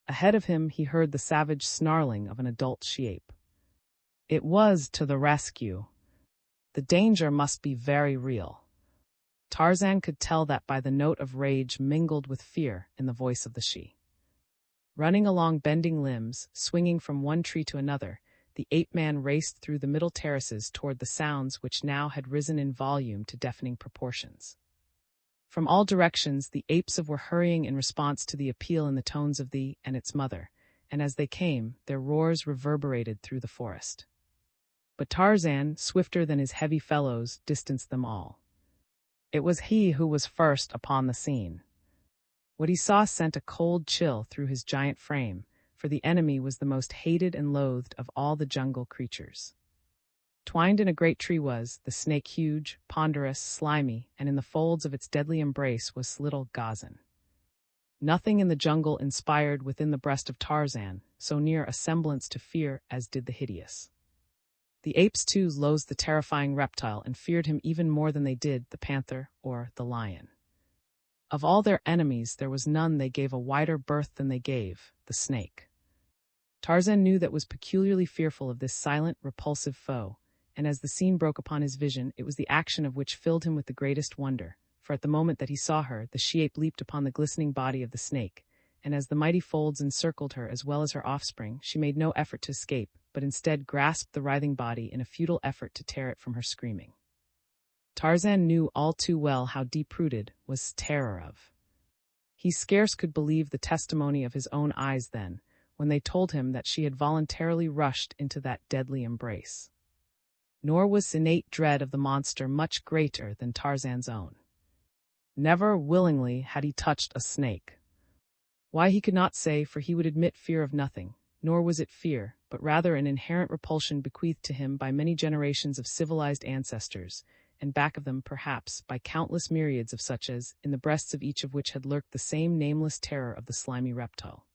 Ahead of him, he heard the savage snarling of an adult she-ape. It was to the rescue. The danger must be very real. Tarzan could tell that by the note of rage mingled with fear in the voice of the she. Running along bending limbs, swinging from one tree to another, the ape-man raced through the middle terraces toward the sounds which now had risen in volume to deafening proportions. From all directions, the apes were hurrying in response to the appeal in the tones of the and its mother, and as they came, their roars reverberated through the forest. But Tarzan, swifter than his heavy fellows, distanced them all. It was he who was first upon the scene. What he saw sent a cold chill through his giant frame, for the enemy was the most hated and loathed of all the jungle creatures. Twined in a great tree was the snake, huge, ponderous, slimy, and in the folds of its deadly embrace was little Gazan. Nothing in the jungle inspired within the breast of Tarzan so near a semblance to fear as did the hideous. The apes too loathed the terrifying reptile and feared him even more than they did the panther or the lion. Of all their enemies, there was none they gave a wider berth than they gave the snake. Tarzan knew that was peculiarly fearful of this silent, repulsive foe, and as the scene broke upon his vision, it was the action of which filled him with the greatest wonder, for at the moment that he saw her, the she-ape leaped upon the glistening body of the snake, and as the mighty folds encircled her as well as her offspring, she made no effort to escape, but instead grasped the writhing body in a futile effort to tear it from her screaming. Tarzan knew all too well how deep-rooted was terror of. He scarce could believe the testimony of his own eyes then, when they told him that she had voluntarily rushed into that deadly embrace. Nor was innate dread of the monster much greater than Tarzan's own. Never willingly had he touched a snake. Why he could not say, for he would admit fear of nothing, nor was it fear, but rather an inherent repulsion bequeathed to him by many generations of civilized ancestors, and back of them, perhaps, by countless myriads of such as, in the breasts of each of which had lurked the same nameless terror of the slimy reptile.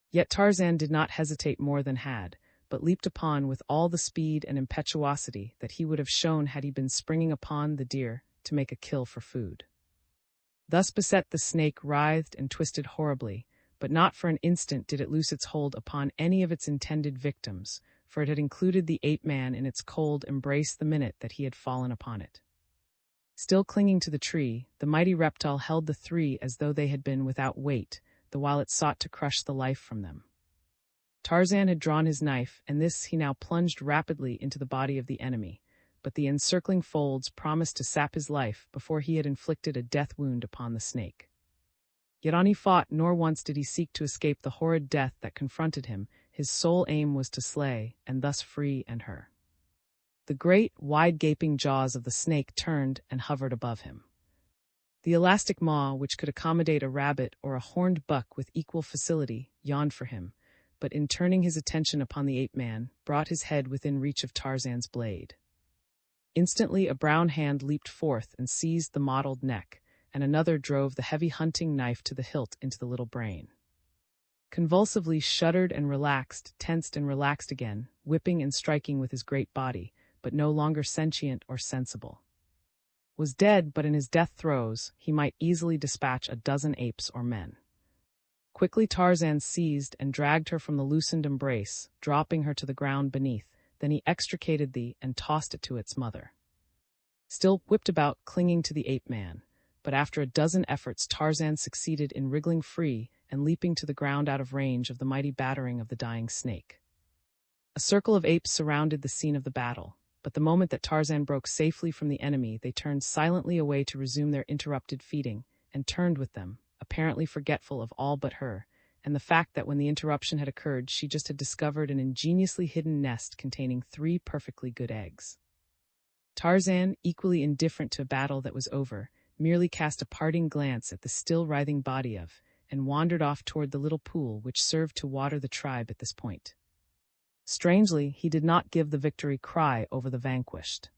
Yet Tarzan did not hesitate more than had, but leaped upon with all the speed and impetuosity that he would have shown had he been springing upon the deer to make a kill for food. Thus beset, the snake writhed and twisted horribly, but not for an instant did it loose its hold upon any of its intended victims, for it had included the ape-man in its cold embrace the minute that he had fallen upon it. Still clinging to the tree, the mighty reptile held the three as though they had been without weight, the while it sought to crush the life from them. Tarzan had drawn his knife, and this he now plunged rapidly into the body of the enemy, but the encircling folds promised to sap his life before he had inflicted a death wound upon the snake. Yet on he fought, nor once did he seek to escape the horrid death that confronted him. His sole aim was to slay, and thus free and her. The great, wide-gaping jaws of the snake turned and hovered above him. The elastic maw, which could accommodate a rabbit or a horned buck with equal facility, yawned for him, but in turning his attention upon the ape-man, brought his head within reach of Tarzan's blade. Instantly a brown hand leaped forth and seized the mottled neck, and another drove the heavy hunting knife to the hilt into the little brain. Convulsively shuddered and relaxed, tensed and relaxed again, whipping and striking with his great body, but no longer sentient or sensible. Was dead, but in his death throes, he might easily dispatch a dozen apes or men. Quickly Tarzan seized and dragged her from the loosened embrace, dropping her to the ground beneath. Then he extricated thee and tossed it to its mother. Still whipped about, clinging to the ape-man, but after a dozen efforts Tarzan succeeded in wriggling free and leaping to the ground out of range of the mighty battering of the dying snake. A circle of apes surrounded the scene of the battle, but the moment that Tarzan broke safely from the enemy, they turned silently away to resume their interrupted feeding, and turned with them, apparently forgetful of all but her, and the fact that when the interruption had occurred she just had discovered an ingeniously hidden nest containing 3 perfectly good eggs. Tarzan, equally indifferent to a battle that was over, merely cast a parting glance at the still writhing body of, and wandered off toward the little pool which served to water the tribe at this point. Strangely, he did not give the victory cry over the vanquished.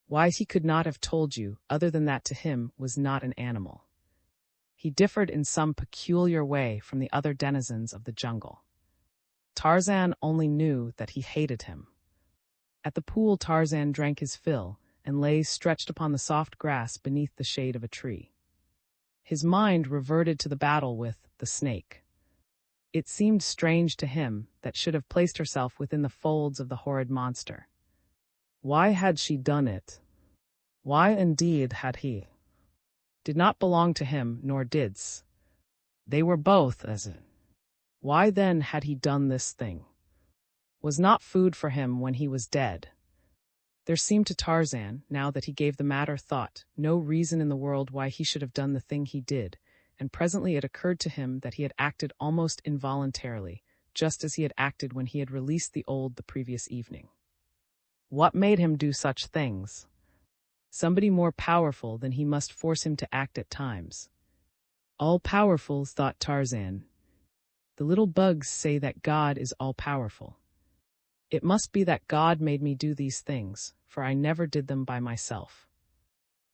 Why, he could not have told you, other than that to him was not an animal. He differed in some peculiar way from the other denizens of the jungle. Tarzan only knew that he hated him. At the pool Tarzan drank his fill, and lay stretched upon the soft grass beneath the shade of a tree. His mind reverted to the battle with the snake. It seemed strange to him that should have placed herself within the folds of the horrid monster. Why had she done it? Why indeed had he? Did not belong to him, nor did's. They were both as it. Why then had he done this thing? Was not food for him when he was dead? There seemed to Tarzan, now that he gave the matter thought, no reason in the world why he should have done the thing he did, and presently it occurred to him that he had acted almost involuntarily, just as he had acted when he had released the old the previous evening. What made him do such things? Somebody more powerful than he must force him to act at times. All-powerful, thought Tarzan. The little bugs say that God is all-powerful. It must be that God made me do these things, for I never did them by myself.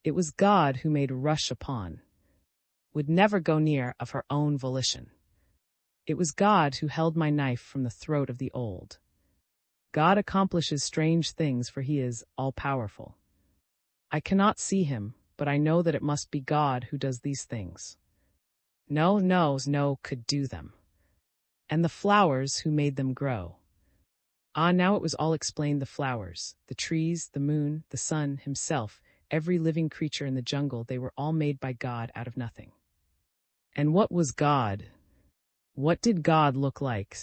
It was God who made rush upon, would never go near of her own volition. It was God who held my knife from the throat of the old. God accomplishes strange things, for he is all-powerful. I cannot see him, but I know that it must be God who does these things. No could do them. And the flowers who made them grow. Ah, now it was all explained. The flowers, the trees, the moon, the sun, himself, every living creature in the jungle, they were all made by God out of nothing. And what was God? What did God look like?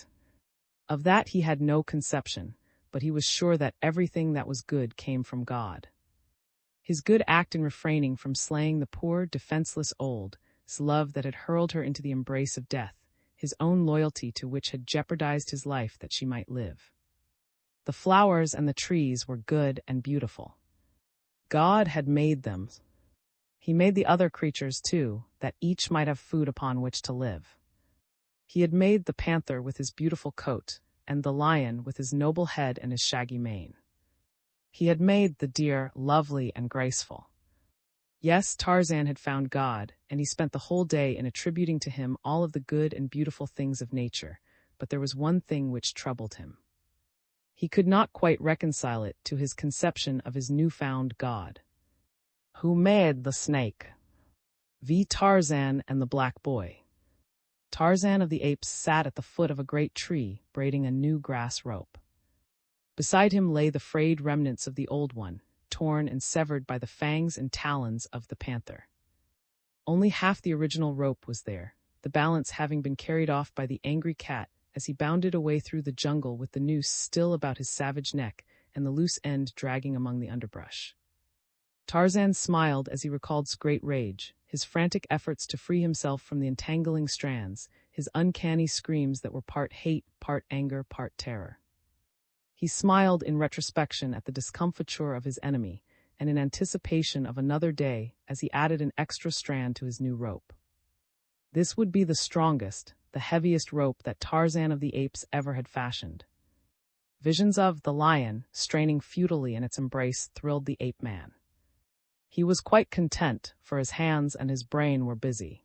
Of that he had no conception, but he was sure that everything that was good came from God. His good act in refraining from slaying the poor, defenseless old, his love that had hurled her into the embrace of death, his own loyalty to which had jeopardized his life that she might live. The flowers and the trees were good and beautiful. God had made them. He made the other creatures too, that each might have food upon which to live. He had made the panther with his beautiful coat, and the lion with his noble head and his shaggy mane. He had made the deer lovely and graceful. Yes, Tarzan had found God, and he spent the whole day in attributing to him all of the good and beautiful things of nature, but there was one thing which troubled him. He could not quite reconcile it to his conception of his newfound God. Who made the snake? V. Tarzan and the black boy. Tarzan of the Apes sat at the foot of a great tree, braiding a new grass rope. Beside him lay the frayed remnants of the old one, torn and severed by the fangs and talons of the panther. Only half the original rope was there, the balance having been carried off by the angry cat as he bounded away through the jungle with the noose still about his savage neck and the loose end dragging among the underbrush. Tarzan smiled as he recalled his great rage, his frantic efforts to free himself from the entangling strands, his uncanny screams that were part hate, part anger, part terror. He smiled in retrospection at the discomfiture of his enemy, and in anticipation of another day as he added an extra strand to his new rope. This would be the strongest, the heaviest rope that Tarzan of the Apes ever had fashioned. Visions of the lion, straining futilely in its embrace, thrilled the ape-man. He was quite content, for his hands and his brain were busy.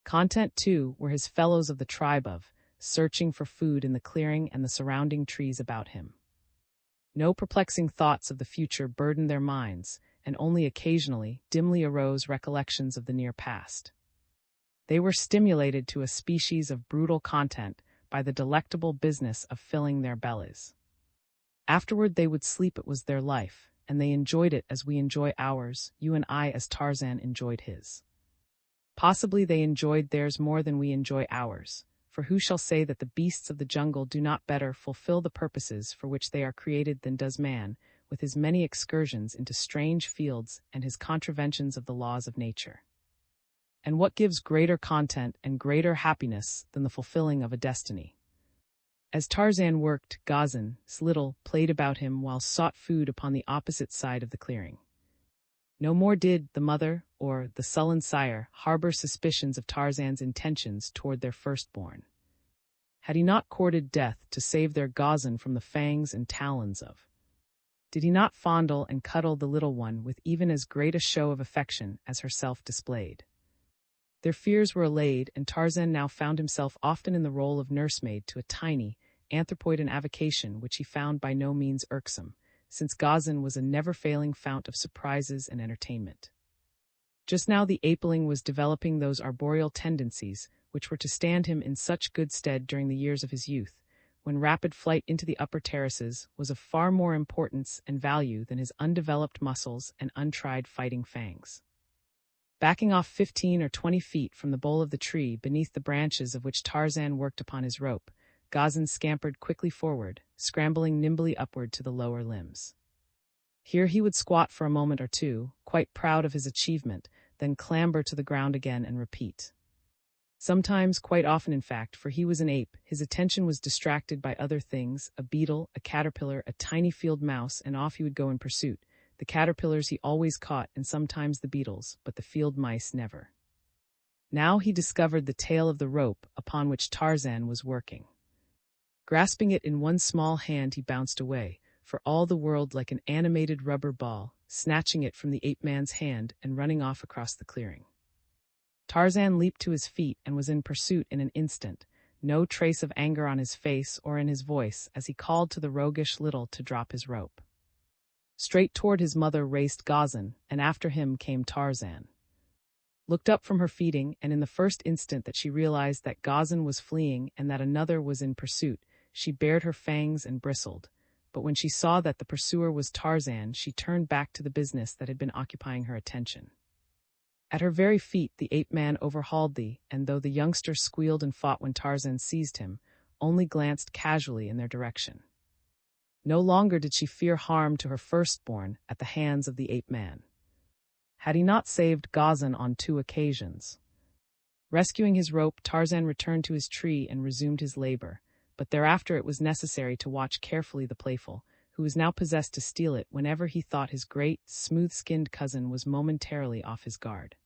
Content, too, were his fellows of the tribe of, searching for food in the clearing and the surrounding trees about him. No perplexing thoughts of the future burdened their minds, and only occasionally, dimly arose recollections of the near past. They were stimulated to a species of brutal content by the delectable business of filling their bellies. Afterward they would sleep. It was their life, and they enjoyed it as we enjoy ours, you and I as Tarzan enjoyed his. Possibly they enjoyed theirs more than we enjoy ours, for who shall say that the beasts of the jungle do not better fulfill the purposes for which they are created than does man, with his many excursions into strange fields and his contraventions of the laws of nature? And what gives greater content and greater happiness than the fulfilling of a destiny? As Tarzan worked, Gazan, little, played about him while sought food upon the opposite side of the clearing. No more did the mother, or the sullen sire, harbor suspicions of Tarzan's intentions toward their firstborn. Had he not courted death to save their Gazan from the fangs and talons of? Did he not fondle and cuddle the little one with even as great a show of affection as herself displayed? Their fears were allayed, and Tarzan now found himself often in the role of nursemaid to a tiny, anthropoid avocation which he found by no means irksome, since Gazan was a never-failing fount of surprises and entertainment. Just now the apeling was developing those arboreal tendencies which were to stand him in such good stead during the years of his youth, when rapid flight into the upper terraces was of far more importance and value than his undeveloped muscles and untried fighting fangs. Backing off 15 or 20 feet from the bole of the tree beneath the branches of which Tarzan worked upon his rope, Gazan scampered quickly forward, scrambling nimbly upward to the lower limbs. Here he would squat for a moment or two, quite proud of his achievement, then clamber to the ground again and repeat. Sometimes, quite often in fact, for he was an ape, his attention was distracted by other things, a beetle, a caterpillar, a tiny field mouse, and off he would go in pursuit. The caterpillars he always caught, and sometimes the beetles, but the field mice never. Now he discovered the tail of the rope upon which Tarzan was working. Grasping it in one small hand he bounced away, for all the world like an animated rubber ball, snatching it from the ape-man's hand and running off across the clearing. Tarzan leaped to his feet and was in pursuit in an instant, no trace of anger on his face or in his voice as he called to the roguish little to drop his rope. Straight toward his mother raced Gazan, and after him came Tarzan. Looked up from her feeding, and in the first instant that she realized that Gazan was fleeing and that another was in pursuit, she bared her fangs and bristled. But when she saw that the pursuer was Tarzan, she turned back to the business that had been occupying her attention. At her very feet the ape-man overhauled thee, and though the youngster squealed and fought when Tarzan seized him, only glanced casually in their direction. No longer did she fear harm to her firstborn at the hands of the ape-man. Had he not saved Gazan on 2 occasions? Rescuing his rope, Tarzan returned to his tree and resumed his labor, but thereafter it was necessary to watch carefully the playful, who was now possessed to steal it whenever he thought his great, smooth-skinned cousin was momentarily off his guard.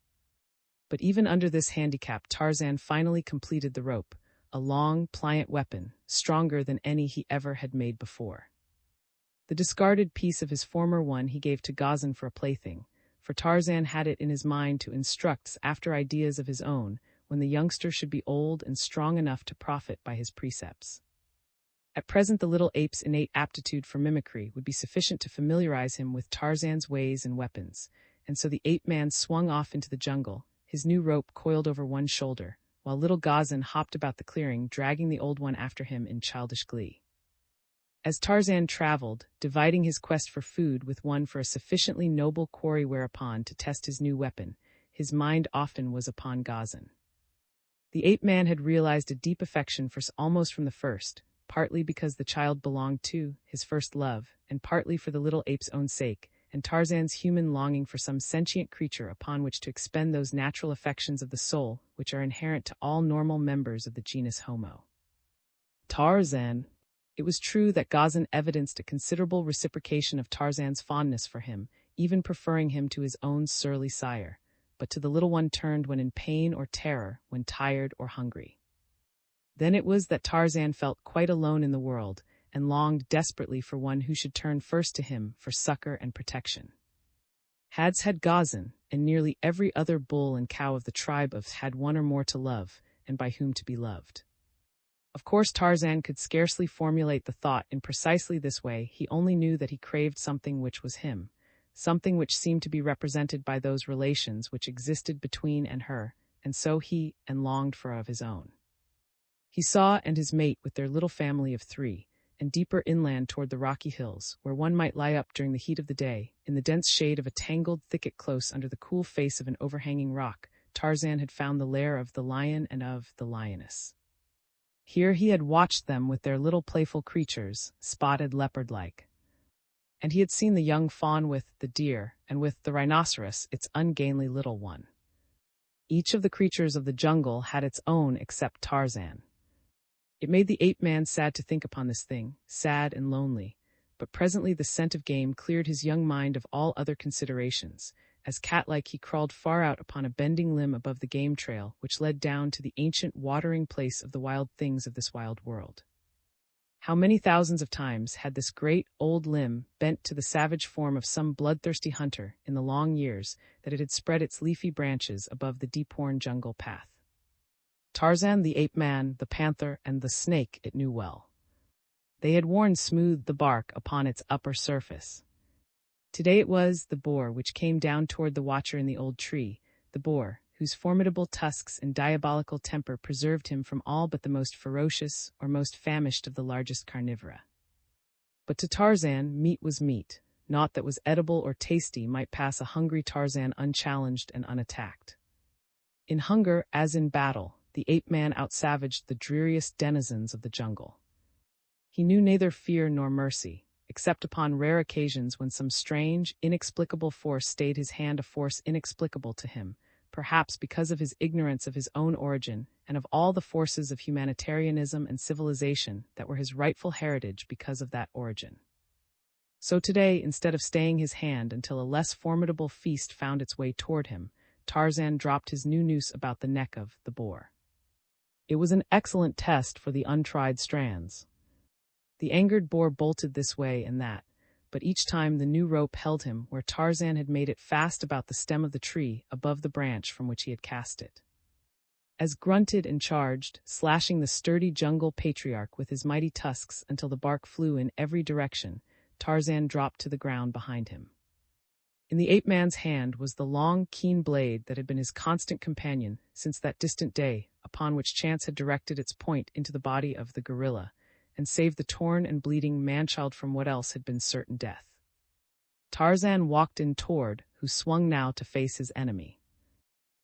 But even under this handicap Tarzan finally completed the rope, a long, pliant weapon, stronger than any he ever had made before. The discarded piece of his former one he gave to Gazan for a plaything, for Tarzan had it in his mind to instruct after ideas of his own when the youngster should be old and strong enough to profit by his precepts. At present the little ape's innate aptitude for mimicry would be sufficient to familiarize him with Tarzan's ways and weapons, and so the ape-man swung off into the jungle, his new rope coiled over one shoulder, while little Gazan hopped about the clearing, dragging the old one after him in childish glee. As Tarzan traveled, dividing his quest for food with one for a sufficiently noble quarry whereupon to test his new weapon, his mind often was upon Gazan. The ape-man had realized a deep affection for almost from the first, partly because the child belonged to his first love, and partly for the little ape's own sake, and Tarzan's human longing for some sentient creature upon which to expend those natural affections of the soul which are inherent to all normal members of the genus Homo. Tarzan. It was true that Gazan evidenced a considerable reciprocation of Tarzan's fondness for him, even preferring him to his own surly sire, but to the little one turned when in pain or terror, when tired or hungry. Then it was that Tarzan felt quite alone in the world, and longed desperately for one who should turn first to him for succor and protection. Had Gazan, and nearly every other bull and cow of the tribe had one or more to love, and by whom to be loved. Of course Tarzan could scarcely formulate the thought in precisely this way, he only knew that he craved something which was him, something which seemed to be represented by those relations which existed between and her, and so he longed for of his own. He saw and his mate with their little family of 3, and deeper inland toward the rocky hills, where one might lie up during the heat of the day, in the dense shade of a tangled thicket close under the cool face of an overhanging rock, Tarzan had found the lair of the lion and of the lioness. Here he had watched them with their little playful creatures, spotted leopard-like. And he had seen the young fawn with the deer, and with the rhinoceros, its ungainly little one. Each of the creatures of the jungle had its own except Tarzan. It made the ape-man sad to think upon this thing, sad and lonely, but presently the scent of game cleared his young mind of all other considerations. As cat-like he crawled far out upon a bending limb above the game trail, which led down to the ancient watering place of the wild things of this wild world. How many thousands of times had this great old limb bent to the savage form of some bloodthirsty hunter in the long years that it had spread its leafy branches above the deep-worn jungle path. Tarzan, the ape-man, the panther, and the snake it knew well. They had worn smooth the bark upon its upper surface. Today it was the boar which came down toward the watcher in the old tree, the boar, whose formidable tusks and diabolical temper preserved him from all but the most ferocious or most famished of the largest carnivora. But to Tarzan, meat was meat. Naught that was edible or tasty might pass a hungry Tarzan unchallenged and unattacked. In hunger, as in battle, the ape-man outsavaged the dreariest denizens of the jungle. He knew neither fear nor mercy, except upon rare occasions when some strange, inexplicable force stayed his hand, a force inexplicable to him, perhaps because of his ignorance of his own origin and of all the forces of humanitarianism and civilization that were his rightful heritage because of that origin. So today, instead of staying his hand until a less formidable feast found its way toward him, Tarzan dropped his new noose about the neck of the boar. It was an excellent test for the untried strands. The angered boar bolted this way and that, but each time the new rope held him where Tarzan had made it fast about the stem of the tree above the branch from which he had cast it. As grunted and charged, slashing the sturdy jungle patriarch with his mighty tusks until the bark flew in every direction, Tarzan dropped to the ground behind him. In the ape-man's hand was the long, keen blade that had been his constant companion since that distant day upon which chance had directed its point into the body of the gorilla, and saved the torn and bleeding man-child from what else had been certain death. Tarzan walked in toward, who swung now to face his enemy.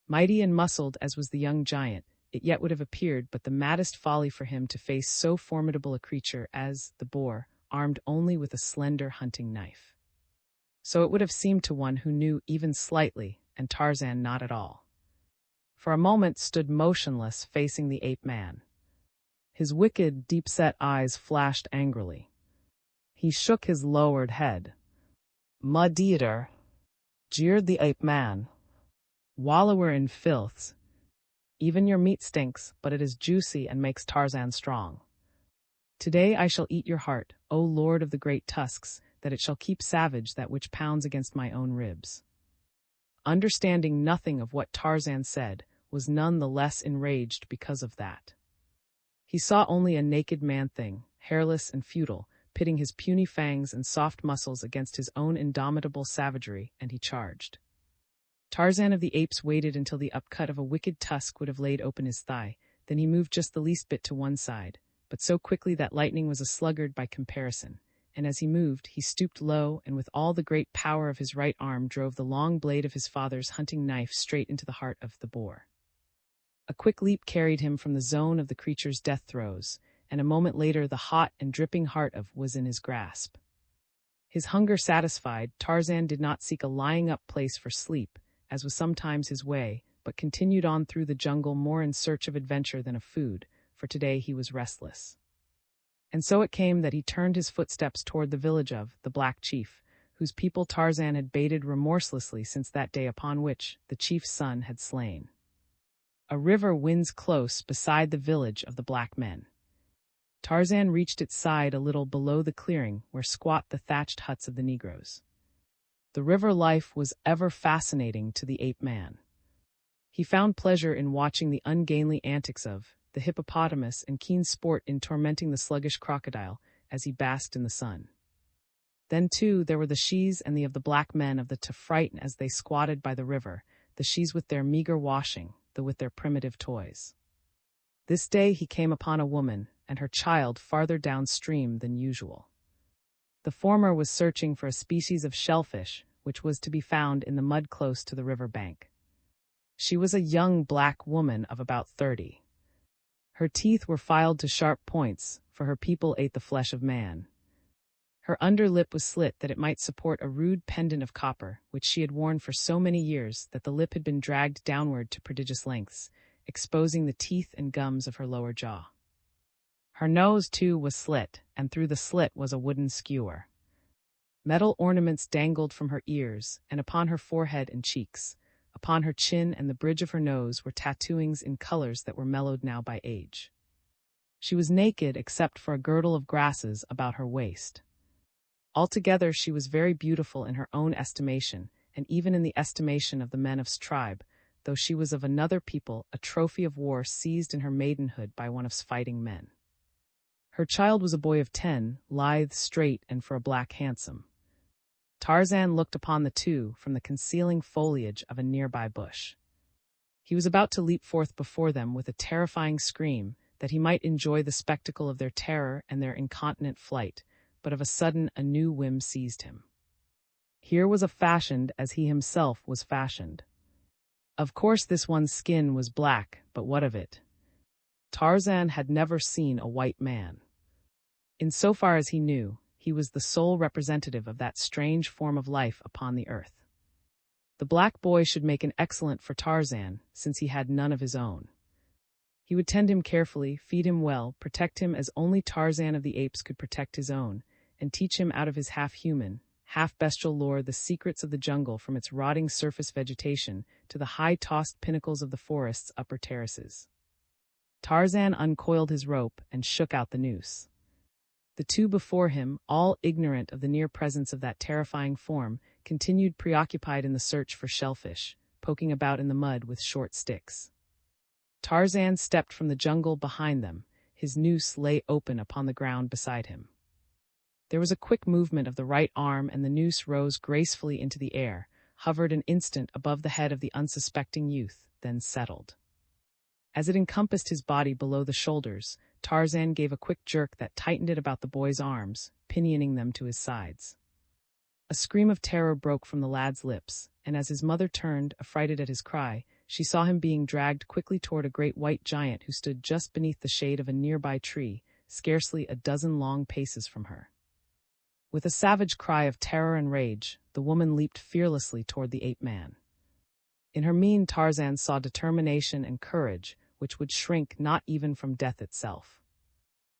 Mighty and muscled as was the young giant, it yet would have appeared but the maddest folly for him to face so formidable a creature as the boar, armed only with a slender hunting knife. So it would have seemed to one who knew even slightly, and Tarzan not at all. For a moment stood motionless facing the ape-man. His wicked, deep-set eyes flashed angrily. He shook his lowered head. "Mud-eater," jeered the ape-man. "Wallower in filths. Even your meat stinks, but it is juicy and makes Tarzan strong. Today I shall eat your heart, O lord of the great tusks, that it shall keep savage that which pounds against my own ribs." Understanding nothing of what Tarzan said, was none the less enraged because of that. He saw only a naked man-thing, hairless and futile, pitting his puny fangs and soft muscles against his own indomitable savagery, and he charged. Tarzan of the Apes waited until the upcut of a wicked tusk would have laid open his thigh, then he moved just the least bit to one side, but so quickly that Lightning was a sluggard by comparison, and as he moved, he stooped low and with all the great power of his right arm drove the long blade of his father's hunting knife straight into the heart of the boar. A quick leap carried him from the zone of the creature's death throes, and a moment later the hot and dripping heart of was in his grasp. His hunger satisfied, Tarzan did not seek a lying-up place for sleep, as was sometimes his way, but continued on through the jungle more in search of adventure than of food, for today he was restless. And so it came that he turned his footsteps toward the village of the Black Chief, whose people Tarzan had baited remorselessly since that day upon which the chief's son had slain. A river winds close beside the village of the black men. Tarzan reached its side a little below the clearing where squat the thatched huts of the Negroes. The river life was ever fascinating to the ape-man. He found pleasure in watching the ungainly antics of the hippopotamus and keen sport in tormenting the sluggish crocodile as he basked in the sun. Then, too, there were the shes and the black men of the to frighten as they squatted by the river, the shes with their meager washing, the with their primitive toys. This day he came upon a woman and her child farther downstream than usual. The former was searching for a species of shellfish which was to be found in the mud close to the river bank. She was a young black woman of about 30. Her teeth were filed to sharp points, for her people ate the flesh of man. Her under lip was slit that it might support a rude pendant of copper, which she had worn for so many years that the lip had been dragged downward to prodigious lengths, exposing the teeth and gums of her lower jaw. Her nose, too, was slit, and through the slit was a wooden skewer. Metal ornaments dangled from her ears, and upon her forehead and cheeks. Upon her chin and the bridge of her nose were tattooings in colors that were mellowed now by age. She was naked except for a girdle of grasses about her waist. Altogether she was very beautiful in her own estimation, and even in the estimation of the men of his tribe, though she was of another people, a trophy of war seized in her maidenhood by one of his fighting men. Her child was a boy of 10, lithe, straight, and for a black handsome. Tarzan looked upon the two from the concealing foliage of a nearby bush. He was about to leap forth before them with a terrifying scream, that he might enjoy the spectacle of their terror and their incontinent flight, but of a sudden a new whim seized him. Here was a fashioned as he himself was fashioned. Of course this one's skin was black, but what of it? Tarzan had never seen a white man. In so far as he knew, he was the sole representative of that strange form of life upon the earth. The black boy should make an excellent for Tarzan, since he had none of his own. He would tend him carefully, feed him well, protect him as only Tarzan of the Apes could protect his own, and teach him out of his half-human, half-bestial lore the secrets of the jungle from its rotting surface vegetation to the high-tossed pinnacles of the forest's upper terraces. Tarzan uncoiled his rope and shook out the noose. The two before him, all ignorant of the near presence of that terrifying form, continued preoccupied in the search for shellfish, poking about in the mud with short sticks. Tarzan stepped from the jungle behind them. His noose lay open upon the ground beside him. There was a quick movement of the right arm and the noose rose gracefully into the air, hovered an instant above the head of the unsuspecting youth, then settled. As it encompassed his body below the shoulders, Tarzan gave a quick jerk that tightened it about the boy's arms, pinioning them to his sides. A scream of terror broke from the lad's lips, and as his mother turned, affrighted at his cry, she saw him being dragged quickly toward a great white giant who stood just beneath the shade of a nearby tree, scarcely a dozen long paces from her. With a savage cry of terror and rage, the woman leaped fearlessly toward the ape-man. In her mien Tarzan saw determination and courage, which would shrink not even from death itself.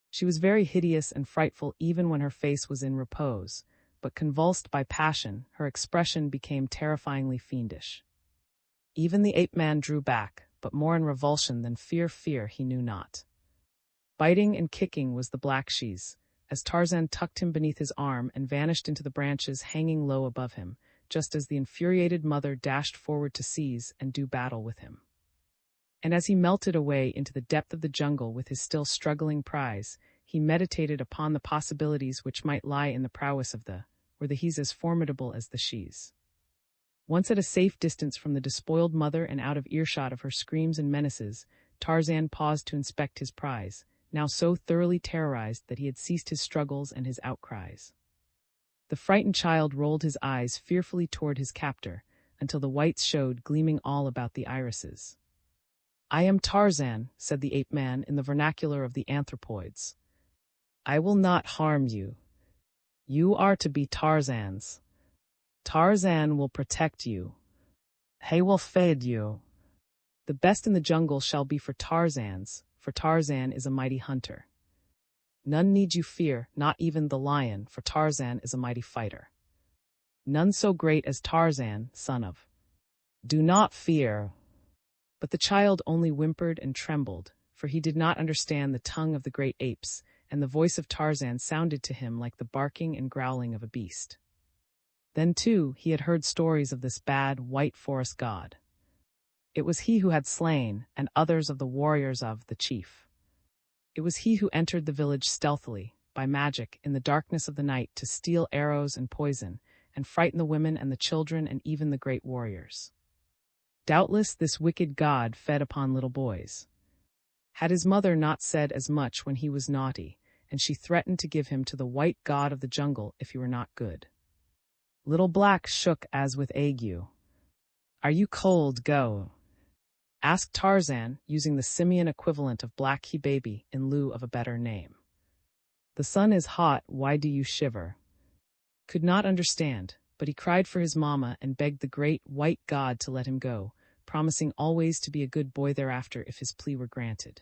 She was very hideous and frightful even when her face was in repose, but convulsed by passion, her expression became terrifyingly fiendish. Even the ape-man drew back, but more in revulsion than fear he knew not. Biting and kicking was the black shes, as Tarzan tucked him beneath his arm and vanished into the branches hanging low above him, just as the infuriated mother dashed forward to seize and do battle with him. And as he melted away into the depth of the jungle with his still struggling prize, he meditated upon the possibilities which might lie in the prowess of the, or the he's as formidable as the shes. Once at a safe distance from the despoiled mother and out of earshot of her screams and menaces, Tarzan paused to inspect his prize, now so thoroughly terrorized that he had ceased his struggles and his outcries. The frightened child rolled his eyes fearfully toward his captor, until the whites showed gleaming all about the irises. "I am Tarzan," said the ape-man in the vernacular of the anthropoids. "I will not harm you. You are to be Tarzan's. Tarzan will protect you. He will feed you. The best in the jungle shall be for Tarzan's, for Tarzan is a mighty hunter. None need you fear, not even the lion, for Tarzan is a mighty fighter. None so great as Tarzan, son of. Do not fear." But the child only whimpered and trembled, for he did not understand the tongue of the great apes, and the voice of Tarzan sounded to him like the barking and growling of a beast. Then, too, he had heard stories of this bad, white forest god. It was he who had slain, and others of the warriors of, the chief. It was he who entered the village stealthily, by magic, in the darkness of the night to steal arrows and poison, and frighten the women and the children and even the great warriors. Doubtless this wicked god fed upon little boys. Had his mother not said as much when he was naughty, and she threatened to give him to the white god of the jungle if he were not good? Little Black shook as with ague. "Are you cold, go?" asked Tarzan, using the simian equivalent of Black he baby in lieu of a better name. "The sun is hot, why do you shiver?" Could not understand, but he cried for his mama and begged the great white god to let him go, promising always to be a good boy thereafter if his plea were granted.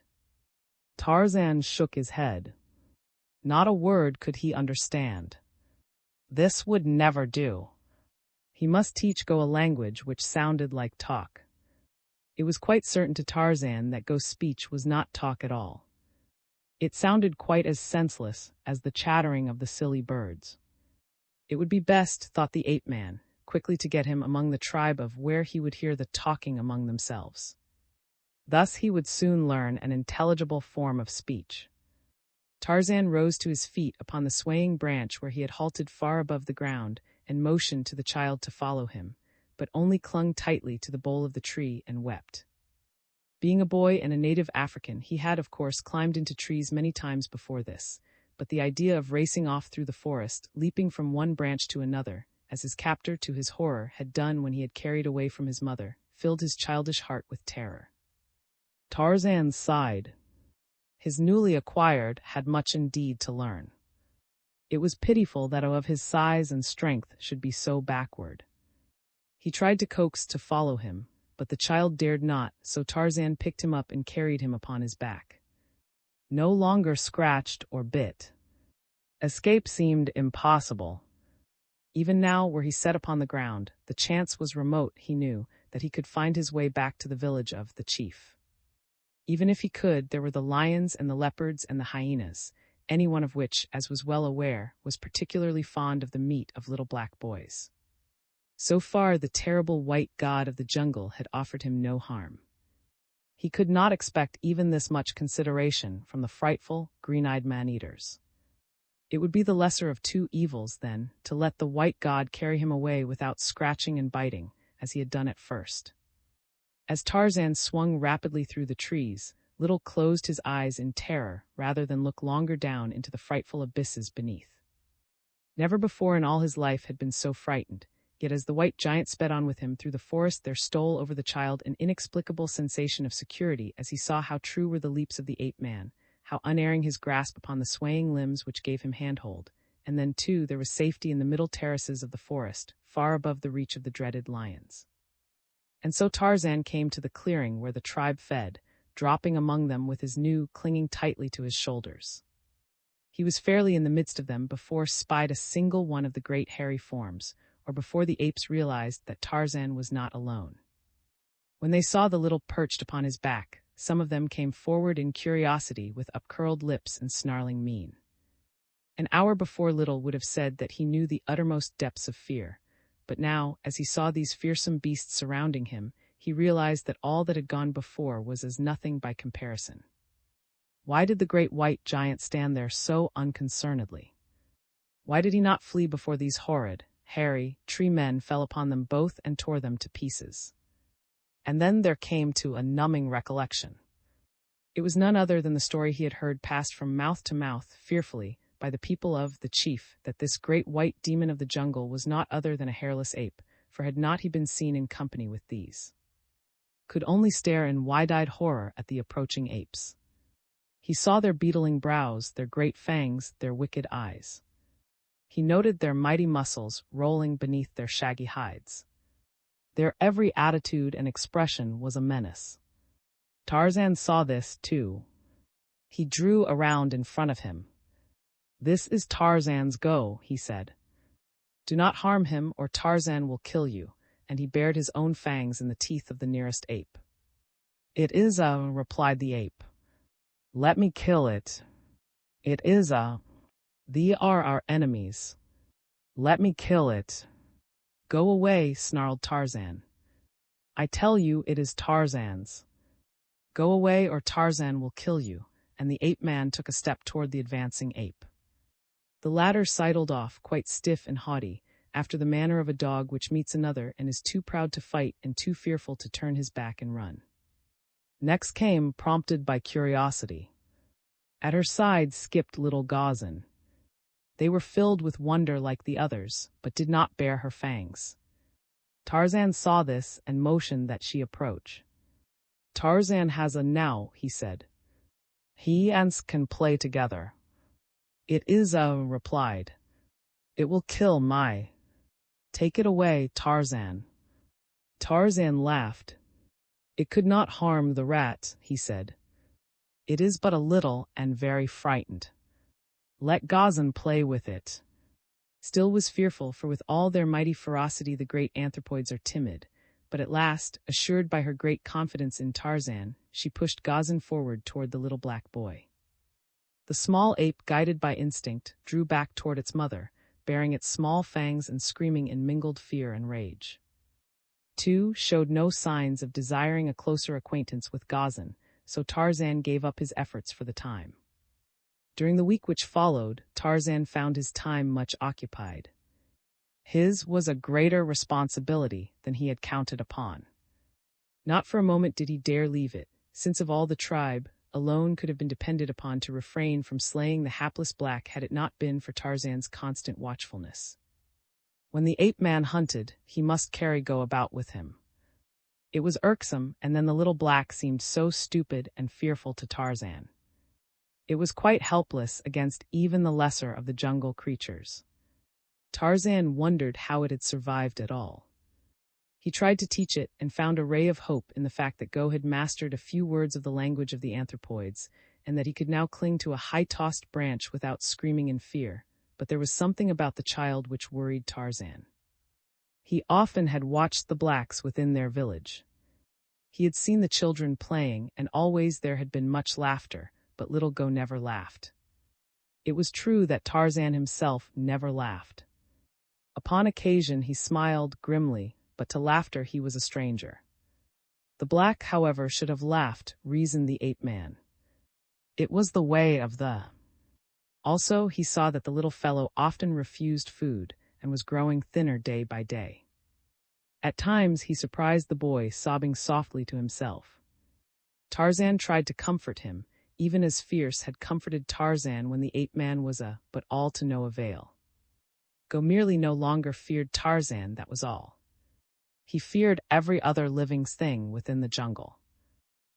Tarzan shook his head. Not a word could he understand. This would never do. He must teach Go a language which sounded like talk. It was quite certain to Tarzan that Go's speech was not talk at all. It sounded quite as senseless as the chattering of the silly birds. It would be best, thought the ape-man, quickly to get him among the tribe of where he would hear the talking among themselves. Thus he would soon learn an intelligible form of speech. Tarzan rose to his feet upon the swaying branch where he had halted far above the ground and motioned to the child to follow him, but only clung tightly to the bole of the tree and wept. Being a boy and a native African, he had, of course, climbed into trees many times before this, but the idea of racing off through the forest, leaping from one branch to another, as his captor, to his horror, had done when he had carried away from his mother, filled his childish heart with terror. Tarzan sighed. His newly acquired had much indeed to learn. It was pitiful that of his size and strength should be so backward. He tried to coax to follow him, but the child dared not, so Tarzan picked him up and carried him upon his back. No longer scratched or bit. Escape seemed impossible. Even now, were he set upon the ground, the chance was remote, he knew, that he could find his way back to the village of the chief. Even if he could, there were the lions and the leopards and the hyenas, any one of which, as was well aware, was particularly fond of the meat of little black boys. So far, the terrible white god of the jungle had offered him no harm. He could not expect even this much consideration from the frightful, green-eyed man-eaters. It would be the lesser of two evils, then, to let the white god carry him away without scratching and biting, as he had done at first. As Tarzan swung rapidly through the trees, Little closed his eyes in terror rather than look longer down into the frightful abysses beneath. Never before in all his life had been so frightened, yet as the white giant sped on with him through the forest there stole over the child an inexplicable sensation of security as he saw how true were the leaps of the ape-man, how unerring his grasp upon the swaying limbs which gave him handhold, and then, too, there was safety in the middle terraces of the forest, far above the reach of the dreaded lions. And so Tarzan came to the clearing where the tribe fed, dropping among them with his new clinging tightly to his shoulders. He was fairly in the midst of them before spied a single one of the great hairy forms, or before the apes realized that Tarzan was not alone. When they saw the little perched upon his back, some of them came forward in curiosity with upcurled lips and snarling mien. An hour before Little would have said that he knew the uttermost depths of fear, but now, as he saw these fearsome beasts surrounding him, he realized that all that had gone before was as nothing by comparison. Why did the great white giant stand there so unconcernedly? Why did he not flee before these horrid, hairy, tree men fell upon them both and tore them to pieces. And then there came to a numbing recollection. It was none other than the story he had heard passed from mouth to mouth, fearfully, by the people of the chief, that this great white demon of the jungle was not other than a hairless ape, for had not he been seen in company with these? Could only stare in wide-eyed horror at the approaching apes. He saw their beetling brows, their great fangs, their wicked eyes. He noted their mighty muscles rolling beneath their shaggy hides. Their every attitude and expression was a menace. Tarzan saw this, too. He drew around in front of him. "This is Tarzan's go," he said. "Do not harm him, or Tarzan will kill you," and he bared his own fangs in the teeth of the nearest ape. "It is a," replied the ape. "Let me kill it. It is a. They are our enemies. Let me kill it." "Go away," snarled Tarzan. "I tell you it is Tarzan's. Go away or Tarzan will kill you," and the ape-man took a step toward the advancing ape. The latter sidled off, quite stiff and haughty, after the manner of a dog which meets another and is too proud to fight and too fearful to turn his back and run. Next came, prompted by curiosity. At her side skipped little Gazan. They were filled with wonder like the others, but did not bear her fangs. Tarzan saw this and motioned that she approach. "Tarzan has a now," he said. "He and can play together." "It is a," replied. "It will kill my. Take it away, Tarzan." Tarzan laughed. "It could not harm the rat," he said. "It is but a little and very frightened. Let Gazan play with it." Still was fearful, for with all their mighty ferocity the great anthropoids are timid, but at last, assured by her great confidence in Tarzan, she pushed Gazan forward toward the little black boy. The small ape, guided by instinct, drew back toward its mother, baring its small fangs and screaming in mingled fear and rage. Two showed no signs of desiring a closer acquaintance with Gazan, so Tarzan gave up his efforts for the time. During the week which followed, Tarzan found his time much occupied. His was a greater responsibility than he had counted upon. Not for a moment did he dare leave it, since of all the tribe, alone could have been depended upon to refrain from slaying the hapless black had it not been for Tarzan's constant watchfulness. When the ape-man hunted, he must go about with him. It was irksome, and then the little black seemed so stupid and fearful to Tarzan. It was quite helpless against even the lesser of the jungle creatures. Tarzan wondered how it had survived at all. He tried to teach it and found a ray of hope in the fact that Go had mastered a few words of the language of the anthropoids, and that he could now cling to a high-tossed branch without screaming in fear, but there was something about the child which worried Tarzan. He often had watched the blacks within their village. He had seen the children playing, and always there had been much laughter, but little Go never laughed. It was true that Tarzan himself never laughed. Upon occasion he smiled grimly, but to laughter he was a stranger. The black, however, should have laughed, reasoned the ape-man. It was the way of the. Also, he saw that the little fellow often refused food, and was growing thinner day by day. At times he surprised the boy sobbing softly to himself. Tarzan tried to comfort him, even as Fierce had comforted Tarzan when the ape-man was but all to no avail. Go merely no longer feared Tarzan, that was all. He feared every other living thing within the jungle.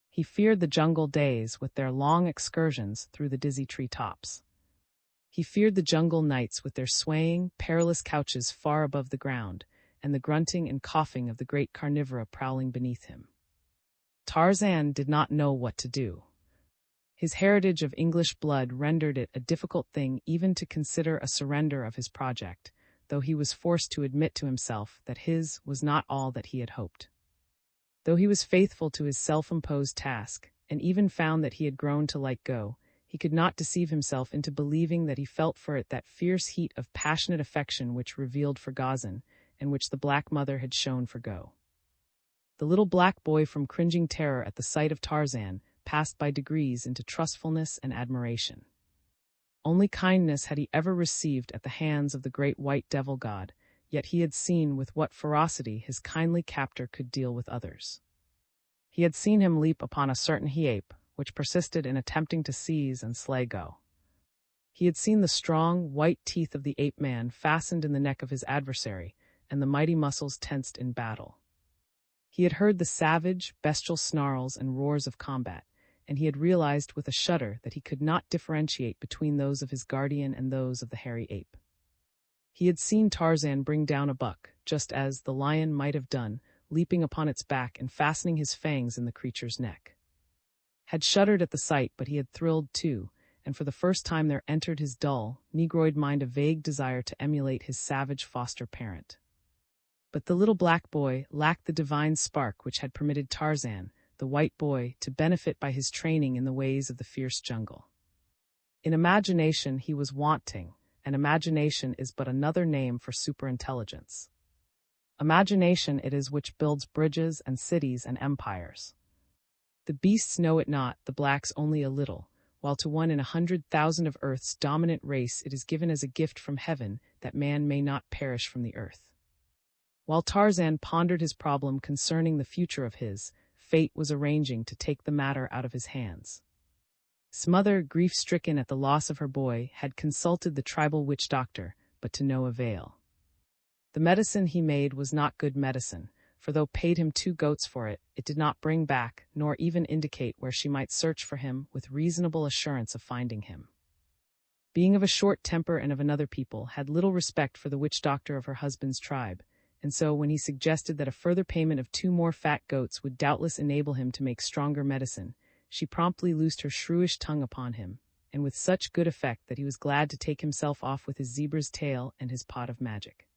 He feared the jungle days with their long excursions through the dizzy tree-tops. He feared the jungle nights with their swaying, perilous couches far above the ground, and the grunting and coughing of the great carnivora prowling beneath him. Tarzan did not know what to do. His heritage of English blood rendered it a difficult thing even to consider a surrender of his project, though he was forced to admit to himself that his was not all that he had hoped. Though he was faithful to his self-imposed task, and even found that he had grown to like Go, he could not deceive himself into believing that he felt for it that fierce heat of passionate affection which revealed for Gazan, and which the black mother had shown for Go. The little black boy, from cringing terror at the sight of Tarzan, passed by degrees into trustfulness and admiration. Only kindness had he ever received at the hands of the great white devil god, yet he had seen with what ferocity his kindly captor could deal with others. He had seen him leap upon a certain he-ape, which persisted in attempting to seize and slay Go. He had seen the strong, white teeth of the ape-man fastened in the neck of his adversary, and the mighty muscles tensed in battle. He had heard the savage, bestial snarls and roars of combat, and he had realized with a shudder that he could not differentiate between those of his guardian and those of the hairy ape. He had seen Tarzan bring down a buck, just as the lion might have done, leaping upon its back and fastening his fangs in the creature's neck. Had shuddered at the sight, but he had thrilled too, and for the first time there entered his dull, negroid mind a vague desire to emulate his savage foster parent. But the little black boy lacked the divine spark which had permitted Tarzan, the white boy, to benefit by his training in the ways of the fierce jungle. In imagination he was wanting, and imagination is but another name for superintelligence. Imagination it is which builds bridges and cities and empires. The beasts know it not, the blacks only a little, while to 1 in 100,000 of Earth's dominant race it is given as a gift from heaven that man may not perish from the earth. While Tarzan pondered his problem concerning the future of his, fate was arranging to take the matter out of his hands. His mother, grief-stricken at the loss of her boy, had consulted the tribal witch doctor, but to no avail. The medicine he made was not good medicine, for though paid him 2 goats for it, it did not bring back, nor even indicate where she might search for him with reasonable assurance of finding him. Being of a short temper and of another people, had little respect for the witch doctor of her husband's tribe, and so when he suggested that a further payment of 2 more fat goats would doubtless enable him to make stronger medicine, she promptly loosed her shrewish tongue upon him, and with such good effect that he was glad to take himself off with his zebra's tail and his pot of magic.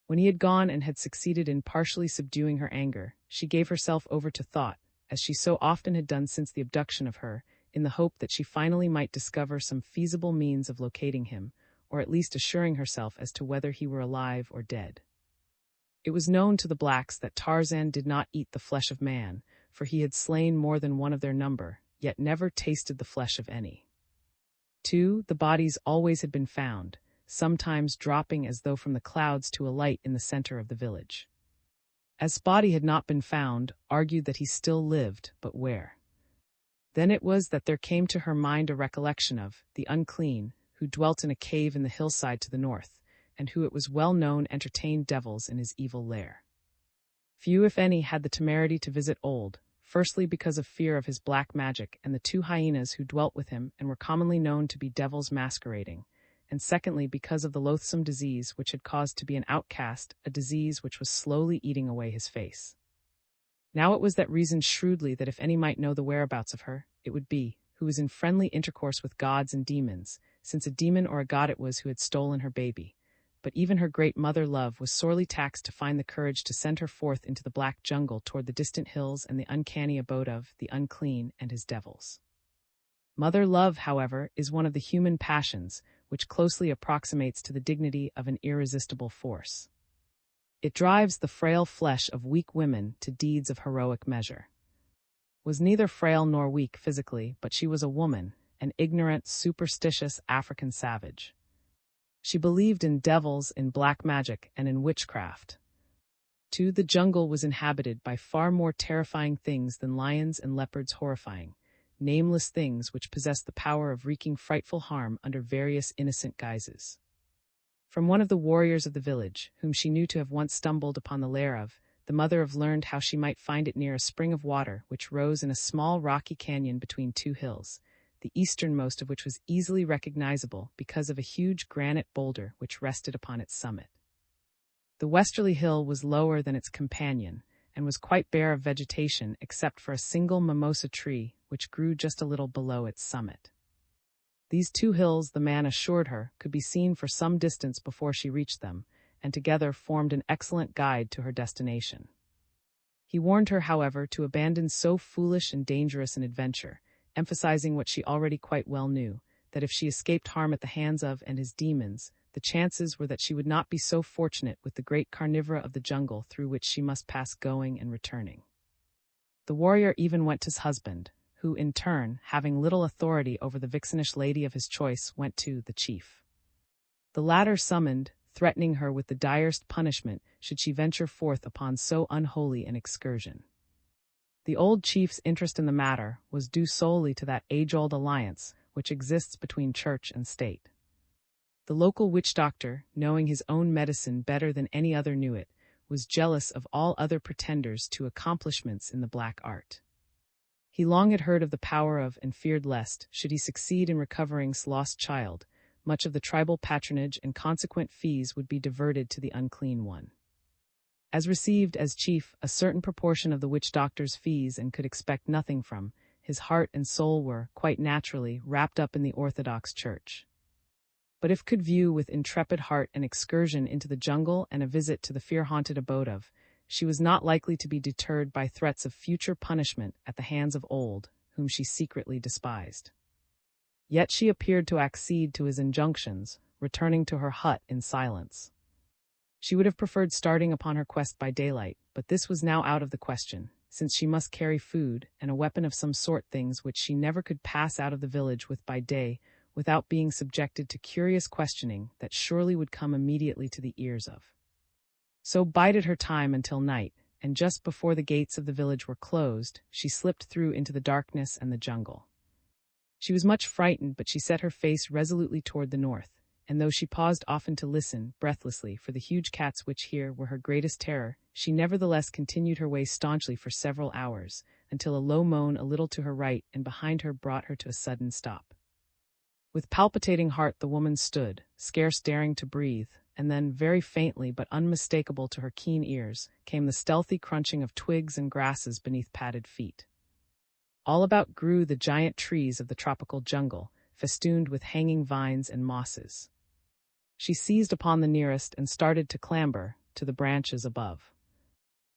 When he had gone and had succeeded in partially subduing her anger, she gave herself over to thought, as she so often had done since the abduction of her, in the hope that she finally might discover some feasible means of locating him, or at least assuring herself as to whether he were alive or dead. It was known to the blacks that Tarzan did not eat the flesh of man, for he had slain more than one of their number, yet never tasted the flesh of any. 2, the bodies always had been found, sometimes dropping as though from the clouds to alight in the center of the village. As Spotty had not been found, argued that he still lived, but where? Then it was that there came to her mind a recollection of the unclean, who dwelt in a cave in the hillside to the north, and who it was well known entertained devils in his evil lair. Few, if any, had the temerity to visit Old, firstly because of fear of his black magic and the 2 hyenas who dwelt with him and were commonly known to be devils masquerading, and secondly because of the loathsome disease which had caused to be an outcast, a disease which was slowly eating away his face. Now it was that reasoned shrewdly that if any might know the whereabouts of her, it would be, who was in friendly intercourse with gods and demons, since a demon or a god it was who had stolen her baby. But even her great mother Love was sorely taxed to find the courage to send her forth into the black jungle toward the distant hills and the uncanny abode of the unclean and his devils. Mother Love, however, is one of the human passions, which closely approximates to the dignity of an irresistible force. It drives the frail flesh of weak women to deeds of heroic measure. Was neither frail nor weak physically, but she was a woman, an ignorant, superstitious African savage. She believed in devils, in black magic, and in witchcraft. 2, the jungle was inhabited by far more terrifying things than lions and leopards horrifying, nameless things which possessed the power of wreaking frightful harm under various innocent guises. From one of the warriors of the village, whom she knew to have once stumbled upon the lair of, the mother of learned how she might find it near a spring of water which rose in a small rocky canyon between 2 hills, the easternmost of which was easily recognizable because of a huge granite boulder which rested upon its summit. The westerly hill was lower than its companion, and was quite bare of vegetation except for a single mimosa tree which grew just a little below its summit. These 2 hills, the man assured her, could be seen for some distance before she reached them, and together formed an excellent guide to her destination. He warned her, however, to abandon so foolish and dangerous an adventure, emphasizing what she already quite well knew, that if she escaped harm at the hands of and his demons, the chances were that she would not be so fortunate with the great carnivora of the jungle through which she must pass going and returning. The warrior even went to his husband, who, in turn, having little authority over the vixenish lady of his choice, went to the chief. The latter summoned threatening her with the direst punishment should she venture forth upon so unholy an excursion. The old chief's interest in the matter was due solely to that age-old alliance which exists between church and state. The local witch-doctor, knowing his own medicine better than any other knew it, was jealous of all other pretenders to accomplishments in the black art. He long had heard of the power of and feared lest, should he succeed in recovering lost child, much of the tribal patronage and consequent fees would be diverted to the unclean one. As received as chief a certain proportion of the witch-doctor's fees and could expect nothing from, his heart and soul were, quite naturally, wrapped up in the Orthodox Church. But if could view with intrepid heart an excursion into the jungle and a visit to the fear-haunted abode of, she was not likely to be deterred by threats of future punishment at the hands of old, whom she secretly despised. Yet she appeared to accede to his injunctions, returning to her hut in silence. She would have preferred starting upon her quest by daylight, but this was now out of the question, since she must carry food and a weapon of some sort, things which she never could pass out of the village with by day without being subjected to curious questioning that surely would come immediately to the ears of. So bided her time until night, and just before the gates of the village were closed, she slipped through into the darkness and the jungle. She was much frightened, but she set her face resolutely toward the north, and though she paused often to listen, breathlessly, for the huge cats which here were her greatest terror, she nevertheless continued her way staunchly for several hours, until a low moan a little to her right and behind her brought her to a sudden stop. With palpitating heart the woman stood, scarce daring to breathe, and then, very faintly but unmistakable to her keen ears, came the stealthy crunching of twigs and grasses beneath padded feet. All about grew the giant trees of the tropical jungle, festooned with hanging vines and mosses. She seized upon the nearest and started to clamber to the branches above.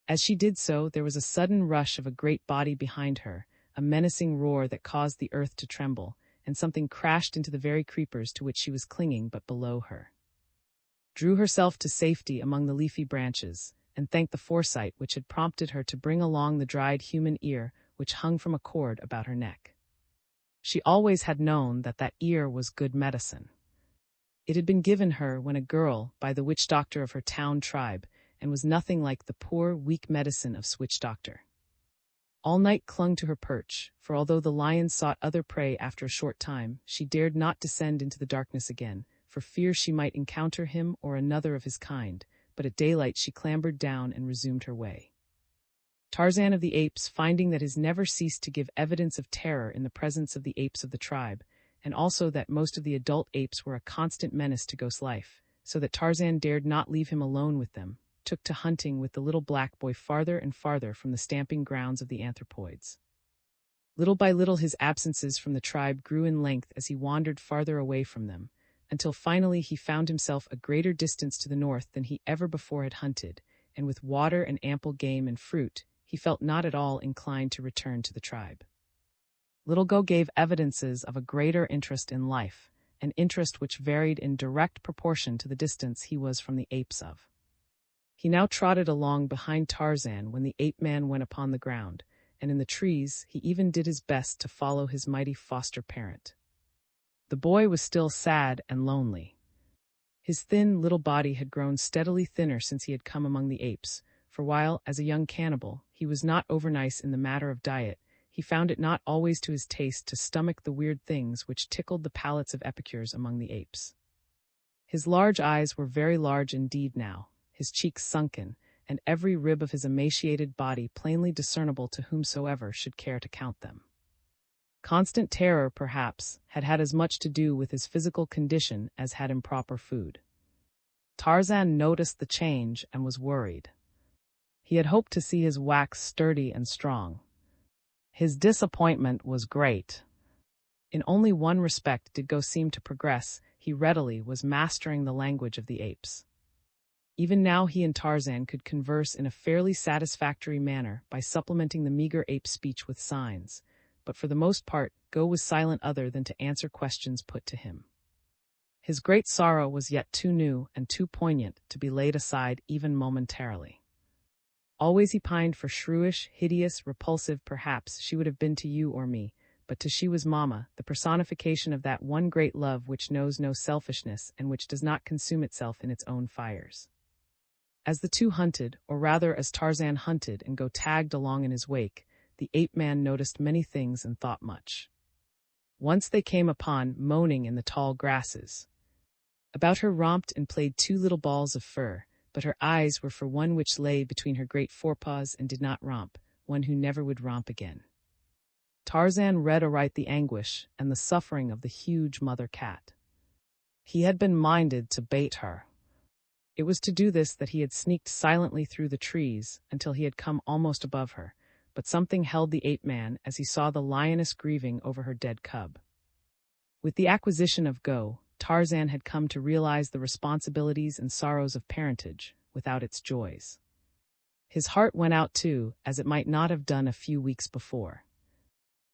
As she did so, there was a sudden rush of a great body behind her, a menacing roar that caused the earth to tremble, and something crashed into the very creepers to which she was clinging but below her. Drew herself to safety among the leafy branches, and thanked the foresight which had prompted her to bring along the dried human ear which hung from a cord about her neck. She always had known that that ear was good medicine. It had been given her when a girl by the witch-doctor of her town tribe, and was nothing like the poor, weak medicine of witch-doctor. All night clung to her perch, for although the lion sought other prey after a short time, she dared not descend into the darkness again, for fear she might encounter him or another of his kind, but at daylight she clambered down and resumed her way. Tarzan of the apes, finding that his never ceased to give evidence of terror in the presence of the apes of the tribe, and also that most of the adult apes were a constant menace to Ghost's life, so that Tarzan dared not leave him alone with them, took to hunting with the little black boy farther and farther from the stamping grounds of the anthropoids. Little by little his absences from the tribe grew in length as he wandered farther away from them, until finally he found himself a greater distance to the north than he ever before had hunted, and with water and ample game and fruit, he felt not at all inclined to return to the tribe. Little Go gave evidences of a greater interest in life, an interest which varied in direct proportion to the distance he was from the apes of. He now trotted along behind Tarzan when the ape-man went upon the ground, and in the trees he even did his best to follow his mighty foster parent. The boy was still sad and lonely. His thin little body had grown steadily thinner since he had come among the apes, for while, as a young cannibal, he was not overnice in the matter of diet, he found it not always to his taste to stomach the weird things which tickled the palates of epicures among the apes. His large eyes were very large indeed now, his cheeks sunken, and every rib of his emaciated body plainly discernible to whomsoever should care to count them. Constant terror, perhaps, had had as much to do with his physical condition as had improper food. Tarzan noticed the change and was worried. He had hoped to see his wax sturdy and strong. His disappointment was great. In only one respect did Go seem to progress: he readily was mastering the language of the apes. Even now he and Tarzan could converse in a fairly satisfactory manner by supplementing the meager ape speech with signs, but for the most part Go was silent other than to answer questions put to him. His great sorrow was yet too new and too poignant to be laid aside even momentarily. Always he pined for shrewish, hideous, repulsive, perhaps she would have been to you or me, but she was Mama, the personification of that one great love which knows no selfishness and which does not consume itself in its own fires. As the two hunted, or rather as Tarzan hunted and Go tagged along in his wake, the ape-man noticed many things and thought much. Once they came upon, moaning in the tall grasses. About her romped and played two little balls of fur, but her eyes were for one which lay between her great forepaws and did not romp, one who never would romp again. Tarzan read aright the anguish and the suffering of the huge mother cat. He had been minded to bait her. It was to do this that he had sneaked silently through the trees until he had come almost above her, but something held the ape-man as he saw the lioness grieving over her dead cub. With the acquisition of Go, Tarzan had come to realize the responsibilities and sorrows of parentage, without its joys. His heart went out too, as it might not have done a few weeks before.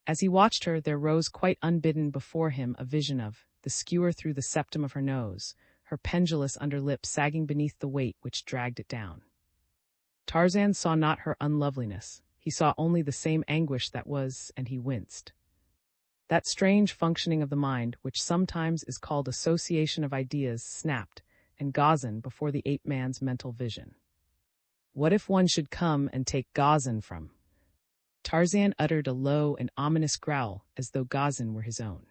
As he watched her, there rose quite unbidden before him a vision of the skewer through the septum of her nose, her pendulous underlip sagging beneath the weight which dragged it down. Tarzan saw not her unloveliness, he saw only the same anguish that was, and he winced. That strange functioning of the mind, which sometimes is called association of ideas, snapped and Gazan before the ape-man's mental vision. What if one should come and take Gazan from? Tarzan uttered a low and ominous growl, as though Gazan were his own.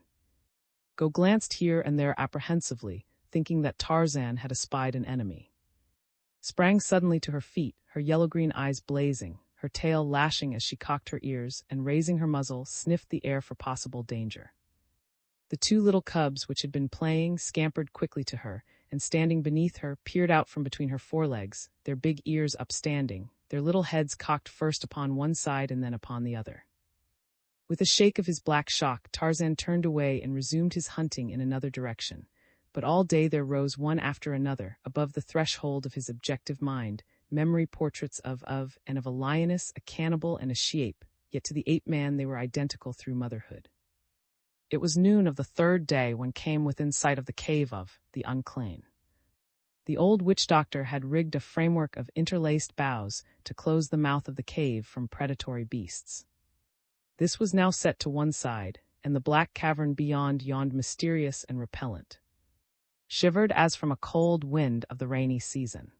Go glanced here and there apprehensively, thinking that Tarzan had espied an enemy. Sprang suddenly to her feet, her yellow-green eyes blazing, her tail lashing as she cocked her ears and, raising her muzzle, sniffed the air for possible danger. The two little cubs which had been playing scampered quickly to her, and standing beneath her, peered out from between her forelegs, their big ears upstanding, their little heads cocked first upon one side and then upon the other. With a shake of his black shock, Tarzan turned away and resumed his hunting in another direction. But all day there rose one after another, above the threshold of his objective mind, memory portraits of and of a lioness, a cannibal, and a she-ape, yet to the ape-man they were identical through motherhood. It was noon of the third day when came within sight of the cave of the unclean. The old witch-doctor had rigged a framework of interlaced boughs to close the mouth of the cave from predatory beasts. This was now set to one side, and the black cavern beyond yawned mysterious and repellent, shivered as from a cold wind of the rainy season.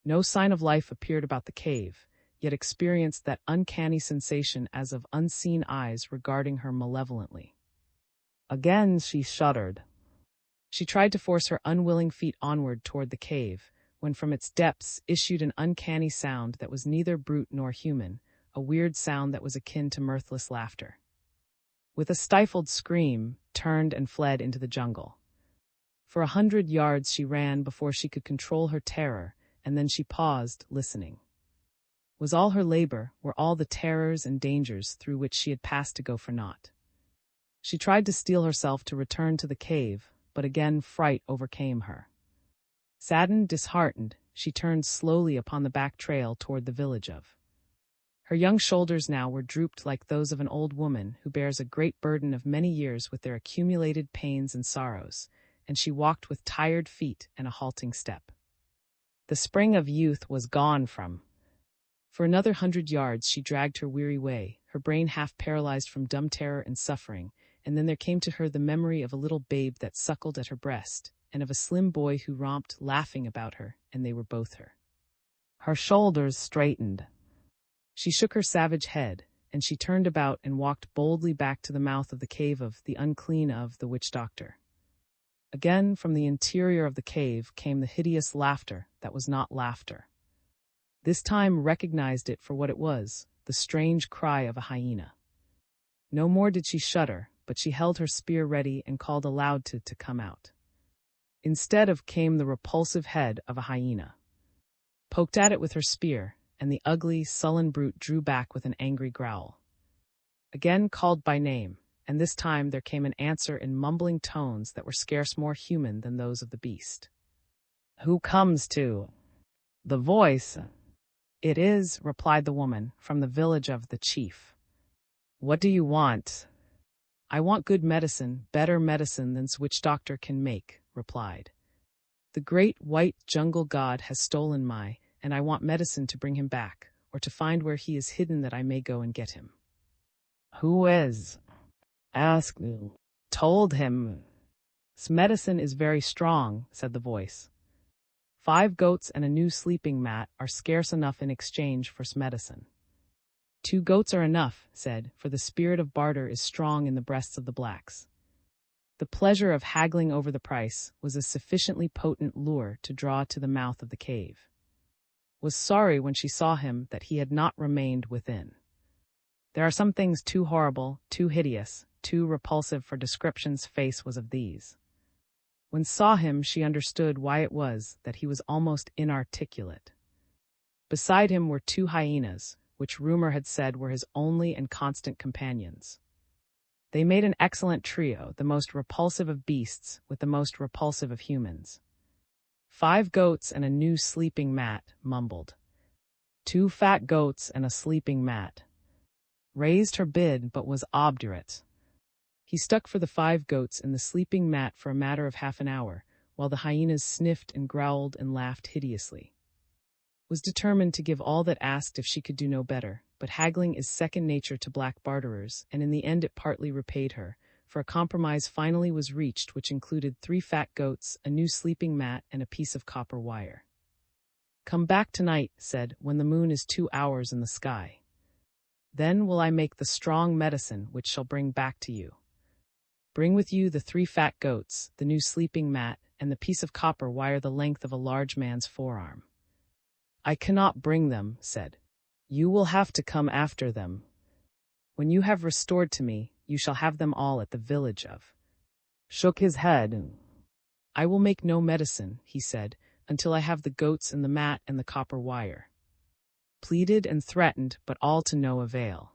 No sign of life appeared about the cave, yet experienced that uncanny sensation as of unseen eyes regarding her malevolently. Again she shuddered. She tried to force her unwilling feet onward toward the cave, when from its depths issued an uncanny sound that was neither brute nor human, a weird sound that was akin to mirthless laughter. With a stifled scream, turned and fled into the jungle. For 100 yards she ran before she could control her terror, and then she paused, listening. Was all her labor, were all the terrors and dangers through which she had passed to go for naught? She tried to steel herself to return to the cave, but again fright overcame her. Saddened, disheartened, she turned slowly upon the back trail toward the village of. Her young shoulders now were drooped like those of an old woman who bears a great burden of many years with their accumulated pains and sorrows, and she walked with tired feet and a halting step. The spring of youth was gone from. For another 100 yards she dragged her weary way, her brain half paralyzed from dumb terror and suffering, and then there came to her the memory of a little babe that suckled at her breast, and of a slim boy who romped, laughing about her, and they were both her. Her shoulders straightened. She shook her savage head, and she turned about and walked boldly back to the mouth of the cave of the unclean of the witch-doctor. Again from the interior of the cave came the hideous laughter that was not laughter. This time recognized it for what it was, the strange cry of a hyena. No more did she shudder, but she held her spear ready and called aloud to come out. Instead of came the repulsive head of a hyena. Poked at it with her spear, and the ugly, sullen brute drew back with an angry growl. Again called by name, and this time there came an answer in mumbling tones that were scarce more human than those of the beast. "Who comes to?" The voice. "It is," replied the woman, "from the village of the chief." "What do you want?" "I want good medicine, better medicine than witch doctor can make," replied. "The great white jungle god has stolen my, and I want medicine to bring him back, or to find where he is hidden that I may go and get him." "Who is?" Ask, told him. "'S medicine is very strong," said the voice. 5 goats and a new sleeping mat are scarce enough in exchange for 's medicine. 2 goats are enough, said, for the spirit of barter is strong in the breasts of the blacks. The pleasure of haggling over the price was a sufficiently potent lure to draw to the mouth of the cave. Was sorry when she saw him that he had not remained within. There are some things too horrible, too hideous, too repulsive for description's face was of these. When saw him, she understood why it was that he was almost inarticulate. Beside him were 2 hyenas, which rumor had said were his only and constant companions. They made an excellent trio, the most repulsive of beasts with the most repulsive of humans. 5 goats and a new sleeping mat, mumbled. 2 fat goats and a sleeping mat. Raised her bid, but was obdurate. He stuck for the 5 goats and the sleeping mat for a matter of half an hour, while the hyenas sniffed and growled and laughed hideously. Was determined to give all that asked if she could do no better, but haggling is second nature to black barterers, and in the end it partly repaid her, for a compromise finally was reached which included 3 fat goats, a new sleeping mat, and a piece of copper wire. "Come back tonight," said, "when the moon is 2 hours in the sky. Then will I make the strong medicine which shall bring back to you. Bring with you the 3 fat goats, the new sleeping mat, and the piece of copper wire the length of a large man's forearm." "I cannot bring them," said. "You will have to come after them. When you have restored to me, you shall have them all at the village of." Shook his head. "I will make no medicine," he said, "until I have the goats and the mat and the copper wire." Pleaded and threatened, but all to no avail.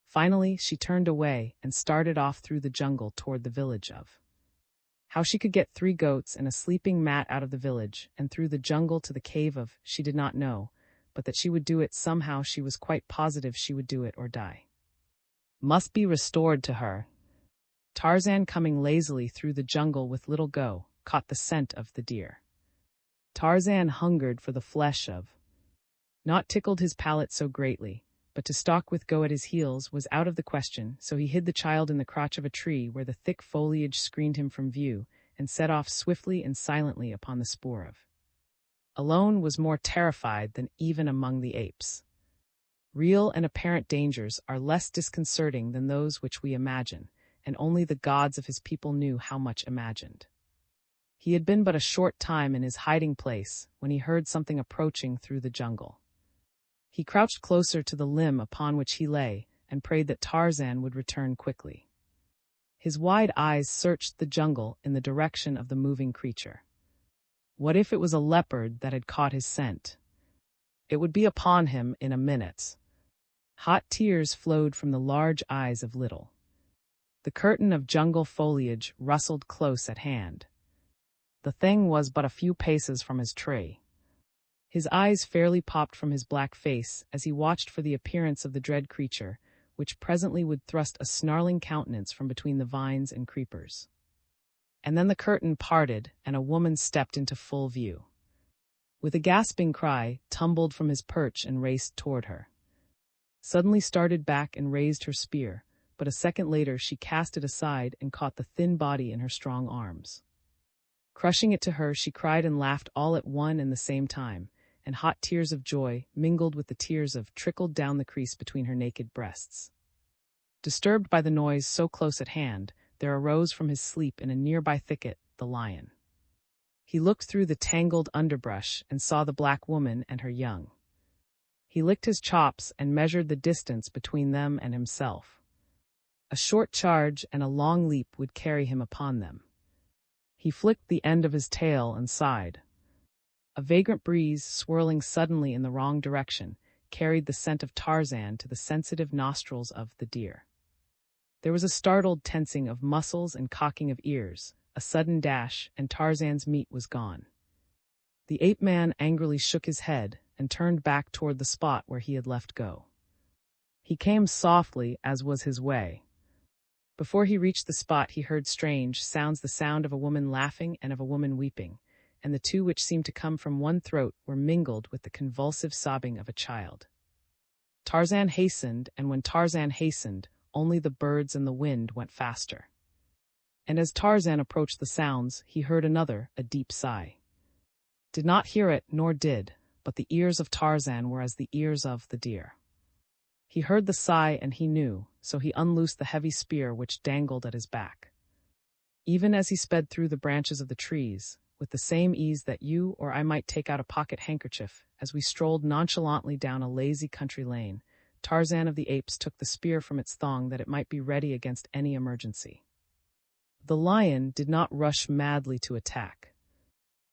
Finally, she turned away and started off through the jungle toward the village of. How she could get 3 goats and a sleeping mat out of the village and through the jungle to the cave of, she did not know, but that she would do it somehow she was quite positive she would do it or die. Must be restored to her. Tarzan, coming lazily through the jungle with little Go, caught the scent of the deer. Tarzan hungered for the flesh of. Not tickled his palate so greatly, but to stalk with Go at his heels was out of the question, so he hid the child in the crotch of a tree where the thick foliage screened him from view, and set off swiftly and silently upon the spoor of. Alone was more terrified than even among the apes. Real and apparent dangers are less disconcerting than those which we imagine, and only the gods of his people knew how much imagined. He had been but a short time in his hiding place when he heard something approaching through the jungle. He crouched closer to the limb upon which he lay and prayed that Tarzan would return quickly. His wide eyes searched the jungle in the direction of the moving creature. What if it was a leopard that had caught his scent? It would be upon him in a minute. Hot tears flowed from the large eyes of Little. The curtain of jungle foliage rustled close at hand. The thing was but a few paces from his tree. His eyes fairly popped from his black face as he watched for the appearance of the dread creature, which presently would thrust a snarling countenance from between the vines and creepers. And then the curtain parted, and a woman stepped into full view. With a gasping cry, tumbled from his perch and raced toward her. Suddenly started back and raised her spear, but a second later she cast it aside and caught the thin body in her strong arms. Crushing it to her, she cried and laughed all at one and the same time, and hot tears of joy, mingled with the tears of, trickled down the crease between her naked breasts. Disturbed by the noise so close at hand, there arose from his sleep in a nearby thicket the lion. He looked through the tangled underbrush and saw the black woman and her young. He licked his chops and measured the distance between them and himself. A short charge and a long leap would carry him upon them. He flicked the end of his tail and sighed. A vagrant breeze, swirling suddenly in the wrong direction, carried the scent of Tarzan to the sensitive nostrils of the deer. There was a startled tensing of muscles and cocking of ears, a sudden dash, and Tarzan's meat was gone. The ape-man angrily shook his head and turned back toward the spot where he had left Go. He came softly, as was his way. Before he reached the spot he heard strange sounds, the sound of a woman laughing and of a woman weeping, and the two which seemed to come from one throat were mingled with the convulsive sobbing of a child. Tarzan hastened, and when Tarzan hastened, only the birds and the wind went faster. And as Tarzan approached the sounds, he heard another, a deep sigh. Did not hear it, nor did, but the ears of Tarzan were as the ears of the deer. He heard the sigh and he knew, so he unloosed the heavy spear which dangled at his back. Even as he sped through the branches of the trees, with the same ease that you or I might take out a pocket handkerchief, as we strolled nonchalantly down a lazy country lane, Tarzan of the Apes took the spear from its thong that it might be ready against any emergency. The lion did not rush madly to attack.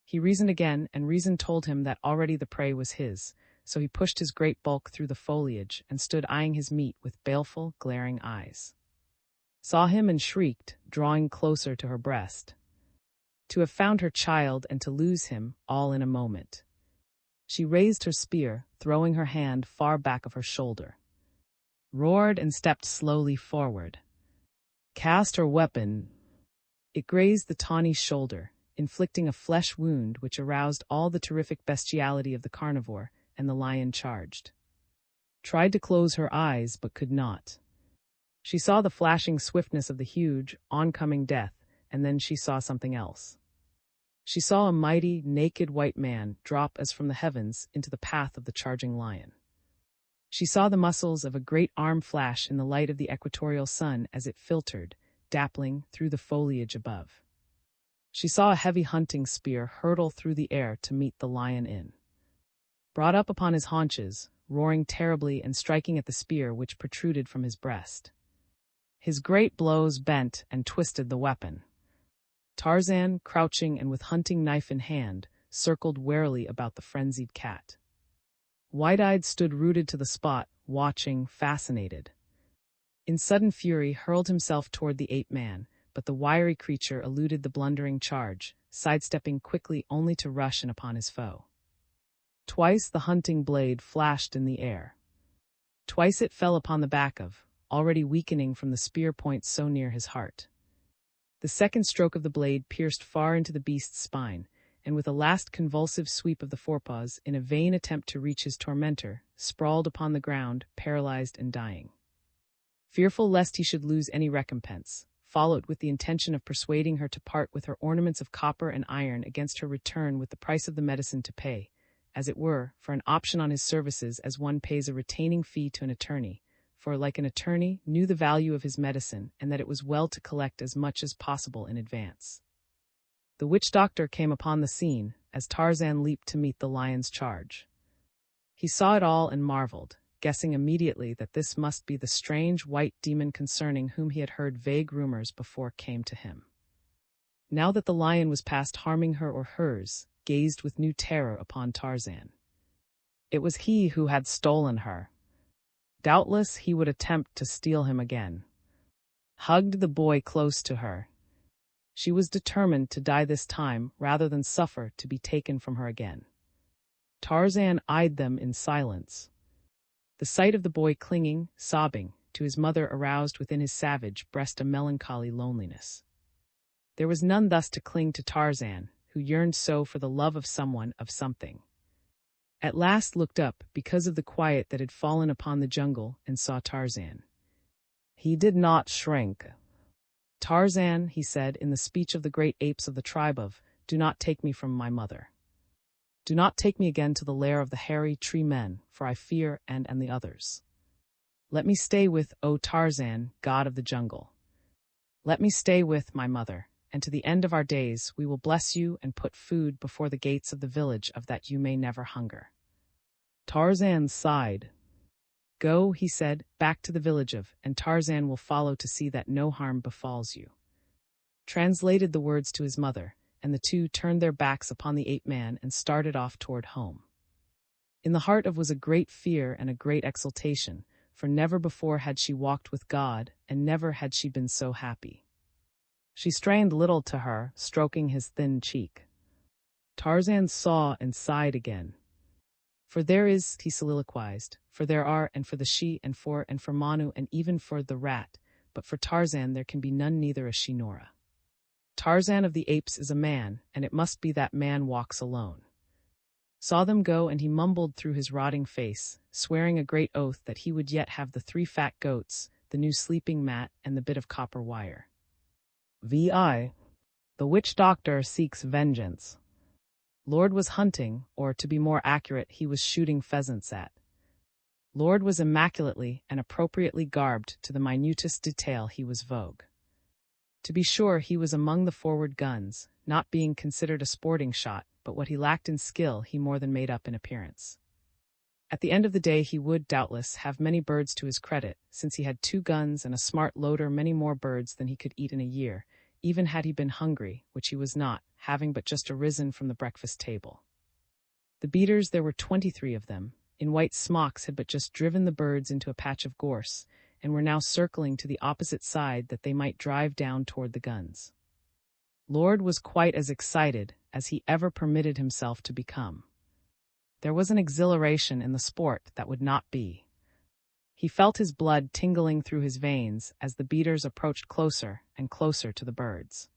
He reasoned again, and reason told him that already the prey was his, so he pushed his great bulk through the foliage and stood eyeing his meat with baleful, glaring eyes. Saw him and shrieked, drawing closer to her breast. To have found her child and to lose him, all in a moment. She raised her spear, throwing her hand far back of her shoulder. Roared and stepped slowly forward. Cast her weapon. It grazed the tawny's shoulder, inflicting a flesh wound which aroused all the terrific bestiality of the carnivore, and the lion charged. Tried to close her eyes, but could not. She saw the flashing swiftness of the huge, oncoming death, and then she saw something else. She saw a mighty, naked white man drop as from the heavens into the path of the charging lion. She saw the muscles of a great arm flash in the light of the equatorial sun as it filtered, dappling, through the foliage above. She saw a heavy hunting spear hurtle through the air to meet the lion in. Brought up upon his haunches, roaring terribly and striking at the spear which protruded from his breast. His great blows bent and twisted the weapon. Tarzan, crouching and with hunting knife in hand, circled warily about the frenzied cat. Wide-eyed stood rooted to the spot, watching, fascinated. In sudden fury hurled himself toward the ape-man, but the wiry creature eluded the blundering charge, sidestepping quickly only to rush in upon his foe. Twice the hunting blade flashed in the air. Twice it fell upon the back of, already weakening from the spear point so near his heart. The second stroke of the blade pierced far into the beast's spine, and with a last convulsive sweep of the forepaws, in a vain attempt to reach his tormentor, sprawled upon the ground, paralyzed and dying. Fearful lest he should lose any recompense, followed with the intention of persuading her to part with her ornaments of copper and iron against her return with the price of the medicine to pay, as it were, for an option on his services as one pays a retaining fee to an attorney, for, like an attorney, knew the value of his medicine and that it was well to collect as much as possible in advance. The witch-doctor came upon the scene as Tarzan leaped to meet the lion's charge. He saw it all and marveled, guessing immediately that this must be the strange white demon concerning whom he had heard vague rumors before came to him. Now that the lion was past harming her or hers, gazed with new terror upon Tarzan. It was he who had stolen her. Doubtless he would attempt to steal him again. Hugged the boy close to her. She was determined to die this time rather than suffer to be taken from her again. Tarzan eyed them in silence. The sight of the boy clinging, sobbing, to his mother aroused within his savage breast a melancholy loneliness. There was none thus to cling to Tarzan, who yearned so for the love of someone, of something. At last looked up, because of the quiet that had fallen upon the jungle, and saw Tarzan. He did not shrink. Tarzan, he said, in the speech of the great apes of the tribe of, do not take me from my mother. Do not take me again to the lair of the hairy tree men, for I fear and the others. Let me stay with, O Tarzan, god of the jungle. Let me stay with my mother, and to the end of our days we will bless you and put food before the gates of the village of that you may never hunger. Tarzan sighed. Go, he said, back to the village of, and Tarzan will follow to see that no harm befalls you. Translated the words to his mother, and the two turned their backs upon the ape-man and started off toward home. In the heart of was a great fear and a great exultation, for never before had she walked with God, and never had she been so happy. She strained little to her, stroking his thin cheek. Tarzan saw and sighed again. For there is, he soliloquized, for there are, and for the she, and for Manu, and even for the rat, but for Tarzan there can be none, neither a she nor a. Tarzan of the Apes is a man, and it must be that man walks alone. Saw them go, and he mumbled through his rotting face, swearing a great oath that he would yet have the 3 fat goats, the new sleeping mat, and the bit of copper wire. VI. The witch doctor seeks vengeance. Lord was hunting, or to be more accurate, he was shooting pheasants at. Lord was immaculately and appropriately garbed to the minutest detail. He was vogue. To be sure, he was among the forward guns, not being considered a sporting shot, but what he lacked in skill he more than made up in appearance. At the end of the day he would, doubtless, have many birds to his credit, since he had 2 guns and a smart loader, many more birds than he could eat in a year, even had he been hungry, which he was not, having but just arisen from the breakfast table. The beaters, there were 23 of them, in white smocks, had but just driven the birds into a patch of gorse, and were now circling to the opposite side that they might drive down toward the guns. Lord was quite as excited as he ever permitted himself to become. There was an exhilaration in the sport that would not be. He felt his blood tingling through his veins as the beaters approached closer and closer to the birds.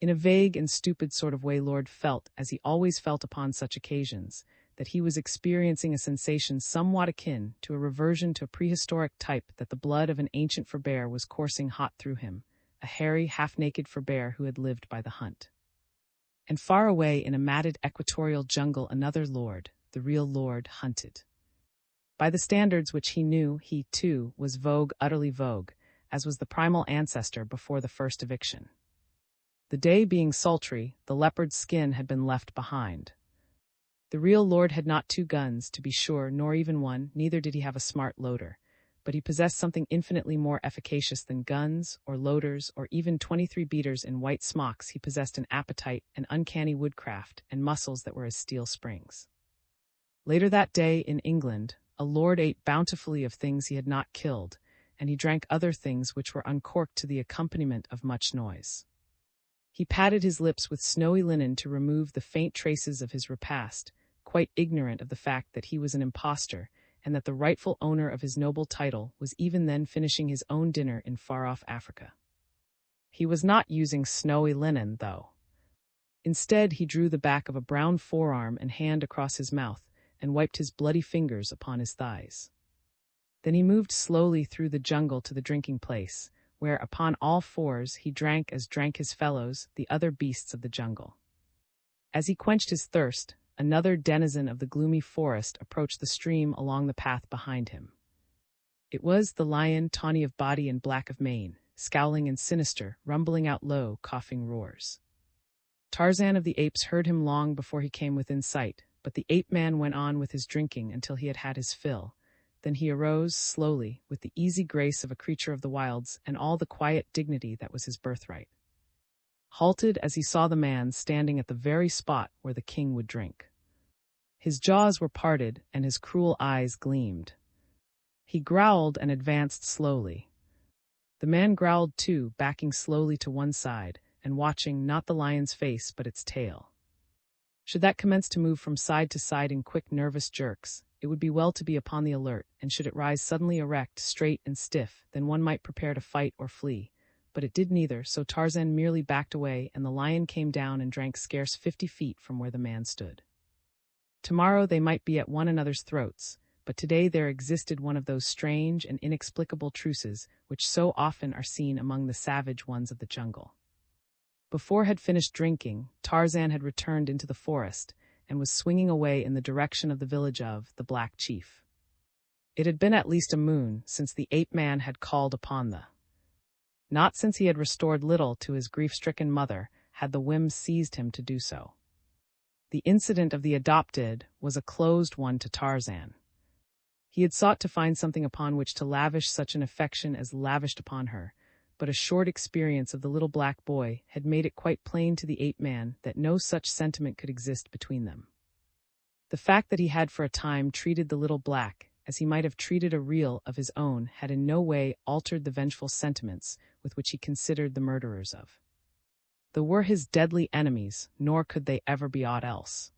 In a vague and stupid sort of way Lord felt, as he always felt upon such occasions, that he was experiencing a sensation somewhat akin to a reversion to a prehistoric type, that the blood of an ancient forbear was coursing hot through him, a hairy, half-naked forbear who had lived by the hunt. And far away in a matted equatorial jungle another Lord, the real Lord, hunted. By the standards which he knew, he, too, was vogue, utterly vogue, as was the primal ancestor before the first eviction. The day being sultry, the leopard's skin had been left behind. The real Lord had not 2 guns, to be sure, nor even one, neither did he have a smart loader, but he possessed something infinitely more efficacious than guns, or loaders, or even 23 beaters in white smocks. He possessed an appetite, an uncanny woodcraft, and muscles that were as steel springs. Later that day, in England, a lord ate bountifully of things he had not killed, and he drank other things which were uncorked to the accompaniment of much noise. He patted his lips with snowy linen to remove the faint traces of his repast, quite ignorant of the fact that he was an impostor, and that the rightful owner of his noble title was even then finishing his own dinner in far-off Africa. He was not using snowy linen, though. Instead, he drew the back of a brown forearm and hand across his mouth, and wiped his bloody fingers upon his thighs. Then he moved slowly through the jungle to the drinking place, where, upon all fours, he drank as drank his fellows, the other beasts of the jungle. As he quenched his thirst, another denizen of the gloomy forest approached the stream along the path behind him. It was the lion, tawny of body and black of mane, scowling and sinister, rumbling out low, coughing roars. Tarzan of the apes heard him long before he came within sight, but the ape-man went on with his drinking until he had had his fill. Then he arose slowly, with the easy grace of a creature of the wilds and all the quiet dignity that was his birthright. Halted as he saw the man standing at the very spot where the king would drink. His jaws were parted and his cruel eyes gleamed. He growled and advanced slowly. The man growled too, backing slowly to one side and watching not the lion's face but its tail. Should that commence to move from side to side in quick, nervous jerks, it would be well to be upon the alert, and should it rise suddenly erect, straight and stiff, then one might prepare to fight or flee. But it did neither, so Tarzan merely backed away, and the lion came down and drank scarce 50 feet from where the man stood. Tomorrow they might be at one another's throats, but today there existed one of those strange and inexplicable truces which so often are seen among the savage ones of the jungle. Before had finished drinking, Tarzan had returned into the forest, and was swinging away in the direction of the village of the Black Chief. It had been at least a moon since the ape-man had called upon the. Not since he had restored little to his grief-stricken mother had the whim seized him to do so. The incident of the adopted was a closed one to Tarzan. He had sought to find something upon which to lavish such an affection as lavished upon her, but a short experience of the little black boy had made it quite plain to the ape-man that no such sentiment could exist between them. The fact that he had for a time treated the little black as he might have treated a reel of his own had in no way altered the vengeful sentiments with which he considered the murderers of. They were his deadly enemies, nor could they ever be aught else.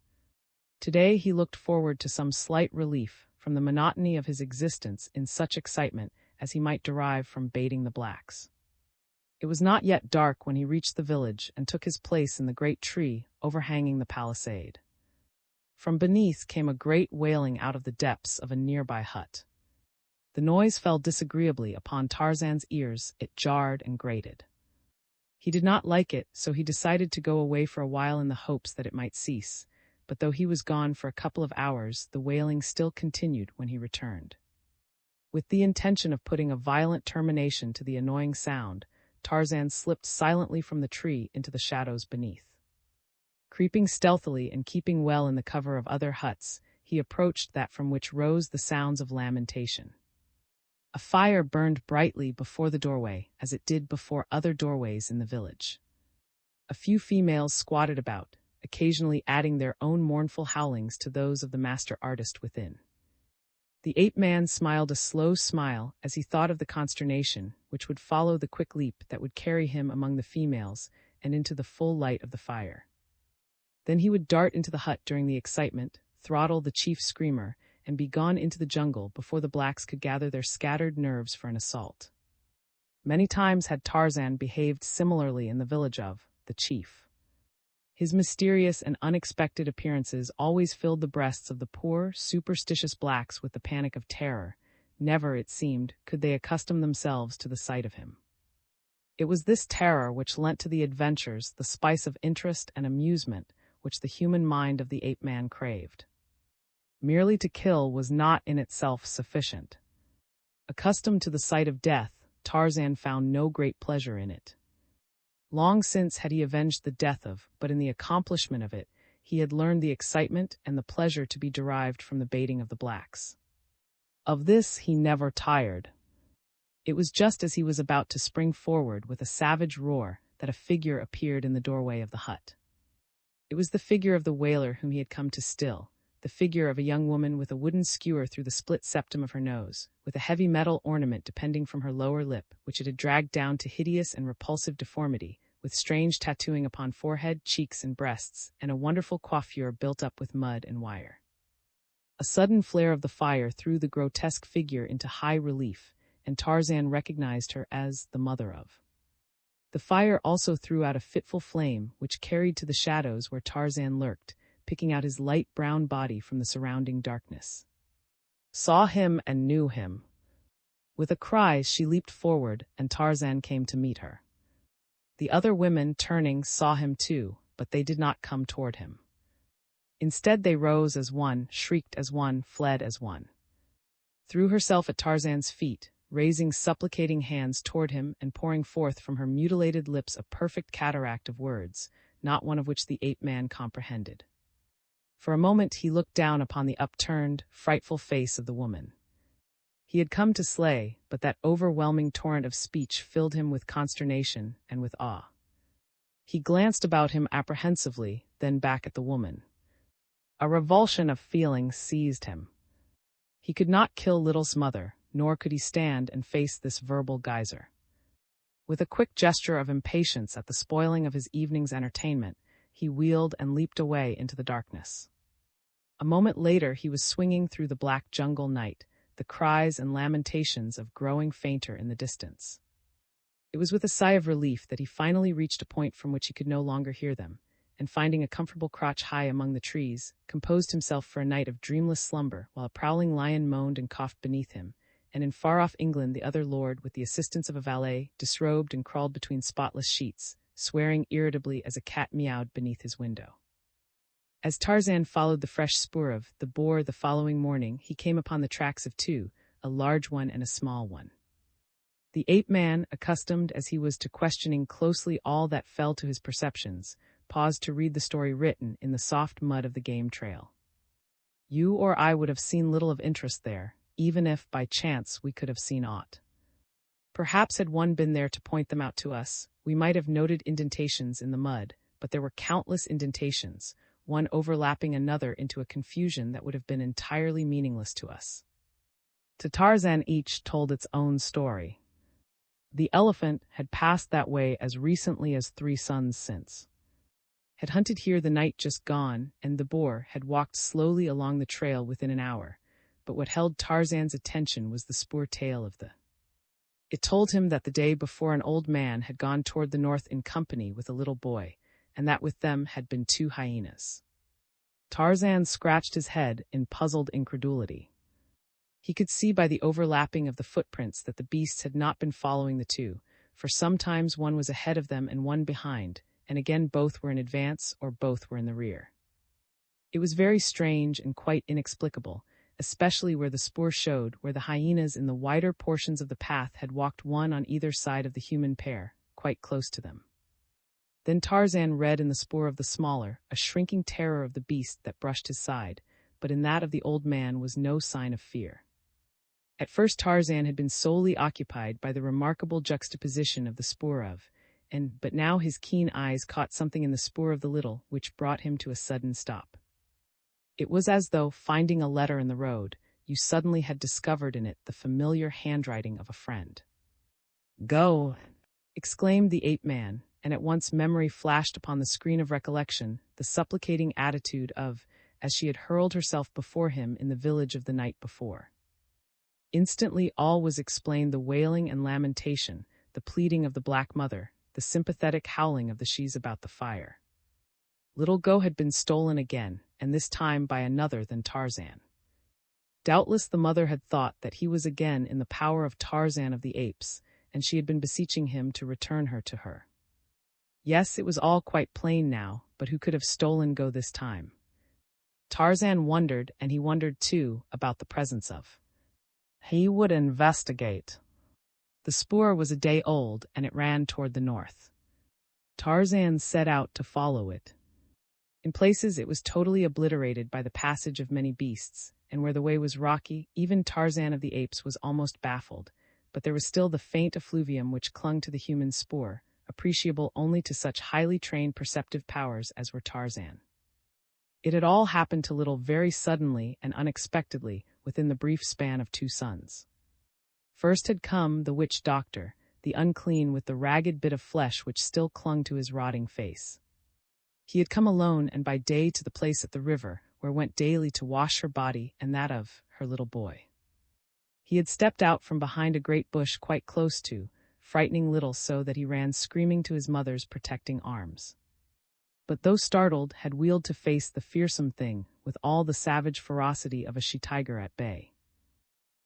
Today he looked forward to some slight relief from the monotony of his existence in such excitement as he might derive from baiting the blacks. It was not yet dark when he reached the village and took his place in the great tree overhanging the palisade. From beneath came a great wailing out of the depths of a nearby hut. The noise fell disagreeably upon Tarzan's ears. It jarred and grated. He did not like it, so he decided to go away for a while in the hopes that it might cease. But though he was gone for a couple of hours, the wailing still continued when he returned. With the intention of putting a violent termination to the annoying sound, Tarzan slipped silently from the tree into the shadows beneath. Creeping stealthily and keeping well in the cover of other huts, he approached that from which rose the sounds of lamentation. A fire burned brightly before the doorway, as it did before other doorways in the village. A few females squatted about, occasionally adding their own mournful howlings to those of the master artist within. The ape-man smiled a slow smile as he thought of the consternation which would follow the quick leap that would carry him among the females and into the full light of the fire. Then he would dart into the hut during the excitement, throttle the chief screamer, and be gone into the jungle before the blacks could gather their scattered nerves for an assault. Many times had Tarzan behaved similarly in the village of the chief. His mysterious and unexpected appearances always filled the breasts of the poor, superstitious blacks with the panic of terror. Never, it seemed, could they accustom themselves to the sight of him. It was this terror which lent to the adventures the spice of interest and amusement which the human mind of the ape-man craved. Merely to kill was not in itself sufficient. Accustomed to the sight of death, Tarzan found no great pleasure in it. Long since had he avenged the death of, but in the accomplishment of it, he had learned the excitement and the pleasure to be derived from the baiting of the blacks. Of this he never tired. It was just as he was about to spring forward with a savage roar that a figure appeared in the doorway of the hut. It was the figure of the whaler whom he had come to still, the figure of a young woman with a wooden skewer through the split septum of her nose, with a heavy metal ornament depending from her lower lip, which it had dragged down to hideous and repulsive deformity, with strange tattooing upon forehead, cheeks, and breasts, and a wonderful coiffure built up with mud and wire. A sudden flare of the fire threw the grotesque figure into high relief, and Tarzan recognized her as the mother of. The fire also threw out a fitful flame, which carried to the shadows where Tarzan lurked, picking out his light brown body from the surrounding darkness. Saw him and knew him. With a cry, she leaped forward, and Tarzan came to meet her. The other women, turning, saw him too, but they did not come toward him. Instead they rose as one, shrieked as one, fled as one. Threw herself at Tarzan's feet, raising supplicating hands toward him and pouring forth from her mutilated lips a perfect cataract of words, not one of which the ape-man comprehended. For a moment he looked down upon the upturned, frightful face of the woman. He had come to slay, but that overwhelming torrent of speech filled him with consternation and with awe. He glanced about him apprehensively, then back at the woman. A revulsion of feeling seized him. He could not kill Little's mother, nor could he stand and face this verbal geyser. With a quick gesture of impatience at the spoiling of his evening's entertainment, he wheeled and leaped away into the darkness. A moment later he was swinging through the black jungle night, the cries and lamentations of growing fainter in the distance. It was with a sigh of relief that he finally reached a point from which he could no longer hear them, and finding a comfortable crotch high among the trees, composed himself for a night of dreamless slumber while a prowling lion moaned and coughed beneath him, and in far-off England the other lord, with the assistance of a valet, disrobed and crawled between spotless sheets, swearing irritably as a cat meowed beneath his window. As Tarzan followed the fresh spoor of the boar the following morning, he came upon the tracks of two, a large one and a small one. The ape-man, accustomed as he was to questioning closely all that fell to his perceptions, paused to read the story written in the soft mud of the game trail. You or I would have seen little of interest there, even if, by chance, we could have seen aught. Perhaps had one been there to point them out to us, we might have noted indentations in the mud, but there were countless indentations, one overlapping another into a confusion that would have been entirely meaningless to us. To Tarzan each told its own story. The elephant had passed that way as recently as 3 suns since. Had hunted here the night just gone, and the boar had walked slowly along the trail within an hour, but what held Tarzan's attention was the spoor tale of the. It told him that the day before an old man had gone toward the north in company with a little boy, and that with them had been 2 hyenas. Tarzan scratched his head in puzzled incredulity. He could see by the overlapping of the footprints that the beasts had not been following the two, for sometimes one was ahead of them and one behind, and again both were in advance or both were in the rear. It was very strange and quite inexplicable, especially where the spoor showed where the hyenas in the wider portions of the path had walked one on either side of the human pair, quite close to them. Then Tarzan read in the spoor of the smaller a shrinking terror of the beast that brushed his side, but in that of the old man was no sign of fear. At first Tarzan had been solely occupied by the remarkable juxtaposition of the spoor of, but now his keen eyes caught something in the spoor of the little which brought him to a sudden stop. It was as though, finding a letter in the road, you suddenly had discovered in it the familiar handwriting of a friend. "Go!" exclaimed the ape-man, and at once memory flashed upon the screen of recollection the supplicating attitude of, as she had hurled herself before him in the village of the night before. Instantly all was explained: the wailing and lamentation, the pleading of the black mother, the sympathetic howling of the shes about the fire. Little Go had been stolen again, and this time by another than Tarzan. Doubtless the mother had thought that he was again in the power of Tarzan of the Apes, and she had been beseeching him to return her to her. Yes, it was all quite plain now, but who could have stolen Go this time? Tarzan wondered, and he wondered too, about the presence of. He would investigate. The spoor was a day old, and it ran toward the north. Tarzan set out to follow it. In places it was totally obliterated by the passage of many beasts, and where the way was rocky, even Tarzan of the Apes was almost baffled, but there was still the faint effluvium which clung to the human spoor, appreciable only to such highly trained perceptive powers as were Tarzan. It had all happened to Little very suddenly and unexpectedly within the brief span of 2 suns. First had come the witch doctor, the unclean with the ragged bit of flesh which still clung to his rotting face. He had come alone and by day to the place at the river, where went daily to wash her body and that of her little boy. He had stepped out from behind a great bush quite close to, frightening Little so that he ran screaming to his mother's protecting arms. But though startled, had wheeled to face the fearsome thing with all the savage ferocity of a she-tiger at bay.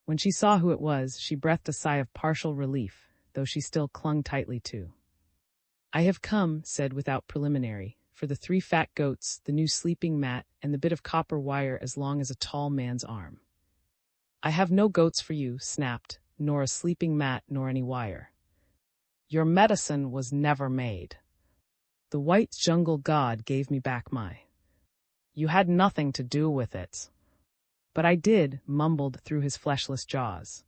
When she saw who it was, she breathed a sigh of partial relief, though she still clung tightly to. "I have come," said without preliminary, "for the 3 fat goats, the new sleeping mat, and the bit of copper wire as long as a tall man's arm." "I have no goats for you," snapped, "nor a sleeping mat nor any wire. Your medicine was never made. The white jungle god gave me back my. You had nothing to do with it." "But I did," mumbled through his fleshless jaws.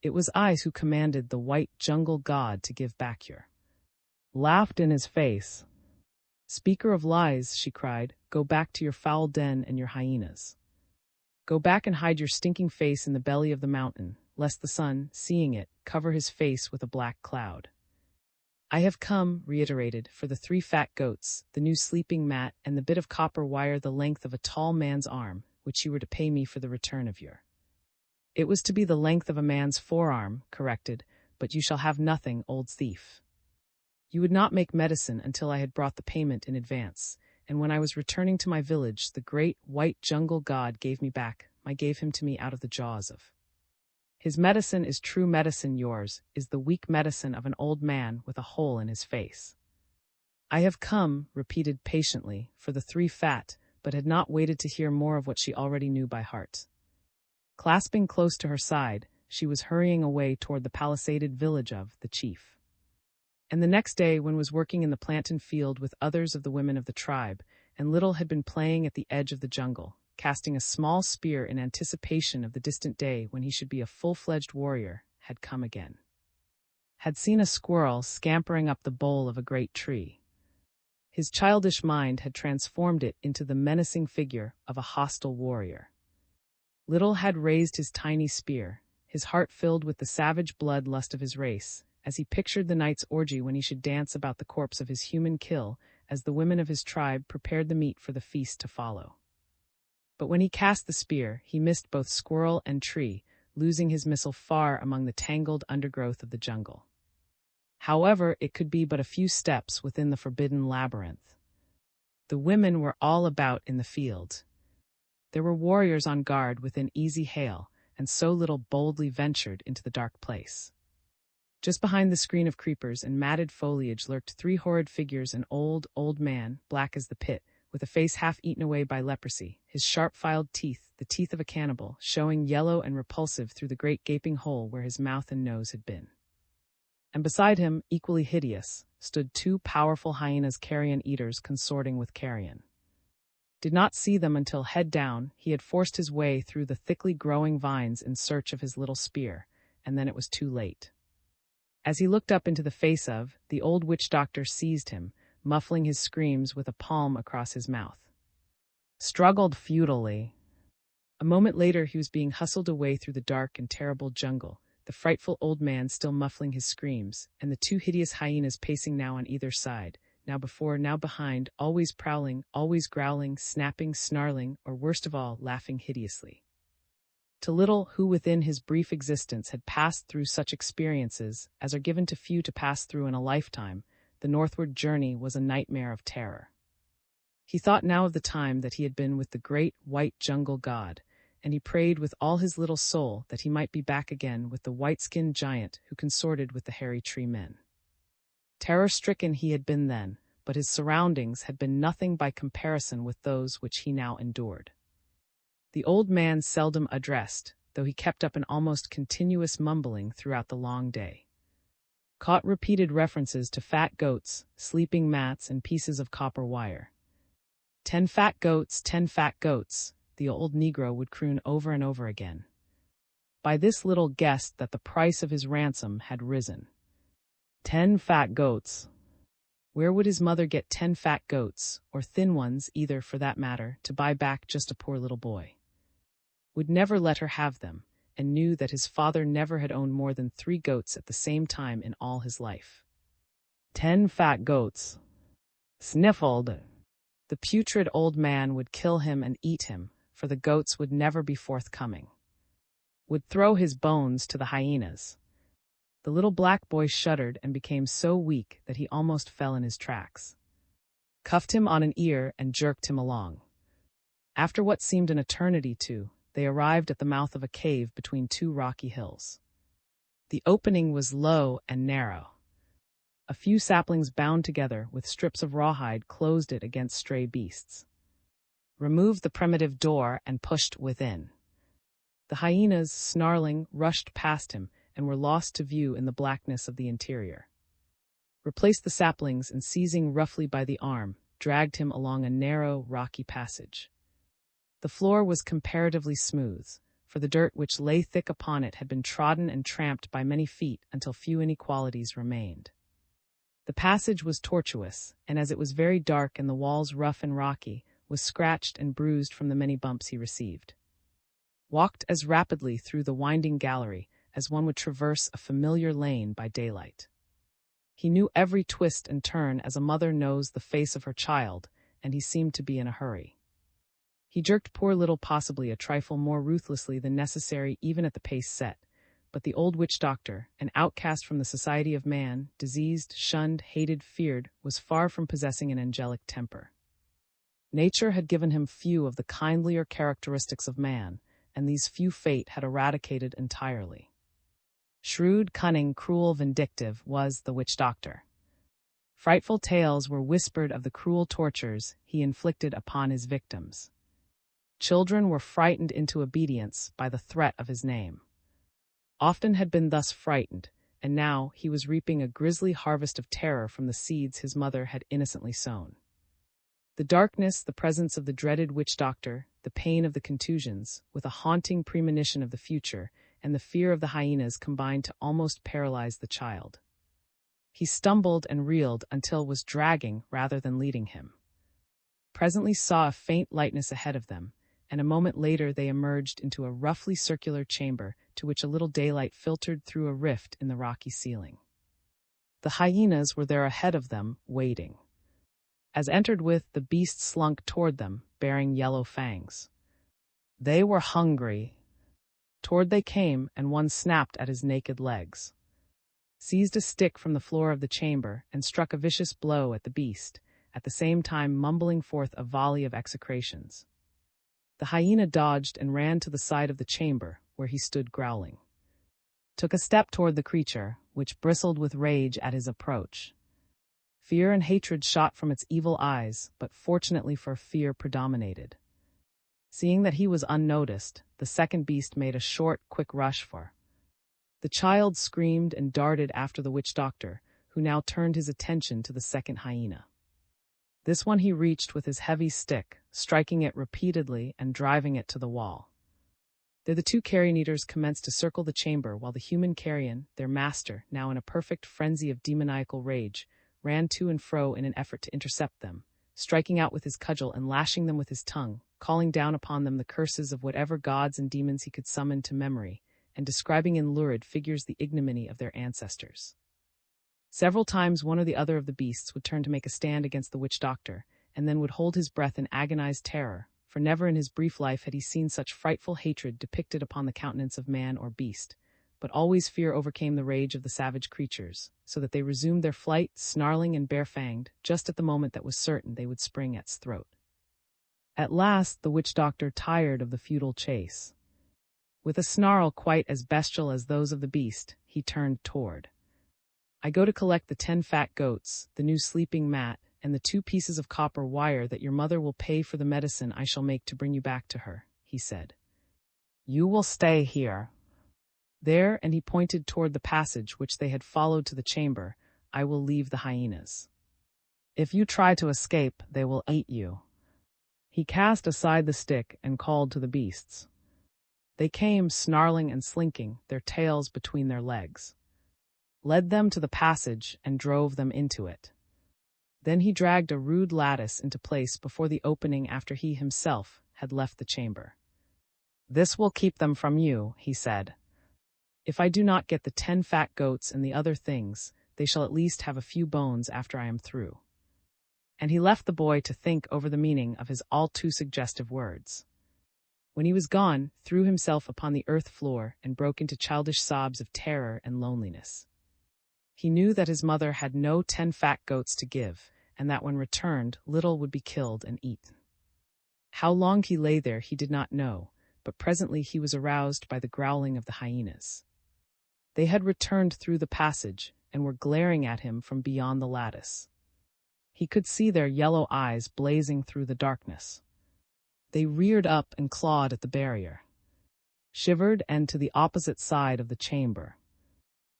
"It was I who commanded the white jungle god to give back your." Laughed in his face. "Speaker of lies," she cried, "go back to your foul den and your hyenas. Go back and hide your stinking face in the belly of the mountain, lest the sun, seeing it, cover his face with a black cloud." "I have come," reiterated, "for the 3 fat goats, the new sleeping mat, and the bit of copper wire the length of a tall man's arm, which you were to pay me for the return of your." "It was to be the length of a man's forearm," corrected, "but you shall have nothing, old thief. You would not make medicine until I had brought the payment in advance, and when I was returning to my village, the great white jungle god gave me back, gave him to me out of the jaws of. His medicine is true medicine, yours is the weak medicine of an old man with a hole in his face." "I have come," repeated patiently, "for the 3 fat, but had not waited to hear more of what she already knew by heart." Clasping close to her side, she was hurrying away toward the palisaded village of the chief. And the next day, when was working in the plantain field with others of the women of the tribe, and Little had been playing at the edge of the jungle, casting a small spear in anticipation of the distant day when he should be a full-fledged warrior, had come again. Had seen a squirrel scampering up the bole of a great tree. His childish mind had transformed it into the menacing figure of a hostile warrior. Little had raised his tiny spear, his heart filled with the savage blood-lust of his race, as he pictured the night's orgy when he should dance about the corpse of his human kill as the women of his tribe prepared the meat for the feast to follow. But when he cast the spear, he missed both squirrel and tree, losing his missile far among the tangled undergrowth of the jungle. However, it could be but a few steps within the forbidden labyrinth. The women were all about in the field. There were warriors on guard within easy hail, and so little boldly ventured into the dark place. Just behind the screen of creepers and matted foliage lurked 3 horrid figures: an old, old man, black as the pit, with a face half eaten away by leprosy, his sharp-filed teeth, the teeth of a cannibal, showing yellow and repulsive through the great gaping hole where his mouth and nose had been. And beside him, equally hideous, stood 2 powerful hyenas, carrion eaters consorting with carrion. Did not see them until, head down, he had forced his way through the thickly growing vines in search of his little spear, and then it was too late. As he looked up into the face of, the old witch doctor seized him, muffling his screams with a palm across his mouth. Struggled futilely. A moment later he was being hustled away through the dark and terrible jungle, the frightful old man still muffling his screams, and the 2 hideous hyenas pacing now on either side, now before, now behind, always prowling, always growling, snapping, snarling, or worst of all, laughing hideously. To little who within his brief existence had passed through such experiences as are given to few to pass through in a lifetime, the northward journey was a nightmare of terror. He thought now of the time that he had been with the great white jungle god, and he prayed with all his little soul that he might be back again with the white-skinned giant who consorted with the hairy tree men. Terror-stricken he had been then, but his surroundings had been nothing by comparison with those which he now endured. The old man seldom addressed, though he kept up an almost continuous mumbling throughout the long day. Caught repeated references to fat goats, sleeping mats, and pieces of copper wire. 10 fat goats, 10 fat goats, the old Negro would croon over and over again. By this little guessed that the price of his ransom had risen. 10 fat goats. Where would his mother get 10 fat goats, or thin ones either for that matter, to buy back just a poor little boy? Would never let her have them, and knew that his father never had owned more than 3 goats at the same time in all his life. 10 fat goats. Sniffled. The putrid old man would kill him and eat him, for the goats would never be forthcoming. Would throw his bones to the hyenas. The little black boy shuddered and became so weak that he almost fell in his tracks. Cuffed him on an ear and jerked him along. After what seemed an eternity they arrived at the mouth of a cave between 2 rocky hills. The opening was low and narrow. A few saplings bound together with strips of rawhide closed it against stray beasts. Removed the primitive door and pushed within. The hyenas, snarling, rushed past him and were lost to view in the blackness of the interior. Replaced the saplings and, seizing roughly by the arm, dragged him along a narrow, rocky passage. The floor was comparatively smooth, for the dirt which lay thick upon it had been trodden and tramped by many feet until few inequalities remained. The passage was tortuous, and as it was very dark and the walls rough and rocky, was scratched and bruised from the many bumps he received. Walked as rapidly through the winding gallery as one would traverse a familiar lane by daylight. He knew every twist and turn as a mother knows the face of her child, and he seemed to be in a hurry. He jerked poor little possibly a trifle more ruthlessly than necessary even at the pace set, but the old witch doctor, an outcast from the society of man, diseased, shunned, hated, feared, was far from possessing an angelic temper. Nature had given him few of the kindlier characteristics of man, and these few fate had eradicated entirely. Shrewd, cunning, cruel, vindictive was the witch doctor. Frightful tales were whispered of the cruel tortures he inflicted upon his victims. Children were frightened into obedience by the threat of his name. Often had been thus frightened, and now he was reaping a grisly harvest of terror from the seeds his mother had innocently sown. The darkness, the presence of the dreaded witch doctor, the pain of the contusions, with a haunting premonition of the future, and the fear of the hyenas combined to almost paralyze the child. He stumbled and reeled until was dragging rather than leading him. Presently saw a faint lightness ahead of them, and a moment later they emerged into a roughly circular chamber to which a little daylight filtered through a rift in the rocky ceiling. The hyenas were there ahead of them, waiting. As entered with, the beast slunk toward them, bearing yellow fangs. They were hungry. Toward they came, and one snapped at his naked legs. Seized a stick from the floor of the chamber and struck a vicious blow at the beast, at the same time mumbling forth a volley of execrations. The hyena dodged and ran to the side of the chamber, where he stood growling. Took a step toward the creature, which bristled with rage at his approach. Fear and hatred shot from its evil eyes, but fortunately for fear predominated. Seeing that he was unnoticed, the second beast made a short, quick rush for. The child screamed and darted after the witch doctor, who now turned his attention to the second hyena. This one he reached with his heavy stick, striking it repeatedly and driving it to the wall. There the two carrion eaters commenced to circle the chamber while the human carrion, their master, now in a perfect frenzy of demoniacal rage, ran to and fro in an effort to intercept them, striking out with his cudgel and lashing them with his tongue, calling down upon them the curses of whatever gods and demons he could summon to memory, and describing in lurid figures the ignominy of their ancestors. Several times one or the other of the beasts would turn to make a stand against the witch doctor, and then would hold his breath in agonized terror, for never in his brief life had he seen such frightful hatred depicted upon the countenance of man or beast, but always fear overcame the rage of the savage creatures, so that they resumed their flight, snarling and bare-fanged, just at the moment that was certain they would spring at its throat. At last the witch doctor tired of the futile chase. With a snarl quite as bestial as those of the beast, he turned toward. "I go to collect the 10 fat goats, the new sleeping mat, and the 2 pieces of copper wire that your mother will pay for the medicine I shall make to bring you back to her," he said. "You will stay here. There," and he pointed toward the passage which they had followed to the chamber, "I will leave the hyenas. If you try to escape, they will eat you." He cast aside the stick and called to the beasts. They came, snarling and slinking, their tails between their legs. Led them to the passage and drove them into it. Then he dragged a rude lattice into place before the opening after he himself had left the chamber. "This will keep them from you," he said. "If I do not get the 10 fat goats and the other things, they shall at least have a few bones after I am through." And he left the boy to think over the meaning of his all too suggestive words. When he was gone, threw himself upon the earth floor and broke into childish sobs of terror and loneliness. He knew that his mother had no 10 fat goats to give, and that when returned, little would be killed and eaten. How long he lay there he did not know, but presently he was aroused by the growling of the hyenas. They had returned through the passage and were glaring at him from beyond the lattice. He could see their yellow eyes blazing through the darkness. They reared up and clawed at the barrier, shivered, and to the opposite side of the chamber.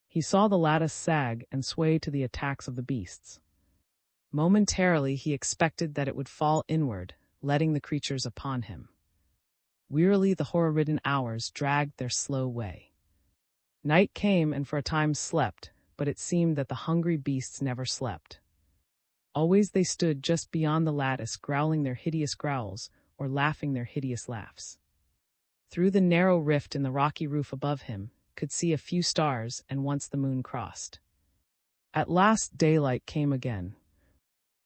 He saw the lattice sag and sway to the attacks of the beasts. Momentarily he expected that it would fall inward, letting the creatures upon him. Wearily the horror-ridden hours dragged their slow way. Night came and for a time slept, but it seemed that the hungry beasts never slept. Always they stood just beyond the lattice, growling their hideous growls or laughing their hideous laughs. Through the narrow rift in the rocky roof above him, could see a few stars, and once the moon crossed. At last daylight came again.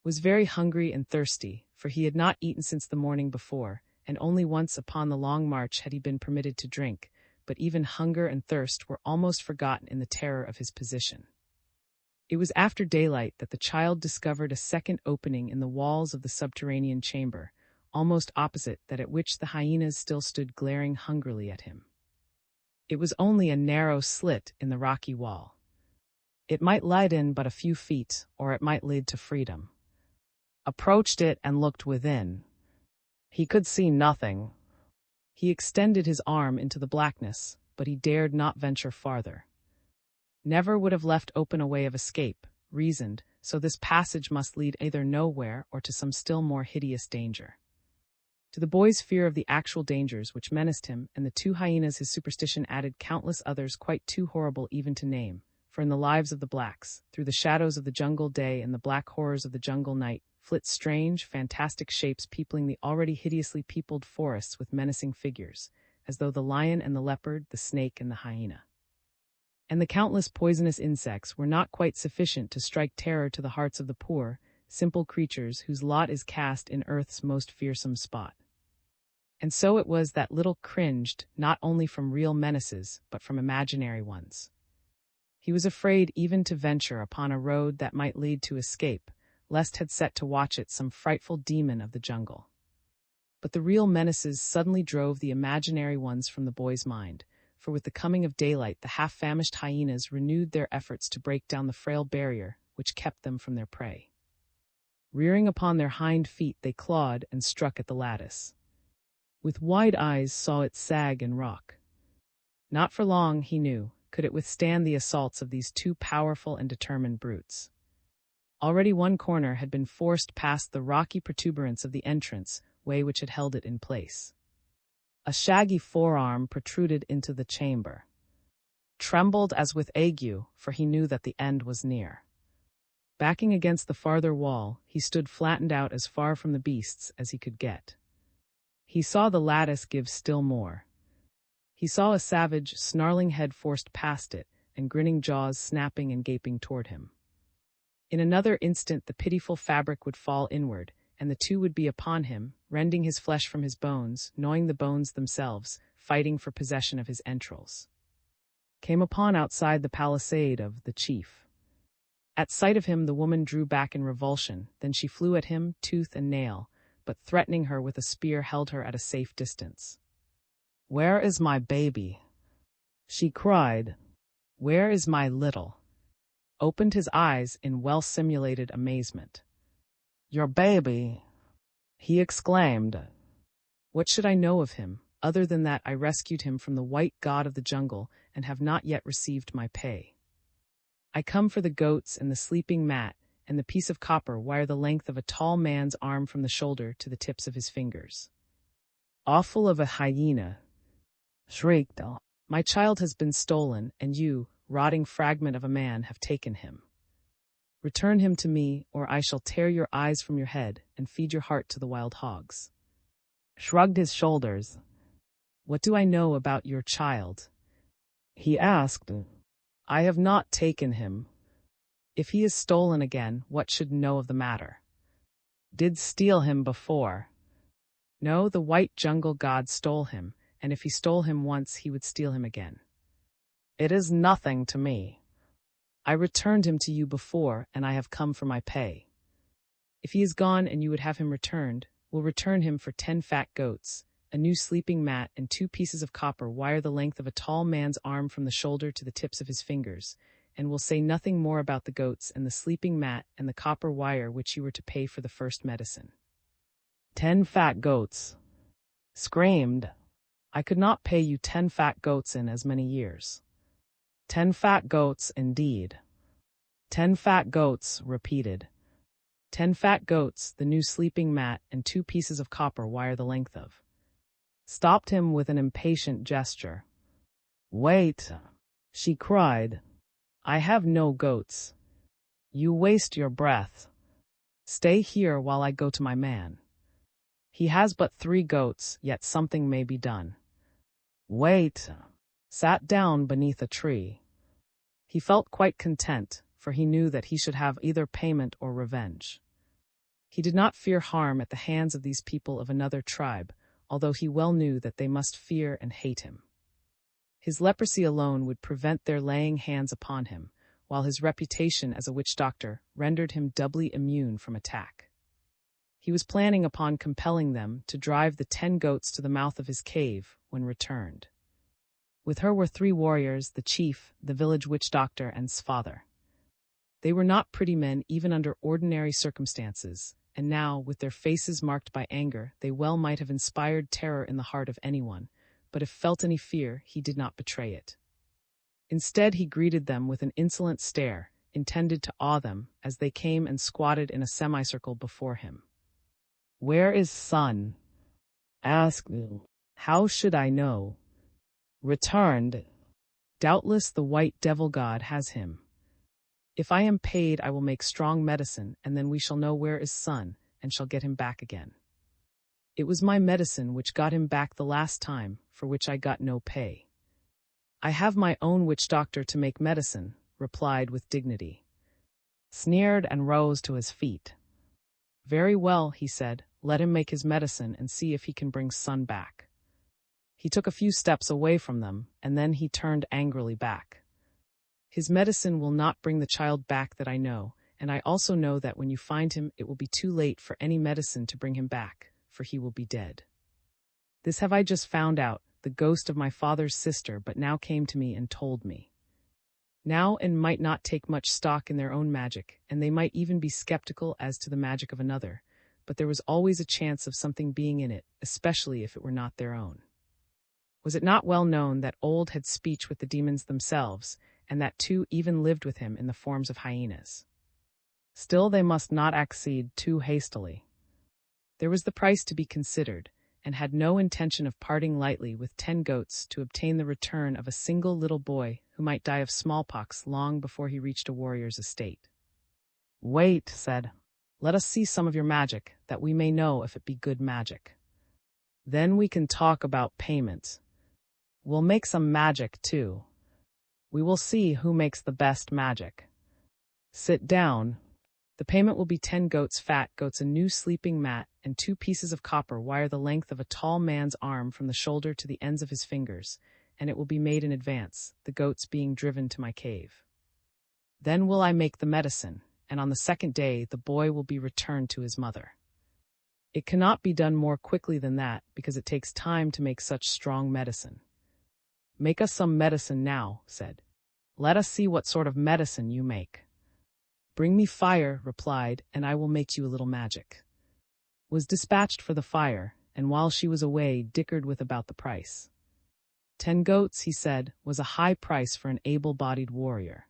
Was very hungry and thirsty, for he had not eaten since the morning before, and only once upon the long march had he been permitted to drink, but even hunger and thirst were almost forgotten in the terror of his position. It was after daylight that the child discovered a second opening in the walls of the subterranean chamber, almost opposite that at which the hyenas still stood glaring hungrily at him. It was only a narrow slit in the rocky wall. It might light in but a few feet, or it might lead to freedom. Approached it and looked within. He could see nothing. He extended his arm into the blackness, but he dared not venture farther. Never would have left open a way of escape, reasoned, so this passage must lead either nowhere or to some still more hideous danger. To the boy's fear of the actual dangers which menaced him and the 2 hyenas his superstition added countless others quite too horrible even to name, for in the lives of the blacks, through the shadows of the jungle day and the black horrors of the jungle night, flit strange, fantastic shapes peopling the already hideously peopled forests with menacing figures, as though the lion and the leopard, the snake and the hyena. And the countless poisonous insects were not quite sufficient to strike terror to the hearts of the poor, simple creatures whose lot is cast in earth's most fearsome spot. And so it was that Little cringed, not only from real menaces, but from imaginary ones. He was afraid even to venture upon a road that might lead to escape, lest had set to watch it some frightful demon of the jungle. But the real menaces suddenly drove the imaginary ones from the boy's mind, for with the coming of daylight the half-famished hyenas renewed their efforts to break down the frail barrier which kept them from their prey. Rearing upon their hind feet, they clawed and struck at the lattice. With wide eyes saw it sag and rock. Not for long, he knew, could it withstand the assaults of these two powerful and determined brutes. Already one corner had been forced past the rocky protuberance of the entrance way which had held it in place. A shaggy forearm protruded into the chamber. Trembled as with ague, for he knew that the end was near. Backing against the farther wall, he stood flattened out as far from the beasts as he could get. He saw the lattice give still more. He saw a savage, snarling head forced past it, and grinning jaws snapping and gaping toward him. In another instant the pitiful fabric would fall inward, and the two would be upon him, rending his flesh from his bones, gnawing the bones themselves, fighting for possession of his entrails. Came upon outside the palisade of the chief. At sight of him the woman drew back in revulsion, then she flew at him, tooth and nail, but threatening her with a spear held her at a safe distance. "Where is my baby?" she cried. "Where is my little?" Opened his eyes in well-simulated amazement. "Your baby!" he exclaimed. "What should I know of him, other than that I rescued him from the white god of the jungle and have not yet received my pay? I come for the goats and the sleeping mat and the piece of copper wire the length of a tall man's arm from the shoulder to the tips of his fingers." "Offal of a hyena!" shrieked. "My child has been stolen, and you, rotting fragment of a man, have taken him. Return him to me, or I shall tear your eyes from your head and feed your heart to the wild hogs." Shrugged his shoulders. "What do I know about your child?" he asked. "I have not taken him. If he is stolen again, what should know of the matter? Did steal him before? No, the white jungle god stole him, and if he stole him once, he would steal him again. It is nothing to me. I returned him to you before, and I have come for my pay. If he is gone and you would have him returned, we'll return him for 10 fat goats, a new sleeping mat, and 2 pieces of copper wire the length of a tall man's arm from the shoulder to the tips of his fingers, and we'll say nothing more about the goats and the sleeping mat and the copper wire which you were to pay for the first medicine." 10 fat goats! Screamed. "I could not pay you 10 fat goats in as many years." 10 fat goats, indeed. 10 fat goats, repeated. 10 fat goats, the new sleeping mat, and 2 pieces of copper wire the length of. Stopped him with an impatient gesture. "Wait," she cried. "I have no goats. You waste your breath. Stay here while I go to my man. He has but 3 goats, yet something may be done." "Wait." Sat down beneath a tree. He felt quite content, for he knew that he should have either payment or revenge. He did not fear harm at the hands of these people of another tribe, although he well knew that they must fear and hate him. His leprosy alone would prevent their laying hands upon him, while his reputation as a witch doctor rendered him doubly immune from attack. He was planning upon compelling them to drive the 10 goats to the mouth of his cave when returned. With her were 3 warriors, the chief, the village witch doctor, and his father. They were not pretty men even under ordinary circumstances, and now, with their faces marked by anger, they well might have inspired terror in the heart of anyone, but if felt any fear, he did not betray it. Instead, he greeted them with an insolent stare, intended to awe them, as they came and squatted in a semicircle before him. "Where is son?" asked. "How should I know?" Returned. "Doubtless the white devil god has him. If I am paid, I will make strong medicine, and then we shall know where is son, and shall get him back again. It was my medicine which got him back the last time, for which I got no pay. I have my own witch doctor to make medicine," replied with dignity. Sneered and rose to his feet. "Very well," he said, "let him make his medicine and see if he can bring son back." He took a few steps away from them, and then he turned angrily back. "His medicine will not bring the child back that I know, and I also know that when you find him it will be too late for any medicine to bring him back, for he will be dead. This have I just found out, the ghost of my father's sister, but now came to me and told me. Now and might not take much stock in their own magic, and they might even be skeptical as to the magic of another, but there was always a chance of something being in it, especially if it were not their own. Was it not well known that Old had speech with the demons themselves, and that two even lived with him in the forms of hyenas? Still they must not accede too hastily. There was the price to be considered, and had no intention of parting lightly with 10 goats to obtain the return of a single little boy who might die of smallpox long before he reached a warrior's estate. "Wait," said, "let us see some of your magic, that we may know if it be good magic. Then we can talk about payment. We'll make some magic, too. We will see who makes the best magic. Sit down. The payment will be 10 fat goats, a new sleeping mat, and 2 pieces of copper wire the length of a tall man's arm from the shoulder to the ends of his fingers, and it will be made in advance, the goats being driven to my cave. Then will I make the medicine, and on the 2nd day the boy will be returned to his mother. It cannot be done more quickly than that, because it takes time to make such strong medicine." "Make us some medicine now," said. "Let us see what sort of medicine you make." "Bring me fire," replied, "and I will make you a little magic." Was dispatched for the fire, and while she was away dickered with about the price. 10 goats, he said, was a high price for an able-bodied warrior.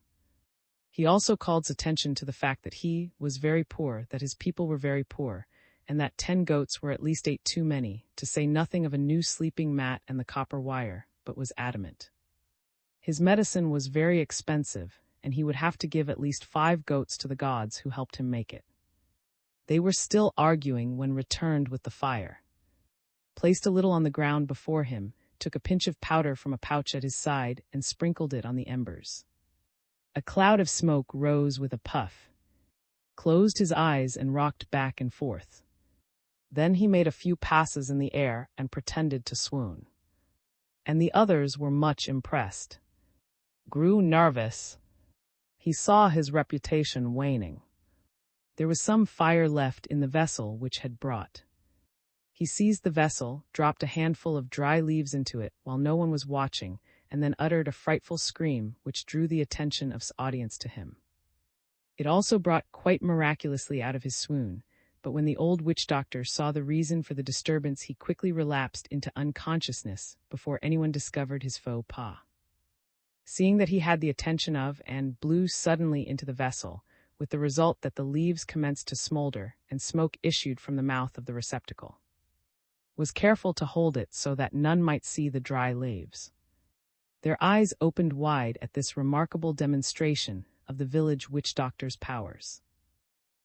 He also called attention to the fact that he was very poor, that his people were very poor, and that 10 goats were at least 8 too many, to say nothing of a new sleeping mat and the copper wire, but was adamant. His medicine was very expensive, and he would have to give at least 5 goats to the gods who helped him make it. They were still arguing when returned with the fire. Placed a little on the ground before him, took a pinch of powder from a pouch at his side, and sprinkled it on the embers. A cloud of smoke rose with a puff. Closed his eyes and rocked back and forth. Then he made a few passes in the air and pretended to swoon. And the others were much impressed. Grew nervous. He saw his reputation waning. There was some fire left in the vessel which had brought. He seized the vessel, dropped a handful of dry leaves into it while no one was watching, and then uttered a frightful scream which drew the attention of his audience to him. It also brought quite miraculously out of his swoon, but when the old witch-doctor saw the reason for the disturbance, he quickly relapsed into unconsciousness before anyone discovered his faux pas. Seeing that he had the attention of, and blew suddenly into the vessel, with the result that the leaves commenced to smolder, and smoke issued from the mouth of the receptacle. Was careful to hold it so that none might see the dry leaves. Their eyes opened wide at this remarkable demonstration of the village witch-doctor's powers.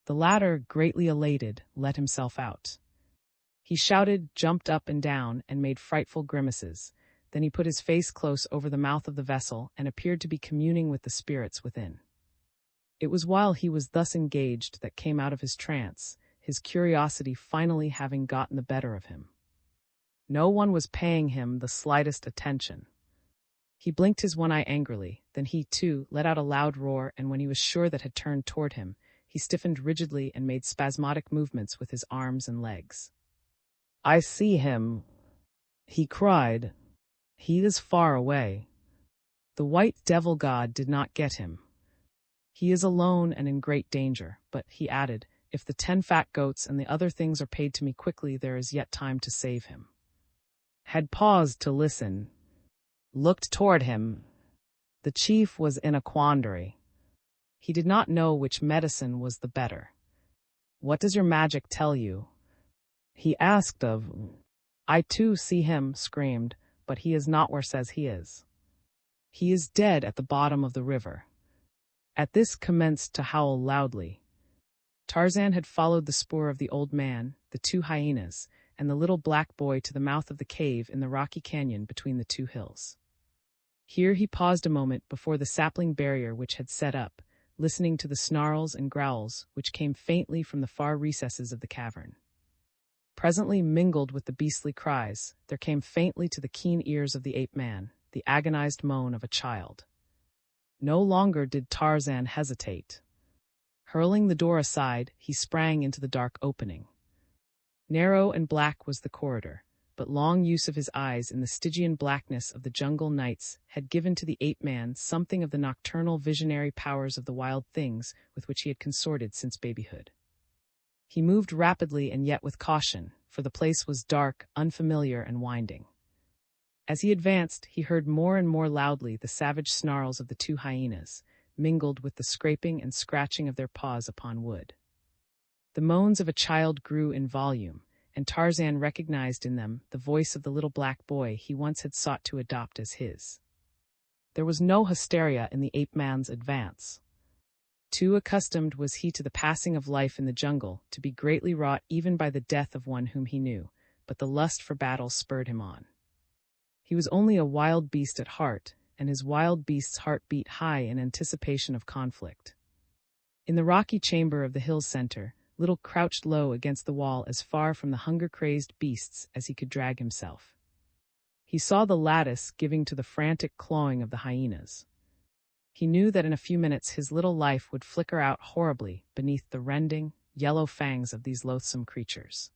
The latter, greatly elated, let himself out. He shouted, jumped up and down, and made frightful grimaces. Then he put his face close over the mouth of the vessel and appeared to be communing with the spirits within. It was while he was thus engaged that came out of his trance, his curiosity finally having gotten the better of him. No one was paying him the slightest attention. He blinked his one eye angrily, then he, too, let out a loud roar, and when he was sure that had turned toward him, he stiffened rigidly and made spasmodic movements with his arms and legs. "I see him," he cried. "He is far away. The white devil god did not get him. He is alone and in great danger, but," he added, "if the 10 fat goats and the other things are paid to me quickly, there is yet time to save him." Had paused to listen. Looked toward him. The chief was in a quandary. He did not know which medicine was the better. "What does your magic tell you?" he asked of. "I too see him," screamed, "but he is not where says he is. He is dead at the bottom of the river." At this commenced to howl loudly. Tarzan had followed the spoor of the old man, the 2 hyenas, and the little black boy to the mouth of the cave in the rocky canyon between the 2 hills. Here he paused a moment before the sapling barrier which had set up, listening to the snarls and growls which came faintly from the far recesses of the cavern. Presently, mingled with the beastly cries, there came faintly to the keen ears of the ape-man the agonized moan of a child. No longer did Tarzan hesitate. Hurling the door aside, he sprang into the dark opening. Narrow and black was the corridor, but long use of his eyes in the Stygian blackness of the jungle nights had given to the ape-man something of the nocturnal visionary powers of the wild things with which he had consorted since babyhood. He moved rapidly and yet with caution, for the place was dark, unfamiliar, and winding. As he advanced, he heard more and more loudly the savage snarls of the two hyenas, mingled with the scraping and scratching of their paws upon wood. The moans of a child grew in volume, and Tarzan recognized in them the voice of the little black boy he once had sought to adopt as his. There was no hysteria in the ape-man's advance. Too accustomed was he to the passing of life in the jungle to be greatly wrought even by the death of one whom he knew, but the lust for battle spurred him on. He was only a wild beast at heart, and his wild beast's heart beat high in anticipation of conflict. In the rocky chamber of the hill's center, Little crouched low against the wall as far from the hunger-crazed beasts as he could drag himself. He saw the lattice giving to the frantic clawing of the hyenas. He knew that in a few minutes his little life would flicker out horribly beneath the rending, yellow fangs of these loathsome creatures.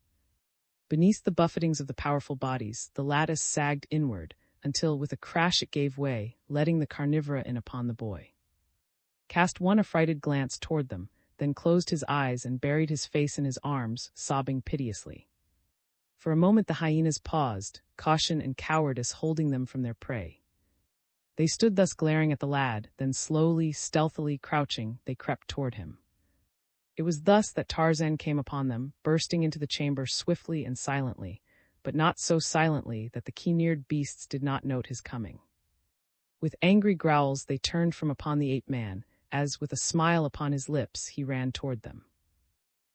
Beneath the buffetings of the powerful bodies, the lattice sagged inward, until with a crash it gave way, letting the carnivora in upon the boy. Cast one affrighted glance toward them, then closed his eyes and buried his face in his arms, sobbing piteously. For a moment the hyenas paused, caution and cowardice holding them from their prey. They stood thus glaring at the lad, then slowly, stealthily crouching, they crept toward him. It was thus that Tarzan came upon them, bursting into the chamber swiftly and silently, but not so silently that the keen-eared beasts did not note his coming. With angry growls they turned from upon the ape-man, as, with a smile upon his lips, he ran toward them.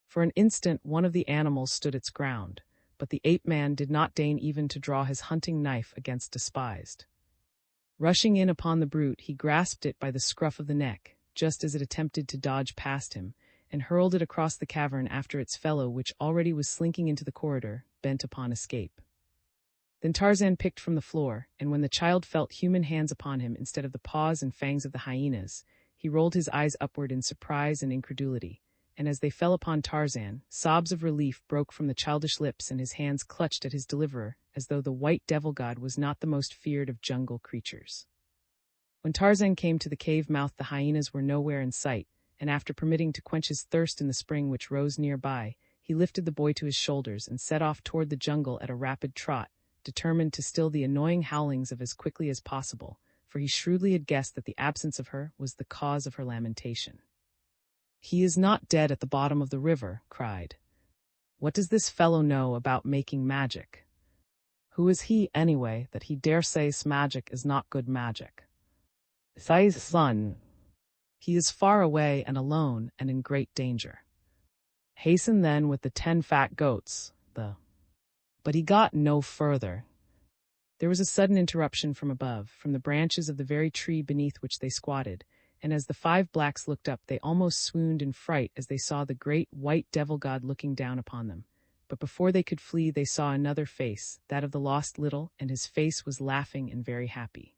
For an instant one of the animals stood its ground, but the ape-man did not deign even to draw his hunting knife against despised. Rushing in upon the brute, he grasped it by the scruff of the neck, just as it attempted to dodge past him, and hurled it across the cavern after its fellow, which already was slinking into the corridor, bent upon escape. Then Tarzan picked from the floor, and when the child felt human hands upon him instead of the paws and fangs of the hyenas, he rolled his eyes upward in surprise and incredulity, and as they fell upon Tarzan, sobs of relief broke from the childish lips and his hands clutched at his deliverer, as though the white devil god was not the most feared of jungle creatures. When Tarzan came to the cave mouth, the hyenas were nowhere in sight, and after permitting to quench his thirst in the spring which rose nearby, he lifted the boy to his shoulders and set off toward the jungle at a rapid trot, determined to still the annoying howlings of as quickly as possible, for he shrewdly had guessed that the absence of her was the cause of her lamentation. "He is not dead at the bottom of the river," cried. "What does this fellow know about making magic? Who is he, anyway, that he dare say magic is not good magic? Thai's son. He is far away and alone and in great danger. Hasten then with the 10 fat goats, But he got no further. There was a sudden interruption from above, from the branches of the very tree beneath which they squatted, and as the 5 blacks looked up they almost swooned in fright as they saw the great white devil god looking down upon them. But before they could flee they saw another face, that of the lost little, and his face was laughing and very happy.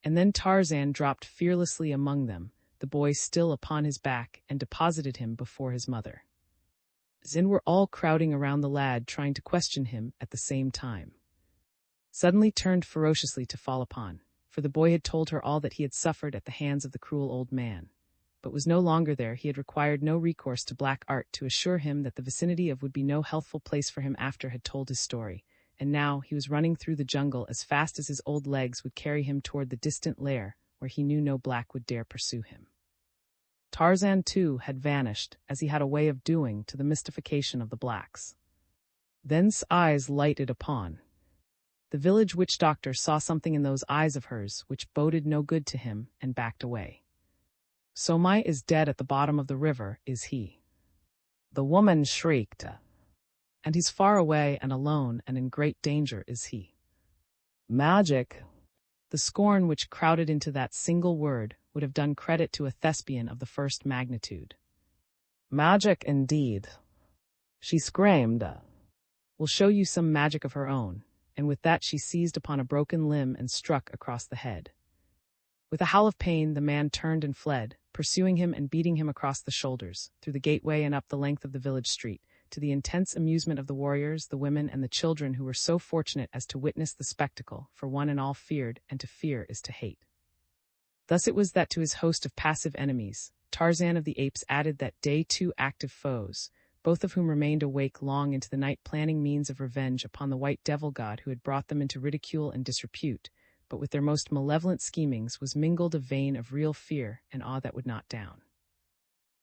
And then Tarzan dropped fearlessly among them, the boy still upon his back, and deposited him before his mother. Zin were all crowding around the lad, trying to question him at the same time. Suddenly turned ferociously to fall upon, for the boy had told her all that he had suffered at the hands of the cruel old man, but was no longer there. He had required no recourse to black art to assure him that the vicinity of would be no healthful place for him after had told his story, and now he was running through the jungle as fast as his old legs would carry him toward the distant lair, where he knew no black would dare pursue him. Tarzan, too, had vanished, as he had a way of doing, to the mystification of the blacks. Then's eyes lighted upon. The village witch-doctor saw something in those eyes of hers which boded no good to him, and backed away. "Somai is dead at the bottom of the river, is he?" The woman shrieked. "And he's far away and alone and in great danger, is he?" Magic! The scorn which crowded into that single word would have done credit to a thespian of the first magnitude. "Magic indeed!" she screamed. "We'll show you some magic of her own," and with that she seized upon a broken limb and struck across the head. With a howl of pain the man turned and fled, pursuing him and beating him across the shoulders, through the gateway and up the length of the village street, to the intense amusement of the warriors, the women, and the children who were so fortunate as to witness the spectacle, for one and all feared, and to fear is to hate. Thus it was that to his host of passive enemies, Tarzan of the Apes added that day 2 active foes, both of whom remained awake long into the night planning means of revenge upon the white devil god who had brought them into ridicule and disrepute, but with their most malevolent schemings was mingled a vein of real fear and awe that would not down.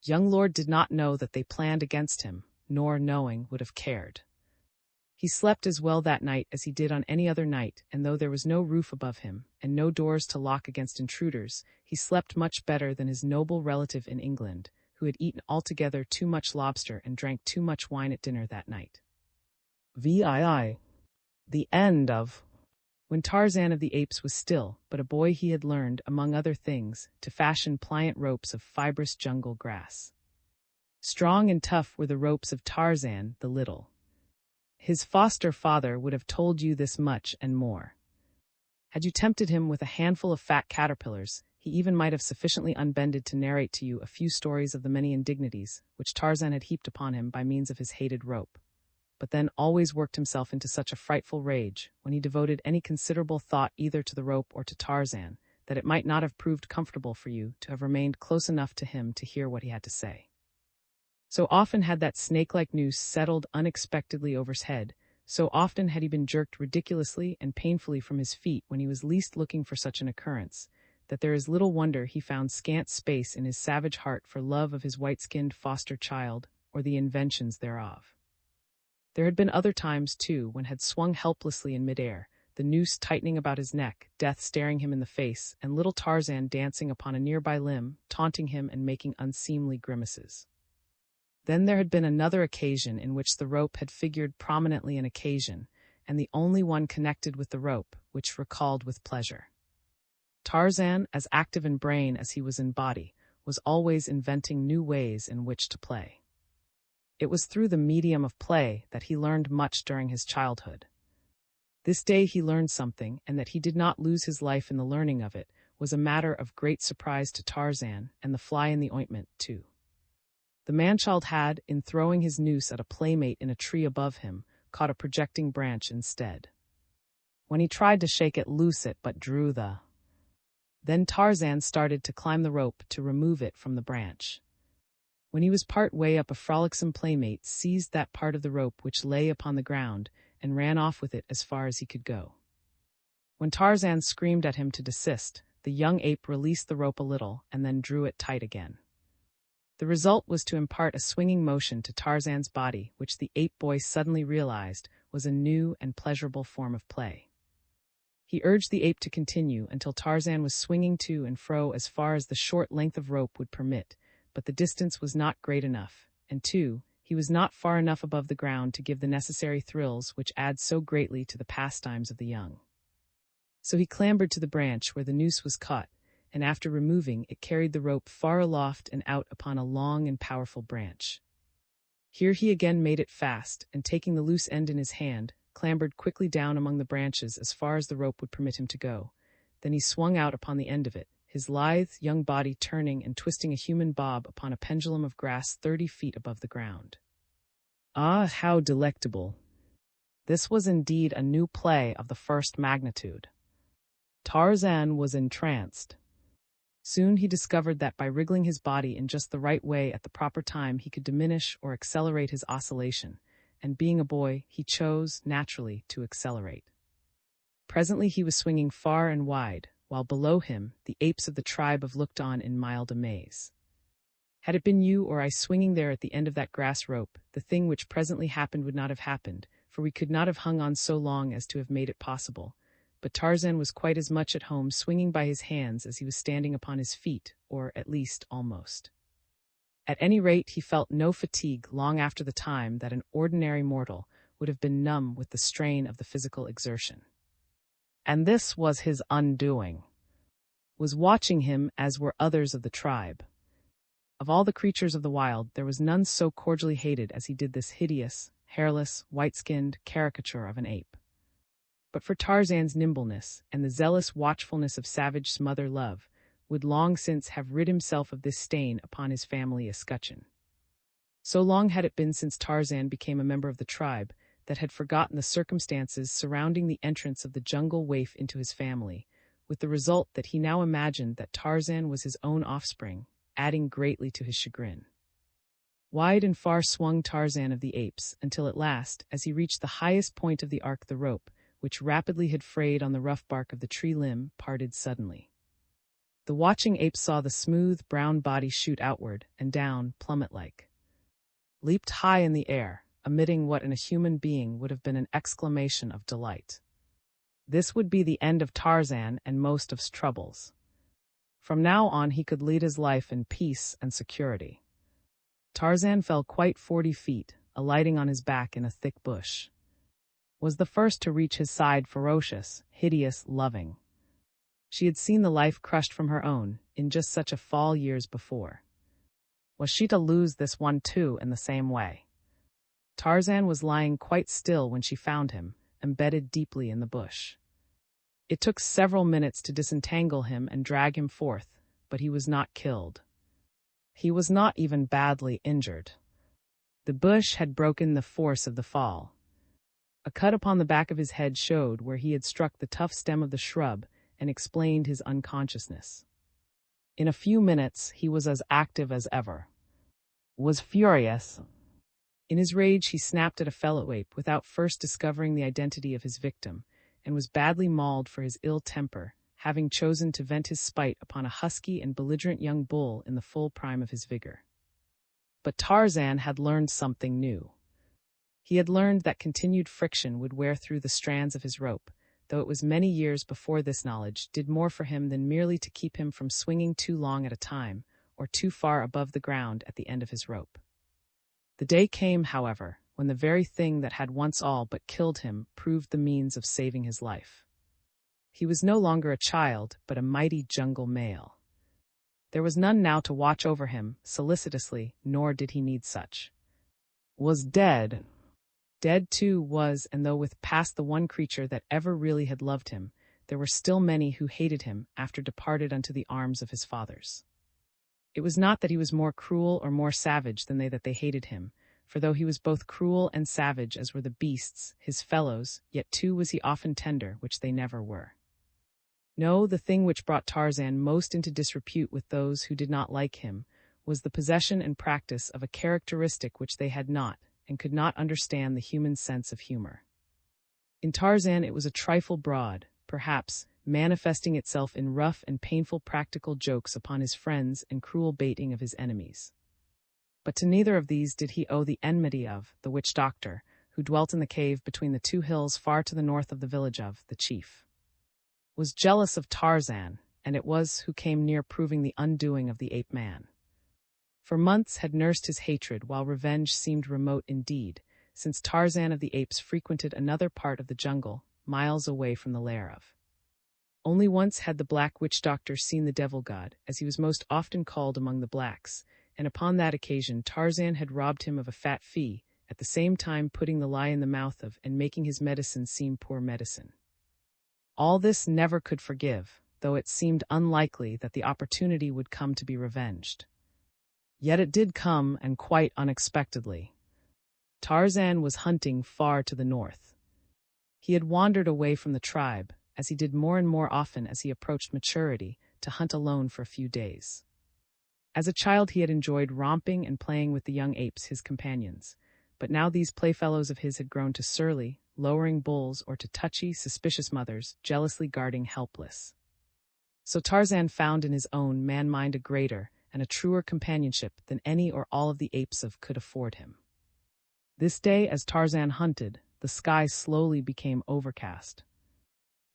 Young Lord did not know that they planned against him, nor, knowing, would have cared. He slept as well that night as he did on any other night, and though there was no roof above him, and no doors to lock against intruders, he slept much better than his noble relative in England, who had eaten altogether too much lobster and drank too much wine at dinner that night. VII. The end of. When Tarzan of the Apes was still but a boy, he had learned, among other things, to fashion pliant ropes of fibrous jungle grass. Strong and tough were the ropes of Tarzan the Little. His foster father would have told you this much and more. Had you tempted him with a handful of fat caterpillars, he even might have sufficiently unbended to narrate to you a few stories of the many indignities which Tarzan had heaped upon him by means of his hated rope, but then always worked himself into such a frightful rage, when he devoted any considerable thought either to the rope or to Tarzan, that it might not have proved comfortable for you to have remained close enough to him to hear what he had to say. So often had that snake-like noose settled unexpectedly over his head, so often had he been jerked ridiculously and painfully from his feet when he was least looking for such an occurrence, that there is little wonder he found scant space in his savage heart for love of his white-skinned foster child, or the inventions thereof. There had been other times, too, when had swung helplessly in midair, the noose tightening about his neck, death staring him in the face, and little Tarzan dancing upon a nearby limb, taunting him and making unseemly grimaces. Then there had been another occasion in which the rope had figured prominently an occasion, and the only one connected with the rope, which recalled with pleasure. Tarzan, as active in brain as he was in body, was always inventing new ways in which to play. It was through the medium of play that he learned much during his childhood. This day he learned something, and that he did not lose his life in the learning of it was a matter of great surprise to Tarzan, and the fly in the ointment, too. The man-child had, in throwing his noose at a playmate in a tree above him, caught a projecting branch instead. When he tried to shake it loose, it but drew the. Then Tarzan started to climb the rope to remove it from the branch. When he was part way up, a frolicsome playmate seized that part of the rope which lay upon the ground and ran off with it as far as he could go. When Tarzan screamed at him to desist, the young ape released the rope a little and then drew it tight again. The result was to impart a swinging motion to Tarzan's body, which the ape boy suddenly realized was a new and pleasurable form of play. He urged the ape to continue until Tarzan was swinging to and fro as far as the short length of rope would permit, but the distance was not great enough, and too, he was not far enough above the ground to give the necessary thrills which add so greatly to the pastimes of the young. So he clambered to the branch where the noose was caught, and after removing it carried the rope far aloft and out upon a long and powerful branch. Here he again made it fast, and taking the loose end in his hand, clambered quickly down among the branches as far as the rope would permit him to go. Then he swung out upon the end of it, his lithe young body turning and twisting a human bob upon a pendulum of grass 30 feet above the ground. Ah, how delectable! This was indeed a new play of the first magnitude. Tarzan was entranced. Soon he discovered that by wriggling his body in just the right way at the proper time he could diminish or accelerate his oscillation, and being a boy, he chose, naturally, to accelerate. Presently he was swinging far and wide, while below him the apes of the tribe of looked on in mild amaze. Had it been you or I swinging there at the end of that grass rope, the thing which presently happened would not have happened, for we could not have hung on so long as to have made it possible. But Tarzan was quite as much at home swinging by his hands as he was standing upon his feet, or at least almost. At any rate, he felt no fatigue long after the time that an ordinary mortal would have been numb with the strain of the physical exertion. And this was his undoing. Was watching him as were others of the tribe. Of all the creatures of the wild, there was none so cordially hated as he did this hideous, hairless, white-skinned caricature of an ape. But for Tarzan's nimbleness and the zealous watchfulness of savage mother love, would long since have rid himself of this stain upon his family escutcheon. So long had it been since Tarzan became a member of the tribe that had forgotten the circumstances surrounding the entrance of the jungle waif into his family, with the result that he now imagined that Tarzan was his own offspring, adding greatly to his chagrin. Wide and far swung Tarzan of the apes, until at last, as he reached the highest point of the arc, the rope, which rapidly had frayed on the rough bark of the tree limb, parted suddenly. The watching ape saw the smooth, brown body shoot outward and down, plummet-like. Leaped high in the air, emitting what in a human being would have been an exclamation of delight. This would be the end of Tarzan and most of his troubles. From now on he could lead his life in peace and security. Tarzan fell quite 40 feet, alighting on his back in a thick bush. Was the first to reach his side, ferocious, hideous, loving. She had seen the life crushed from her own, in just such a fall years before. Was she to lose this one too in the same way? Tarzan was lying quite still when she found him, embedded deeply in the bush. It took several minutes to disentangle him and drag him forth, but he was not killed. He was not even badly injured. The bush had broken the force of the fall. A cut upon the back of his head showed where he had struck the tough stem of the shrub and explained his unconsciousness. In a few minutes he was as active as ever. Was furious. In his rage he snapped at a fellow ape without first discovering the identity of his victim, and was badly mauled for his ill temper, having chosen to vent his spite upon a husky and belligerent young bull in the full prime of his vigor. But Tarzan had learned something new. He had learned that continued friction would wear through the strands of his rope, though it was many years before this knowledge did more for him than merely to keep him from swinging too long at a time, or too far above the ground at the end of his rope. The day came, however, when the very thing that had once all but killed him proved the means of saving his life. He was no longer a child, but a mighty jungle male. There was none now to watch over him solicitously, nor did he need such. Was dead. Dead too was, and though with past the one creature that ever really had loved him, there were still many who hated him after departed unto the arms of his fathers. It was not that he was more cruel or more savage than they hated him, for though he was both cruel and savage as were the beasts, his fellows, yet too was he often tender, which they never were. No, the thing which brought Tarzan most into disrepute with those who did not like him was the possession and practice of a characteristic which they had not, and could not understand the human sense of humor. In Tarzan it was a trifle broad, perhaps, manifesting itself in rough and painful practical jokes upon his friends and cruel baiting of his enemies. But to neither of these did he owe the enmity of the witch doctor, who dwelt in the cave between the two hills far to the north of the village of the chief. Was jealous of Tarzan, and it was who came near proving the undoing of the ape-man. For months had nursed his hatred, while revenge seemed remote indeed, since Tarzan of the apes frequented another part of the jungle, miles away from the lair of. Only once had the black witch doctor seen the devil god, as he was most often called among the blacks, and upon that occasion Tarzan had robbed him of a fat fee, at the same time putting the lie in the mouth of and making his medicine seem poor medicine. All this never could forgive, though it seemed unlikely that the opportunity would come to be revenged. Yet it did come, and quite unexpectedly. Tarzan was hunting far to the north. He had wandered away from the tribe, as he did more and more often as he approached maturity, to hunt alone for a few days. As a child he had enjoyed romping and playing with the young apes, his companions, but now these playfellows of his had grown to surly, lowering bulls or to touchy, suspicious mothers, jealously guarding helpless. So Tarzan found in his own man-mind a greater and a truer companionship than any or all of the apes of could afford him. This day, as Tarzan hunted, the sky slowly became overcast.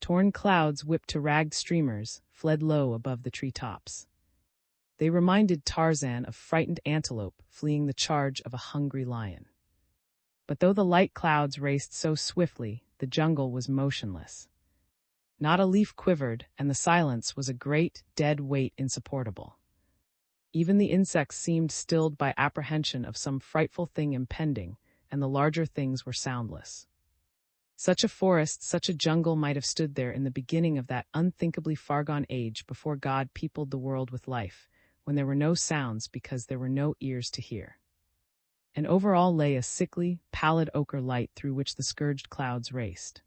Torn clouds whipped to ragged streamers fled low above the tree-tops. They reminded Tarzan of frightened antelope fleeing the charge of a hungry lion. But though the light clouds raced so swiftly, the jungle was motionless. Not a leaf quivered, and the silence was a great, dead weight insupportable. Even the insects seemed stilled by apprehension of some frightful thing impending, and the larger things were soundless. Such a forest, such a jungle might have stood there in the beginning of that unthinkably far-gone age before God peopled the world with life, when there were no sounds because there were no ears to hear. and over all lay a sickly, pallid ochre light through which the scourged clouds raced.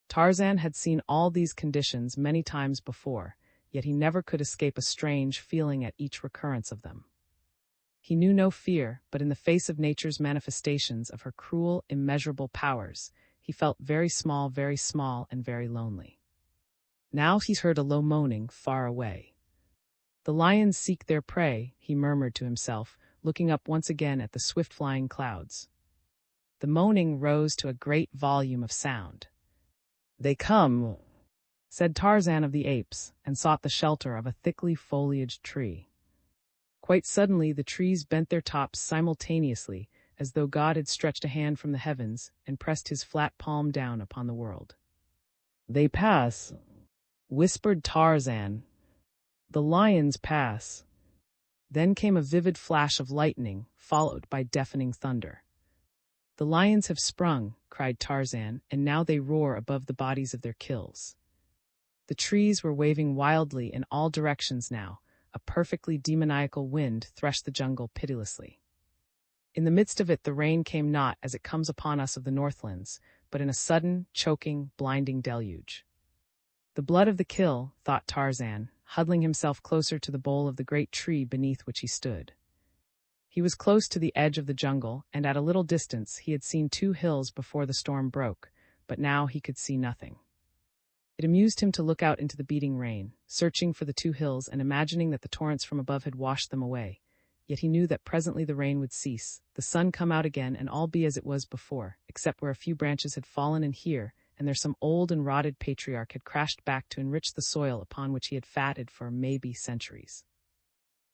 Tarzan had seen all these conditions many times before, yet he never could escape a strange feeling at each recurrence of them. He knew no fear, but in the face of nature's manifestations of her cruel, immeasurable powers, he felt very small, and very lonely. Now he heard a low moaning far away. "The lions seek their prey," he murmured to himself, looking up once again at the swift-flying clouds. The moaning rose to a great volume of sound. "They come," said Tarzan of the Apes, and sought the shelter of a thickly foliaged tree. Quite suddenly the trees bent their tops simultaneously, as though God had stretched a hand from the heavens and pressed his flat palm down upon the world. "They pass," whispered Tarzan. "The lions pass." Then came a vivid flash of lightning, followed by deafening thunder. "The lions have sprung," cried Tarzan, "and now they roar above the bodies of their kills." The trees were waving wildly in all directions now. A perfectly demoniacal wind threshed the jungle pitilessly. In the midst of it the rain came not as it comes upon us of the northlands, but in a sudden, choking, blinding deluge. The blood of the kill, thought Tarzan, huddling himself closer to the bole of the great tree beneath which he stood. He was close to the edge of the jungle, and at a little distance he had seen 2 hills before the storm broke, but now he could see nothing. It amused him to look out into the beating rain, searching for the 2 hills and imagining that the torrents from above had washed them away. Yet he knew that presently the rain would cease, the sun come out again, and all be as it was before, except where a few branches had fallen, and here and there some old and rotted patriarch had crashed back to enrich the soil upon which he had fatted for maybe centuries.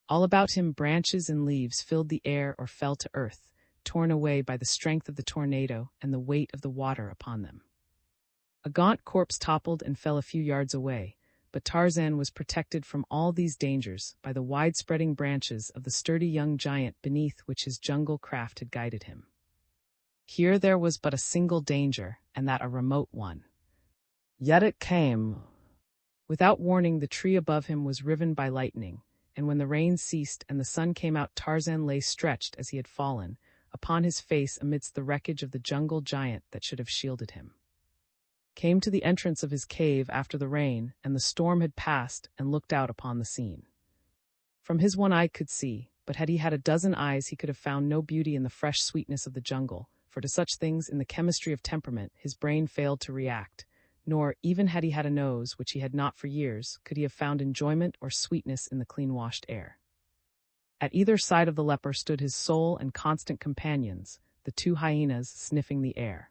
All about him branches and leaves filled the air or fell to earth, torn away by the strength of the tornado and the weight of the water upon them. A gaunt corpse toppled and fell a few yards away, but Tarzan was protected from all these dangers by the wide-spreading branches of the sturdy young giant beneath which his jungle craft had guided him. Here there was but a single danger, and that a remote one. Yet it came. Without warning, the tree above him was riven by lightning, and when the rain ceased and the sun came out, Tarzan lay stretched as he had fallen, upon his face amidst the wreckage of the jungle giant that should have shielded him. Came to the entrance of his cave after the rain, and the storm had passed, and looked out upon the scene. From his one eye could see, but had he had a dozen eyes he could have found no beauty in the fresh sweetness of the jungle, for to such things in the chemistry of temperament his brain failed to react, nor, even had he had a nose, which he had not for years, could he have found enjoyment or sweetness in the clean-washed air. At either side of the leper stood his sole and constant companions, the 2 hyenas sniffing the air.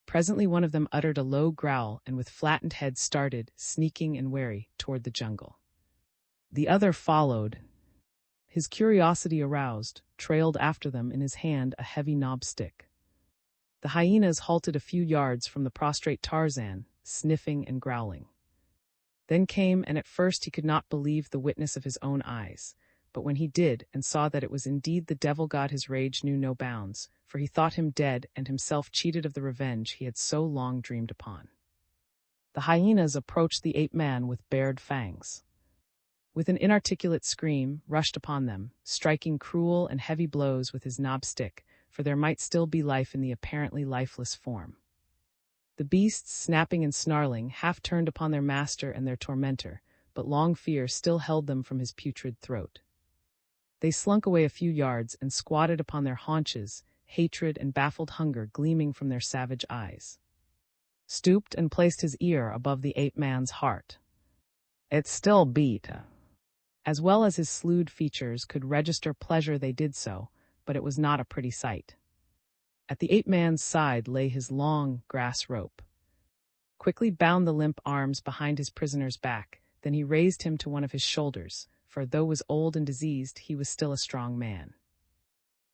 Presently one of them uttered a low growl and with flattened head started, sneaking and wary, toward the jungle. The other followed. His curiosity aroused, trailed after them in his hand a heavy knob stick. The hyenas halted a few yards from the prostrate Tarzan, sniffing and growling. Then came, and at first he could not believe the witness of his own eyes, but when he did and saw that it was indeed the devil god, his rage knew no bounds, for he thought him dead and himself cheated of the revenge he had so long dreamed upon. The hyenas approached the ape-man with bared fangs. With an inarticulate scream, rushed upon them, striking cruel and heavy blows with his knob stick, for there might still be life in the apparently lifeless form. The beasts, snapping and snarling, half turned upon their master and their tormentor, but long fear still held them from his putrid throat. They slunk away a few yards and squatted upon their haunches, hatred and baffled hunger gleaming from their savage eyes. Stooped and placed his ear above the ape-man's heart. It still beat. As well as his slewed features could register pleasure, they did so, but it was not a pretty sight. At the ape-man's side lay his long grass rope. Quickly bound the limp arms behind his prisoner's back, then he raised him to one of his shoulders, for though was old and diseased, he was still a strong man.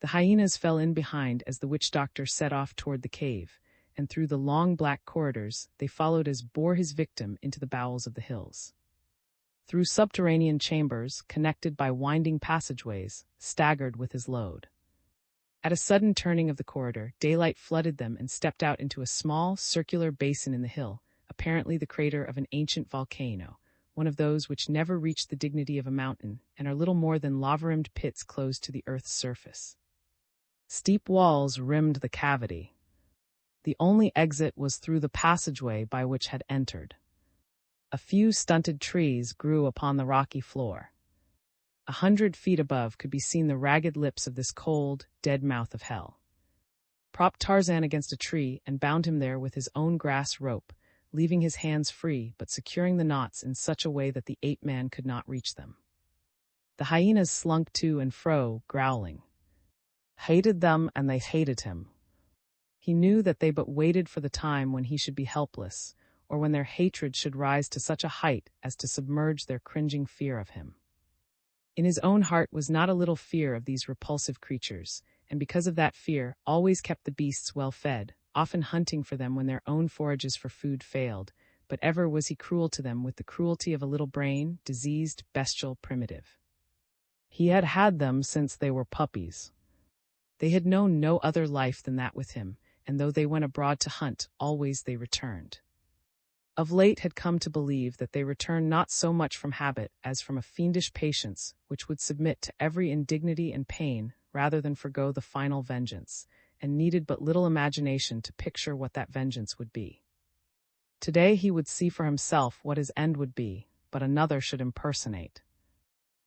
The hyenas fell in behind as the witch-doctor set off toward the cave, and through the long black corridors they followed as bore his victim into the bowels of the hills. Through subterranean chambers, connected by winding passageways, staggered with his load. At a sudden turning of the corridor, daylight flooded them and stepped out into a small, circular basin in the hill, apparently the crater of an ancient volcano, one of those which never reach the dignity of a mountain and are little more than lava-rimmed pits closed to the earth's surface. Steep walls rimmed the cavity. The only exit was through the passageway by which had entered. A few stunted trees grew upon the rocky floor. 100 feet above could be seen the ragged lips of this cold, dead mouth of hell. Propped Tarzan against a tree and bound him there with his own grass rope, leaving his hands free but securing the knots in such a way that the ape-man could not reach them. The hyenas slunk to and fro, growling. Hated them and they hated him. He knew that they but waited for the time when he should be helpless, or when their hatred should rise to such a height as to submerge their cringing fear of him. In his own heart was not a little fear of these repulsive creatures, and because of that fear always kept the beasts well fed, often hunting for them when their own forages for food failed, but ever was he cruel to them with the cruelty of a little brain, diseased, bestial, primitive. He had had them since they were puppies. They had known no other life than that with him, and though they went abroad to hunt, always they returned. Of late had come to believe that they returned not so much from habit as from a fiendish patience which would submit to every indignity and pain rather than forgo the final vengeance, and needed but little imagination to picture what that vengeance would be. Today he would see for himself what his end would be, but another should impersonate.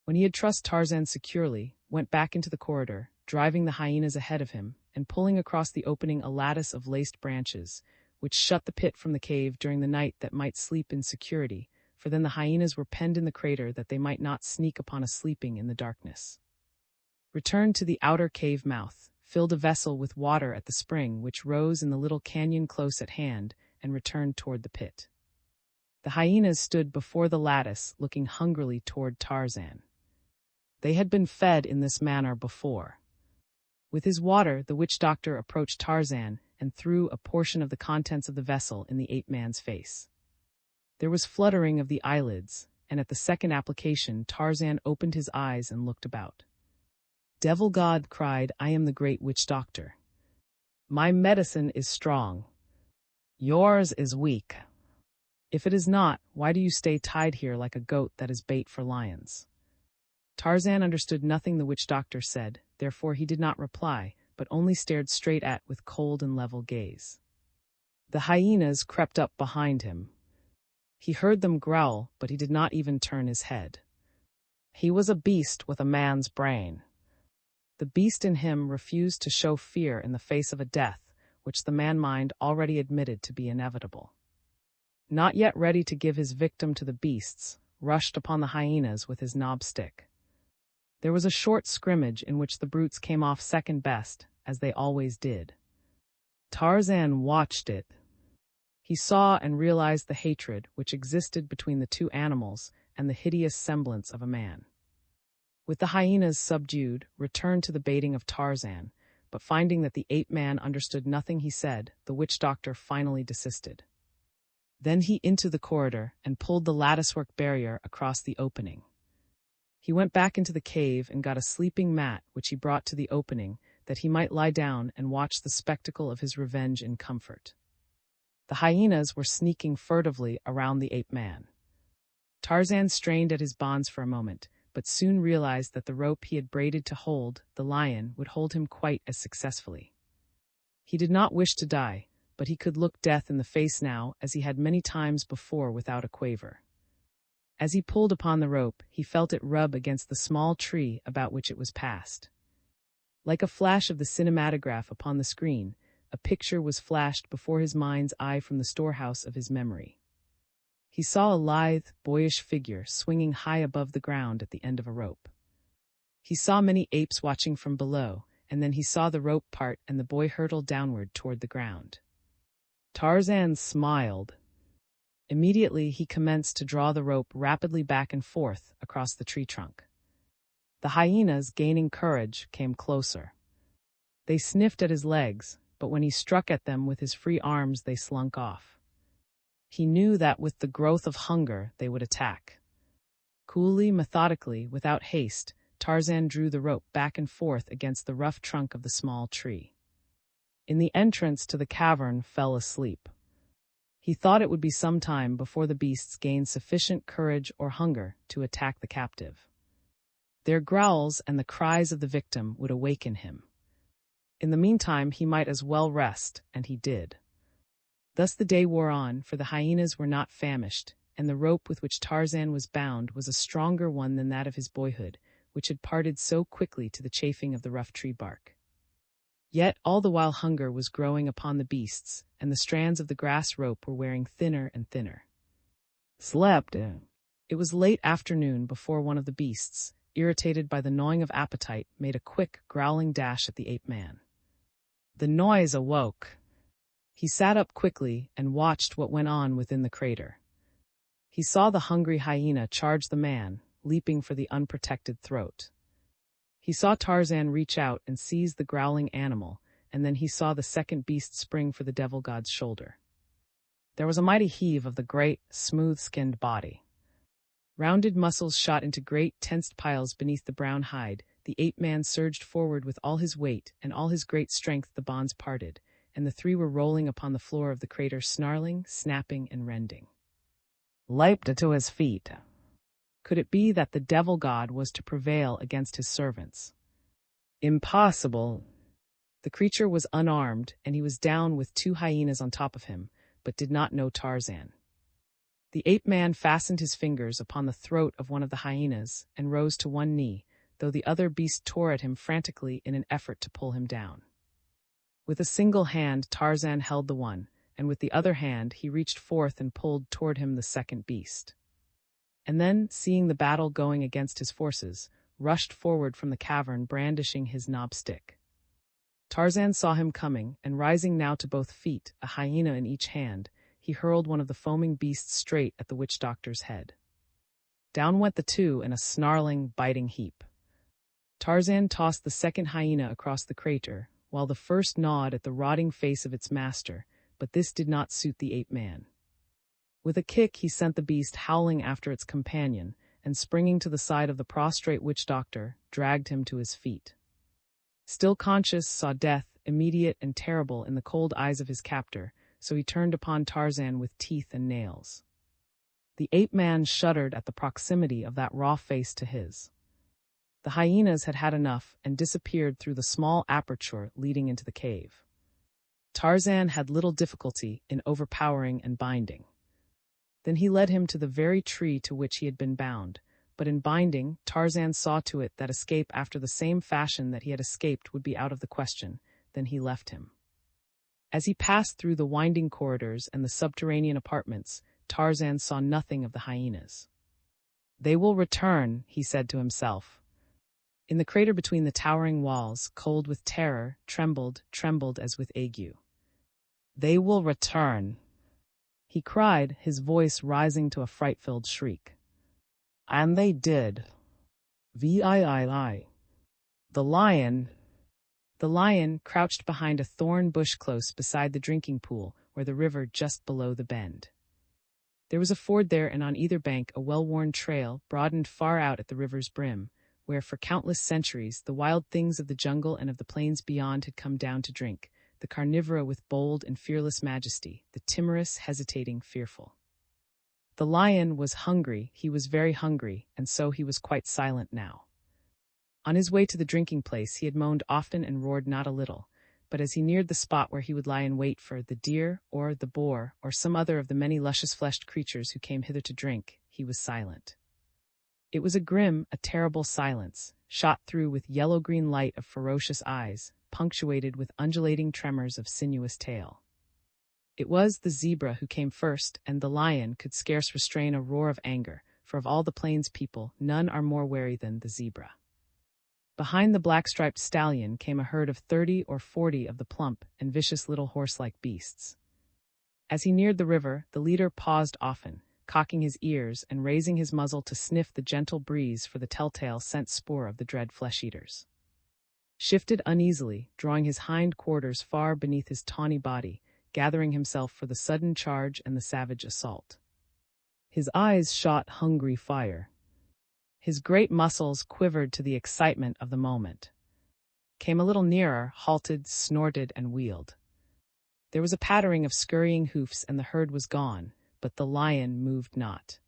When he had trussed Tarzan securely, went back into the corridor, driving the hyenas ahead of him, and pulling across the opening a lattice of laced branches, which shut the pit from the cave during the night that might sleep in security, for then the hyenas were penned in the crater that they might not sneak upon a sleeping in the darkness. Returned to the outer cave mouth, filled a vessel with water at the spring which rose in the little canyon close at hand, and returned toward the pit. The hyenas stood before the lattice, looking hungrily toward Tarzan. They had been fed in this manner before. With his water, the witch-doctor approached Tarzan and threw a portion of the contents of the vessel in the ape-man's face. There was fluttering of the eyelids, and at the second application Tarzan opened his eyes and looked about. Devil God cried, I am the great witch-doctor. My medicine is strong. Yours is weak. If it is not, why do you stay tied here like a goat that is bait for lions? Tarzan understood nothing the witch-doctor said, therefore he did not reply, but only stared straight at with cold and level gaze. The hyenas crept up behind him. He heard them growl, but he did not even turn his head. He was a beast with a man's brain. The beast in him refused to show fear in the face of a death, which the man-mind already admitted to be inevitable. Not yet ready to give his victim to the beasts, rushed upon the hyenas with his knob stick. There was a short scrimmage in which the brutes came off second best, as they always did. Tarzan watched it. He saw and realized the hatred which existed between the two animals and the hideous semblance of a man. With the hyenas subdued, returned to the baiting of Tarzan, but finding that the ape-man understood nothing he said, the witch-doctor finally desisted. Then he into the corridor and pulled the latticework barrier across the opening. He went back into the cave and got a sleeping mat which he brought to the opening, that he might lie down and watch the spectacle of his revenge in comfort. The hyenas were sneaking furtively around the ape-man. Tarzan strained at his bonds for a moment, but soon realized that the rope he had braided to hold the lion would hold him quite as successfully. He did not wish to die, but he could look death in the face now as he had many times before without a quaver. As he pulled upon the rope, he felt it rub against the small tree about which it was passed. Like a flash of the cinematograph upon the screen, a picture was flashed before his mind's eye from the storehouse of his memory. He saw a lithe, boyish figure swinging high above the ground at the end of a rope. He saw many apes watching from below, and then he saw the rope part and the boy hurtle downward toward the ground. Tarzan smiled. Immediately he commenced to draw the rope rapidly back and forth across the tree trunk. The hyenas, gaining courage, came closer. They sniffed at his legs, but when he struck at them with his free arms they slunk off. He knew that with the growth of hunger they would attack. Coolly, methodically, without haste, Tarzan drew the rope back and forth against the rough trunk of the small tree. In the entrance to the cavern fell asleep. He thought it would be some time before the beasts gained sufficient courage or hunger to attack the captive. Their growls and the cries of the victim would awaken him. In the meantime, he might as well rest, and he did. Thus the day wore on, for the hyenas were not famished, and the rope with which Tarzan was bound was a stronger one than that of his boyhood, which had parted so quickly to the chafing of the rough tree bark. Yet all the while hunger was growing upon the beasts, and the strands of the grass rope were wearing thinner and thinner. Slept. It was late afternoon before one of the beasts, irritated by the gnawing of appetite, made a quick, growling dash at the ape-man. The noise awoke. He sat up quickly and watched what went on within the crater. He saw the hungry hyena charge the man, leaping for the unprotected throat. He saw Tarzan reach out and seize the growling animal, and then he saw the second beast spring for the devil god's shoulder. There was a mighty heave of the great, smooth-skinned body. Rounded muscles shot into great, tensed piles beneath the brown hide. The ape-man surged forward with all his weight, and all his great strength the bonds parted, and the three were rolling upon the floor of the crater, snarling, snapping, and rending. Leaped to his feet. Could it be that the devil god was to prevail against his servants? Impossible. The creature was unarmed, and he was down with two hyenas on top of him, but did not know Tarzan. The ape-man fastened his fingers upon the throat of one of the hyenas and rose to one knee, though the other beast tore at him frantically in an effort to pull him down. With a single hand, Tarzan held the one, and with the other hand he reached forth and pulled toward him the second beast. And then, seeing the battle going against his forces, rushed forward from the cavern brandishing his knob stick. Tarzan saw him coming, and rising now to both feet, a hyena in each hand, he hurled one of the foaming beasts straight at the witch-doctor's head. Down went the two in a snarling, biting heap. Tarzan tossed the second hyena across the crater, while the first gnawed at the rotting face of its master, but this did not suit the ape-man. With a kick he sent the beast howling after its companion, and springing to the side of the prostrate witch-doctor, dragged him to his feet. Still conscious, saw death, immediate and terrible in the cold eyes of his captor, so he turned upon Tarzan with teeth and nails. The ape-man shuddered at the proximity of that raw face to his. The hyenas had had enough and disappeared through the small aperture leading into the cave. Tarzan had little difficulty in overpowering and binding. Then he led him to the very tree to which he had been bound, but in binding, Tarzan saw to it that escape after the same fashion that he had escaped would be out of the question. Then he left him. As he passed through the winding corridors and the subterranean apartments, Tarzan saw nothing of the hyenas. "They will return," he said to himself. In the crater between the towering walls, cold with terror, trembled as with ague. "They will return," he cried, his voice rising to a fright-filled shriek. And they did. VIII. The lion crouched behind a thorn bush close beside the drinking pool, where the river just below the bend. There was a ford there, and on either bank a well-worn trail broadened far out at the river's brim, where for countless centuries the wild things of the jungle and of the plains beyond had come down to drink, the carnivora with bold and fearless majesty, the timorous, hesitating, fearful. The lion was hungry, he was very hungry, and so he was quite silent now. On his way to the drinking place he had moaned often and roared not a little, but as he neared the spot where he would lie in wait for the deer or the boar or some other of the many luscious-fleshed creatures who came hither to drink, he was silent. It was a grim, a terrible silence, shot through with yellow-green light of ferocious eyes, punctuated with undulating tremors of sinuous tail. It was the zebra who came first, and the lion could scarce restrain a roar of anger, for of all the plains people none are more wary than the zebra. Behind the black-striped stallion came a herd of 30 or 40 of the plump and vicious little horse-like beasts. As he neared the river, the leader paused often, cocking his ears and raising his muzzle to sniff the gentle breeze for the telltale scent spoor of the dread flesh-eaters. Shifted uneasily, drawing his hind quarters far beneath his tawny body, gathering himself for the sudden charge and the savage assault. His eyes shot hungry fire. His great muscles quivered to the excitement of the moment. Came a little nearer, halted, snorted, and wheeled. There was a pattering of scurrying hoofs and the herd was gone, but the lion moved not.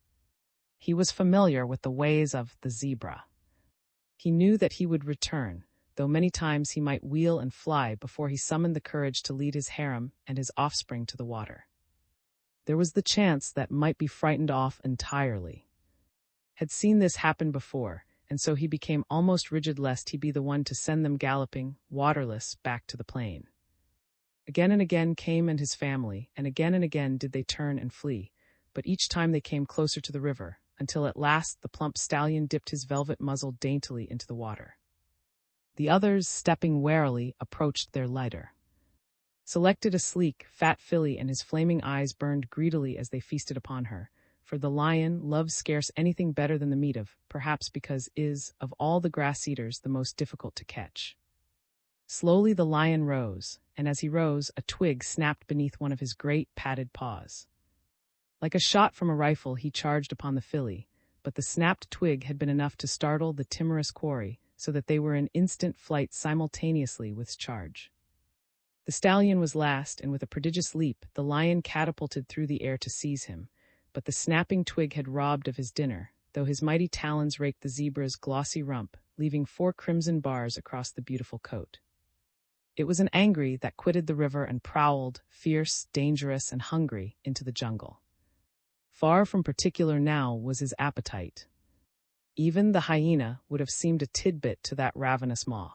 He was familiar with the ways of the zebra. He knew that he would return, though many times he might wheel and fly before he summoned the courage to lead his harem and his offspring to the water. There was the chance that might be frightened off entirely. Had seen this happen before, and so he became almost rigid lest he be the one to send them galloping, waterless, back to the plain. Again and again came and his family, and again did they turn and flee, but each time they came closer to the river, until at last the plump stallion dipped his velvet muzzle daintily into the water. The others, stepping warily, approached their leader. Selected a sleek, fat filly, and his flaming eyes burned greedily as they feasted upon her, for the lion loves scarce anything better than the meat of, perhaps because is, of all the grass-eaters, the most difficult to catch. Slowly the lion rose, and as he rose, a twig snapped beneath one of his great padded paws. Like a shot from a rifle, he charged upon the filly, but the snapped twig had been enough to startle the timorous quarry, so that they were in instant flight simultaneously with his charge. The stallion was last, and with a prodigious leap, the lion catapulted through the air to seize him, but the snapping twig had robbed of his dinner, though his mighty talons raked the zebra's glossy rump, leaving 4 crimson bars across the beautiful coat. It was an angry that quitted the river and prowled, fierce, dangerous, and hungry, into the jungle. Far from particular now was his appetite. Even the hyena would have seemed a tidbit to that ravenous maw.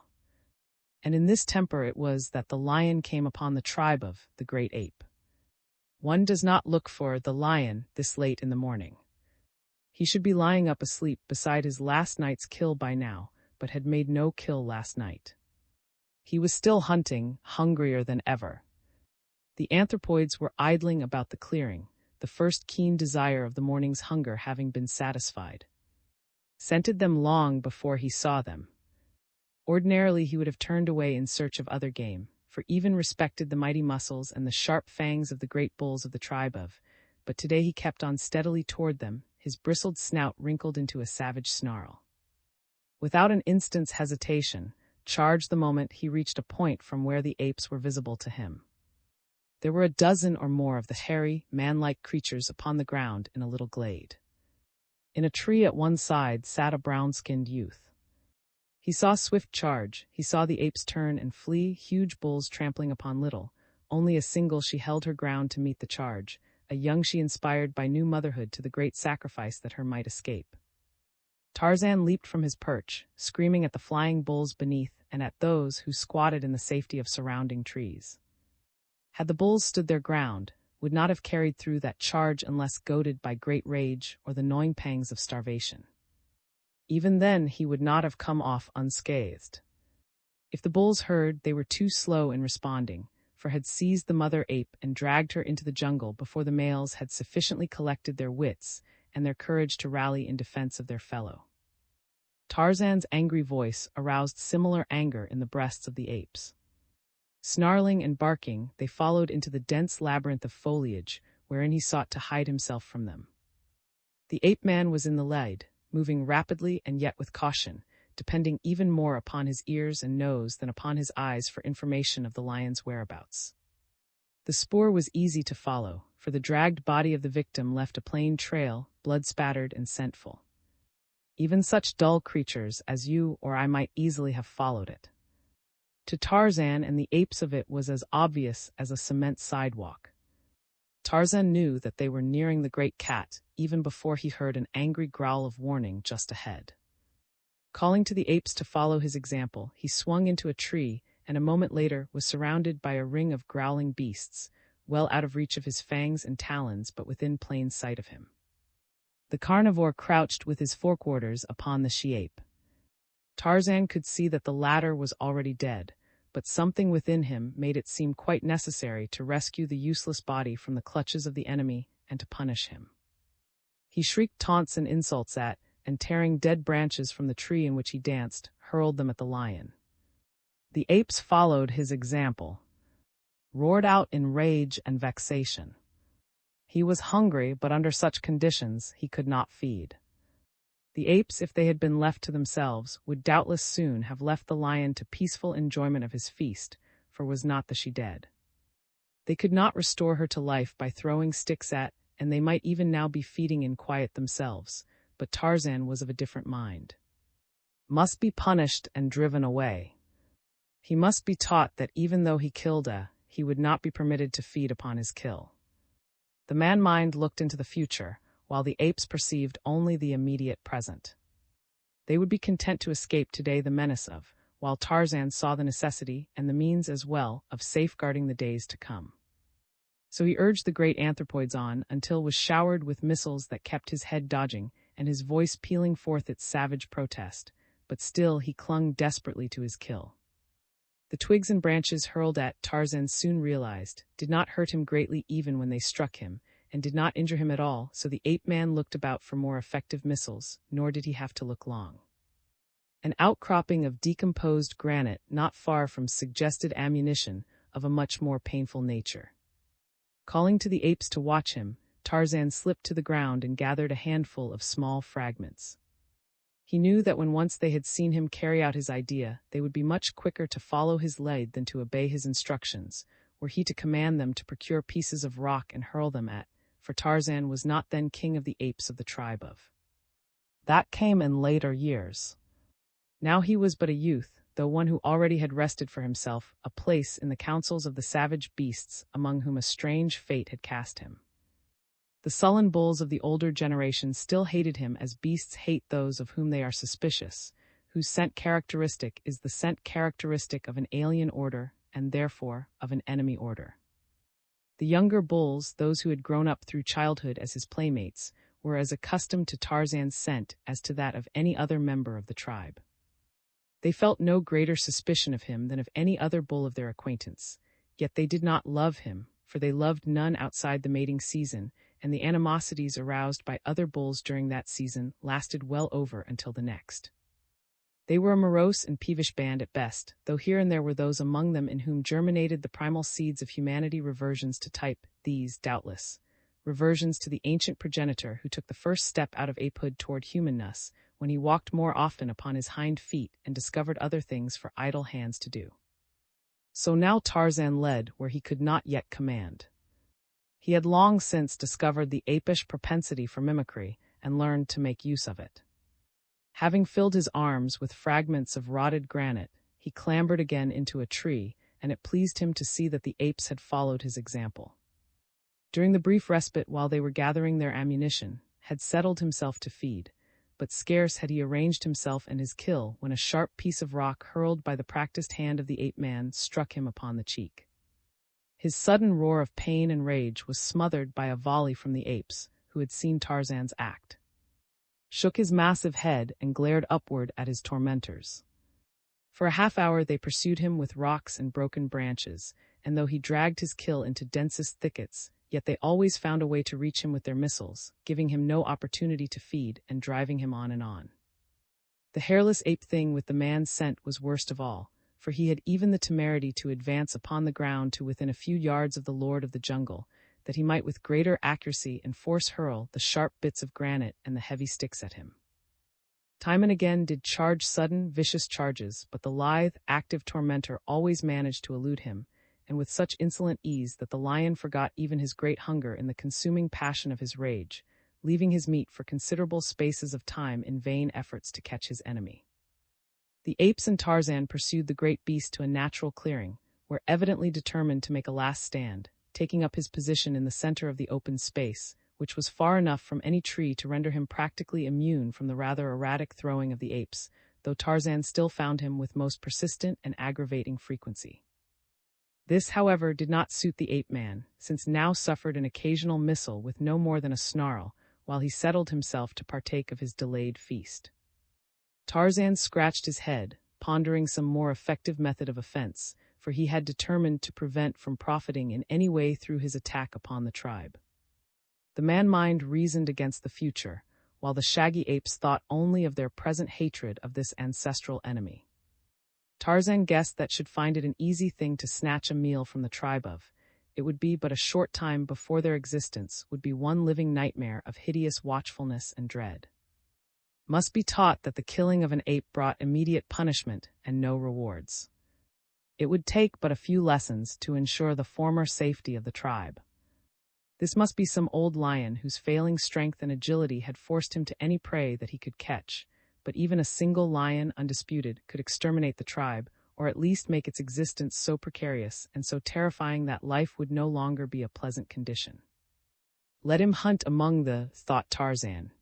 And in this temper it was that the lion came upon the tribe of the great ape. One does not look for the lion this late in the morning. He should be lying up asleep beside his last night's kill by now, but had made no kill last night. He was still hunting, hungrier than ever. The anthropoids were idling about the clearing, the first keen desire of the morning's hunger having been satisfied. Scented them long before he saw them. Ordinarily he would have turned away in search of other game, for even respected the mighty muscles and the sharp fangs of the great bulls of the tribe of, but today he kept on steadily toward them, his bristled snout wrinkled into a savage snarl. Without an instant's hesitation, charged the moment he reached a point from where the apes were visible to him. There were a dozen or more of the hairy, man-like creatures upon the ground in a little glade. In a tree at one side sat a brown-skinned youth. He saw swift charge, he saw the apes turn and flee, huge bulls trampling upon little. Only a single she held her ground to meet the charge, a young she inspired by new motherhood to the great sacrifice that her might escape. Tarzan leaped from his perch, screaming at the flying bulls beneath and at those who squatted in the safety of surrounding trees. Had the bulls stood their ground, would not have carried through that charge unless goaded by great rage or the gnawing pangs of starvation. Even then he would not have come off unscathed. If the bulls heard, they were too slow in responding, for had seized the mother ape and dragged her into the jungle before the males had sufficiently collected their wits and their courage to rally in defense of their fellow. Tarzan's angry voice aroused similar anger in the breasts of the apes. Snarling and barking, they followed into the dense labyrinth of foliage, wherein he sought to hide himself from them. The ape-man was in the lead, moving rapidly and yet with caution, depending even more upon his ears and nose than upon his eyes for information of the lion's whereabouts. The spoor was easy to follow, for the dragged body of the victim left a plain trail, blood-spattered and scentful. Even such dull creatures as you or I might easily have followed it. To Tarzan and the apes of it was as obvious as a cement sidewalk. Tarzan knew that they were nearing the great cat even before he heard an angry growl of warning just ahead. Calling to the apes to follow his example, he swung into a tree and a moment later was surrounded by a ring of growling beasts, well out of reach of his fangs and talons but within plain sight of him. The carnivore crouched with his forequarters upon the she-ape. Tarzan could see that the latter was already dead, but something within him made it seem quite necessary to rescue the useless body from the clutches of the enemy and to punish him. He shrieked taunts and insults at, and tearing dead branches from the tree in which he danced, hurled them at the lion. The apes followed his example, roared out in rage and vexation. He was hungry, but under such conditions he could not feed. The apes, if they had been left to themselves, would doubtless soon have left the lion to peaceful enjoyment of his feast, for was not the she dead? They could not restore her to life by throwing sticks at, and they might even now be feeding in quiet themselves, but Tarzan was of a different mind. Must be punished and driven away. He must be taught that even though he killed he would not be permitted to feed upon his kill. The man-mind looked into the future, while the apes perceived only the immediate present. They would be content to escape today the menace of, while Tarzan saw the necessity, and the means as well, of safeguarding the days to come. So he urged the great anthropoids on until was showered with missiles that kept his head dodging, and his voice pealing forth its savage protest, but still he clung desperately to his kill. The twigs and branches hurled at Tarzan soon realized did not hurt him greatly even when they struck him, and did not injure him at all, so the ape-man looked about for more effective missiles, nor did he have to look long. An outcropping of decomposed granite not far from suggested ammunition of a much more painful nature. Calling to the apes to watch him, Tarzan slipped to the ground and gathered a handful of small fragments. He knew that when once they had seen him carry out his idea, they would be much quicker to follow his lead than to obey his instructions, were he to command them to procure pieces of rock and hurl them at, for Tarzan was not then king of the apes of the tribe of. That came in later years. Now he was but a youth, though one who already had wrested for himself a place in the councils of the savage beasts among whom a strange fate had cast him. The sullen bulls of the older generation still hated him as beasts hate those of whom they are suspicious, whose scent characteristic is the scent characteristic of an alien order, and therefore of an enemy order. The younger bulls, those who had grown up through childhood as his playmates, were as accustomed to Tarzan's scent as to that of any other member of the tribe. They felt no greater suspicion of him than of any other bull of their acquaintance, yet they did not love him, for they loved none outside the mating season, and the animosities aroused by other bulls during that season lasted well over until the next. They were a morose and peevish band at best, though here and there were those among them in whom germinated the primal seeds of humanity. Reversions to type, these, doubtless, reversions to the ancient progenitor who took the first step out of apehood toward humanness, when he walked more often upon his hind feet and discovered other things for idle hands to do. So now Tarzan led where he could not yet command. He had long since discovered the apish propensity for mimicry and learned to make use of it. Having filled his arms with fragments of rotted granite, he clambered again into a tree, and it pleased him to see that the apes had followed his example. During the brief respite while they were gathering their ammunition, had settled himself to feed, but scarce had he arranged himself and his kill when a sharp piece of rock hurled by the practiced hand of the ape-man struck him upon the cheek. His sudden roar of pain and rage was smothered by a volley from the apes, who had seen Tarzan's act, shook his massive head and glared upward at his tormentors. For a half-hour they pursued him with rocks and broken branches, and though he dragged his kill into densest thickets, yet they always found a way to reach him with their missiles, giving him no opportunity to feed and driving him on and on. The hairless ape thing with the man's scent was worst of all, for he had even the temerity to advance upon the ground to within a few yards of the lord of the jungle, that he might with greater accuracy and force hurl the sharp bits of granite and the heavy sticks at him. Time and again did charge sudden, vicious charges, but the lithe, active tormentor always managed to elude him, and with such insolent ease that the lion forgot even his great hunger in the consuming passion of his rage, leaving his meat for considerable spaces of time in vain efforts to catch his enemy. The apes and Tarzan pursued the great beast to a natural clearing, where evidently determined to make a last stand, taking up his position in the center of the open space, which was far enough from any tree to render him practically immune from the rather erratic throwing of the apes, though Tarzan still found him with most persistent and aggravating frequency. This, however, did not suit the ape-man, since now suffered an occasional missile with no more than a snarl, while he settled himself to partake of his delayed feast. Tarzan scratched his head, pondering some more effective method of offense, for he had determined to prevent from profiting in any way through his attack upon the tribe. The man-mind reasoned against the future, while the shaggy apes thought only of their present hatred of this ancestral enemy. Tarzan guessed that should find it an easy thing to snatch a meal from the tribe of, it would be but a short time before their existence would be one living nightmare of hideous watchfulness and dread. Must be taught that the killing of an ape brought immediate punishment and no rewards. It would take but a few lessons to ensure the former safety of the tribe. This must be some old lion whose failing strength and agility had forced him to any prey that he could catch, but even a single lion, undisputed, could exterminate the tribe, or at least make its existence so precarious and so terrifying that life would no longer be a pleasant condition. Let him hunt among the, thought Tarzan.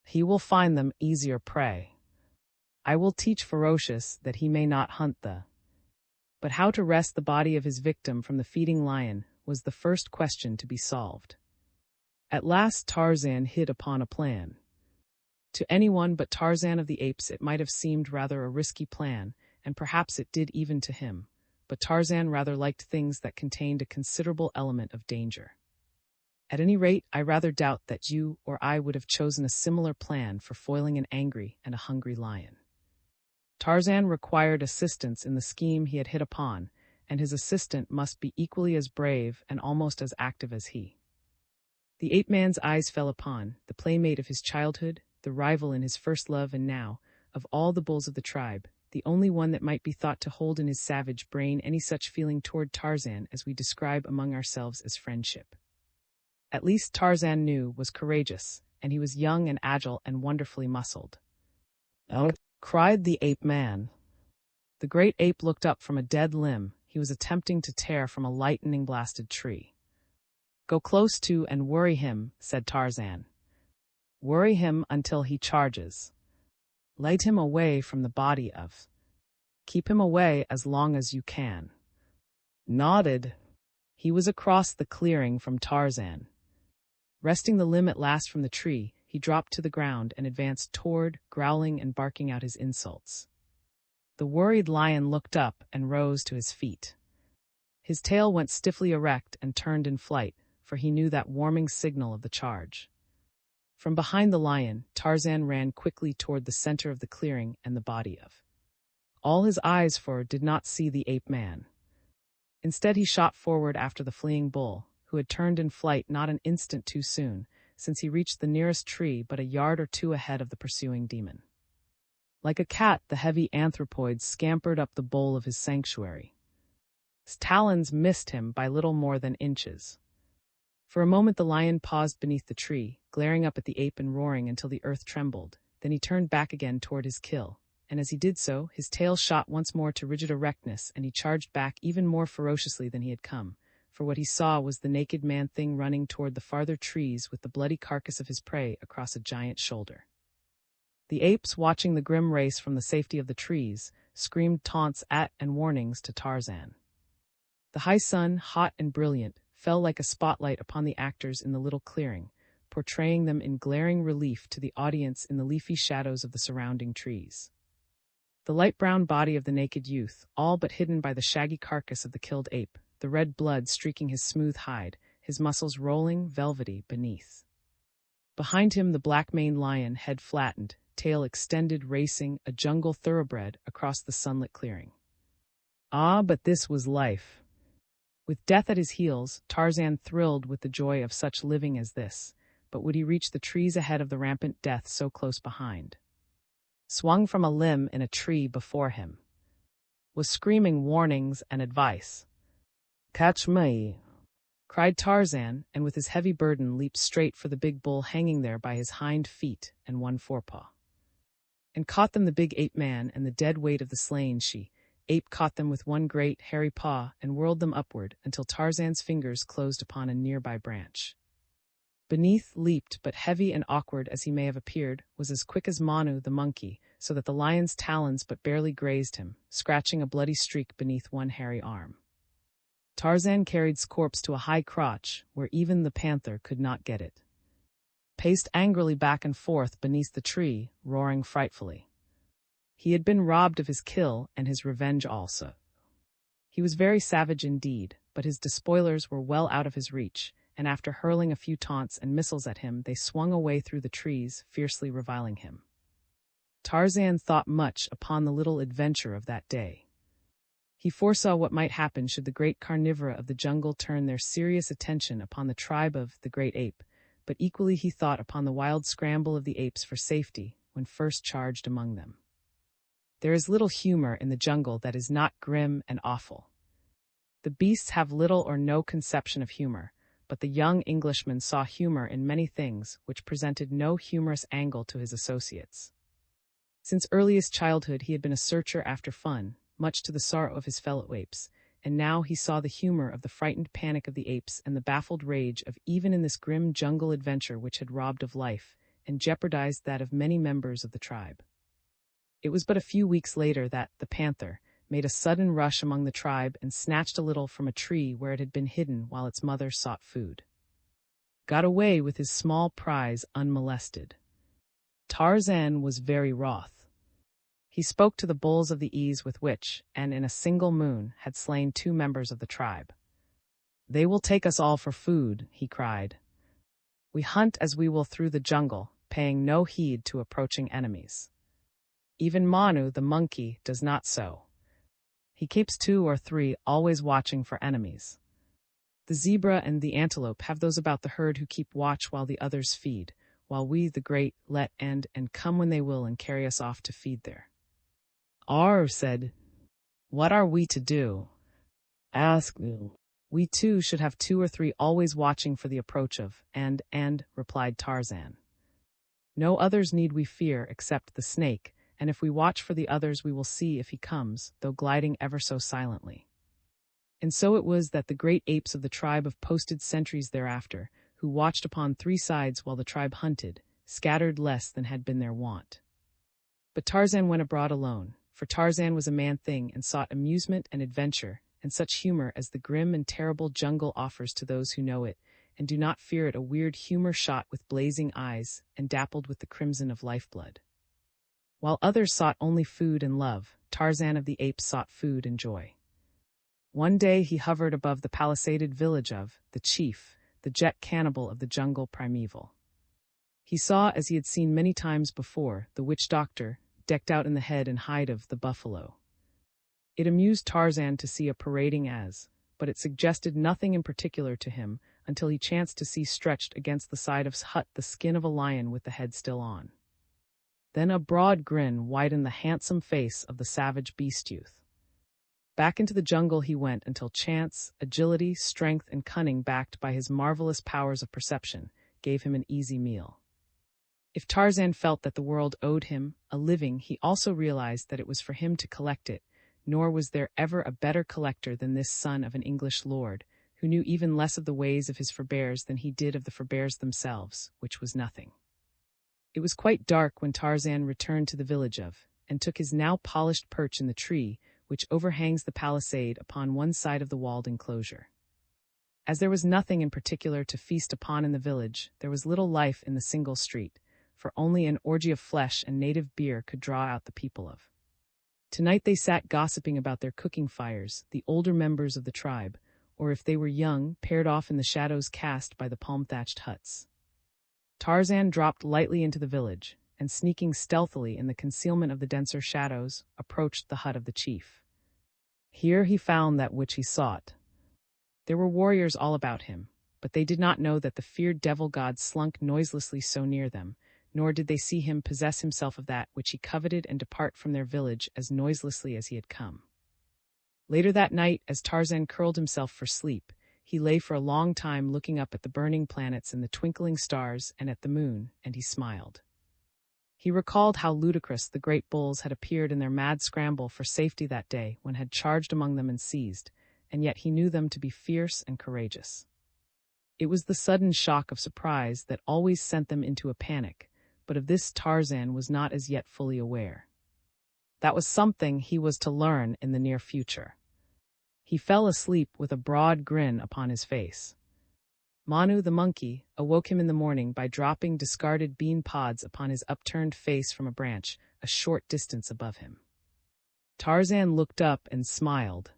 He will find them easier prey. I will teach Ferocious that he may not hunt the. But how to wrest the body of his victim from the feeding lion was the first question to be solved. At last Tarzan hit upon a plan. To anyone but Tarzan of the Apes it might have seemed rather a risky plan, and perhaps it did even to him, but Tarzan rather liked things that contained a considerable element of danger. At any rate, I rather doubt that you or I would have chosen a similar plan for foiling an angry and a hungry lion. Tarzan required assistance in the scheme he had hit upon, and his assistant must be equally as brave and almost as active as he. The ape-man's eyes fell upon the playmate of his childhood, the rival in his first love, and now, of all the bulls of the tribe, the only one that might be thought to hold in his savage brain any such feeling toward Tarzan as we describe among ourselves as friendship. At least Tarzan knew was courageous, and he was young and agile and wonderfully muscled. "Oh!" cried the ape-man. The great ape looked up from a dead limb he was attempting to tear from a lightning-blasted tree. "Go close to and worry him," said Tarzan. "Worry him until he charges. Light him away from the body of. Keep him away as long as you can." Nodded. He was across the clearing from Tarzan. Wresting the limb at last from the tree, he dropped to the ground and advanced toward, growling and barking out his insults. The worried lion looked up and rose to his feet. His tail went stiffly erect and turned in flight, for he knew that warning signal of the charge. From behind the lion, Tarzan ran quickly toward the center of the clearing and the body of. All his eyes for did not see the ape-man. Instead he shot forward after the fleeing bull, who had turned in flight not an instant too soon, since he reached the nearest tree but a yard or two ahead of the pursuing demon. Like a cat, the heavy anthropoid scampered up the bole of his sanctuary. His talons missed him by little more than inches. For a moment the lion paused beneath the tree, glaring up at the ape and roaring until the earth trembled. Then he turned back again toward his kill, and as he did so, his tail shot once more to rigid erectness, and he charged back even more ferociously than he had come, for what he saw was the naked man-thing running toward the farther trees with the bloody carcass of his prey across a giant shoulder. The apes, watching the grim race from the safety of the trees, screamed taunts at and warnings to Tarzan. The high sun, hot and brilliant, fell like a spotlight upon the actors in the little clearing, portraying them in glaring relief to the audience in the leafy shadows of the surrounding trees. The light brown body of the naked youth, all but hidden by the shaggy carcass of the killed ape, the red blood streaking his smooth hide, his muscles rolling, velvety, beneath. Behind him the black-maned lion, head flattened, tail extended, racing, a jungle thoroughbred, across the sunlit clearing. Ah, but this was life! With death at his heels, Tarzan thrilled with the joy of such living as this, but would he reach the trees ahead of the rampant death so close behind? Swung from a limb in a tree before him, was screaming warnings and advice. "Catch me!" cried Tarzan, and with his heavy burden leaped straight for the big bull hanging there by his hind feet and one forepaw. And caught them the big ape-man, and the dead weight of the slain she-ape caught them with one great, hairy paw and whirled them upward until Tarzan's fingers closed upon a nearby branch. Beneath, leaped, but heavy and awkward as he may have appeared, was as quick as Manu the monkey, so that the lion's talons but barely grazed him, scratching a bloody streak beneath one hairy arm. Tarzan carried corpse to a high crotch, where even the panther could not get it. Paced angrily back and forth beneath the tree, roaring frightfully. He had been robbed of his kill and his revenge also. He was very savage indeed, but his despoilers were well out of his reach, and after hurling a few taunts and missiles at him, they swung away through the trees, fiercely reviling him. Tarzan thought much upon the little adventure of that day. He foresaw what might happen should the great carnivora of the jungle turn their serious attention upon the tribe of the great ape, but equally he thought upon the wild scramble of the apes for safety when first charged among them. There is little humor in the jungle that is not grim and awful. The beasts have little or no conception of humor, but the young Englishman saw humor in many things which presented no humorous angle to his associates. Since earliest childhood he had been a searcher after fun, much to the sorrow of his fellow apes, and now he saw the humor of the frightened panic of the apes and the baffled rage of even in this grim jungle adventure which had robbed of life and jeopardized that of many members of the tribe. It was but a few weeks later that the panther made a sudden rush among the tribe and snatched a little from a tree where it had been hidden while its mother sought food. Got away with his small prize unmolested. Tarzan was very wroth. He spoke to the bulls of the ease with which, and in a single moon, had slain 2 members of the tribe. "They will take us all for food," he cried. "We hunt as we will through the jungle, paying no heed to approaching enemies. Even Manu, the monkey, does not so. He keeps 2 or 3, always watching for enemies. The zebra and the antelope have those about the herd who keep watch while the others feed, while we, the great, let end and come when they will and carry us off to feed there." Ar said, "What are we to do?" Ask you. "We too should have 2 or 3 always watching for the approach of, and," replied Tarzan. "No others need we fear except the snake, and if we watch for the others we will see if he comes, though gliding ever so silently." And so it was that the great apes of the tribe of posted sentries thereafter, who watched upon 3 sides while the tribe hunted, scattered less than had been their wont. But Tarzan went abroad alone, for Tarzan was a man-thing and sought amusement and adventure, and such humor as the grim and terrible jungle offers to those who know it, and do not fear it, a weird humor shot with blazing eyes and dappled with the crimson of lifeblood. While others sought only food and love, Tarzan of the Apes sought food and joy. One day he hovered above the palisaded village of the chief, the jet cannibal of the jungle primeval. He saw, as he had seen many times before, the witch doctor, decked out in the head and hide of the buffalo. It amused Tarzan to see a parading as, but it suggested nothing in particular to him until he chanced to see stretched against the side of his hut the skin of a lion with the head still on. Then a broad grin widened the handsome face of the savage beast youth. Back into the jungle he went until chance, agility, strength, and cunning backed by his marvelous powers of perception gave him an easy meal. If Tarzan felt that the world owed him a living, he also realized that it was for him to collect it, nor was there ever a better collector than this son of an English lord, who knew even less of the ways of his forebears than he did of the forebears themselves, which was nothing. It was quite dark when Tarzan returned to the village of, and took his now polished perch in the tree, which overhangs the palisade upon one side of the walled enclosure. As there was nothing in particular to feast upon in the village, there was little life in the single street, for only an orgy of flesh and native beer could draw out the people of. Tonight they sat gossiping about their cooking fires, the older members of the tribe, or if they were young, paired off in the shadows cast by the palm-thatched huts. Tarzan dropped lightly into the village, and sneaking stealthily in the concealment of the denser shadows, approached the hut of the chief. Here he found that which he sought. There were warriors all about him, but they did not know that the feared devil god slunk noiselessly so near them, nor did they see him possess himself of that which he coveted and depart from their village as noiselessly as he had come. Later that night, as Tarzan curled himself for sleep, he lay for a long time looking up at the burning planets and the twinkling stars and at the moon, and he smiled. He recalled how ludicrous the great bulls had appeared in their mad scramble for safety that day when had charged among them and seized, and yet he knew them to be fierce and courageous. It was the sudden shock of surprise that always sent them into a panic, but of this Tarzan was not as yet fully aware. That was something he was to learn in the near future. He fell asleep with a broad grin upon his face. Manu the monkey awoke him in the morning by dropping discarded bean pods upon his upturned face from a branch a short distance above him. Tarzan looked up and smiled.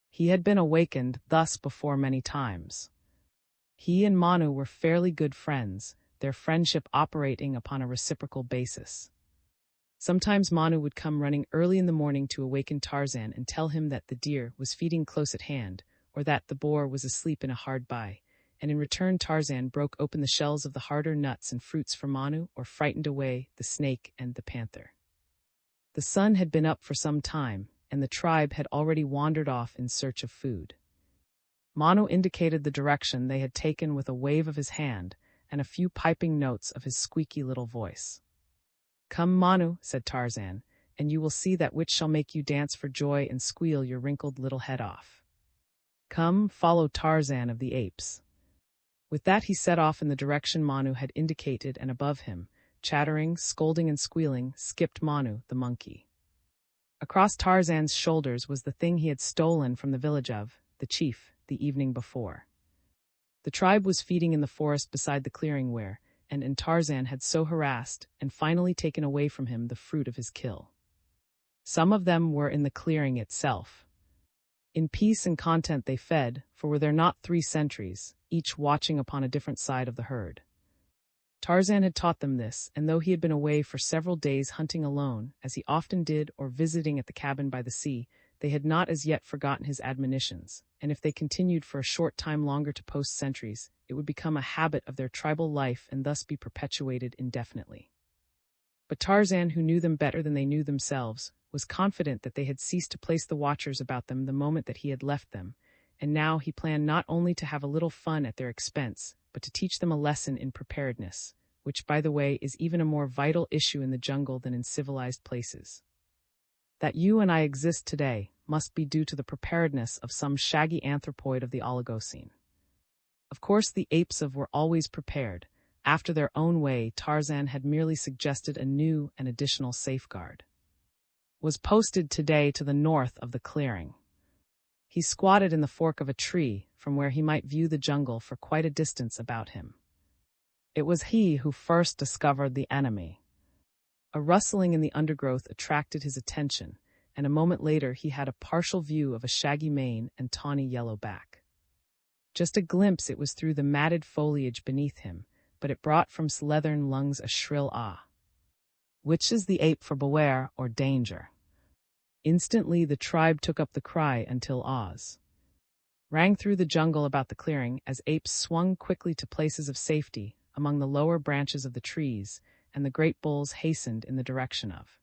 He had been awakened thus before many times. He and Manu were fairly good friends, their friendship operating upon a reciprocal basis. Sometimes Manu would come running early in the morning to awaken Tarzan and tell him that the deer was feeding close at hand, or that the boar was asleep in a hard by, and in return Tarzan broke open the shells of the harder nuts and fruits for Manu or frightened away the snake and the panther. The sun had been up for some time, and the tribe had already wandered off in search of food. Manu indicated the direction they had taken with a wave of his hand and a few piping notes of his squeaky little voice. "Come, Manu," said Tarzan, and you will see that which shall make you dance for joy and squeal your wrinkled little head off. Come, follow Tarzan of the apes." With that he set off in the direction Manu had indicated, and above him, chattering, scolding and squealing, skipped Manu, the monkey. Across Tarzan's shoulders was the thing he had stolen from the village of the chief the evening before. The tribe was feeding in the forest beside the clearing where, and Tarzan had so harassed and finally taken away from him the fruit of his kill. Some of them were in the clearing itself. In peace and content they fed, for were there not 3 sentries, each watching upon a different side of the herd. Tarzan had taught them this, and though he had been away for several days hunting alone, as he often did, or visiting at the cabin by the sea, they had not as yet forgotten his admonitions, and if they continued for a short time longer to post sentries, it would become a habit of their tribal life and thus be perpetuated indefinitely. But Tarzan, who knew them better than they knew themselves, was confident that they had ceased to place the watchers about them the moment that he had left them, and now he planned not only to have a little fun at their expense, but to teach them a lesson in preparedness, which, by the way, is even a more vital issue in the jungle than in civilized places. That you and I exist today must be due to the preparedness of some shaggy anthropoid of the Oligocene. Of course, the apes were always prepared. After their own way, Tarzan had merely suggested a new and additional safeguard. Was posted today to the north of the clearing. He squatted in the fork of a tree, from where he might view the jungle for quite a distance about him. It was he who first discovered the enemy. A rustling in the undergrowth attracted his attention, and a moment later he had a partial view of a shaggy mane and tawny yellow back. Just a glimpse it was through the matted foliage beneath him, but it brought from his leathern lungs a shrill ah. Which is the ape for beware or danger? Instantly the tribe took up the cry until Oz rang through the jungle about the clearing as apes swung quickly to places of safety among the lower branches of the trees, and the great bulls hastened in the direction of.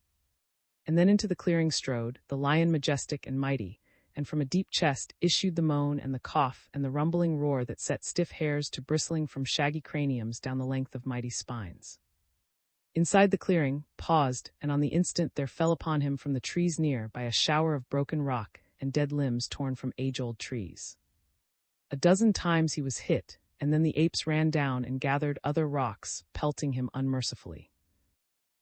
And then into the clearing strode the lion majestic and mighty, and from a deep chest issued the moan and the cough and the rumbling roar that set stiff hairs to bristling from shaggy craniums down the length of mighty spines. Inside the clearing, paused, and on the instant there fell upon him from the trees near by a shower of broken rock and dead limbs torn from age-old trees. A dozen times he was hit, and then the apes ran down and gathered other rocks, pelting him unmercifully.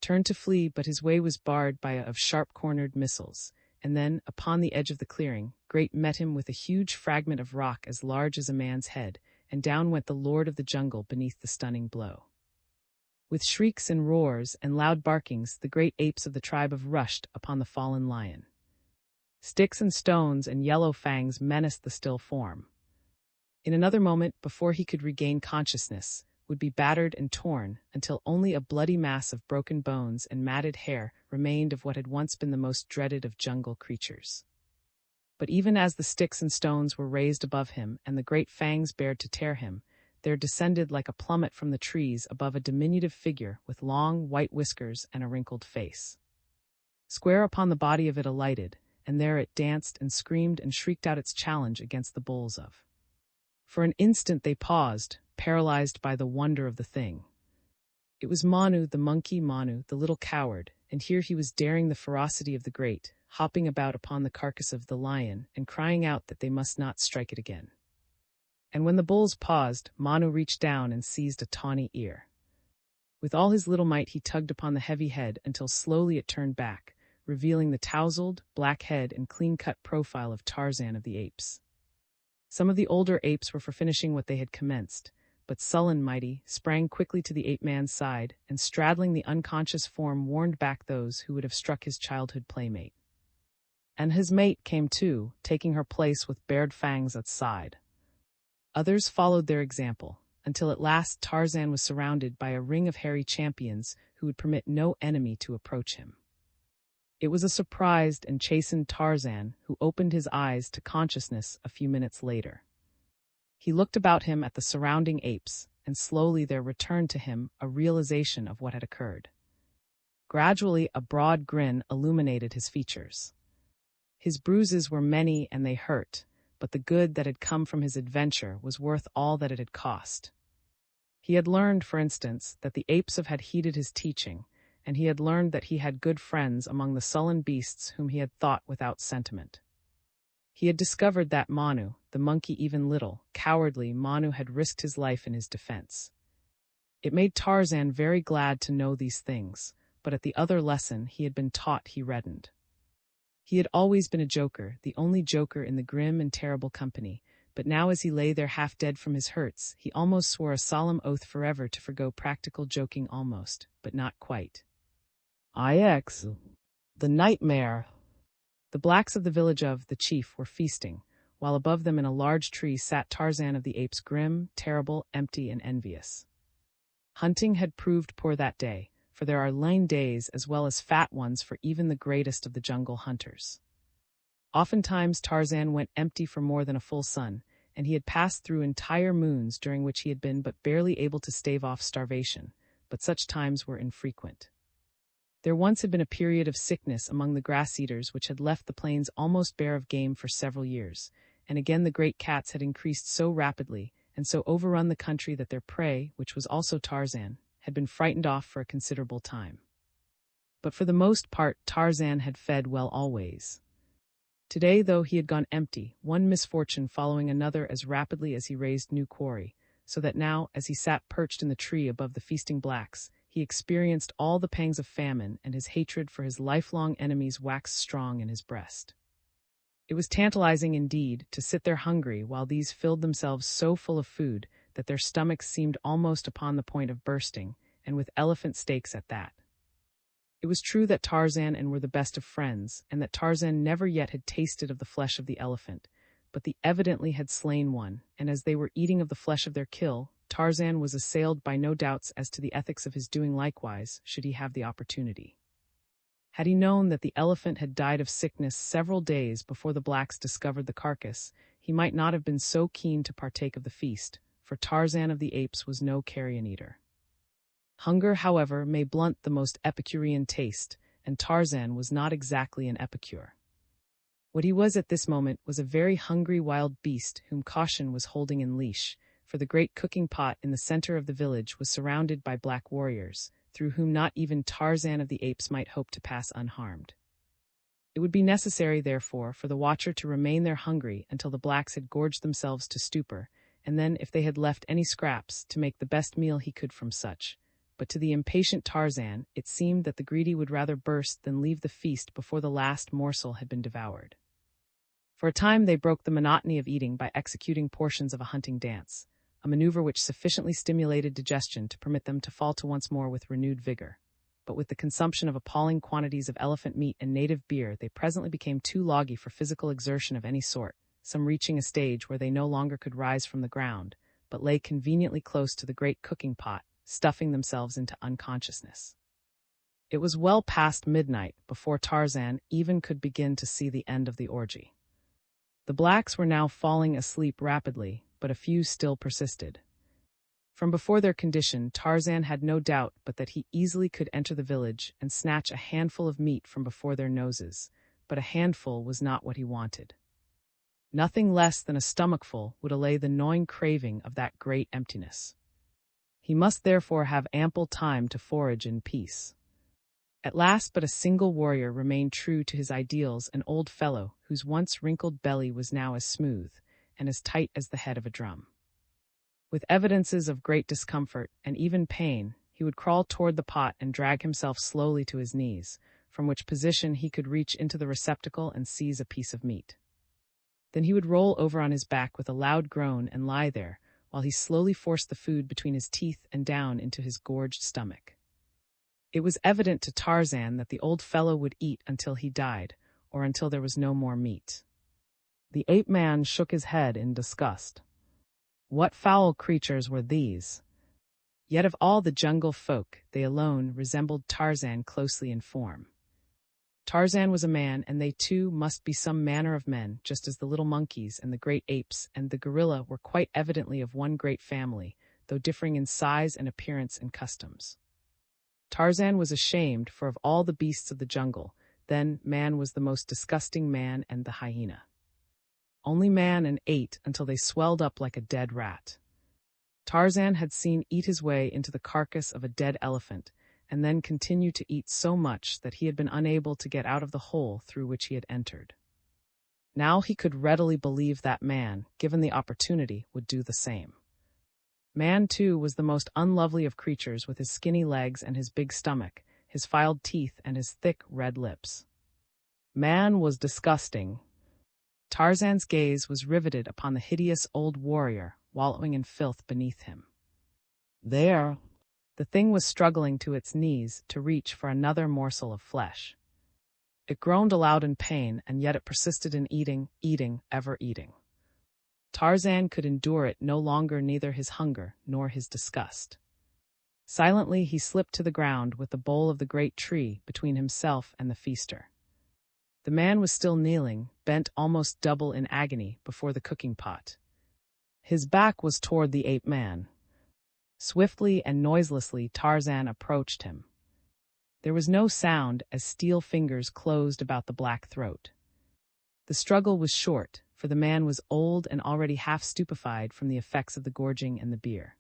Turned to flee, but his way was barred by a of sharp-cornered missiles, and then, upon the edge of the clearing, Great met him with a huge fragment of rock as large as a man's head, and down went the lord of the jungle beneath the stunning blow. With shrieks and roars and loud barkings, the great apes of the tribe rushed upon the fallen lion. Sticks and stones and yellow fangs menaced the still form. In another moment, before he could regain consciousness, would be battered and torn, until only a bloody mass of broken bones and matted hair remained of what had once been the most dreaded of jungle creatures. But even as the sticks and stones were raised above him and the great fangs bared to tear him, there descended like a plummet from the trees above a diminutive figure with long, white whiskers and a wrinkled face. Square upon the body of it alighted, and there it danced and screamed and shrieked out its challenge against the bulls of. For an instant they paused, paralyzed by the wonder of the thing. It was Manu, the monkey Manu, the little coward, and here he was daring the ferocity of the great, hopping about upon the carcass of the lion and crying out that they must not strike it again. And when the bulls paused, Manu reached down and seized a tawny ear. With all his little might he tugged upon the heavy head until slowly it turned back, revealing the tousled, black head and clean-cut profile of Tarzan of the apes. Some of the older apes were for finishing what they had commenced, but sullen Mighty sprang quickly to the ape-man's side and, straddling the unconscious form, warned back those who would have struck his childhood playmate. And his mate came too, taking her place with bared fangs at side. Others followed their example, until at last Tarzan was surrounded by a ring of hairy champions who would permit no enemy to approach him. It was a surprised and chastened Tarzan who opened his eyes to consciousness a few minutes later. He looked about him at the surrounding apes, and slowly there returned to him a realization of what had occurred. Gradually a broad grin illuminated his features. His bruises were many and they hurt, but the good that had come from his adventure was worth all that it had cost. He had learned, for instance, that the apes had heeded his teaching, and he had learned that he had good friends among the sullen beasts whom he had thought without sentiment. He had discovered that Manu, the monkey even little, cowardly Manu had risked his life in his defense. It made Tarzan very glad to know these things, but at the other lesson he had been taught he reddened. He had always been a joker, the only joker in the grim and terrible company, but now as he lay there half dead from his hurts, he almost swore a solemn oath forever to forgo practical joking almost, but not quite. IX. The nightmare. The blacks of the village of the chief were feasting, while above them in a large tree sat Tarzan of the Apes, grim, terrible, empty, and envious. Hunting had proved poor that day, for there are lean days as well as fat ones for even the greatest of the jungle hunters. Oftentimes Tarzan went empty for more than a full sun, and he had passed through entire moons during which he had been but barely able to stave off starvation, but such times were infrequent. There once had been a period of sickness among the grass-eaters which had left the plains almost bare of game for several years, and again the great cats had increased so rapidly and so overrun the country that their prey, which was also Tarzan, had been frightened off for a considerable time. But for the most part Tarzan had fed well always. Today, though he had gone empty, one misfortune following another as rapidly as he raised new quarry, so that now, as he sat perched in the tree above the feasting blacks, he experienced all the pangs of famine, and his hatred for his lifelong enemies waxed strong in his breast. It was tantalizing indeed to sit there hungry while these filled themselves so full of food that their stomachs seemed almost upon the point of bursting, and with elephant steaks at that. It was true that Tarzan and were the best of friends, and that Tarzan never yet had tasted of the flesh of the elephant, but they evidently had slain one, and as they were eating of the flesh of their kill, Tarzan was assailed by no doubts as to the ethics of his doing likewise, should he have the opportunity. Had he known that the elephant had died of sickness several days before the blacks discovered the carcass, he might not have been so keen to partake of the feast, for Tarzan of the Apes was no carrion eater. Hunger, however, may blunt the most Epicurean taste, and Tarzan was not exactly an epicure. What he was at this moment was a very hungry wild beast whom caution was holding in leash, for the great cooking pot in the center of the village was surrounded by black warriors, through whom not even Tarzan of the Apes might hope to pass unharmed. It would be necessary, therefore, for the watcher to remain there hungry until the blacks had gorged themselves to stupor, and then, if they had left any scraps, to make the best meal he could from such. But to the impatient Tarzan, it seemed that the greedy would rather burst than leave the feast before the last morsel had been devoured. For a time they broke the monotony of eating by executing portions of a hunting dance, a maneuver which sufficiently stimulated digestion to permit them to fall to once more with renewed vigor. But with the consumption of appalling quantities of elephant meat and native beer, they presently became too loggy for physical exertion of any sort, some reaching a stage where they no longer could rise from the ground, but lay conveniently close to the great cooking pot, stuffing themselves into unconsciousness. It was well past midnight before Tarzan even could begin to see the end of the orgy. The blacks were now falling asleep rapidly, but a few still persisted. From before their condition, Tarzan had no doubt but that he easily could enter the village and snatch a handful of meat from before their noses, but a handful was not what he wanted. Nothing less than a stomachful would allay the gnawing craving of that great emptiness. He must therefore have ample time to forage in peace. At last but a single warrior remained true to his ideals, an old fellow whose once wrinkled belly was now as smooth and as tight as the head of a drum. With evidences of great discomfort and even pain, he would crawl toward the pot and drag himself slowly to his knees, from which position he could reach into the receptacle and seize a piece of meat. Then he would roll over on his back with a loud groan and lie there, while he slowly forced the food between his teeth and down into his gorged stomach. It was evident to Tarzan that the old fellow would eat until he died, or until there was no more meat. The ape-man shook his head in disgust. What foul creatures were these? Yet of all the jungle folk, they alone resembled Tarzan closely in form. Tarzan was a man, and they too must be some manner of men, just as the little monkeys and the great apes and the gorilla were quite evidently of one great family, though differing in size and appearance and customs. Tarzan was ashamed, for of all the beasts of the jungle, then man was the most disgusting man and the hyena. Only man and ate until they swelled up like a dead rat. Tarzan had seen eat his way into the carcass of a dead elephant, and then continue to eat so much that he had been unable to get out of the hole through which he had entered. Now he could readily believe that man, given the opportunity, would do the same. Man, too, was the most unlovely of creatures, with his skinny legs and his big stomach, his filed teeth and his thick, red lips. Man was disgusting. Tarzan's gaze was riveted upon the hideous old warrior, wallowing in filth beneath him. There, the thing was struggling to its knees to reach for another morsel of flesh. It groaned aloud in pain, and yet it persisted in eating, ever eating. Tarzan could endure it no longer, neither his hunger nor his disgust. Silently he slipped to the ground with the bole of the great tree between himself and the feaster. The man was still kneeling, bent almost double in agony before the cooking pot. His back was toward the ape-man. Swiftly and noiselessly Tarzan approached him. There was no sound as steel fingers closed about the black throat. The struggle was short, for the man was old and already half stupefied from the effects of the gorging and the beer.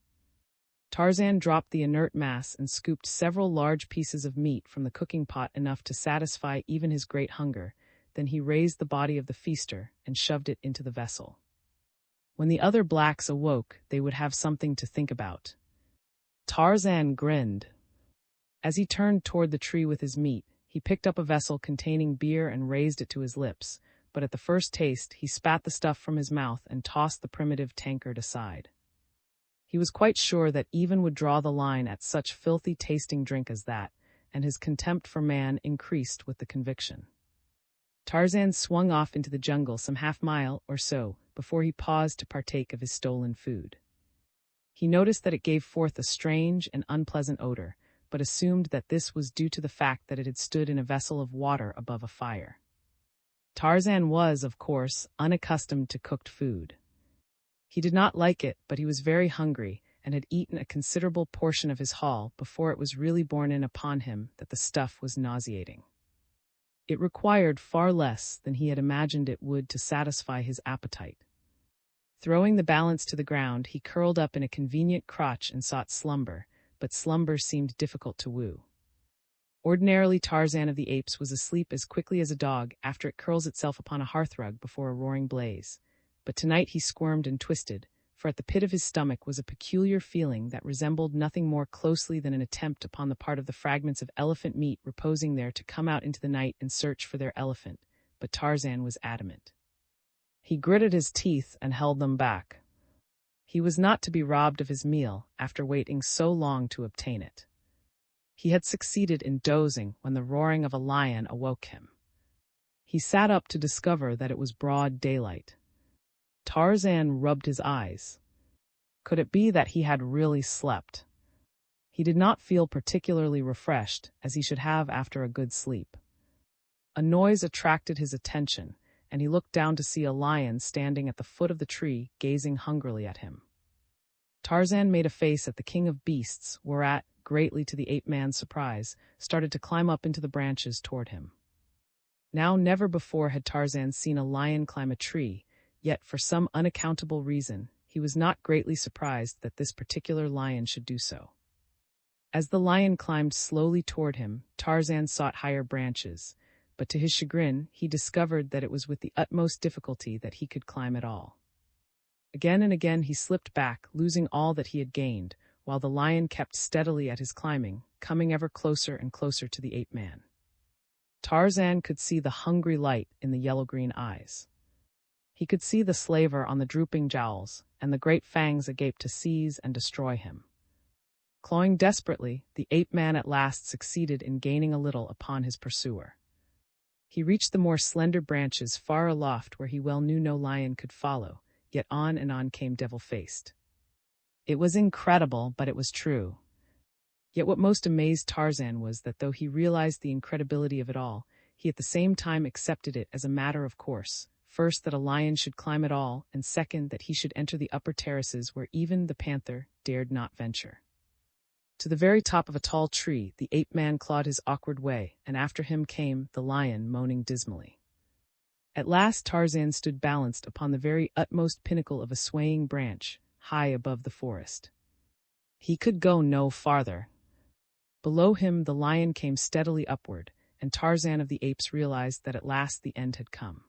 Tarzan dropped the inert mass and scooped several large pieces of meat from the cooking pot, enough to satisfy even his great hunger. Then he raised the body of the feaster and shoved it into the vessel. When the other blacks awoke, they would have something to think about. Tarzan grinned. As he turned toward the tree with his meat, he picked up a vessel containing beer and raised it to his lips, but at the first taste he spat the stuff from his mouth and tossed the primitive tankard aside. He was quite sure that even would draw the line at such filthy-tasting drink as that, and his contempt for man increased with the conviction. Tarzan swung off into the jungle some half-mile or so before he paused to partake of his stolen food. He noticed that it gave forth a strange and unpleasant odor, but assumed that this was due to the fact that it had stood in a vessel of water above a fire. Tarzan was, of course, unaccustomed to cooked food. He did not like it, but he was very hungry and had eaten a considerable portion of his haul before it was really borne in upon him that the stuff was nauseating. It required far less than he had imagined it would to satisfy his appetite. Throwing the balance to the ground, he curled up in a convenient crotch and sought slumber, but slumber seemed difficult to woo. Ordinarily, Tarzan of the Apes was asleep as quickly as a dog after it curls itself upon a hearthrug before a roaring blaze. But tonight he squirmed and twisted, for at the pit of his stomach was a peculiar feeling that resembled nothing more closely than an attempt upon the part of the fragments of elephant meat reposing there to come out into the night and search for their elephant, but Tarzan was adamant. He gritted his teeth and held them back. He was not to be robbed of his meal after waiting so long to obtain it. He had succeeded in dozing when the roaring of a lion awoke him. He sat up to discover that it was broad daylight. Tarzan rubbed his eyes. Could it be that he had really slept? He did not feel particularly refreshed, as he should have after a good sleep. A noise attracted his attention, and he looked down to see a lion standing at the foot of the tree, gazing hungrily at him. Tarzan made a face at the king of beasts, whereat, greatly to the ape-man's surprise, started to climb up into the branches toward him. Now never before had Tarzan seen a lion climb a tree, yet for some unaccountable reason, he was not greatly surprised that this particular lion should do so. As the lion climbed slowly toward him, Tarzan sought higher branches, but to his chagrin, he discovered that it was with the utmost difficulty that he could climb at all. Again and again he slipped back, losing all that he had gained, while the lion kept steadily at his climbing, coming ever closer and closer to the ape-man. Tarzan could see the hungry light in the yellow-green eyes. He could see the slaver on the drooping jowls, and the great fangs agape to seize and destroy him. Clawing desperately, the ape-man at last succeeded in gaining a little upon his pursuer. He reached the more slender branches far aloft where he well knew no lion could follow, yet on and on came devil-faced. It was incredible, but it was true. Yet what most amazed Tarzan was that though he realized the incredibility of it all, he at the same time accepted it as a matter of course. First, that a lion should climb at all, and second, that he should enter the upper terraces where even the panther dared not venture. To the very top of a tall tree, the ape-man clawed his awkward way, and after him came the lion, moaning dismally. At last Tarzan stood balanced upon the very utmost pinnacle of a swaying branch, high above the forest. He could go no farther. Below him, the lion came steadily upward, and Tarzan of the Apes realized that at last the end had come.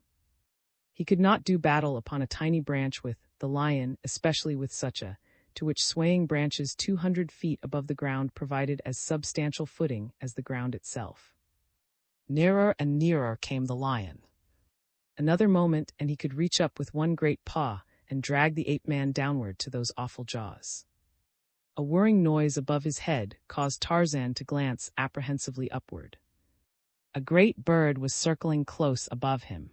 He could not do battle upon a tiny branch with the lion, especially with such a, to which swaying branches 200 feet above the ground provided as substantial footing as the ground itself. Nearer and nearer came the lion. Another moment, and he could reach up with one great paw and drag the ape-man downward to those awful jaws. A whirring noise above his head caused Tarzan to glance apprehensively upward. A great bird was circling close above him.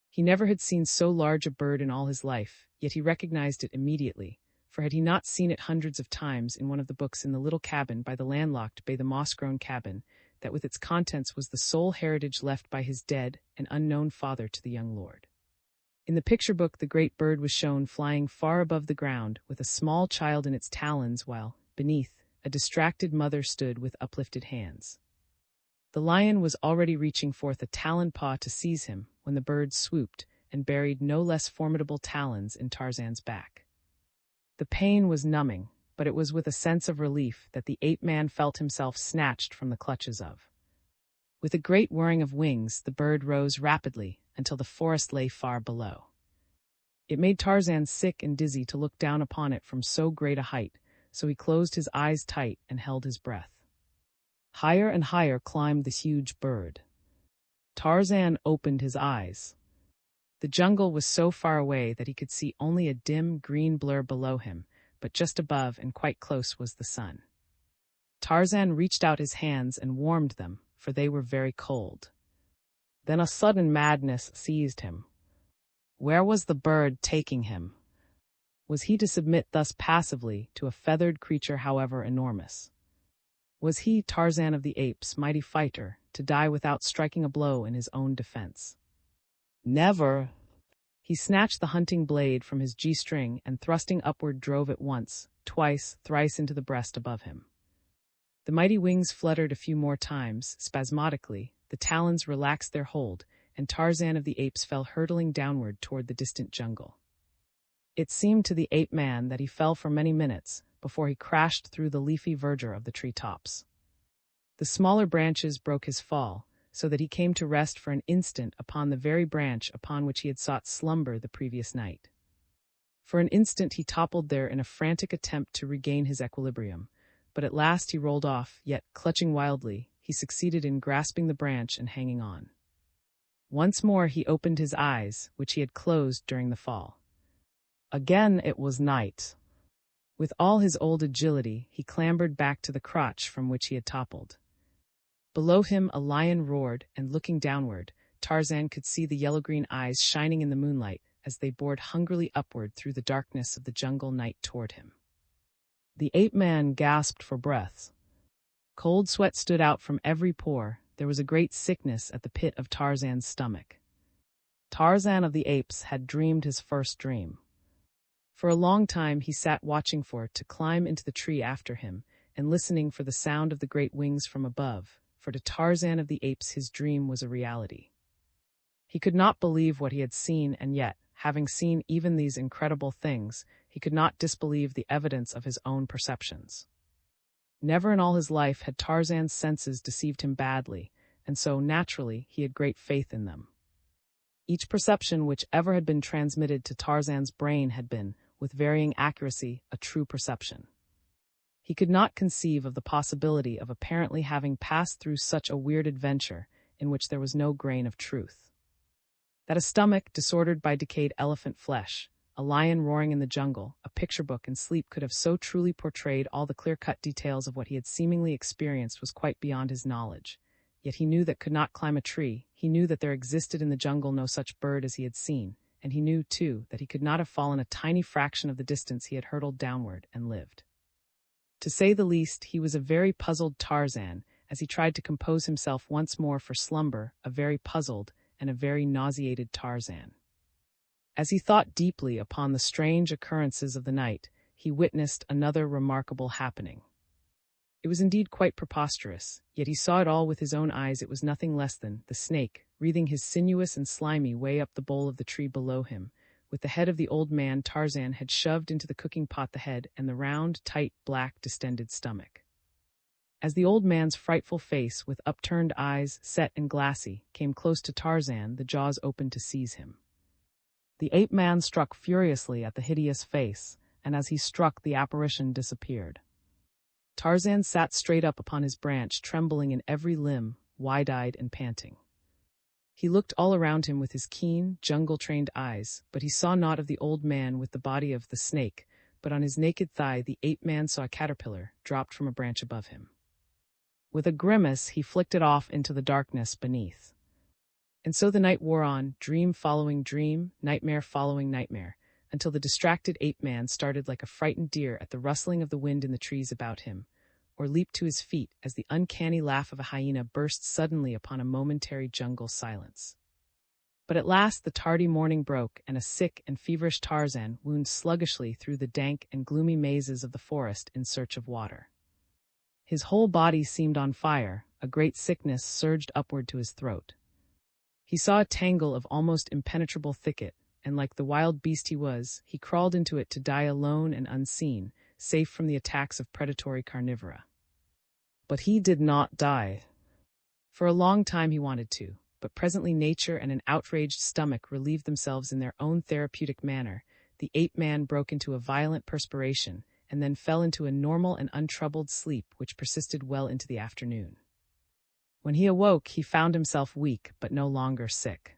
He never had seen so large a bird in all his life, yet he recognized it immediately, for had he not seen it hundreds of times in one of the books in the little cabin by the landlocked bay, the moss-grown cabin, that with its contents was the sole heritage left by his dead and unknown father to the young lord. In the picture book, the great bird was shown flying far above the ground with a small child in its talons, while, beneath, a distracted mother stood with uplifted hands. The lion was already reaching forth a talon paw to seize him when the bird swooped and buried no less formidable talons in Tarzan's back. The pain was numbing, but it was with a sense of relief that the ape-man felt himself snatched from the clutches of. With a great whirring of wings, the bird rose rapidly until the forest lay far below. It made Tarzan sick and dizzy to look down upon it from so great a height, so he closed his eyes tight and held his breath. Higher and higher climbed the huge bird. Tarzan opened his eyes. The jungle was so far away that he could see only a dim green blur below him, but just above and quite close was the sun. Tarzan reached out his hands and warmed them, for they were very cold. Then a sudden madness seized him. Where was the bird taking him? Was he to submit thus passively to a feathered creature however enormous? Was he, Tarzan of the Apes, mighty fighter, to die without striking a blow in his own defense? Never! He snatched the hunting blade from his G-string and thrusting upward drove it once, twice, thrice into the breast above him. The mighty wings fluttered a few more times, spasmodically, the talons relaxed their hold, and Tarzan of the Apes fell hurtling downward toward the distant jungle. It seemed to the ape-man that he fell for many minutes before he crashed through the leafy verdure of the tree-tops. The smaller branches broke his fall, so that he came to rest for an instant upon the very branch upon which he had sought slumber the previous night. For an instant he toppled there in a frantic attempt to regain his equilibrium, but at last he rolled off, yet, clutching wildly, he succeeded in grasping the branch and hanging on. Once more he opened his eyes, which he had closed during the fall. Again it was night. With all his old agility, he clambered back to the crotch from which he had toppled. Below him a lion roared, and looking downward, Tarzan could see the yellow-green eyes shining in the moonlight as they bored hungrily upward through the darkness of the jungle night toward him. The ape-man gasped for breath. Cold sweat stood out from every pore. There was a great sickness at the pit of Tarzan's stomach. Tarzan of the Apes had dreamed his first dream. For a long time he sat watching for it to climb into the tree after him, and listening for the sound of the great wings from above, for to Tarzan of the Apes his dream was a reality. He could not believe what he had seen, and yet, having seen even these incredible things, he could not disbelieve the evidence of his own perceptions. Never in all his life had Tarzan's senses deceived him badly, and so, naturally, he had great faith in them. Each perception which ever had been transmitted to Tarzan's brain had been, with varying accuracy, a true perception. He could not conceive of the possibility of apparently having passed through such a weird adventure in which there was no grain of truth. That a stomach disordered by decayed elephant flesh, a lion roaring in the jungle, a picture book, and sleep could have so truly portrayed all the clear-cut details of what he had seemingly experienced was quite beyond his knowledge. Yet he knew that could not climb a tree, he knew that there existed in the jungle no such bird as he had seen, and he knew, too, that he could not have fallen a tiny fraction of the distance he had hurtled downward and lived. To say the least, he was a very puzzled Tarzan, as he tried to compose himself once more for slumber, a very puzzled and a very nauseated Tarzan. As he thought deeply upon the strange occurrences of the night, he witnessed another remarkable happening. It was indeed quite preposterous, yet he saw it all with his own eyes. It was nothing less than the snake, wreathing his sinuous and slimy way up the bole of the tree below him, with the head of the old man Tarzan had shoved into the cooking pot, the head and the round, tight, black, distended stomach. As the old man's frightful face, with upturned eyes, set and glassy, came close to Tarzan, the jaws opened to seize him. The ape-man struck furiously at the hideous face, and as he struck, the apparition disappeared. Tarzan sat straight up upon his branch, trembling in every limb, wide-eyed and panting. He looked all around him with his keen, jungle-trained eyes, but he saw naught of the old man with the body of the snake, but on his naked thigh the ape-man saw a caterpillar dropped from a branch above him. With a grimace, he flicked it off into the darkness beneath. And so the night wore on, dream following dream, nightmare following nightmare, until the distracted ape-man started like a frightened deer at the rustling of the wind in the trees about him, or leaped to his feet as the uncanny laugh of a hyena burst suddenly upon a momentary jungle silence. But at last the tardy morning broke, and a sick and feverish Tarzan wound sluggishly through the dank and gloomy mazes of the forest in search of water. His whole body seemed on fire, a great sickness surged upward to his throat. He saw a tangle of almost impenetrable thicket, and like the wild beast he was, he crawled into it to die alone and unseen, safe from the attacks of predatory carnivora. But he did not die. For a long time he wanted to, but presently nature and an outraged stomach relieved themselves in their own therapeutic manner. The ape-man broke into a violent perspiration, and then fell into a normal and untroubled sleep which persisted well into the afternoon. When he awoke, he found himself weak but no longer sick.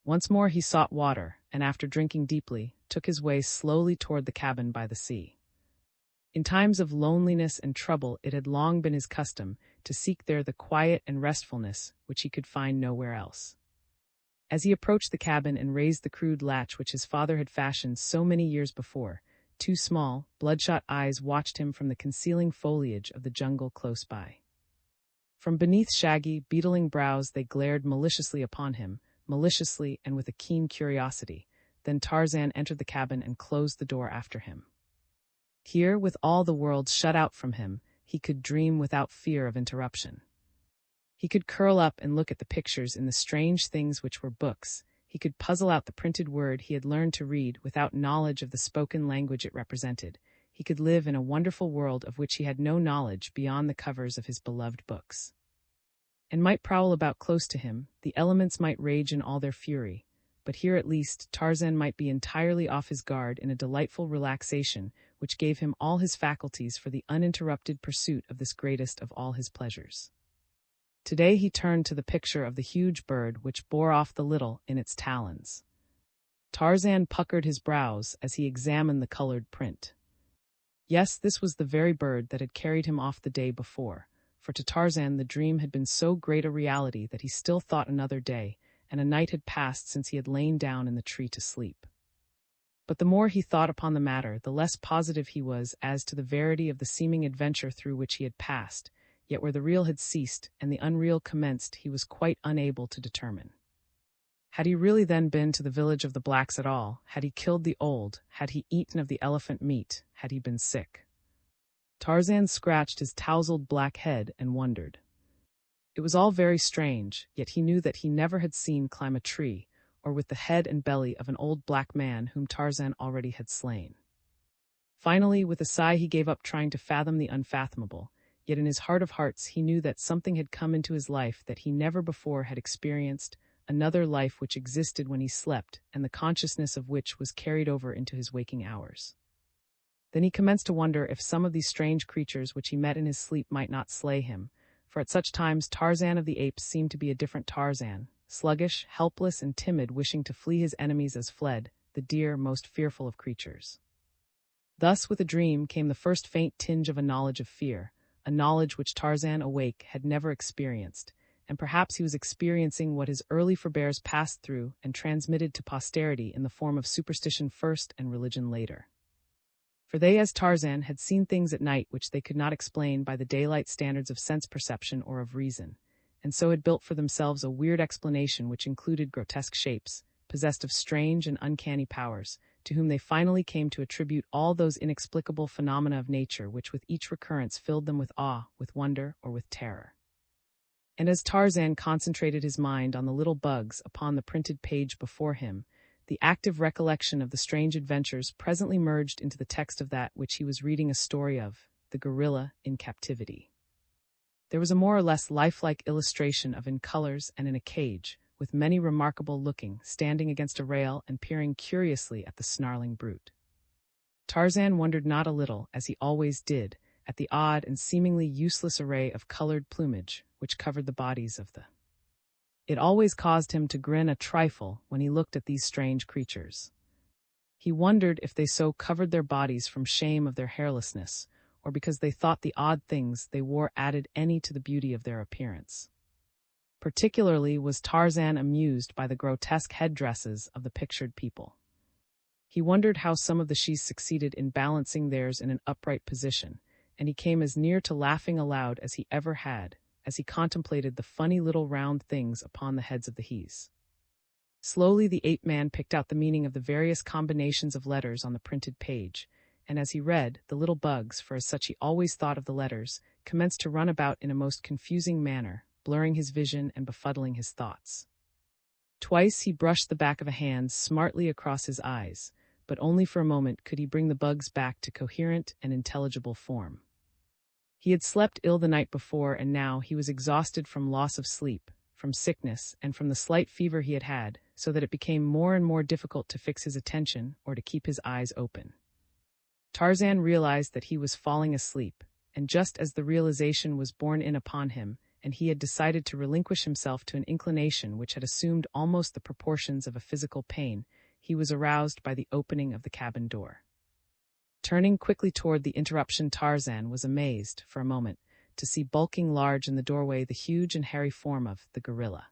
Once more he sought water, and after drinking deeply, took his way slowly toward the cabin by the sea. In times of loneliness and trouble it had long been his custom to seek there the quiet and restfulness which he could find nowhere else. As he approached the cabin and raised the crude latch which his father had fashioned so many years before, two small, bloodshot eyes watched him from the concealing foliage of the jungle close by. From beneath shaggy, beetling brows they glared maliciously upon him, maliciously and with a keen curiosity. Then Tarzan entered the cabin and closed the door after him. Here, with all the world shut out from him, he could dream without fear of interruption. He could curl up and look at the pictures in the strange things which were books. He could puzzle out the printed word he had learned to read without knowledge of the spoken language it represented. He could live in a wonderful world of which he had no knowledge beyond the covers of his beloved books. And might prowl about close to him, the elements might rage in all their fury, but here at least Tarzan might be entirely off his guard in a delightful relaxation which gave him all his faculties for the uninterrupted pursuit of this greatest of all his pleasures. Today he turned to the picture of the huge bird which bore off the little in its talons. Tarzan puckered his brows as he examined the colored print. Yes, this was the very bird that had carried him off the day before, for to Tarzan the dream had been so great a reality that he still thought another day, and a night had passed since he had lain down in the tree to sleep. But the more he thought upon the matter, the less positive he was as to the verity of the seeming adventure through which he had passed, yet where the real had ceased and the unreal commenced he was quite unable to determine. Had he really then been to the village of the blacks at all? Had he killed the old? Had he eaten of the elephant meat? Had he been sick? Tarzan scratched his tousled black head and wondered. It was all very strange, yet he knew that he never had seen climb a tree, or with the head and belly of an old black man whom Tarzan already had slain. Finally, with a sigh he gave up trying to fathom the unfathomable, yet in his heart of hearts he knew that something had come into his life that he never before had experienced, another life which existed when he slept, and the consciousness of which was carried over into his waking hours. Then he commenced to wonder if some of these strange creatures which he met in his sleep might not slay him, for at such times Tarzan of the Apes seemed to be a different Tarzan, sluggish, helpless, and timid, wishing to flee his enemies as fled, the deer most fearful of creatures. Thus with a dream came the first faint tinge of a knowledge of fear, a knowledge which Tarzan awake had never experienced, and perhaps he was experiencing what his early forebears passed through and transmitted to posterity in the form of superstition first and religion later. For they, as Tarzan, had seen things at night which they could not explain by the daylight standards of sense perception or of reason, and so had built for themselves a weird explanation which included grotesque shapes, possessed of strange and uncanny powers, to whom they finally came to attribute all those inexplicable phenomena of nature which with each recurrence filled them with awe, with wonder, or with terror. And as Tarzan concentrated his mind on the little bugs upon the printed page before him, the active recollection of the strange adventures presently merged into the text of that which he was reading a story of, the gorilla in captivity. There was a more or less lifelike illustration of in colors and in a cage, with many remarkable looking, standing against a rail and peering curiously at the snarling brute. Tarzan wondered not a little, as he always did, at the odd and seemingly useless array of colored plumage which covered the bodies of the. It always caused him to grin a trifle when he looked at these strange creatures. He wondered if they so covered their bodies from shame of their hairlessness, or because they thought the odd things they wore added any to the beauty of their appearance. Particularly was Tarzan amused by the grotesque headdresses of the pictured people. He wondered how some of the shes succeeded in balancing theirs in an upright position, and he came as near to laughing aloud as he ever had, as he contemplated the funny little round things upon the heads of the hes. Slowly the ape-man picked out the meaning of the various combinations of letters on the printed page, and as he read, the little bugs, for as such he always thought of the letters, commenced to run about in a most confusing manner, blurring his vision and befuddling his thoughts. Twice he brushed the back of a hand smartly across his eyes, but only for a moment could he bring the bugs back to coherent and intelligible form. He had slept ill the night before, and now he was exhausted from loss of sleep, from sickness, and from the slight fever he had had, so that it became more and more difficult to fix his attention or to keep his eyes open. Tarzan realized that he was falling asleep, and just as the realization was borne in upon him, and he had decided to relinquish himself to an inclination which had assumed almost the proportions of a physical pain, he was aroused by the opening of the cabin door. Turning quickly toward the interruption, Tarzan was amazed, for a moment, to see bulking large in the doorway the huge and hairy form of the gorilla.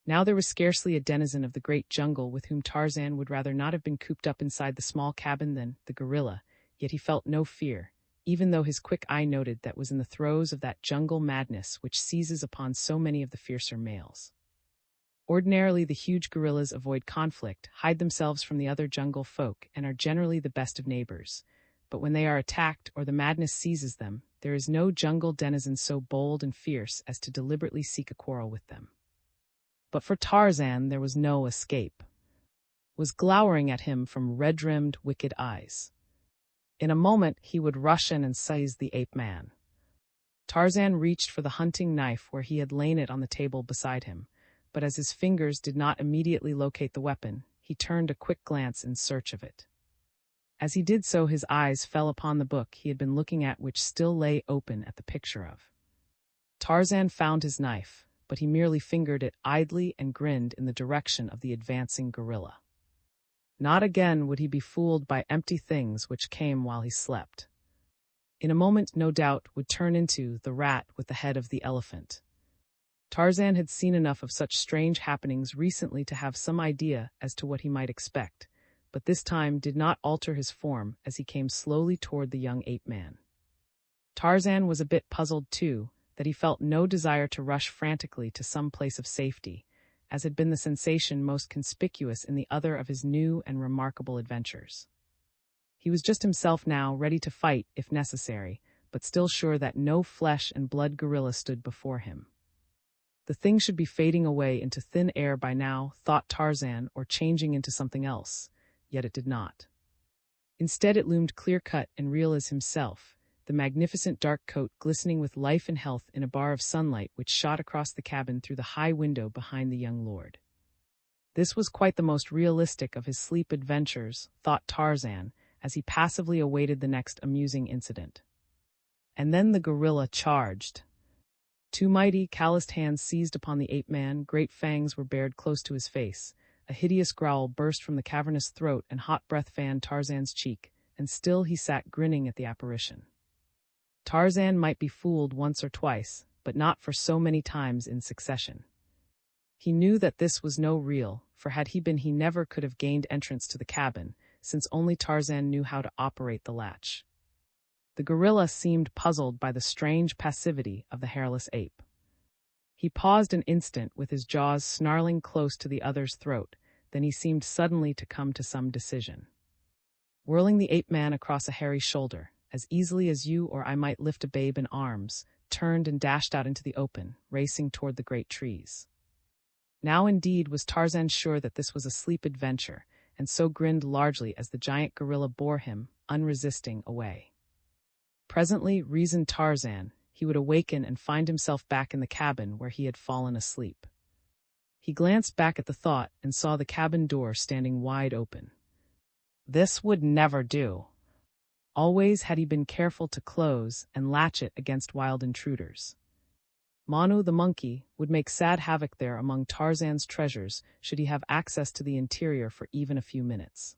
Now there was scarcely a denizen of the great jungle with whom Tarzan would rather not have been cooped up inside the small cabin than the gorilla, yet he felt no fear, even though his quick eye noted that was in the throes of that jungle madness which seizes upon so many of the fiercer males. Ordinarily the huge gorillas avoid conflict, hide themselves from the other jungle folk, and are generally the best of neighbors. But when they are attacked or the madness seizes them, there is no jungle denizen so bold and fierce as to deliberately seek a quarrel with them. But for Tarzan there was no escape. Was glowering at him from red-rimmed, wicked eyes. In a moment he would rush in and seize the ape-man. Tarzan reached for the hunting knife where he had lain it on the table beside him, but as his fingers did not immediately locate the weapon, he turned a quick glance in search of it. As he did so, his eyes fell upon the book he had been looking at, which still lay open at the picture of. Tarzan found his knife, but he merely fingered it idly and grinned in the direction of the advancing gorilla. Not again would he be fooled by empty things which came while he slept. In a moment, no doubt, would turn into the rat with the head of the elephant. Tarzan had seen enough of such strange happenings recently to have some idea as to what he might expect, but this time did not alter his form as he came slowly toward the young ape-man. Tarzan was a bit puzzled, too, that he felt no desire to rush frantically to some place of safety, as had been the sensation most conspicuous in the other of his new and remarkable adventures. He was just himself now, ready to fight if necessary, but still sure that no flesh and blood gorilla stood before him. The thing should be fading away into thin air by now, thought Tarzan, or changing into something else, yet it did not. Instead it loomed clear-cut and real as himself, the magnificent dark coat glistening with life and health in a bar of sunlight which shot across the cabin through the high window behind the young lord. This was quite the most realistic of his sleep adventures, thought Tarzan, as he passively awaited the next amusing incident. And then the gorilla charged. Two mighty, calloused hands seized upon the ape-man, great fangs were bared close to his face, a hideous growl burst from the cavernous throat, and hot breath fanned Tarzan's cheek, and still he sat grinning at the apparition. Tarzan might be fooled once or twice, but not for so many times in succession. He knew that this was no real, for had he been he never could have gained entrance to the cabin, since only Tarzan knew how to operate the latch. The gorilla seemed puzzled by the strange passivity of the hairless ape. He paused an instant with his jaws snarling close to the other's throat, then he seemed suddenly to come to some decision. Whirling the ape-man across a hairy shoulder, as easily as you or I might lift a babe in arms, turned and dashed out into the open, racing toward the great trees. Now indeed was Tarzan sure that this was a sleep adventure, and so grinned largely as the giant gorilla bore him, unresisting, away. Presently, reasoned Tarzan, he would awaken and find himself back in the cabin where he had fallen asleep. He glanced back at the thought and saw the cabin door standing wide open. This would never do. Always had he been careful to close and latch it against wild intruders. Manu the monkey would make sad havoc there among Tarzan's treasures should he have access to the interior for even a few minutes.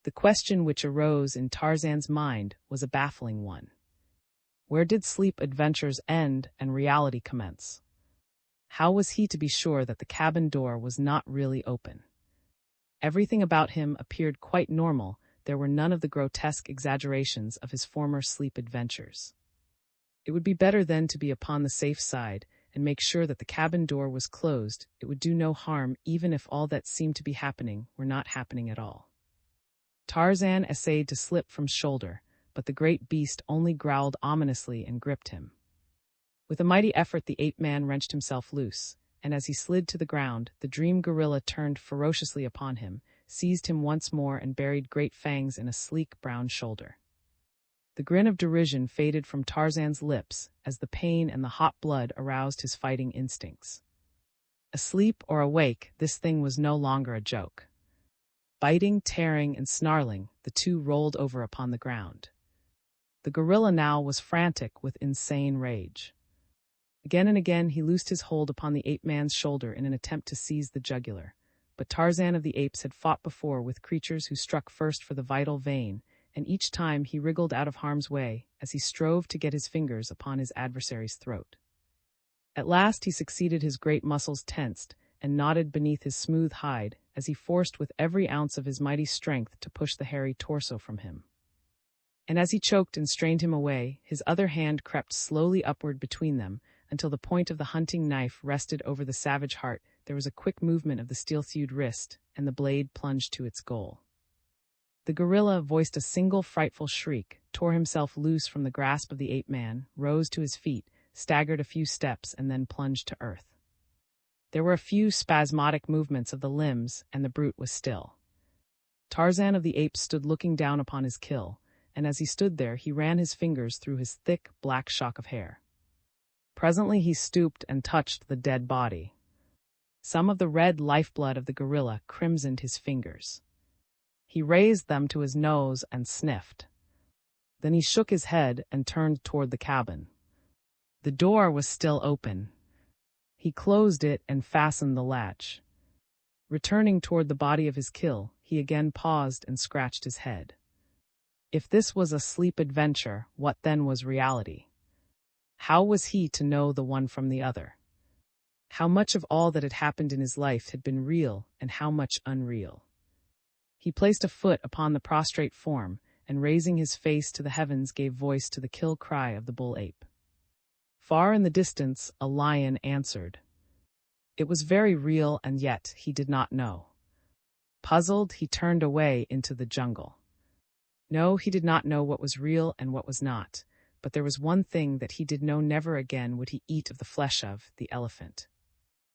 The question which arose in Tarzan's mind was a baffling one. Where did sleep adventures end and reality commence? How was he to be sure that the cabin door was not really open? Everything about him appeared quite normal. There were none of the grotesque exaggerations of his former sleep adventures. It would be better then to be upon the safe side and make sure that the cabin door was closed. It would do no harm even if all that seemed to be happening were not happening at all. Tarzan essayed to slip from shoulder, but the great beast only growled ominously and gripped him. With a mighty effort the ape-man wrenched himself loose, and as he slid to the ground, the dream gorilla turned ferociously upon him, seized him once more and buried great fangs in a sleek brown shoulder. The grin of derision faded from Tarzan's lips as the pain and the hot blood aroused his fighting instincts. Asleep or awake, this thing was no longer a joke. Biting, tearing, and snarling, the two rolled over upon the ground. The gorilla now was frantic with insane rage. Again and again he loosed his hold upon the ape-man's shoulder in an attempt to seize the jugular, but Tarzan of the Apes had fought before with creatures who struck first for the vital vein, and each time he wriggled out of harm's way as he strove to get his fingers upon his adversary's throat. At last he succeeded, his great muscles tensed and knotted beneath his smooth hide as he forced with every ounce of his mighty strength to push the hairy torso from him. And as he choked and strained him away, his other hand crept slowly upward between them until the point of the hunting knife rested over the savage heart. There was a quick movement of the steel-thewed wrist, and the blade plunged to its goal. The gorilla voiced a single frightful shriek, tore himself loose from the grasp of the ape-man, rose to his feet, staggered a few steps, and then plunged to earth. There were a few spasmodic movements of the limbs, and the brute was still. Tarzan of the Apes stood looking down upon his kill, and as he stood there he ran his fingers through his thick, black shock of hair. Presently he stooped and touched the dead body. Some of the red lifeblood of the gorilla crimsoned his fingers. He raised them to his nose and sniffed. Then he shook his head and turned toward the cabin. The door was still open. He closed it and fastened the latch. Returning toward the body of his kill, he again paused and scratched his head. If this was a sleep adventure, what then was reality? How was he to know the one from the other? How much of all that had happened in his life had been real and how much unreal? He placed a foot upon the prostrate form, and raising his face to the heavens gave voice to the kill cry of the bull ape. Far in the distance, a lion answered. It was very real, and yet he did not know. Puzzled, he turned away into the jungle. No, he did not know what was real and what was not, but there was one thing that he did know: never again would he eat of the flesh of the elephant.